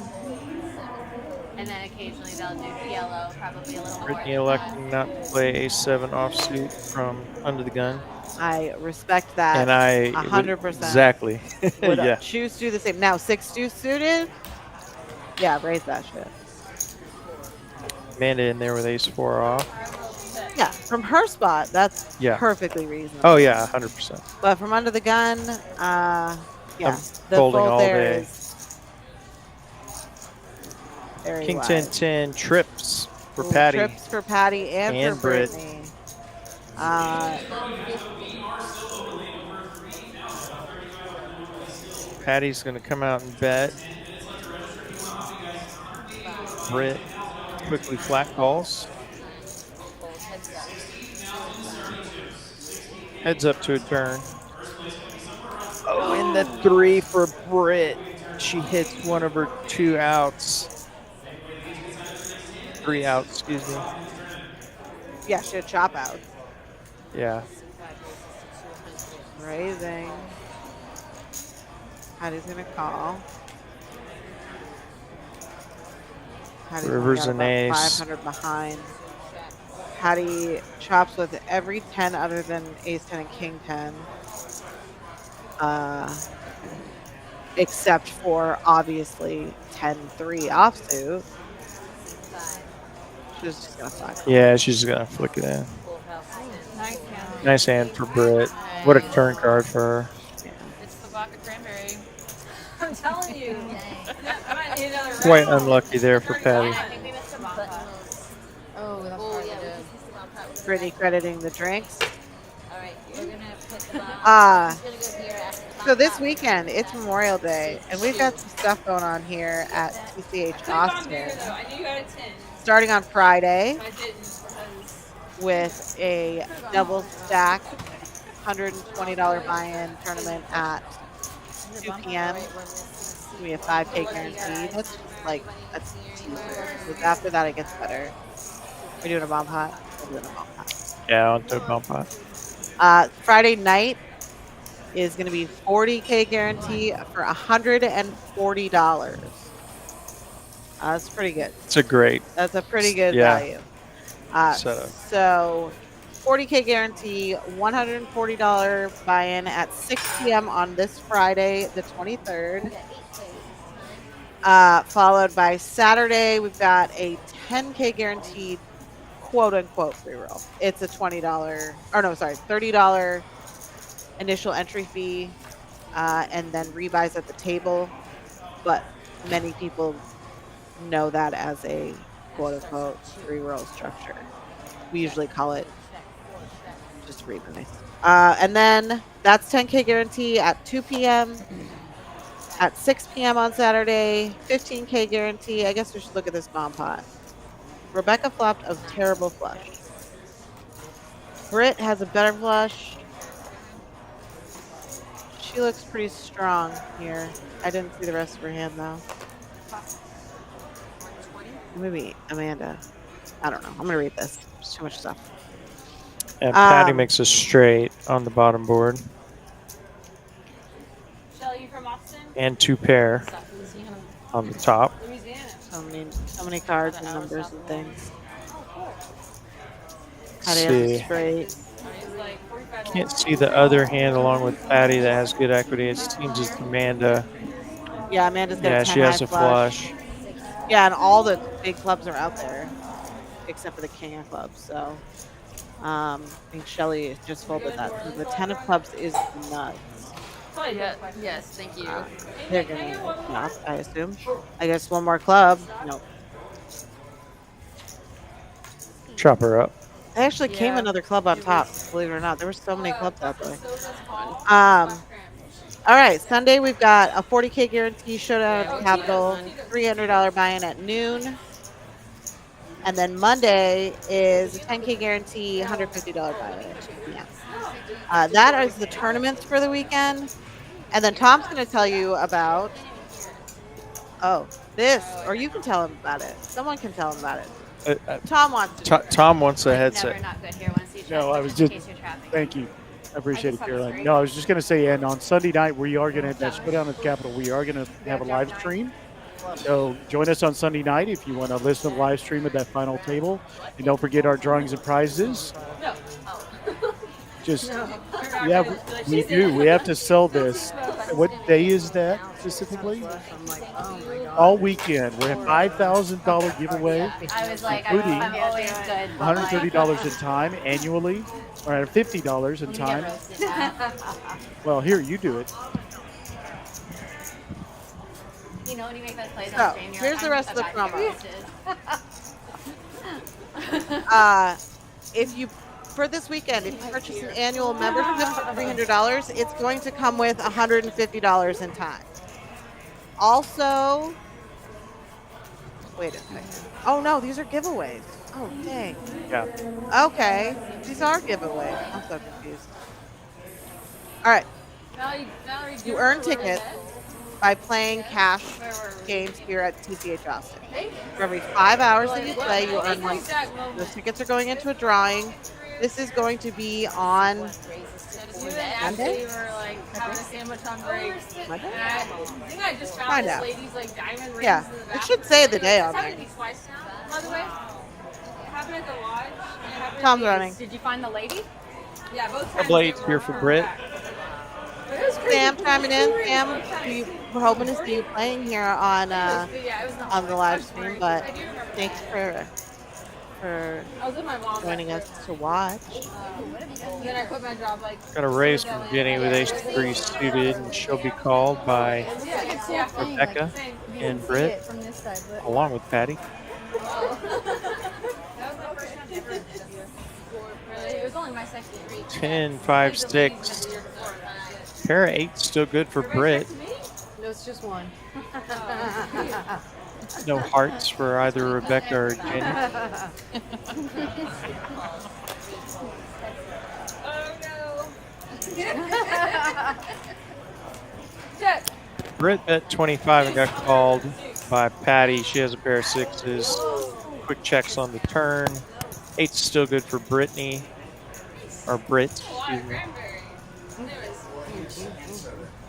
Speaker 6: and then occasionally they'll do yellow, probably a little
Speaker 2: Brittany
Speaker 6: more.
Speaker 2: electing not to play a7 offsuit from under the gun.
Speaker 3: I respect that.
Speaker 2: And I
Speaker 3: 100%.
Speaker 2: exactly.
Speaker 3: Would
Speaker 2: Yeah.
Speaker 3: choose to do the same. Now 6 deuce suited. Yeah, raise that shit.
Speaker 2: Amanda in there with ace-4 off.
Speaker 3: Yeah, from her spot, that's
Speaker 2: Yeah.
Speaker 3: perfectly reasonable.
Speaker 2: Oh yeah, 100%.
Speaker 3: But from under the gun, yeah,
Speaker 2: I'm
Speaker 3: the
Speaker 2: folding
Speaker 3: fold
Speaker 2: all
Speaker 3: there
Speaker 2: day.
Speaker 3: is very
Speaker 2: King
Speaker 3: wide.
Speaker 2: 10-10 trips for
Speaker 3: Ooh,
Speaker 2: Patty.
Speaker 3: Trips for Patty and for
Speaker 2: Britt.
Speaker 3: Brittany.
Speaker 2: Patty's going to come out and bet. Britt quickly flat calls. Heads up to a turn. Oh, and the 3 for Britt. She hits one of her 2 outs. 3 outs, excuse me.
Speaker 3: Yeah, she had chop out.
Speaker 2: Yeah.
Speaker 3: Raising. Hattie's gonna call. Hattie's
Speaker 2: Rivers
Speaker 3: only got
Speaker 2: and
Speaker 3: about
Speaker 2: ace.
Speaker 3: 500 behind. Hattie chops with every 10 other than ace 10 and king 10. Except for obviously 10-3 offsuit. She's just gonna flag.
Speaker 2: Yeah, she's gonna flick it in.
Speaker 7: Nice hand.
Speaker 2: Nice hand for Britt. What a turn card for her.
Speaker 7: It's the vodka cranberry.
Speaker 4: I'm telling you. I might need another
Speaker 2: Quite
Speaker 4: round.
Speaker 2: unlucky there for Patty.
Speaker 6: I think we missed a bomb pot.
Speaker 1: Oh, that's
Speaker 4: Oh,
Speaker 1: right.
Speaker 4: yeah,
Speaker 1: we
Speaker 4: we
Speaker 1: did.
Speaker 4: just missed the bomb pot.
Speaker 3: Brittany crediting the drinks.
Speaker 6: All right, we're gonna put the bomb.
Speaker 3: Uh,
Speaker 6: He's gonna go here after the bomb
Speaker 3: So this
Speaker 6: pot.
Speaker 3: weekend, it's Memorial Day, and we've got some stuff going on here at TCH Austin.
Speaker 9: I knew you got a 10.
Speaker 3: Starting on Friday
Speaker 9: I didn't because
Speaker 3: with a double stack $120 buy-in tournament at 2 p.m. We have 5K guaranteed. That's just like a teaser. Because after that, it gets better. We're doing a bomb pot. We're doing a bomb pot.
Speaker 2: Yeah, on to bump pot.
Speaker 3: Friday night is going to be 40K guarantee for $140. That's pretty good.
Speaker 2: It's a great
Speaker 3: That's a pretty good
Speaker 2: Yeah.
Speaker 3: value.
Speaker 2: setup.
Speaker 3: So 40K guarantee, $140 buy-in at 6 p.m. on this Friday, the 23rd. Followed by Saturday, we've got a 10K guaranteed quote-unquote free roll. It's a $30 initial entry fee, and then rebuys at the table. But many people know that as a quote-unquote free roll structure. We usually call it just rebuys. And then that's 10K guarantee at 2 p.m. At 6 p.m. on Saturday, 15K guarantee. I guess we should look at this bomb pot. Rebecca flopped a terrible flush. Britt has a better flush. She looks pretty strong here. I didn't see the rest of her hand though. Maybe Amanda. I don't know. I'm gonna read this. There's too much stuff.
Speaker 2: And Patty makes a straight on the bottom board.
Speaker 7: Shelly, you from Austin?
Speaker 2: And 2 pair on the top.
Speaker 7: Louisiana.
Speaker 3: So many cards and numbers and things.
Speaker 2: Let's
Speaker 3: Patty has a
Speaker 2: see.
Speaker 3: straight.
Speaker 7: It's like 45
Speaker 2: Can't see the other hand along with Patty that has good equity. It seems it's Amanda.
Speaker 3: Yeah, Amanda's got a 10
Speaker 2: Yeah, she has
Speaker 3: high
Speaker 2: a flush.
Speaker 3: Yeah, and all the big clubs are out there, except for the king of clubs. So, I think Shelly just folded that. So the 10 of clubs is nuts.
Speaker 10: Yeah, yes, thank you.
Speaker 3: They're gonna not, I assume. I guess one more club. No,
Speaker 2: Chop her up.
Speaker 3: I actually came
Speaker 10: Yeah.
Speaker 3: another club on top. Believe it or not, there were so many clubs out there. All right, Sunday we've got a 40K guarantee showdown at the Capitol, $300 buy-in at noon. And then Monday is a 10K guarantee, $150 buy-in at 2 p.m. That is the tournaments for the weekend. And then Tom's going to tell you about, this, or you can tell him about it. Someone can tell him about it. Tom wants to.
Speaker 2: Tom wants a
Speaker 6: Never
Speaker 2: headset.
Speaker 6: not good here once you check.
Speaker 8: No, I was
Speaker 6: in
Speaker 8: just.
Speaker 6: case you're trapping.
Speaker 8: Thank you. I appreciate it,
Speaker 6: just have a
Speaker 8: Caroline.
Speaker 6: straight.
Speaker 8: No, I was just going to say, and on Sunday night, we are going to have that showdown at the Capitol. We are going to have a live stream. So join us on Sunday night if you want to listen to the live stream at that final table. And don't forget our drawings and prizes. Just, yeah, we do. We have to sell this. What day is that specifically?
Speaker 1: I'm like, oh my god.
Speaker 8: All weekend. We're at $5,000 giveaway.
Speaker 6: I was like,
Speaker 8: Including
Speaker 6: I'm always good. but, like,
Speaker 8: $130 in time annually, or at $50 in
Speaker 6: when you get
Speaker 8: time.
Speaker 6: roasted now.
Speaker 8: Well, here, you do it.
Speaker 6: You know when you make those plays
Speaker 3: So,
Speaker 6: on stream, you're
Speaker 3: here's
Speaker 6: like,
Speaker 3: the rest
Speaker 6: I'm
Speaker 3: of the
Speaker 6: about to get roasted.
Speaker 3: If you, for this weekend, if you purchase an annual membership for $300, it's going to come with $150 in time. Also, wait a second. Oh no, these are giveaways. Oh dang.
Speaker 2: Yeah.
Speaker 3: Okay, these are giveaways. I'm so confused. All right.
Speaker 9: Valerie,
Speaker 3: You earn tickets by playing cash games here at TCH Austin. For every 5 hours that you play, you earn one. Those tickets are going into a drawing. This is going to be on
Speaker 9: You and Ashley were like having a sandwich on break.
Speaker 3: Monday?
Speaker 9: And I think I just found
Speaker 3: Find
Speaker 9: this
Speaker 3: out.
Speaker 9: lady's like diamond rings
Speaker 3: Yeah,
Speaker 9: in the
Speaker 3: it
Speaker 9: bathroom.
Speaker 3: should say the day on
Speaker 9: It's happened
Speaker 3: there.
Speaker 9: to me twice now, by the way. It happened at the lodge. And it happened
Speaker 3: Tom's
Speaker 9: at
Speaker 3: running.
Speaker 7: Did you find the lady?
Speaker 9: Yeah, both times.
Speaker 2: Double H
Speaker 9: they
Speaker 2: here
Speaker 9: were
Speaker 2: for
Speaker 9: her
Speaker 2: Britt.
Speaker 9: back. But it was crazy.
Speaker 3: Sam chiming in. Sam, we're hoping to see you playing here on
Speaker 9: Yeah, it was not
Speaker 3: the live stream, but thanks for
Speaker 9: I was with my mom.
Speaker 3: joining us to watch.
Speaker 9: Then I quit my job like.
Speaker 2: Got a raise from Jenny with ace 3 suited, and she'll be called by Rebecca and Britt,
Speaker 7: From this side, but
Speaker 2: along with Patty.
Speaker 9: That was my first time ever. Really, it was only my second week.
Speaker 2: 10, 5, 6. Pair of 8 still good for Britt.
Speaker 1: No, it's just one.
Speaker 2: No hearts for either Rebecca or Jenny.
Speaker 9: Oh no. Check.
Speaker 2: Britt bet 25 and got called by Patty. She has a pair of 6s. Quick checks on the turn. 8's still good for Brittany. Or Britt, excuse me.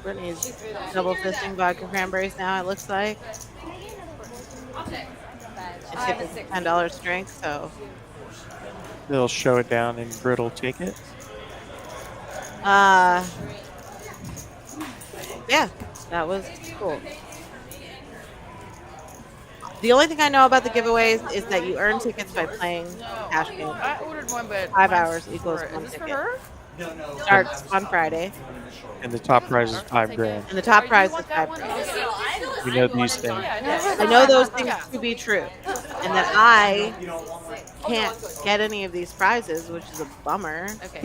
Speaker 3: Brittany's double fisting vodka cranberries now, it looks like. It's hit $10 strength, so
Speaker 2: They'll show it down and Britt will take it.
Speaker 3: yeah, that was cool. The only thing I know about the giveaways is that you earn tickets by playing cash games.
Speaker 10: I ordered one, but
Speaker 3: 5
Speaker 10: mine's
Speaker 3: hours equals
Speaker 10: for- is
Speaker 3: one
Speaker 10: this for
Speaker 3: ticket.
Speaker 10: her?
Speaker 3: Starts on Friday,
Speaker 2: And the top prize is $5 grand.
Speaker 3: and the top
Speaker 10: Oh, you
Speaker 3: prize is
Speaker 10: want that one?
Speaker 3: $5.
Speaker 2: We know these things.
Speaker 3: I know those things to be true, and that I can't get any of these prizes, which is a bummer
Speaker 10: Okay.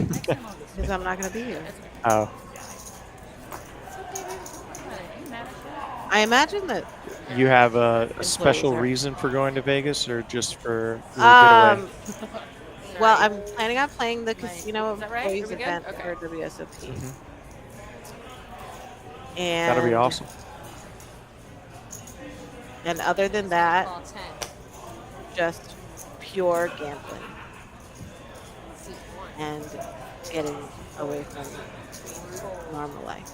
Speaker 3: because I'm not going to be here.
Speaker 2: Oh,
Speaker 3: I imagine that
Speaker 2: you have a special reason for going to Vegas, or just for the
Speaker 3: Um,
Speaker 2: getaway?
Speaker 3: well, I'm planning on playing the casino
Speaker 10: Is that right?
Speaker 3: employees
Speaker 10: Are we good?
Speaker 3: event
Speaker 10: Okay.
Speaker 3: for WSOP,
Speaker 2: Mhm.
Speaker 3: and
Speaker 2: That'll be awesome.
Speaker 3: And other than that, just pure gambling and getting away from normal life.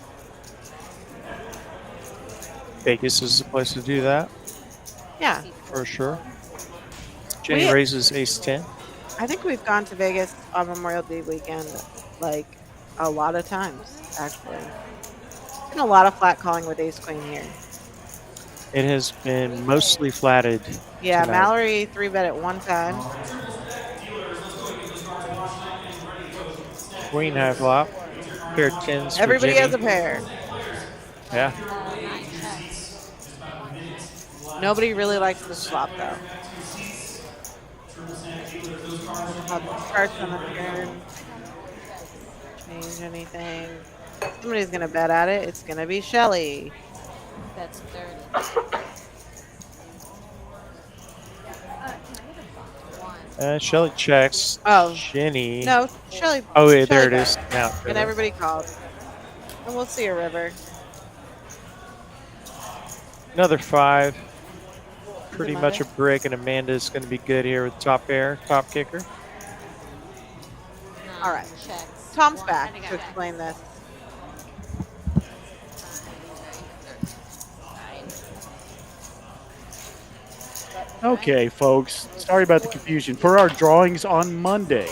Speaker 2: Vegas is the place to do that,
Speaker 3: Yeah,
Speaker 2: for sure. Jenny
Speaker 3: We-
Speaker 2: raises ace 10.
Speaker 3: I think we've gone to Vegas on Memorial Day weekend like a lot of times, actually. Been a lot of flat calling with ace queen here.
Speaker 2: It has been mostly flatted.
Speaker 3: Yeah,
Speaker 2: tonight.
Speaker 3: Mallory 3-bet at one time.
Speaker 2: Queen high flop. Pair of 10s for
Speaker 3: Everybody
Speaker 2: Jenny.
Speaker 3: has a pair.
Speaker 2: Yeah.
Speaker 3: Nobody really likes this flop though. How the starts on the turn. Change anything. Somebody's gonna bet at it. It's gonna be Shelly.
Speaker 6: That's 30.
Speaker 2: Shelly checks.
Speaker 3: Oh.
Speaker 2: Jenny.
Speaker 3: No, Shelly.
Speaker 2: Oh, yeah, there
Speaker 3: Shelly
Speaker 2: it is.
Speaker 3: bet.
Speaker 2: Now,
Speaker 3: And everybody called. And we'll see a river.
Speaker 2: another 5. Pretty
Speaker 3: Is it
Speaker 2: much a
Speaker 3: Monday?
Speaker 2: brick, and Amanda's going to be good here with top pair, top kicker.
Speaker 3: All right.
Speaker 6: Checks.
Speaker 3: Tom's
Speaker 6: One.
Speaker 3: back to explain this.
Speaker 8: Okay, folks. Sorry about the confusion. For our drawings on Monday,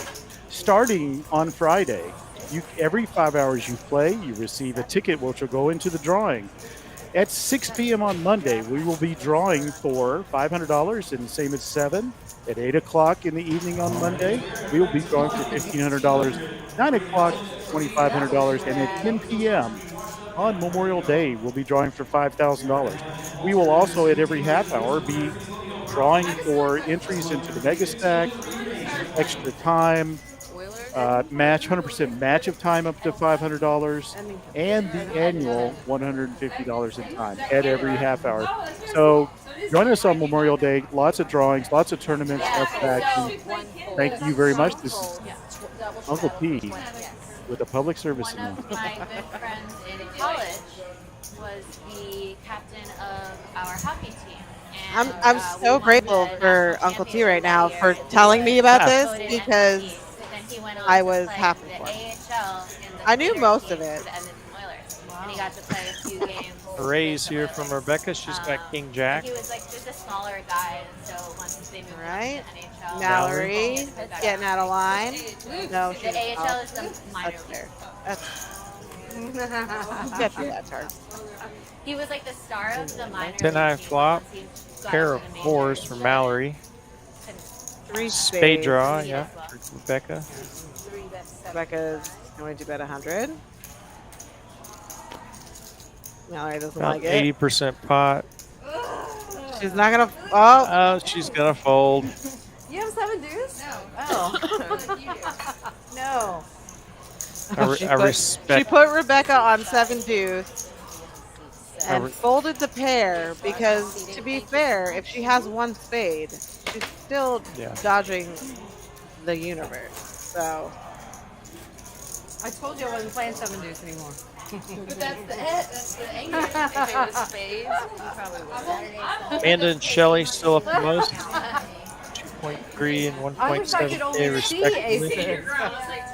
Speaker 8: starting on Friday, every 5 hours you play, you receive a ticket which will go into the drawing. At 6 p.m. on Monday, we will be drawing for $500, and same at 7. At 8 o'clock in the evening on Monday, we will be drawing for $1,500. 9 o'clock, $2,500, and at 10 p.m. on Memorial Day, we'll be drawing for $5,000. We will also, at every half hour, be drawing for entries into the Mega Stack, extra time, match, 100% match of time up to $500, and the annual $150 in time at every half hour. So join us on Memorial Day. Lots of drawings, lots of tournaments, lots of action. Thank you very much. This is Uncle P with a public service
Speaker 6: One of
Speaker 8: announcement.
Speaker 6: my good friends in college was the captain of our hockey team. And,
Speaker 3: I'm
Speaker 6: we
Speaker 3: so
Speaker 6: won
Speaker 3: grateful
Speaker 6: the
Speaker 3: for
Speaker 6: national
Speaker 3: Uncle T right
Speaker 6: championship
Speaker 3: now
Speaker 6: that
Speaker 3: for
Speaker 6: year.
Speaker 3: telling me about this
Speaker 6: Voted
Speaker 3: because
Speaker 6: MVP. Then he went on
Speaker 3: I
Speaker 6: to
Speaker 3: was
Speaker 6: play
Speaker 3: happy
Speaker 6: the
Speaker 3: for him.
Speaker 6: AHL in the
Speaker 3: I knew
Speaker 6: feeder
Speaker 3: most
Speaker 6: team
Speaker 3: of it.
Speaker 6: for the Edmonton Oilers. And he got to play a few games.
Speaker 2: A raise
Speaker 6: with the
Speaker 2: here from
Speaker 6: Oilers.
Speaker 2: Rebecca. She's got King Jack.
Speaker 6: He was like just a smaller guy, and so once they moved
Speaker 3: Right.
Speaker 6: on to the NHL,
Speaker 3: Mallory getting out of line. No,
Speaker 6: the
Speaker 3: she's
Speaker 6: AHL is the minor
Speaker 3: that's
Speaker 6: league.
Speaker 3: fair. That's get through that turn.
Speaker 6: He was like the star of the minor
Speaker 2: 10-eye
Speaker 6: league team
Speaker 2: flop.
Speaker 6: once he got
Speaker 2: Pair
Speaker 6: to
Speaker 2: of
Speaker 6: the majors.
Speaker 2: fours for Mallory.
Speaker 3: 3
Speaker 2: Spade
Speaker 3: spades.
Speaker 2: draw, yeah, for Rebecca.
Speaker 3: Rebecca's going to bet 100. Mallory doesn't
Speaker 2: About
Speaker 3: like it.
Speaker 2: 80% pot.
Speaker 3: She's not gonna. Oh,
Speaker 2: Oh, she's gonna fold.
Speaker 1: You have 7 deuce?
Speaker 11: No.
Speaker 1: Oh. No.
Speaker 2: I respect.
Speaker 3: She put Rebecca on 7 deuce and
Speaker 2: re-
Speaker 3: folded the pair because, to be fair, if she has 1 spade, she's still
Speaker 2: Yeah.
Speaker 3: dodging the universe. So
Speaker 1: I told you I wasn't playing 7 deuce anymore.
Speaker 11: But that's the it. That's the anger. If it was spades, you probably would.
Speaker 2: Amanda and Shelly still up the most. 2.3 and
Speaker 1: I wish I could
Speaker 2: 1.7K
Speaker 1: only see
Speaker 2: respectively.
Speaker 1: aces.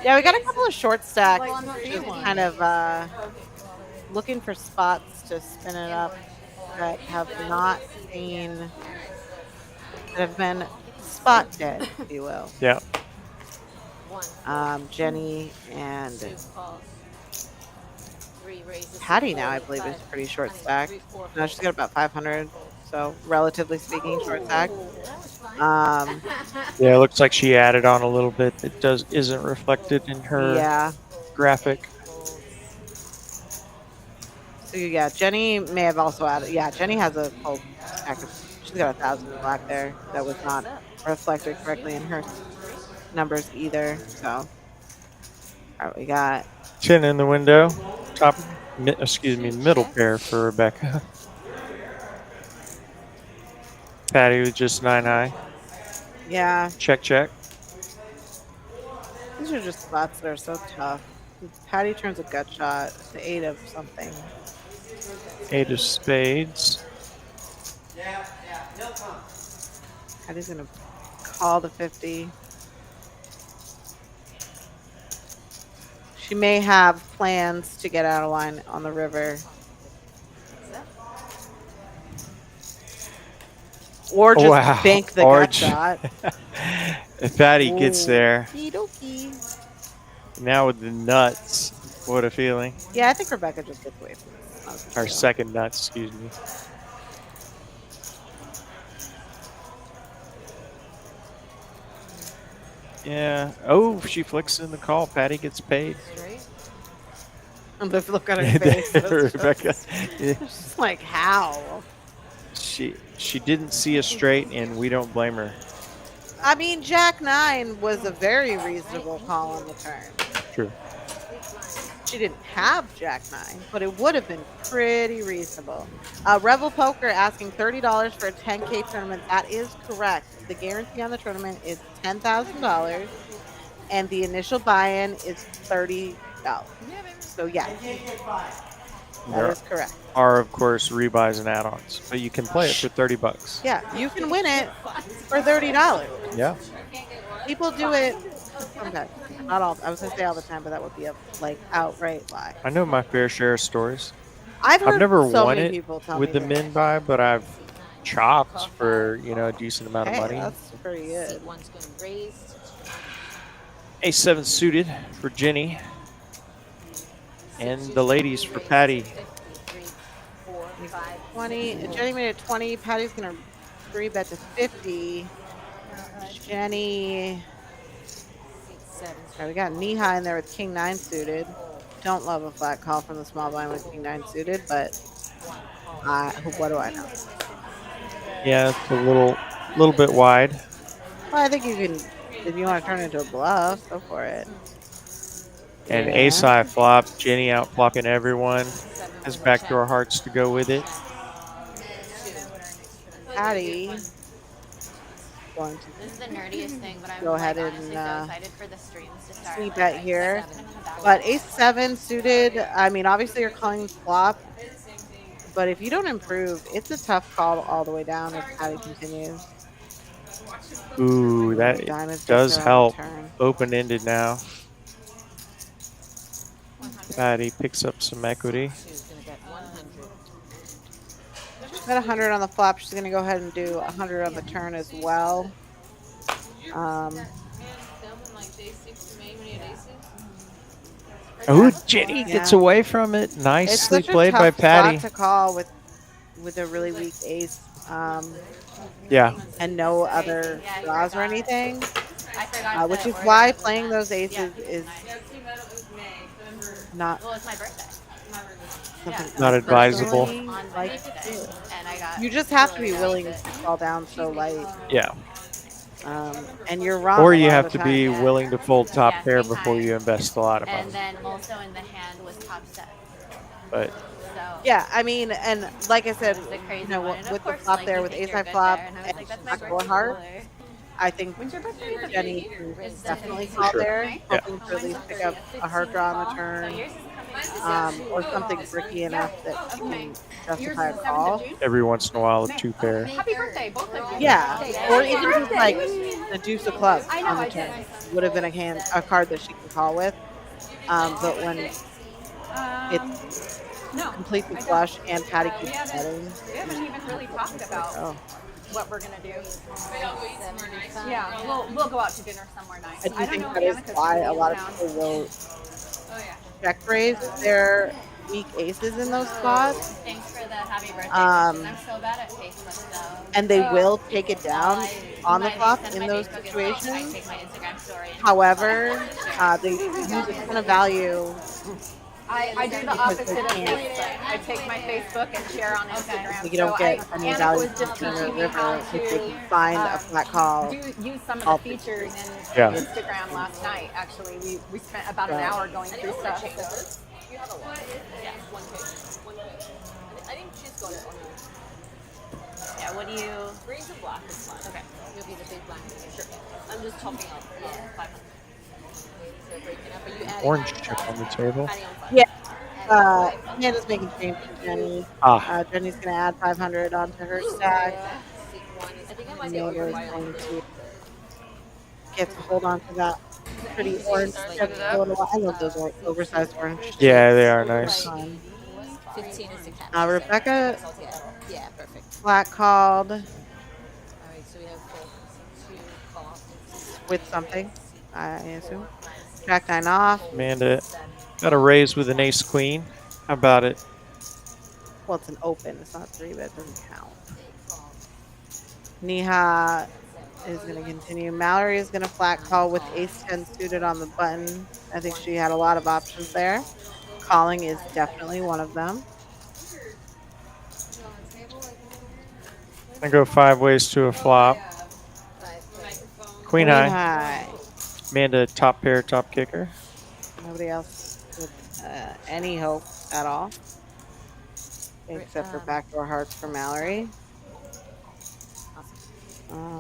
Speaker 3: yeah, we got a couple of short stacks.
Speaker 1: Like,
Speaker 3: Just
Speaker 1: one.
Speaker 3: kind of looking for spots to spin it up that have not seen, that have been spot dead, if you will.
Speaker 2: Yeah.
Speaker 3: Jenny and
Speaker 4: Three raises.
Speaker 3: Patty now, I believe, is pretty short stack. No, she's got about 500, so relatively speaking, short stack.
Speaker 2: Yeah, it looks like she added on a little bit that isn't reflected in her
Speaker 3: Yeah.
Speaker 2: graphic.
Speaker 3: So yeah, Jenny may have also added. Yeah, Jenny has a whole stack of. She's got 1,000 in black there that was not reflected correctly in her numbers either. So, all right, we got
Speaker 2: 10 in the window. Middle pair for Rebecca. Patty with just 9-high.
Speaker 3: yeah.
Speaker 2: Check, check.
Speaker 3: These are just spots that are so tough. Patty turns a gut shot. The 8 of something.
Speaker 2: 8 of spades.
Speaker 3: Patty's gonna call the 50. She may have plans to get out of line on the river. Or just
Speaker 2: Wow.
Speaker 3: bank the
Speaker 2: Or
Speaker 3: gut
Speaker 2: ju-
Speaker 3: shot.
Speaker 2: If Patty gets
Speaker 3: Ooh.
Speaker 2: there,
Speaker 3: Okie-dokie.
Speaker 2: now with the nuts, what a feeling.
Speaker 3: Yeah, I think Rebecca just gets away from this. Not a big
Speaker 2: Our
Speaker 3: deal.
Speaker 2: second nuts, excuse me. Yeah. Oh, she flicks in the call. Patty gets paid.
Speaker 3: And the look on her face. was
Speaker 2: Rebecca. Yeah.
Speaker 3: just like, how?
Speaker 2: She didn't see a straight, and we don't blame her.
Speaker 3: I mean, Jack 9 was a very reasonable call on the turn.
Speaker 2: True.
Speaker 3: She didn't have Jack 9, but it would have been pretty reasonable. Rebel Poker asking $30 for a 10K tournament. That is correct. The guarantee on the tournament is $10,000, and the initial buy-in is $30. So yeah, that is correct.
Speaker 2: Are of course rebuys and add-ons, but you can play it for $30.
Speaker 3: Yeah, you can win it for $30.
Speaker 2: Yeah.
Speaker 3: People do it sometimes. Not all. I was gonna say all the time, but that would be a outright lie.
Speaker 2: I know my fair share of stories.
Speaker 3: I've heard
Speaker 2: never
Speaker 3: so
Speaker 2: won
Speaker 3: many
Speaker 2: it
Speaker 3: people tell
Speaker 2: with
Speaker 3: me
Speaker 2: the
Speaker 3: this.
Speaker 2: min buy, but I've chopped for a decent amount of
Speaker 3: Hey,
Speaker 2: money.
Speaker 3: that's pretty good.
Speaker 4: One's going raised.
Speaker 2: A7 suited for Jenny, and the ladies for Patty.
Speaker 3: 20. Jenny made it 20. Patty's gonna 3-bet to 50. Jenny. All right, we got knee-high in there with King 9 suited. Don't love a flat call from the small blind with King 9 suited, but what do I know?
Speaker 2: Yeah, it's a little bit wide.
Speaker 3: Well, I think you can, if you want to turn it into a bluff, go for it.
Speaker 2: And
Speaker 3: Yeah.
Speaker 2: ace-high flop. Jenny out flopping everyone. Has backdoor hearts to go with it.
Speaker 3: Patty going to
Speaker 6: This is the nerdiest thing, but I'm
Speaker 3: go ahead
Speaker 6: like,
Speaker 3: and
Speaker 6: honestly so excited for the streams to start.
Speaker 3: see
Speaker 6: Like,
Speaker 3: bet
Speaker 6: I
Speaker 3: here.
Speaker 6: put 7 in the back.
Speaker 3: But ace-7 suited, I mean, obviously you're calling flop, but if you don't improve, it's a tough call all the way down if Patty continues.
Speaker 2: Ooh, that
Speaker 3: Diamonds just
Speaker 2: does
Speaker 3: go on the
Speaker 2: help.
Speaker 3: turn.
Speaker 2: Open-ended now. Patty picks up some equity.
Speaker 3: She's got 100 on the flop. She's going to go ahead and do 100 on the turn as well.
Speaker 2: Oh, Jenny gets away from it. Nicely played by Patty.
Speaker 3: It's such a tough spot to call with a really weak ace.
Speaker 2: Yeah.
Speaker 3: And no other draws or anything. Which is why playing those aces is not.
Speaker 6: Well, it's my birthday.
Speaker 2: Not advisable.
Speaker 3: Like you just have to be willing to fall down so light.
Speaker 2: Yeah.
Speaker 3: And you're wrong.
Speaker 2: Or you have to be willing to fold top pair before you invest a lot of money.
Speaker 6: And then also in the hand was top set.
Speaker 2: But
Speaker 3: yeah, I mean, and like I said, you know, with the flop there, with ace high flop and four heart, I think Jenny can definitely call there, hoping to at least pick up a hard draw on the turn, or something tricky enough that she can justify a call.
Speaker 2: Every once in a while, a two pair.
Speaker 7: Happy birthday, both of you.
Speaker 3: Yeah, or even just like the deuce of clubs on the turn would have been a card that she can call with. But when it's completely flush and Patty keeps betting,
Speaker 7: We haven't even really talked about what we're gonna do. Yeah, we'll go out to dinner somewhere nice.
Speaker 3: I do think that is why a lot of people will check raise their weak aces in those spots.
Speaker 6: Thanks for the happy birthday. I'm so bad at Facebook though.
Speaker 3: And they will take it down on the flop in those situations. However, they use a ton of value.
Speaker 7: I do the opposite of Facebook. I take my Facebook and share on Instagram.
Speaker 3: You don't get any value from the river if they can find a flat call.
Speaker 7: Use some of the features in Instagram last night. Actually, we spent about an hour going through stuff.
Speaker 4: You have a lot. Yeah, one page. I think she's got it on you.
Speaker 6: Yeah, what do you?
Speaker 4: Greens and black is fine. Okay. You'll be the big black. Sure. I'm just topping up 500. So breaking up. Are you adding
Speaker 2: Orange chip on the table.
Speaker 3: Yeah. Amanda's making change to Jenny. Jenny's going to add 500 onto her stack.
Speaker 4: I think I might
Speaker 3: Amanda's going to get to hold on to that pretty orange chip for a little while. I love those oversized orange chips.
Speaker 2: Yeah, they are nice.
Speaker 4: 15 is the cap.
Speaker 3: Rebecca,
Speaker 4: Yeah, perfect.
Speaker 3: flat called
Speaker 4: All right, so we have 2 call
Speaker 3: with something, I assume. Jack 9 off.
Speaker 2: Amanda got a raise with an ace queen. How about it?
Speaker 3: Well, it's an open. It's not 3-bet. It doesn't count. Neha is going to continue. Mallory is going to flat call with ace 10 suited on the button. I think she had a lot of options there. Calling is definitely one of them.
Speaker 2: I go 5 ways to a flop. Queen high. Amanda top pair, top kicker.
Speaker 3: Nobody else with any hope at all, except for backdoor hearts for Mallory.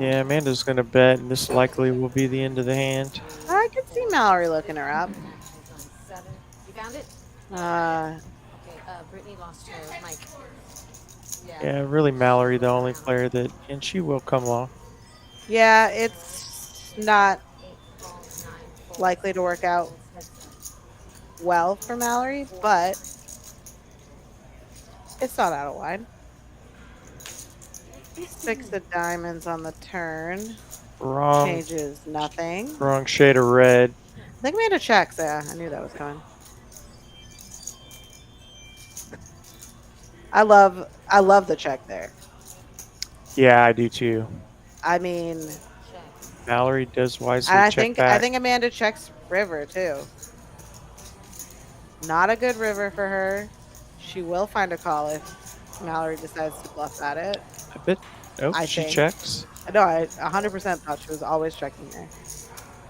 Speaker 2: Yeah, Amanda's going to bet, and this likely will be the end of the hand.
Speaker 3: I could see Mallory looking her up.
Speaker 4: You found it? Brittany lost her mic.
Speaker 2: Yeah, really Mallory, the only player that, and she will come along.
Speaker 3: Yeah, it's not likely to work out well for Mallory, but it's not out of line. 6 of diamonds on the turn.
Speaker 2: Wrong.
Speaker 3: Changes nothing.
Speaker 2: Wrong shade of red.
Speaker 3: I think we had a check, so yeah, I knew that was coming. I love the check there.
Speaker 2: Yeah, I do too.
Speaker 3: I mean,
Speaker 2: Mallory does wisely
Speaker 3: and
Speaker 2: check back.
Speaker 3: I think Amanda checks river too. Not a good river for her. She will find a call if Mallory decides to bluff at it.
Speaker 2: I bet. Oh, she checks.
Speaker 3: No, I 100% thought she was always checking there.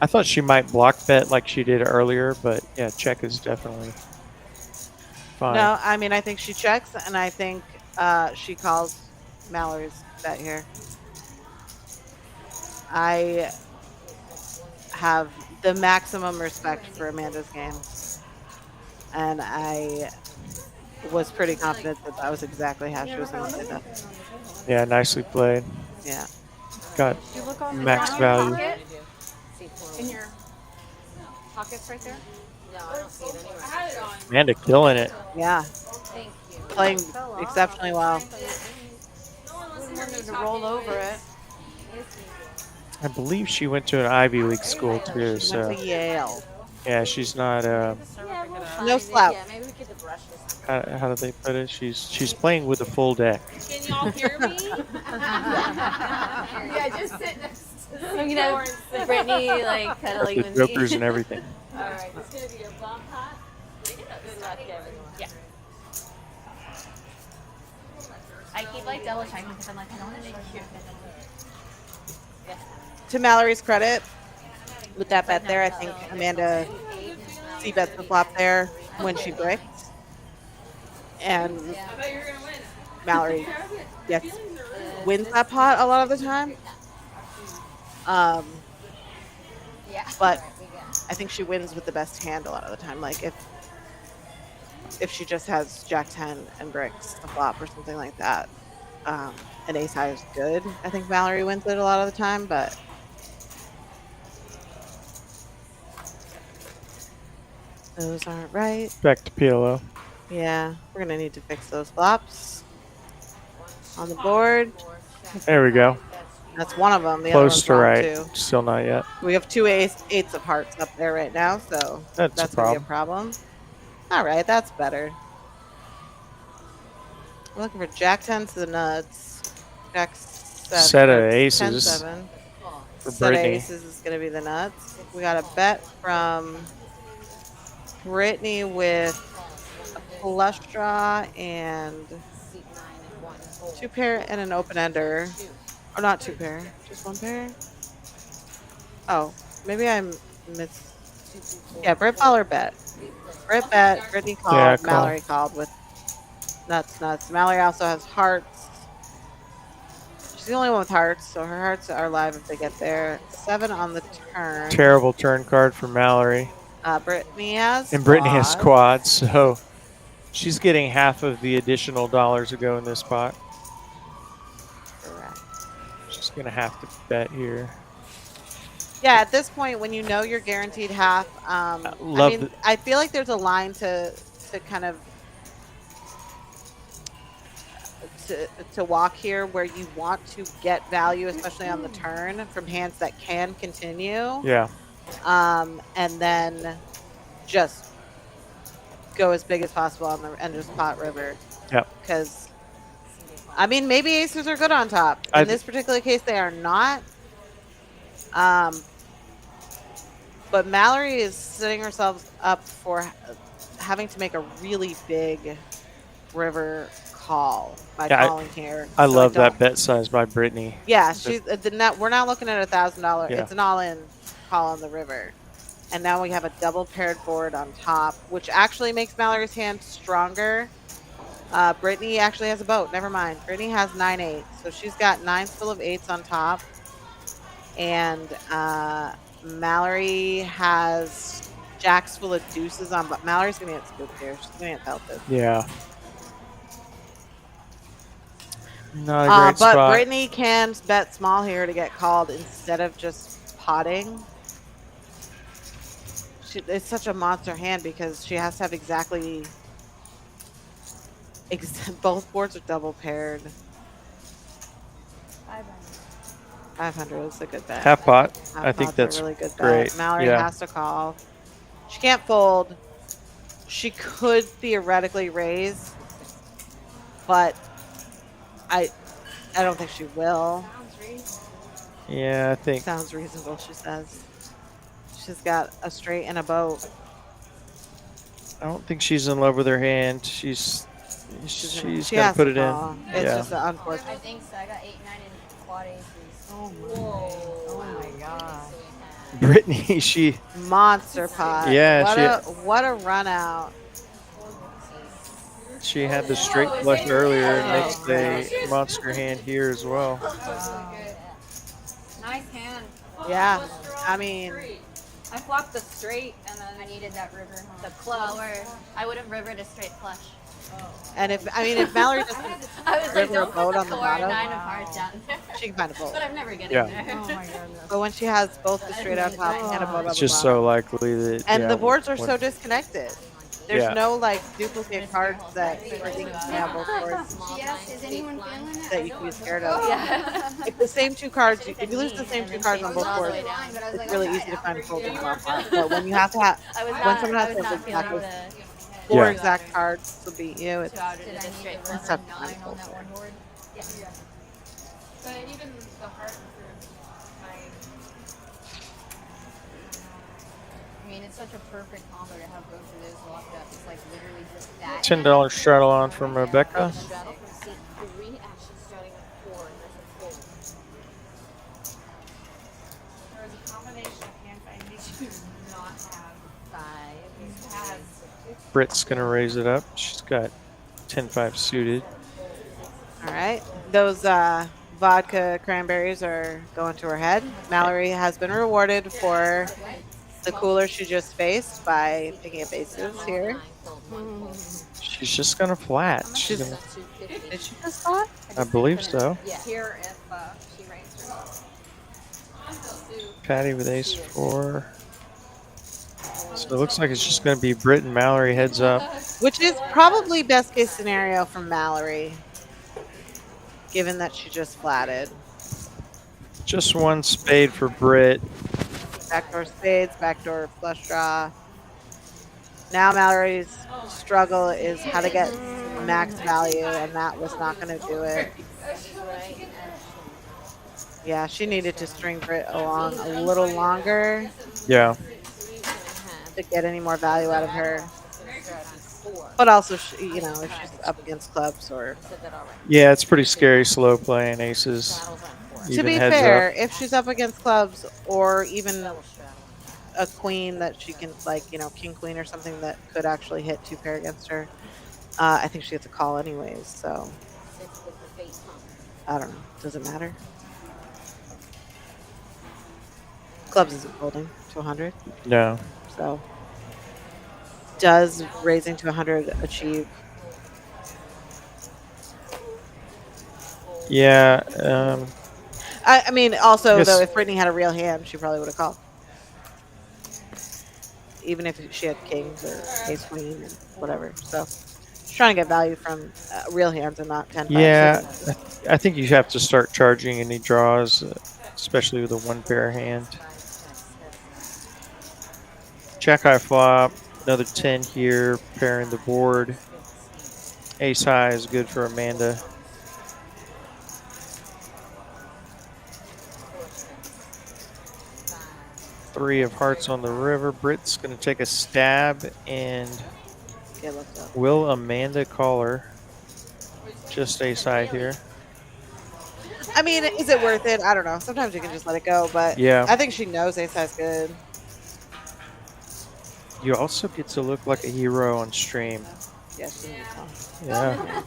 Speaker 2: I thought she might block bet like she did earlier, but yeah, check is definitely fine.
Speaker 3: No, I mean, I think she checks, and I think she calls Mallory's bet here. I have the maximum respect for Amanda's game. And I was pretty confident that that was exactly how she was going to play that.
Speaker 2: Yeah, nicely played.
Speaker 3: Yeah.
Speaker 2: Got
Speaker 4: You look on
Speaker 2: max
Speaker 4: the
Speaker 2: value.
Speaker 4: pocket? In your pockets right there?
Speaker 6: No, I don't see it anywhere.
Speaker 9: I had it on.
Speaker 2: Amanda killing it.
Speaker 3: Yeah.
Speaker 6: Thank you.
Speaker 3: Playing exceptionally well.
Speaker 9: No one wants to hear me
Speaker 4: Wanted to
Speaker 9: talk
Speaker 4: roll over it.
Speaker 9: anyways.
Speaker 2: I believe she went to an Ivy League school too.
Speaker 3: She went
Speaker 2: So
Speaker 3: to Yale.
Speaker 2: yeah, she's not.
Speaker 3: No slouch.
Speaker 6: Yeah, maybe we could have brushed this.
Speaker 2: How do they put it? She's playing with a full deck.
Speaker 9: Can y'all hear me?
Speaker 7: Yeah, just sit next to
Speaker 6: I'm gonna have Brittany like
Speaker 2: Got
Speaker 6: cuddling
Speaker 2: the
Speaker 6: with
Speaker 2: jokers
Speaker 6: me.
Speaker 2: and everything.
Speaker 9: Alright, it's gonna be a bomb pot.
Speaker 6: Good luck, Kevin. Yeah. I keep like double checking because I'm like, I don't want to make you.
Speaker 3: To Mallory's credit, with that bet there, I think Amanda c-bets the flop there when she bricked. And
Speaker 9: I bet you're gonna win.
Speaker 3: Mallory wins that pot a lot of the time. But I think she wins with the best hand a lot of the time. Like if she just has Jack 10 and bricks the flop or something like that, and ace high is good. I think Mallory wins it a lot of the time, but those aren't right.
Speaker 2: Back to PLO.
Speaker 3: Yeah, we're gonna need to fix those flops on the board.
Speaker 2: There we go.
Speaker 3: That's one of them. The
Speaker 2: Close to
Speaker 3: other
Speaker 2: right.
Speaker 3: one's wrong, too.
Speaker 2: Still not yet.
Speaker 3: We have two eights of hearts up there right now, so
Speaker 2: That's a
Speaker 3: gonna be a problem. All right, that's better. We're looking for Jack 10 to the nuts. Jack 7.
Speaker 2: Set of
Speaker 3: 10,
Speaker 2: aces
Speaker 3: 7.
Speaker 2: for
Speaker 3: Set of
Speaker 2: Brittany.
Speaker 3: aces is going to be the nuts. We got a bet from Brittany with a flush draw and 2 pair and an open ender. Or not 2 pair, just 1 pair. Oh, maybe I missed. Yeah, Britt Fowler bet. Britt bet, Brittany called,
Speaker 2: Yeah, call.
Speaker 3: Mallory called with nuts. Mallory also has hearts. She's the only one with hearts, so her hearts are live if they get there. 7 on the turn.
Speaker 2: Terrible turn card for Mallory.
Speaker 3: Brittany has
Speaker 2: And Brittany has
Speaker 3: quads.
Speaker 2: quads, so she's getting half of the additional dollars to go in this spot.
Speaker 3: Correct.
Speaker 2: She's going to have to bet here.
Speaker 3: Yeah, at this point, when you know you're guaranteed half, I
Speaker 2: love
Speaker 3: mean, I feel like there's a line to kind of to walk here where you want to get value, especially on the turn, from hands that can continue.
Speaker 2: Yeah.
Speaker 3: And then just go as big as possible on the and just pot river.
Speaker 2: Yep.
Speaker 3: Because, I mean, maybe aces are good on top. In this particular case, they are not. But Mallory is setting herself up for having to make a really big river call by calling here.
Speaker 2: I love that bet size by Brittany.
Speaker 3: Yeah, she's the net. We're not looking at $1,000.
Speaker 2: Yeah.
Speaker 3: It's an all-in call on the river, and now we have a double paired board on top, which actually makes Mallory's hand stronger. Brittany actually has a boat. Never mind. Brittany has 9-8, so she's got 9s full of 8s on top, and Mallory has jacks full of deuces on. But Mallory's gonna get scooped here. She's gonna get pelted.
Speaker 2: Yeah. Not a great
Speaker 3: but
Speaker 2: spot.
Speaker 3: Brittany can bet small here to get called instead of just potting. It's such a monster hand because she has to have exactly both boards are double paired. 500 is a good bet.
Speaker 2: Half pot.
Speaker 3: Half
Speaker 2: I think
Speaker 3: pot's
Speaker 2: that's
Speaker 3: a really good
Speaker 2: great.
Speaker 3: bet. Mallory
Speaker 2: Yeah.
Speaker 3: has to call. She can't fold. She could theoretically raise, but I don't think she will.
Speaker 2: Yeah, I think.
Speaker 3: Sounds reasonable, she says. She's got a straight and a boat.
Speaker 2: I don't think she's in love with her hand. She's gonna put it in.
Speaker 3: It's
Speaker 2: Yeah.
Speaker 3: just unfortunate.
Speaker 6: I think so. I got 8, 9, and quad aces.
Speaker 3: Oh my god.
Speaker 2: Brittany, she.
Speaker 3: Monster pot.
Speaker 2: Yeah,
Speaker 3: what a run out.
Speaker 2: She had the straight flush earlier and makes a monster hand here as well.
Speaker 4: Nice hand.
Speaker 3: Yeah, I mean,
Speaker 9: I flopped the straight and then
Speaker 6: I needed that river.
Speaker 9: the club.
Speaker 6: Lower. I would have rivered a straight flush.
Speaker 3: and if Mallory doesn't
Speaker 6: I was like,
Speaker 3: river a
Speaker 6: don't
Speaker 3: boat
Speaker 6: put
Speaker 3: on
Speaker 6: the
Speaker 3: the
Speaker 6: 4 or
Speaker 3: bottom,
Speaker 6: 9 of hearts down there.
Speaker 3: she can find a boat.
Speaker 6: But I'm never getting
Speaker 2: Yeah.
Speaker 6: there.
Speaker 1: Oh my goodness.
Speaker 3: But when she has both the straight on top and a boat on
Speaker 2: It's
Speaker 3: the
Speaker 2: just
Speaker 3: bottom,
Speaker 2: so likely that.
Speaker 3: and
Speaker 2: yeah,
Speaker 3: the boards are
Speaker 2: when-
Speaker 3: so disconnected. There's
Speaker 2: Yeah.
Speaker 3: no like duplicate cards that Brittany can have both boards
Speaker 6: Yes, is anyone feeling it?
Speaker 3: that you can be scared of.
Speaker 6: Yeah.
Speaker 3: If the same two cards, if you lose the same two cards on both boards, it's really easy to find a fold in the bottom part. But when you have to have,
Speaker 6: I was
Speaker 3: when
Speaker 6: not,
Speaker 3: someone
Speaker 6: I
Speaker 3: has
Speaker 6: was
Speaker 3: to
Speaker 6: not
Speaker 3: have
Speaker 6: feeling
Speaker 3: exactly
Speaker 6: the
Speaker 3: four
Speaker 2: Yeah.
Speaker 3: exact cards to beat you, it's
Speaker 6: 2 out of the straight flush.
Speaker 3: tough to find a fold.
Speaker 11: But even the heart improved my.
Speaker 4: I mean, it's such a perfect combo to have both of those locked up. It's like literally just that.
Speaker 2: $10 straddle on from Rebecca.
Speaker 4: Straddle from seat 3, actually starting with 4, and there's a 4.
Speaker 11: There was a combination of hands I need to not have.
Speaker 4: 5.
Speaker 11: Has
Speaker 2: Britt's gonna raise it up. She's got 10-5 suited.
Speaker 3: All right, those vodka cranberries are going to her head. Mallory has been rewarded for the cooler she just faced by picking up aces here.
Speaker 2: She's just gonna flat. She's gonna,
Speaker 3: Did she just thought?
Speaker 2: I believe so.
Speaker 4: Yeah.
Speaker 9: Here if she raised her.
Speaker 2: Patty with ace 4. So it looks like it's just gonna be Britt and Mallory heads up.
Speaker 3: Which is probably best case scenario for Mallory, given that she just flatted.
Speaker 2: Just one spade for Britt.
Speaker 3: Backdoor spades, backdoor flush draw. Now Mallory's struggle is how to get max value, and that was not going to do it. Yeah, she needed to string Britt along a little longer
Speaker 2: Yeah.
Speaker 3: to get any more value out of her. But also, if she's up against clubs or...
Speaker 2: Yeah, it's pretty scary slow playing aces.
Speaker 3: To
Speaker 2: Even
Speaker 3: be
Speaker 2: heads
Speaker 3: fair,
Speaker 2: up.
Speaker 3: if she's up against clubs or even a queen that she can, king queen or something that could actually hit 2 pair against her, I think she gets a call anyways. So I don't know. Does it matter? Clubs isn't folding to 100,
Speaker 2: No.
Speaker 3: so does raising to 100 achieve?
Speaker 2: Yeah.
Speaker 3: I mean, also
Speaker 2: Yes.
Speaker 3: though, if Brittany had a real hand, she probably would have called. Even if she had kings or ace queen or whatever. So she's trying to get value from real hands and not 10
Speaker 2: Yeah. I think you have to start charging any draws, especially with a 1 pair hand. Jack high flop. Another 10 here. Pairing the board. Ace high is good for Amanda. Three of hearts on the river. Britt's going to take a stab, and will Amanda call her? Just ace high here.
Speaker 3: I mean, is it worth it? I don't know. Sometimes you can just let it go, but
Speaker 2: Yeah.
Speaker 3: I think she knows ace high's good.
Speaker 2: You also get to look like a hero on stream.
Speaker 3: Yes, she knows.
Speaker 2: Yeah.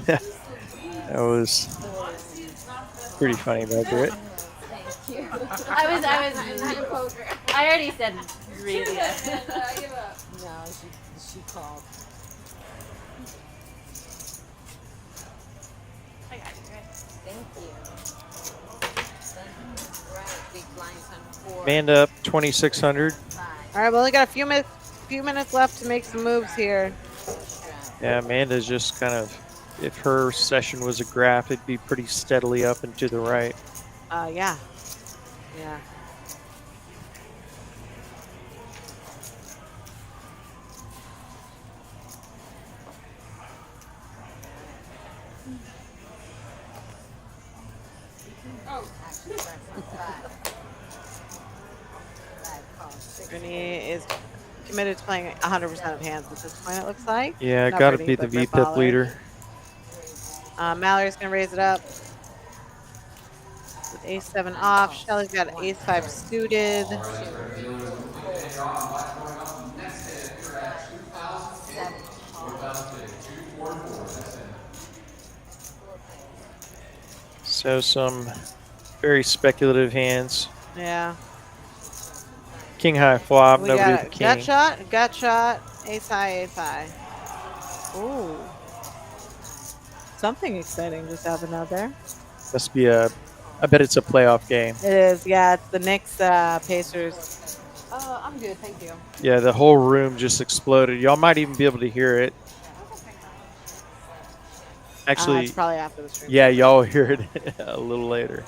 Speaker 2: That was pretty funny by Britt.
Speaker 6: I already said really good.
Speaker 4: No, she called.
Speaker 6: I got you, right?
Speaker 4: Thank you. Right, big blinds on 4.
Speaker 2: Amanda up 2,600.
Speaker 3: All right, we only got a few minutes left to make some moves here.
Speaker 2: Yeah, Amanda's just kind of, if her session was a graph, it'd be pretty steadily up and to the right.
Speaker 3: Yeah. Yeah. Brittany is committed to playing 100% of hands at this point, it looks like.
Speaker 2: Yeah,
Speaker 3: Not
Speaker 2: got to
Speaker 3: Brittany,
Speaker 2: be the
Speaker 3: but Britt
Speaker 2: VPIP
Speaker 3: Baller.
Speaker 2: leader.
Speaker 3: Mallory's going to raise it up. With ace 7 off. Shelly's got ace 5 suited.
Speaker 2: So some Very speculative hands.
Speaker 3: Yeah.
Speaker 2: King high flop.
Speaker 3: We
Speaker 2: Nobody
Speaker 3: got
Speaker 2: with
Speaker 3: a
Speaker 2: the king.
Speaker 3: gut shot, ace high. Ooh. Something exciting just happened out there.
Speaker 2: Must be a. I bet it's a playoff game.
Speaker 3: It is, yeah. It's the Knicks Pacers.
Speaker 4: I'm good, thank you.
Speaker 2: Yeah, the whole room just exploded. Y'all might even be able to hear it. Actually,
Speaker 3: it's probably after the stream.
Speaker 2: yeah, y'all will hear it a little later.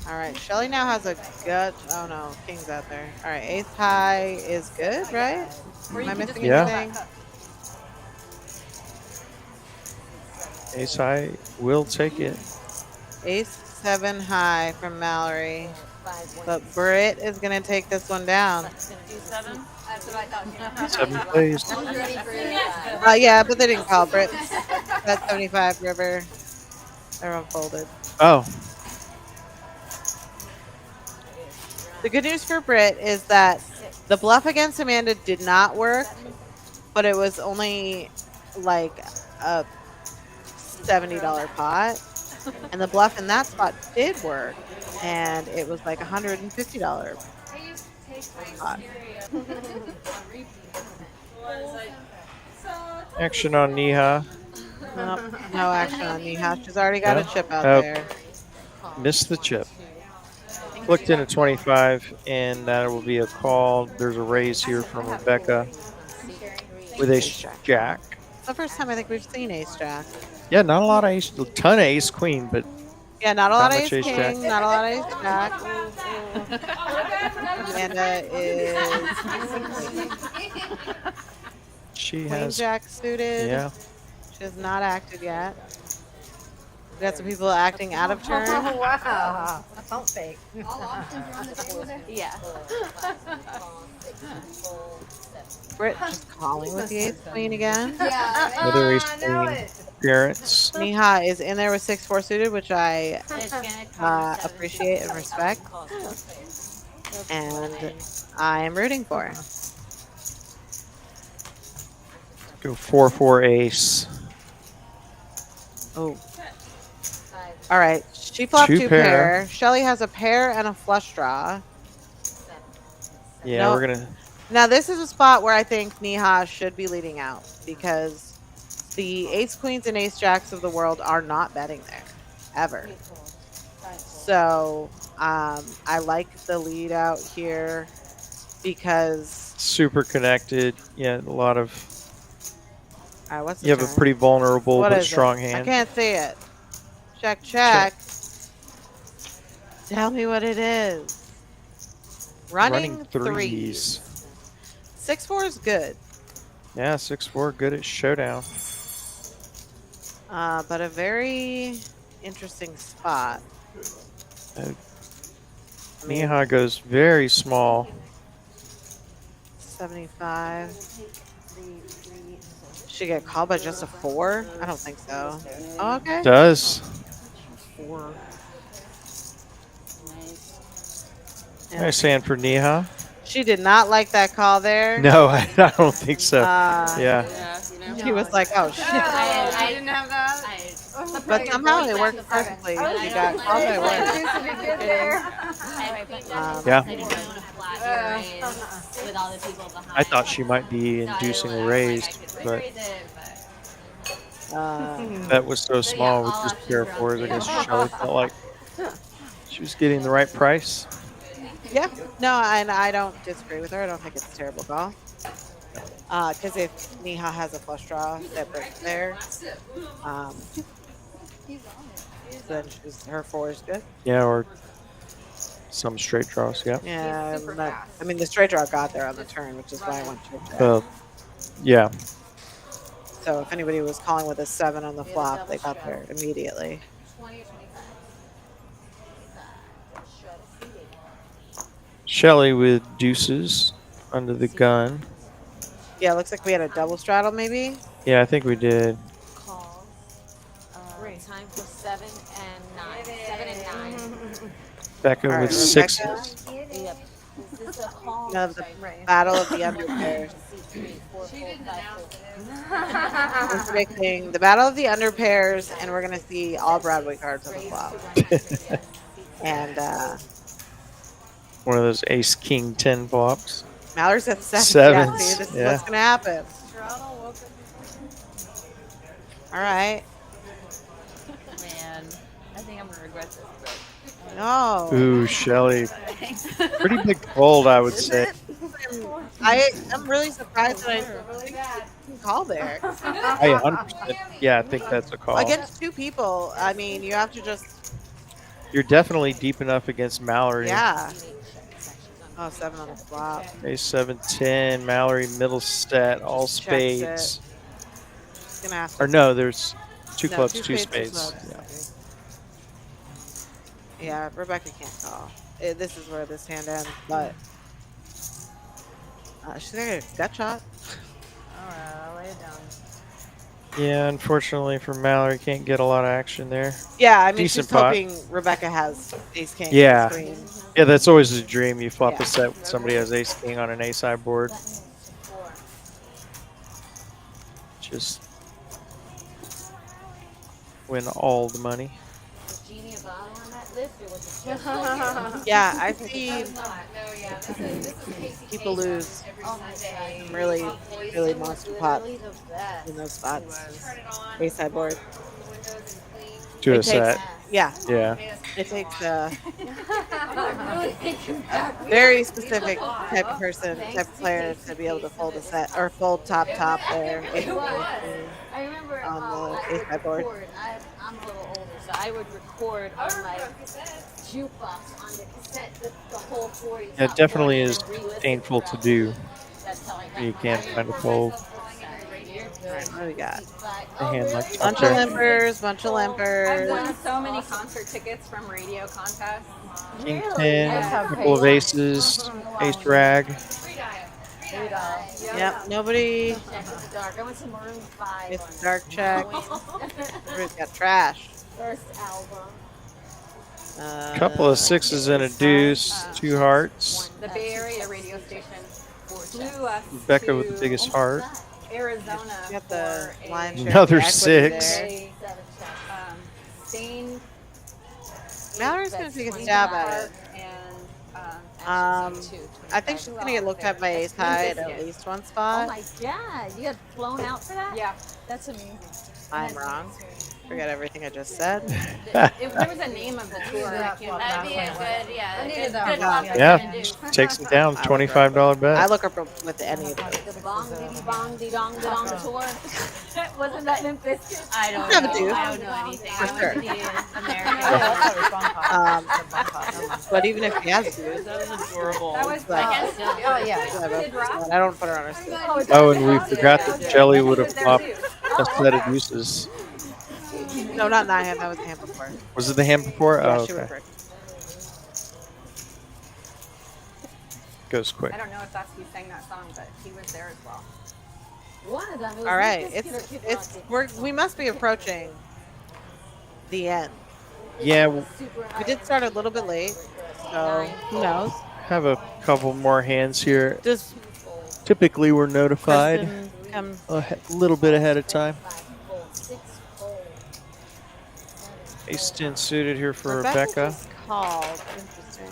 Speaker 3: All right, Shelly now has a gut. Oh no, king's out there. All right, ace high is good, right? Am I missing anything?
Speaker 2: Ace high will take it.
Speaker 3: Ace 7 high from Mallory. But Britt is going to take this one down.
Speaker 6: 7?
Speaker 4: That's what I thought.
Speaker 2: 7 plays.
Speaker 3: Yeah, but they didn't call Britt. That's 75 river. Everyone folded.
Speaker 2: Oh.
Speaker 3: The good news for Britt is that the bluff against Amanda did not work, but it was only like a $70 pot. And the bluff in that spot did work, and it was like $150 pot.
Speaker 2: Action on Neha.
Speaker 3: Nope, no action on Neha. She's already got a chip out there.
Speaker 2: Missed the chip. Clicked in at 25, and that will be a call. There's a raise here from Rebecca with ace jack.
Speaker 3: It's the first time I think we've seen ace jack.
Speaker 2: Yeah, not a lot of ace, a ton of ace queen, but
Speaker 3: yeah, not a lot of
Speaker 2: much
Speaker 3: ace king,
Speaker 2: jack.
Speaker 3: not a lot of ace jack. Amanda is
Speaker 2: she
Speaker 3: queen
Speaker 2: has
Speaker 3: jack suited.
Speaker 2: Yeah.
Speaker 3: She has not acted yet. We got some people acting out of turn.
Speaker 1: Oh, wow. That felt fake.
Speaker 6: Yeah.
Speaker 3: Britt just calling with the ace queen again.
Speaker 2: Another ace queen appearance.
Speaker 3: Neha is in there with 6-4 suited, which I appreciate and respect. And I am rooting for.
Speaker 2: Go 4-4 ace.
Speaker 3: Oh. All right. She flopped
Speaker 2: Two
Speaker 3: two
Speaker 2: pair.
Speaker 3: pair. Shelly has a pair and a flush draw.
Speaker 2: Yeah,
Speaker 3: Nope.
Speaker 2: we're gonna.
Speaker 3: Now, this is a spot where I think Neha should be leading out because the ace queens and ace jacks of the world are not betting there, ever. So I like the lead out here because
Speaker 2: Super connected. Yeah, a lot of.
Speaker 3: what's the
Speaker 2: You have a
Speaker 3: turn?
Speaker 2: pretty vulnerable
Speaker 3: What
Speaker 2: but
Speaker 3: is
Speaker 2: strong
Speaker 3: it? I
Speaker 2: hand.
Speaker 3: can't see it. Check. Tell me what it is. Running threes. 6-4 is good.
Speaker 2: Yeah, 6-4, good at showdown.
Speaker 3: But a very interesting spot.
Speaker 2: Neha goes very small.
Speaker 3: 75. Should get called by just a 4? I don't think so. Oh, okay.
Speaker 2: Does.
Speaker 3: 4.
Speaker 2: Nice hand for Neha.
Speaker 3: She did not like that call there.
Speaker 2: No, I don't think so. Yeah.
Speaker 3: He was like, oh, shit.
Speaker 9: I didn't have that.
Speaker 3: But somehow it worked perfectly. She got called by one.
Speaker 2: Yeah.
Speaker 6: With all the people behind.
Speaker 2: I thought she might be inducing a raise, but that was so small with just pair of fours. I guess Shelly felt like she was getting the right price.
Speaker 3: Yeah, no, and I don't disagree with her. I don't think it's a terrible call. Because if Neha has a flush draw that breaks there, then her 4 is good.
Speaker 2: Yeah, or some straight draws. Yeah.
Speaker 3: Yeah, I mean the straight draw got there on the turn, which is why I went to check.
Speaker 2: Yeah.
Speaker 3: So if anybody was calling with a 7 on the flop, they got there immediately.
Speaker 2: Shelly with deuces under the gun.
Speaker 3: Yeah, looks like we had a double straddle maybe.
Speaker 2: Yeah, I think we did.
Speaker 6: Calls. Time for 7 and 9. 7 and 9.
Speaker 2: Becca
Speaker 3: All right,
Speaker 2: with
Speaker 3: Rebecca.
Speaker 2: 6s.
Speaker 6: Yep. This is
Speaker 3: The battle of the underpairs. We're predicting the battle of the underpairs, and we're gonna see all Broadway cards on the flop. And
Speaker 2: One of those ace king 10 flops.
Speaker 3: Mallory's at 7.
Speaker 2: Sevens,
Speaker 3: Yeah, see, this is
Speaker 2: yeah.
Speaker 3: what's gonna happen. All right.
Speaker 10: Man, I think I'm gonna regret this. But
Speaker 3: No.
Speaker 2: Ooh, Shelly. Pretty big fold, I would say.
Speaker 3: I'm really surprised that I call there.
Speaker 2: I 100%. Yeah, I think that's a call.
Speaker 3: Against two people, I mean, you have to just.
Speaker 2: You're definitely deep enough against Mallory.
Speaker 3: Yeah. Oh, 7 on the flop.
Speaker 2: Ace 7, 10. Mallory middle set, all
Speaker 3: Checks
Speaker 2: spades.
Speaker 3: She's gonna have to.
Speaker 2: Or no, there's two
Speaker 3: No,
Speaker 2: clubs,
Speaker 3: two
Speaker 2: two
Speaker 3: spades,
Speaker 2: spades.
Speaker 3: Yeah, Rebecca can't call. This is where this hand ends, but she's gonna get a gut shot.
Speaker 10: I'll lay it down.
Speaker 2: Yeah, unfortunately for Mallory, can't get a lot of action there.
Speaker 3: Yeah, I mean,
Speaker 2: Decent
Speaker 3: she's
Speaker 2: pot.
Speaker 3: hoping Rebecca has ace king.
Speaker 2: Yeah.
Speaker 3: On the screen.
Speaker 2: Yeah, that's always a dream. You flop
Speaker 3: Yeah.
Speaker 2: a set when somebody has ace king on an ace high board. Just win all the money.
Speaker 3: Yeah, I see people lose really, really monster pots in those spots. Ace high board.
Speaker 2: To
Speaker 3: It
Speaker 2: a
Speaker 3: takes-
Speaker 2: set.
Speaker 3: Yeah.
Speaker 2: Yeah.
Speaker 3: It takes a very specific type of person, type of player to be able to fold a set or fold top there.
Speaker 6: I remember
Speaker 3: On the ace high board.
Speaker 6: I'm a little older, so I would record on my jukebox on the cassette the whole 40.
Speaker 2: Yeah, it definitely is painful to do. You can't find a fold.
Speaker 3: Alright, what do we got?
Speaker 2: A hand like
Speaker 3: Bunch
Speaker 2: top
Speaker 3: of
Speaker 2: there.
Speaker 3: limpers, bunch of
Speaker 9: I've
Speaker 3: limpers.
Speaker 9: won so many concert tickets from radio contests.
Speaker 2: King 10, a couple of aces, ace rag.
Speaker 3: Yep, nobody.
Speaker 6: It's dark. I went to Maroon 5.
Speaker 3: It's dark check. Everybody's got trash.
Speaker 6: First album.
Speaker 2: Couple of sixes and a deuce, two hearts.
Speaker 9: The Bay Area radio station flew us
Speaker 2: Rebecca
Speaker 9: to
Speaker 2: with the biggest heart.
Speaker 9: Arizona
Speaker 3: You got the
Speaker 9: for
Speaker 3: line share.
Speaker 2: Another
Speaker 3: the equity
Speaker 2: six.
Speaker 3: there.
Speaker 9: Stain
Speaker 3: Mallory's gonna take a stab at it.
Speaker 9: and
Speaker 3: I think she's gonna get looked at by ace high at least one
Speaker 6: Oh
Speaker 3: spot.
Speaker 6: my god, you got flown out for that?
Speaker 9: yeah.
Speaker 6: That's amazing.
Speaker 3: I'm wrong. Forget everything I just said.
Speaker 9: If there was a name of the tour, I can't
Speaker 6: That'd be a
Speaker 9: remember.
Speaker 6: good, yeah.
Speaker 1: I
Speaker 6: Good,
Speaker 1: needed that
Speaker 6: good
Speaker 1: one.
Speaker 6: luck
Speaker 2: Yeah,
Speaker 6: to do.
Speaker 2: takes it down, $25
Speaker 3: I
Speaker 2: bet.
Speaker 3: look up with any of those.
Speaker 6: The bong, diddy bong, dee dong, dee dong tour. Wasn't that Limp Bizkit? I don't
Speaker 3: Have a
Speaker 6: know.
Speaker 3: dude.
Speaker 6: I don't know anything.
Speaker 3: For
Speaker 6: I
Speaker 3: sure.
Speaker 6: went to the American.
Speaker 3: But even if he has a dude,
Speaker 10: That was adorable.
Speaker 9: That was
Speaker 3: But-
Speaker 6: I guess so.
Speaker 1: Oh, yeah.
Speaker 3: I don't put her on her stick.
Speaker 2: Oh, and we forgot that Jelly would have flopped a set of deuces.
Speaker 3: No, not nine hand. That was the hand before.
Speaker 2: Was it the hand before?
Speaker 3: Yeah,
Speaker 2: Oh,
Speaker 3: she would
Speaker 2: okay.
Speaker 3: break.
Speaker 2: Goes quick.
Speaker 9: I don't know if that's who sang that song, but he was there as well.
Speaker 6: One of them. It was
Speaker 3: All right,
Speaker 6: Limp Bizkit or Kid Rock.
Speaker 3: we must be approaching the end.
Speaker 2: Yeah,
Speaker 3: We did start a little bit late, so who knows?
Speaker 2: have a couple more hands here.
Speaker 3: Just
Speaker 2: Typically, we're notified
Speaker 3: Kristen, come.
Speaker 2: a little bit ahead of time. Ace 10 suited here for Rebecca.
Speaker 3: just called. Interesting.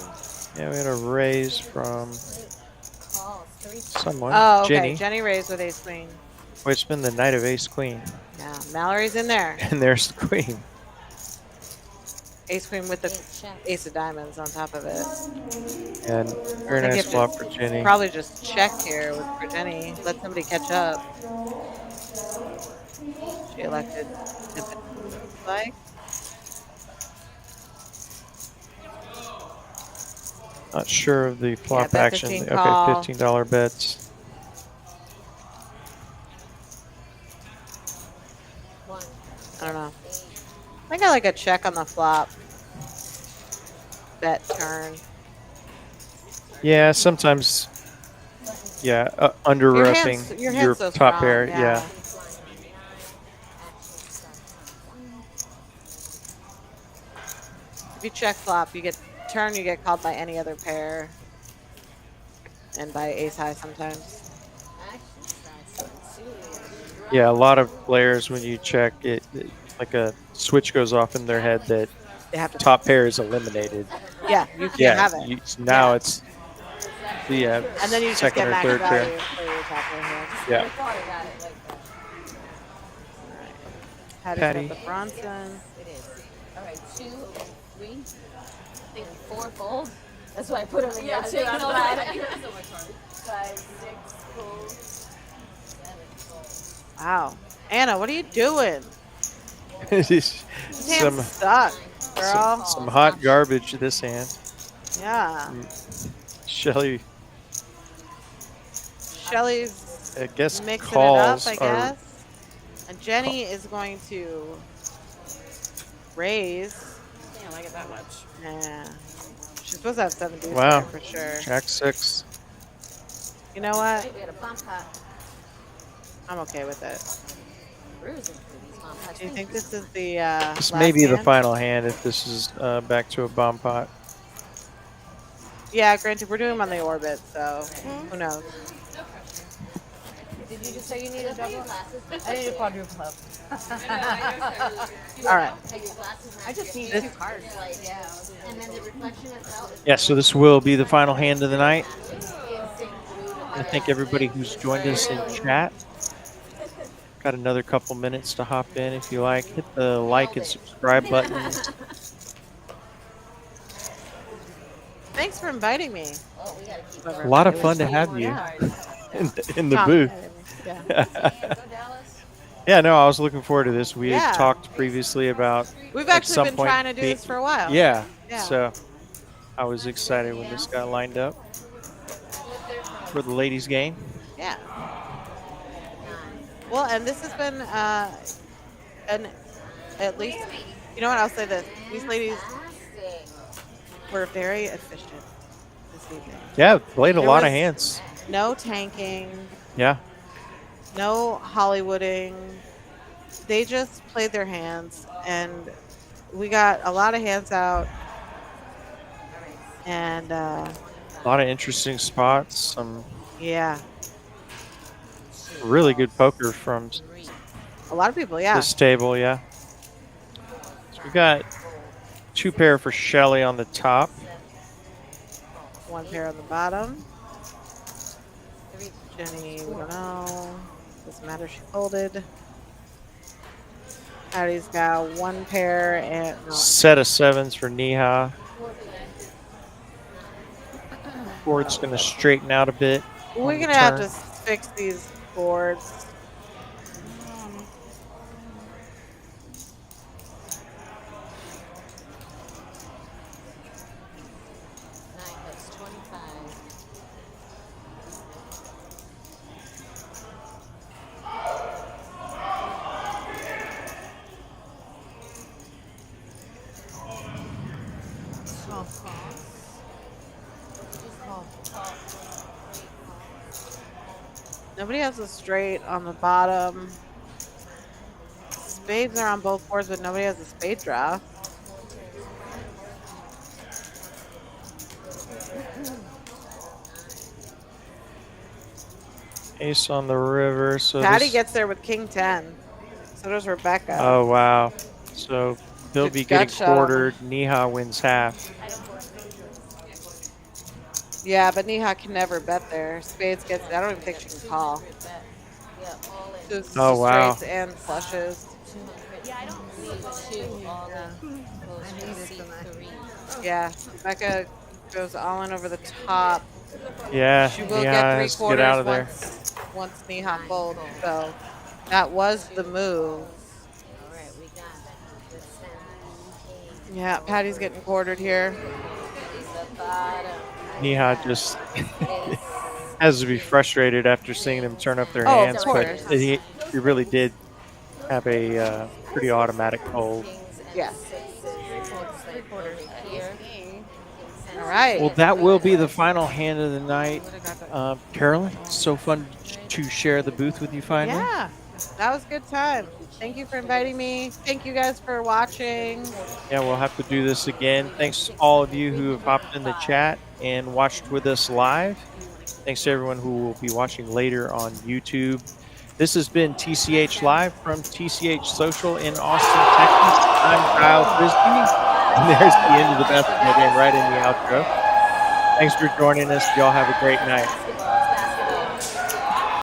Speaker 2: Yeah, we had a raise from someone.
Speaker 3: Oh, okay.
Speaker 2: Jenny.
Speaker 3: Jenny raised with ace queen.
Speaker 2: Wait, it's been the night of ace queen.
Speaker 3: Yeah, Mallory's in there.
Speaker 2: And there's the queen.
Speaker 3: Ace queen with the ace of diamonds on top of it.
Speaker 2: And very
Speaker 3: I think
Speaker 2: nice
Speaker 3: it
Speaker 2: flop for Jenny.
Speaker 3: Probably just checked here for Jenny. Let somebody catch up. She elected if it looks like.
Speaker 2: Not sure of the flop
Speaker 3: bet
Speaker 2: action.
Speaker 3: 15
Speaker 2: Okay,
Speaker 3: call.
Speaker 2: $15 bets.
Speaker 3: I don't know. I got like a check on the flop. Bet turn.
Speaker 2: Yeah, sometimes. Yeah, under
Speaker 3: Your
Speaker 2: roughing
Speaker 3: hand's
Speaker 2: your
Speaker 3: so
Speaker 2: top
Speaker 3: strong,
Speaker 2: pair.
Speaker 3: yeah.
Speaker 2: Yeah.
Speaker 3: If you check flop, you get turn, you get called by any other pair. and buy ace high sometimes.
Speaker 2: Yeah, a lot of players, when you check it, like a switch goes off in their head that
Speaker 3: They have to
Speaker 2: top pair is eliminated.
Speaker 3: Yeah, you can't have it.
Speaker 2: Now it's the
Speaker 3: and then you just
Speaker 2: second
Speaker 3: get
Speaker 2: or
Speaker 3: max
Speaker 2: third
Speaker 3: value
Speaker 2: pair.
Speaker 3: for your top pair hand.
Speaker 2: Yeah.
Speaker 3: Patty's
Speaker 2: Patty.
Speaker 3: got the Bronson.
Speaker 4: It is. All right, 2, 3, I think 4 fold. That's why I put them in there too. I don't know. 5, 6 fold. 7 fold.
Speaker 3: Wow. Anna, what are you doing?
Speaker 2: some
Speaker 3: Stuck, girl.
Speaker 2: some hot garbage this hand.
Speaker 3: Yeah.
Speaker 2: Shelly's I guess
Speaker 3: mixing
Speaker 2: calls
Speaker 3: it up, I
Speaker 2: are
Speaker 3: guess. And Jenny is going to raise.
Speaker 10: Damn, I get that much.
Speaker 3: Yeah. She's supposed to have 7 deuce
Speaker 2: wow.
Speaker 3: there for sure.
Speaker 2: Jack 6.
Speaker 3: You know what?
Speaker 4: We got a bump pot.
Speaker 3: I'm okay with it.
Speaker 4: Cruising for these bump pots.
Speaker 3: Do you think this is the
Speaker 2: This
Speaker 3: last
Speaker 2: may be the
Speaker 3: hand?
Speaker 2: final hand if this is back to a bomb pot.
Speaker 3: Yeah, granted, we're doing them on the orbit, so who knows?
Speaker 4: Did you just say you need a double?
Speaker 10: I need a quadruple.
Speaker 3: All right.
Speaker 4: I just need 2 cards. And then the reflection itself.
Speaker 2: Yeah, so this will be the final hand of the night. I thank everybody who's joined us in chat. Got another couple minutes to hop in if you like. Hit the like and subscribe button.
Speaker 3: Thanks for inviting me.
Speaker 2: A lot of fun to have you in the booth.
Speaker 3: Yeah.
Speaker 2: Yeah, no, I was looking forward to this. We
Speaker 3: Yeah.
Speaker 2: had talked previously about
Speaker 3: We've
Speaker 2: at
Speaker 3: actually
Speaker 2: some
Speaker 3: been
Speaker 2: point
Speaker 3: trying to do
Speaker 2: being-
Speaker 3: this for a while.
Speaker 2: Yeah.
Speaker 3: Yeah.
Speaker 2: So I was excited when this got lined up for the ladies' game.
Speaker 3: Yeah. Well, and this has been at least, you know what, I'll say this. These ladies were very efficient this evening.
Speaker 2: Yeah, played a
Speaker 3: There
Speaker 2: lot of
Speaker 3: was
Speaker 2: hands.
Speaker 3: No tanking,
Speaker 2: Yeah.
Speaker 3: no Hollywooding. They just played their hands, and we got a lot of hands out. And
Speaker 2: A lot of interesting spots. Some
Speaker 3: yeah,
Speaker 2: really good poker from
Speaker 3: a lot of people, yeah.
Speaker 2: this table, yeah. So we got 2 pair for Shelly on the top.
Speaker 3: 1 pair on the bottom. Jenny, we don't know. Doesn't matter, she folded. Patty's got 1 pair and no.
Speaker 2: Set of 7s for Neha. Board's going to straighten out a bit.
Speaker 3: We're
Speaker 2: on the
Speaker 3: gonna have
Speaker 2: turn.
Speaker 3: to fix these boards.
Speaker 4: That's 25.
Speaker 3: Nobody has a straight on the bottom. Spades are on both boards, but nobody has a spade draw.
Speaker 2: Ace on the river. So
Speaker 3: Patty
Speaker 2: this-
Speaker 3: gets there with king 10. So does Rebecca.
Speaker 2: Oh, wow. So they'll
Speaker 3: Good
Speaker 2: be getting
Speaker 3: gut shot on
Speaker 2: quartered. Neha wins half.
Speaker 3: Yeah, but Neha can never bet there. Spades gets, I don't even think she can call. Just
Speaker 2: Oh, wow.
Speaker 3: straights and flushes.
Speaker 4: Yeah, I don't need 2 all in.
Speaker 3: Yeah, Rebecca goes all in over the top.
Speaker 2: Yeah,
Speaker 3: She will
Speaker 2: Neha
Speaker 3: get 3
Speaker 2: has to
Speaker 3: quarters
Speaker 2: get out of there.
Speaker 3: once Neha folds. So that was the move. Yeah, Patty's getting quartered here.
Speaker 2: Neha just has to be frustrated after seeing them turn up their
Speaker 3: Oh, of
Speaker 2: hands,
Speaker 3: course.
Speaker 2: but he really did have a pretty automatic fold.
Speaker 3: Yeah. All right.
Speaker 2: Well, that will be the final hand of the night. Carolyn, so fun to share the booth with you finally.
Speaker 3: Yeah, that was a good time. Thank you for inviting me. Thank you guys for watching.
Speaker 2: Yeah, we'll have to do this again. Thanks to all of you who have hopped in the chat and watched with us live. Thanks to everyone who will be watching later on YouTube. This has been TCH Live from TCH Social in Austin, Texas. I'm Kyle Frisbee, and there's the end of the basketball game right in the outro. Thanks for joining us. Y'all have a great night.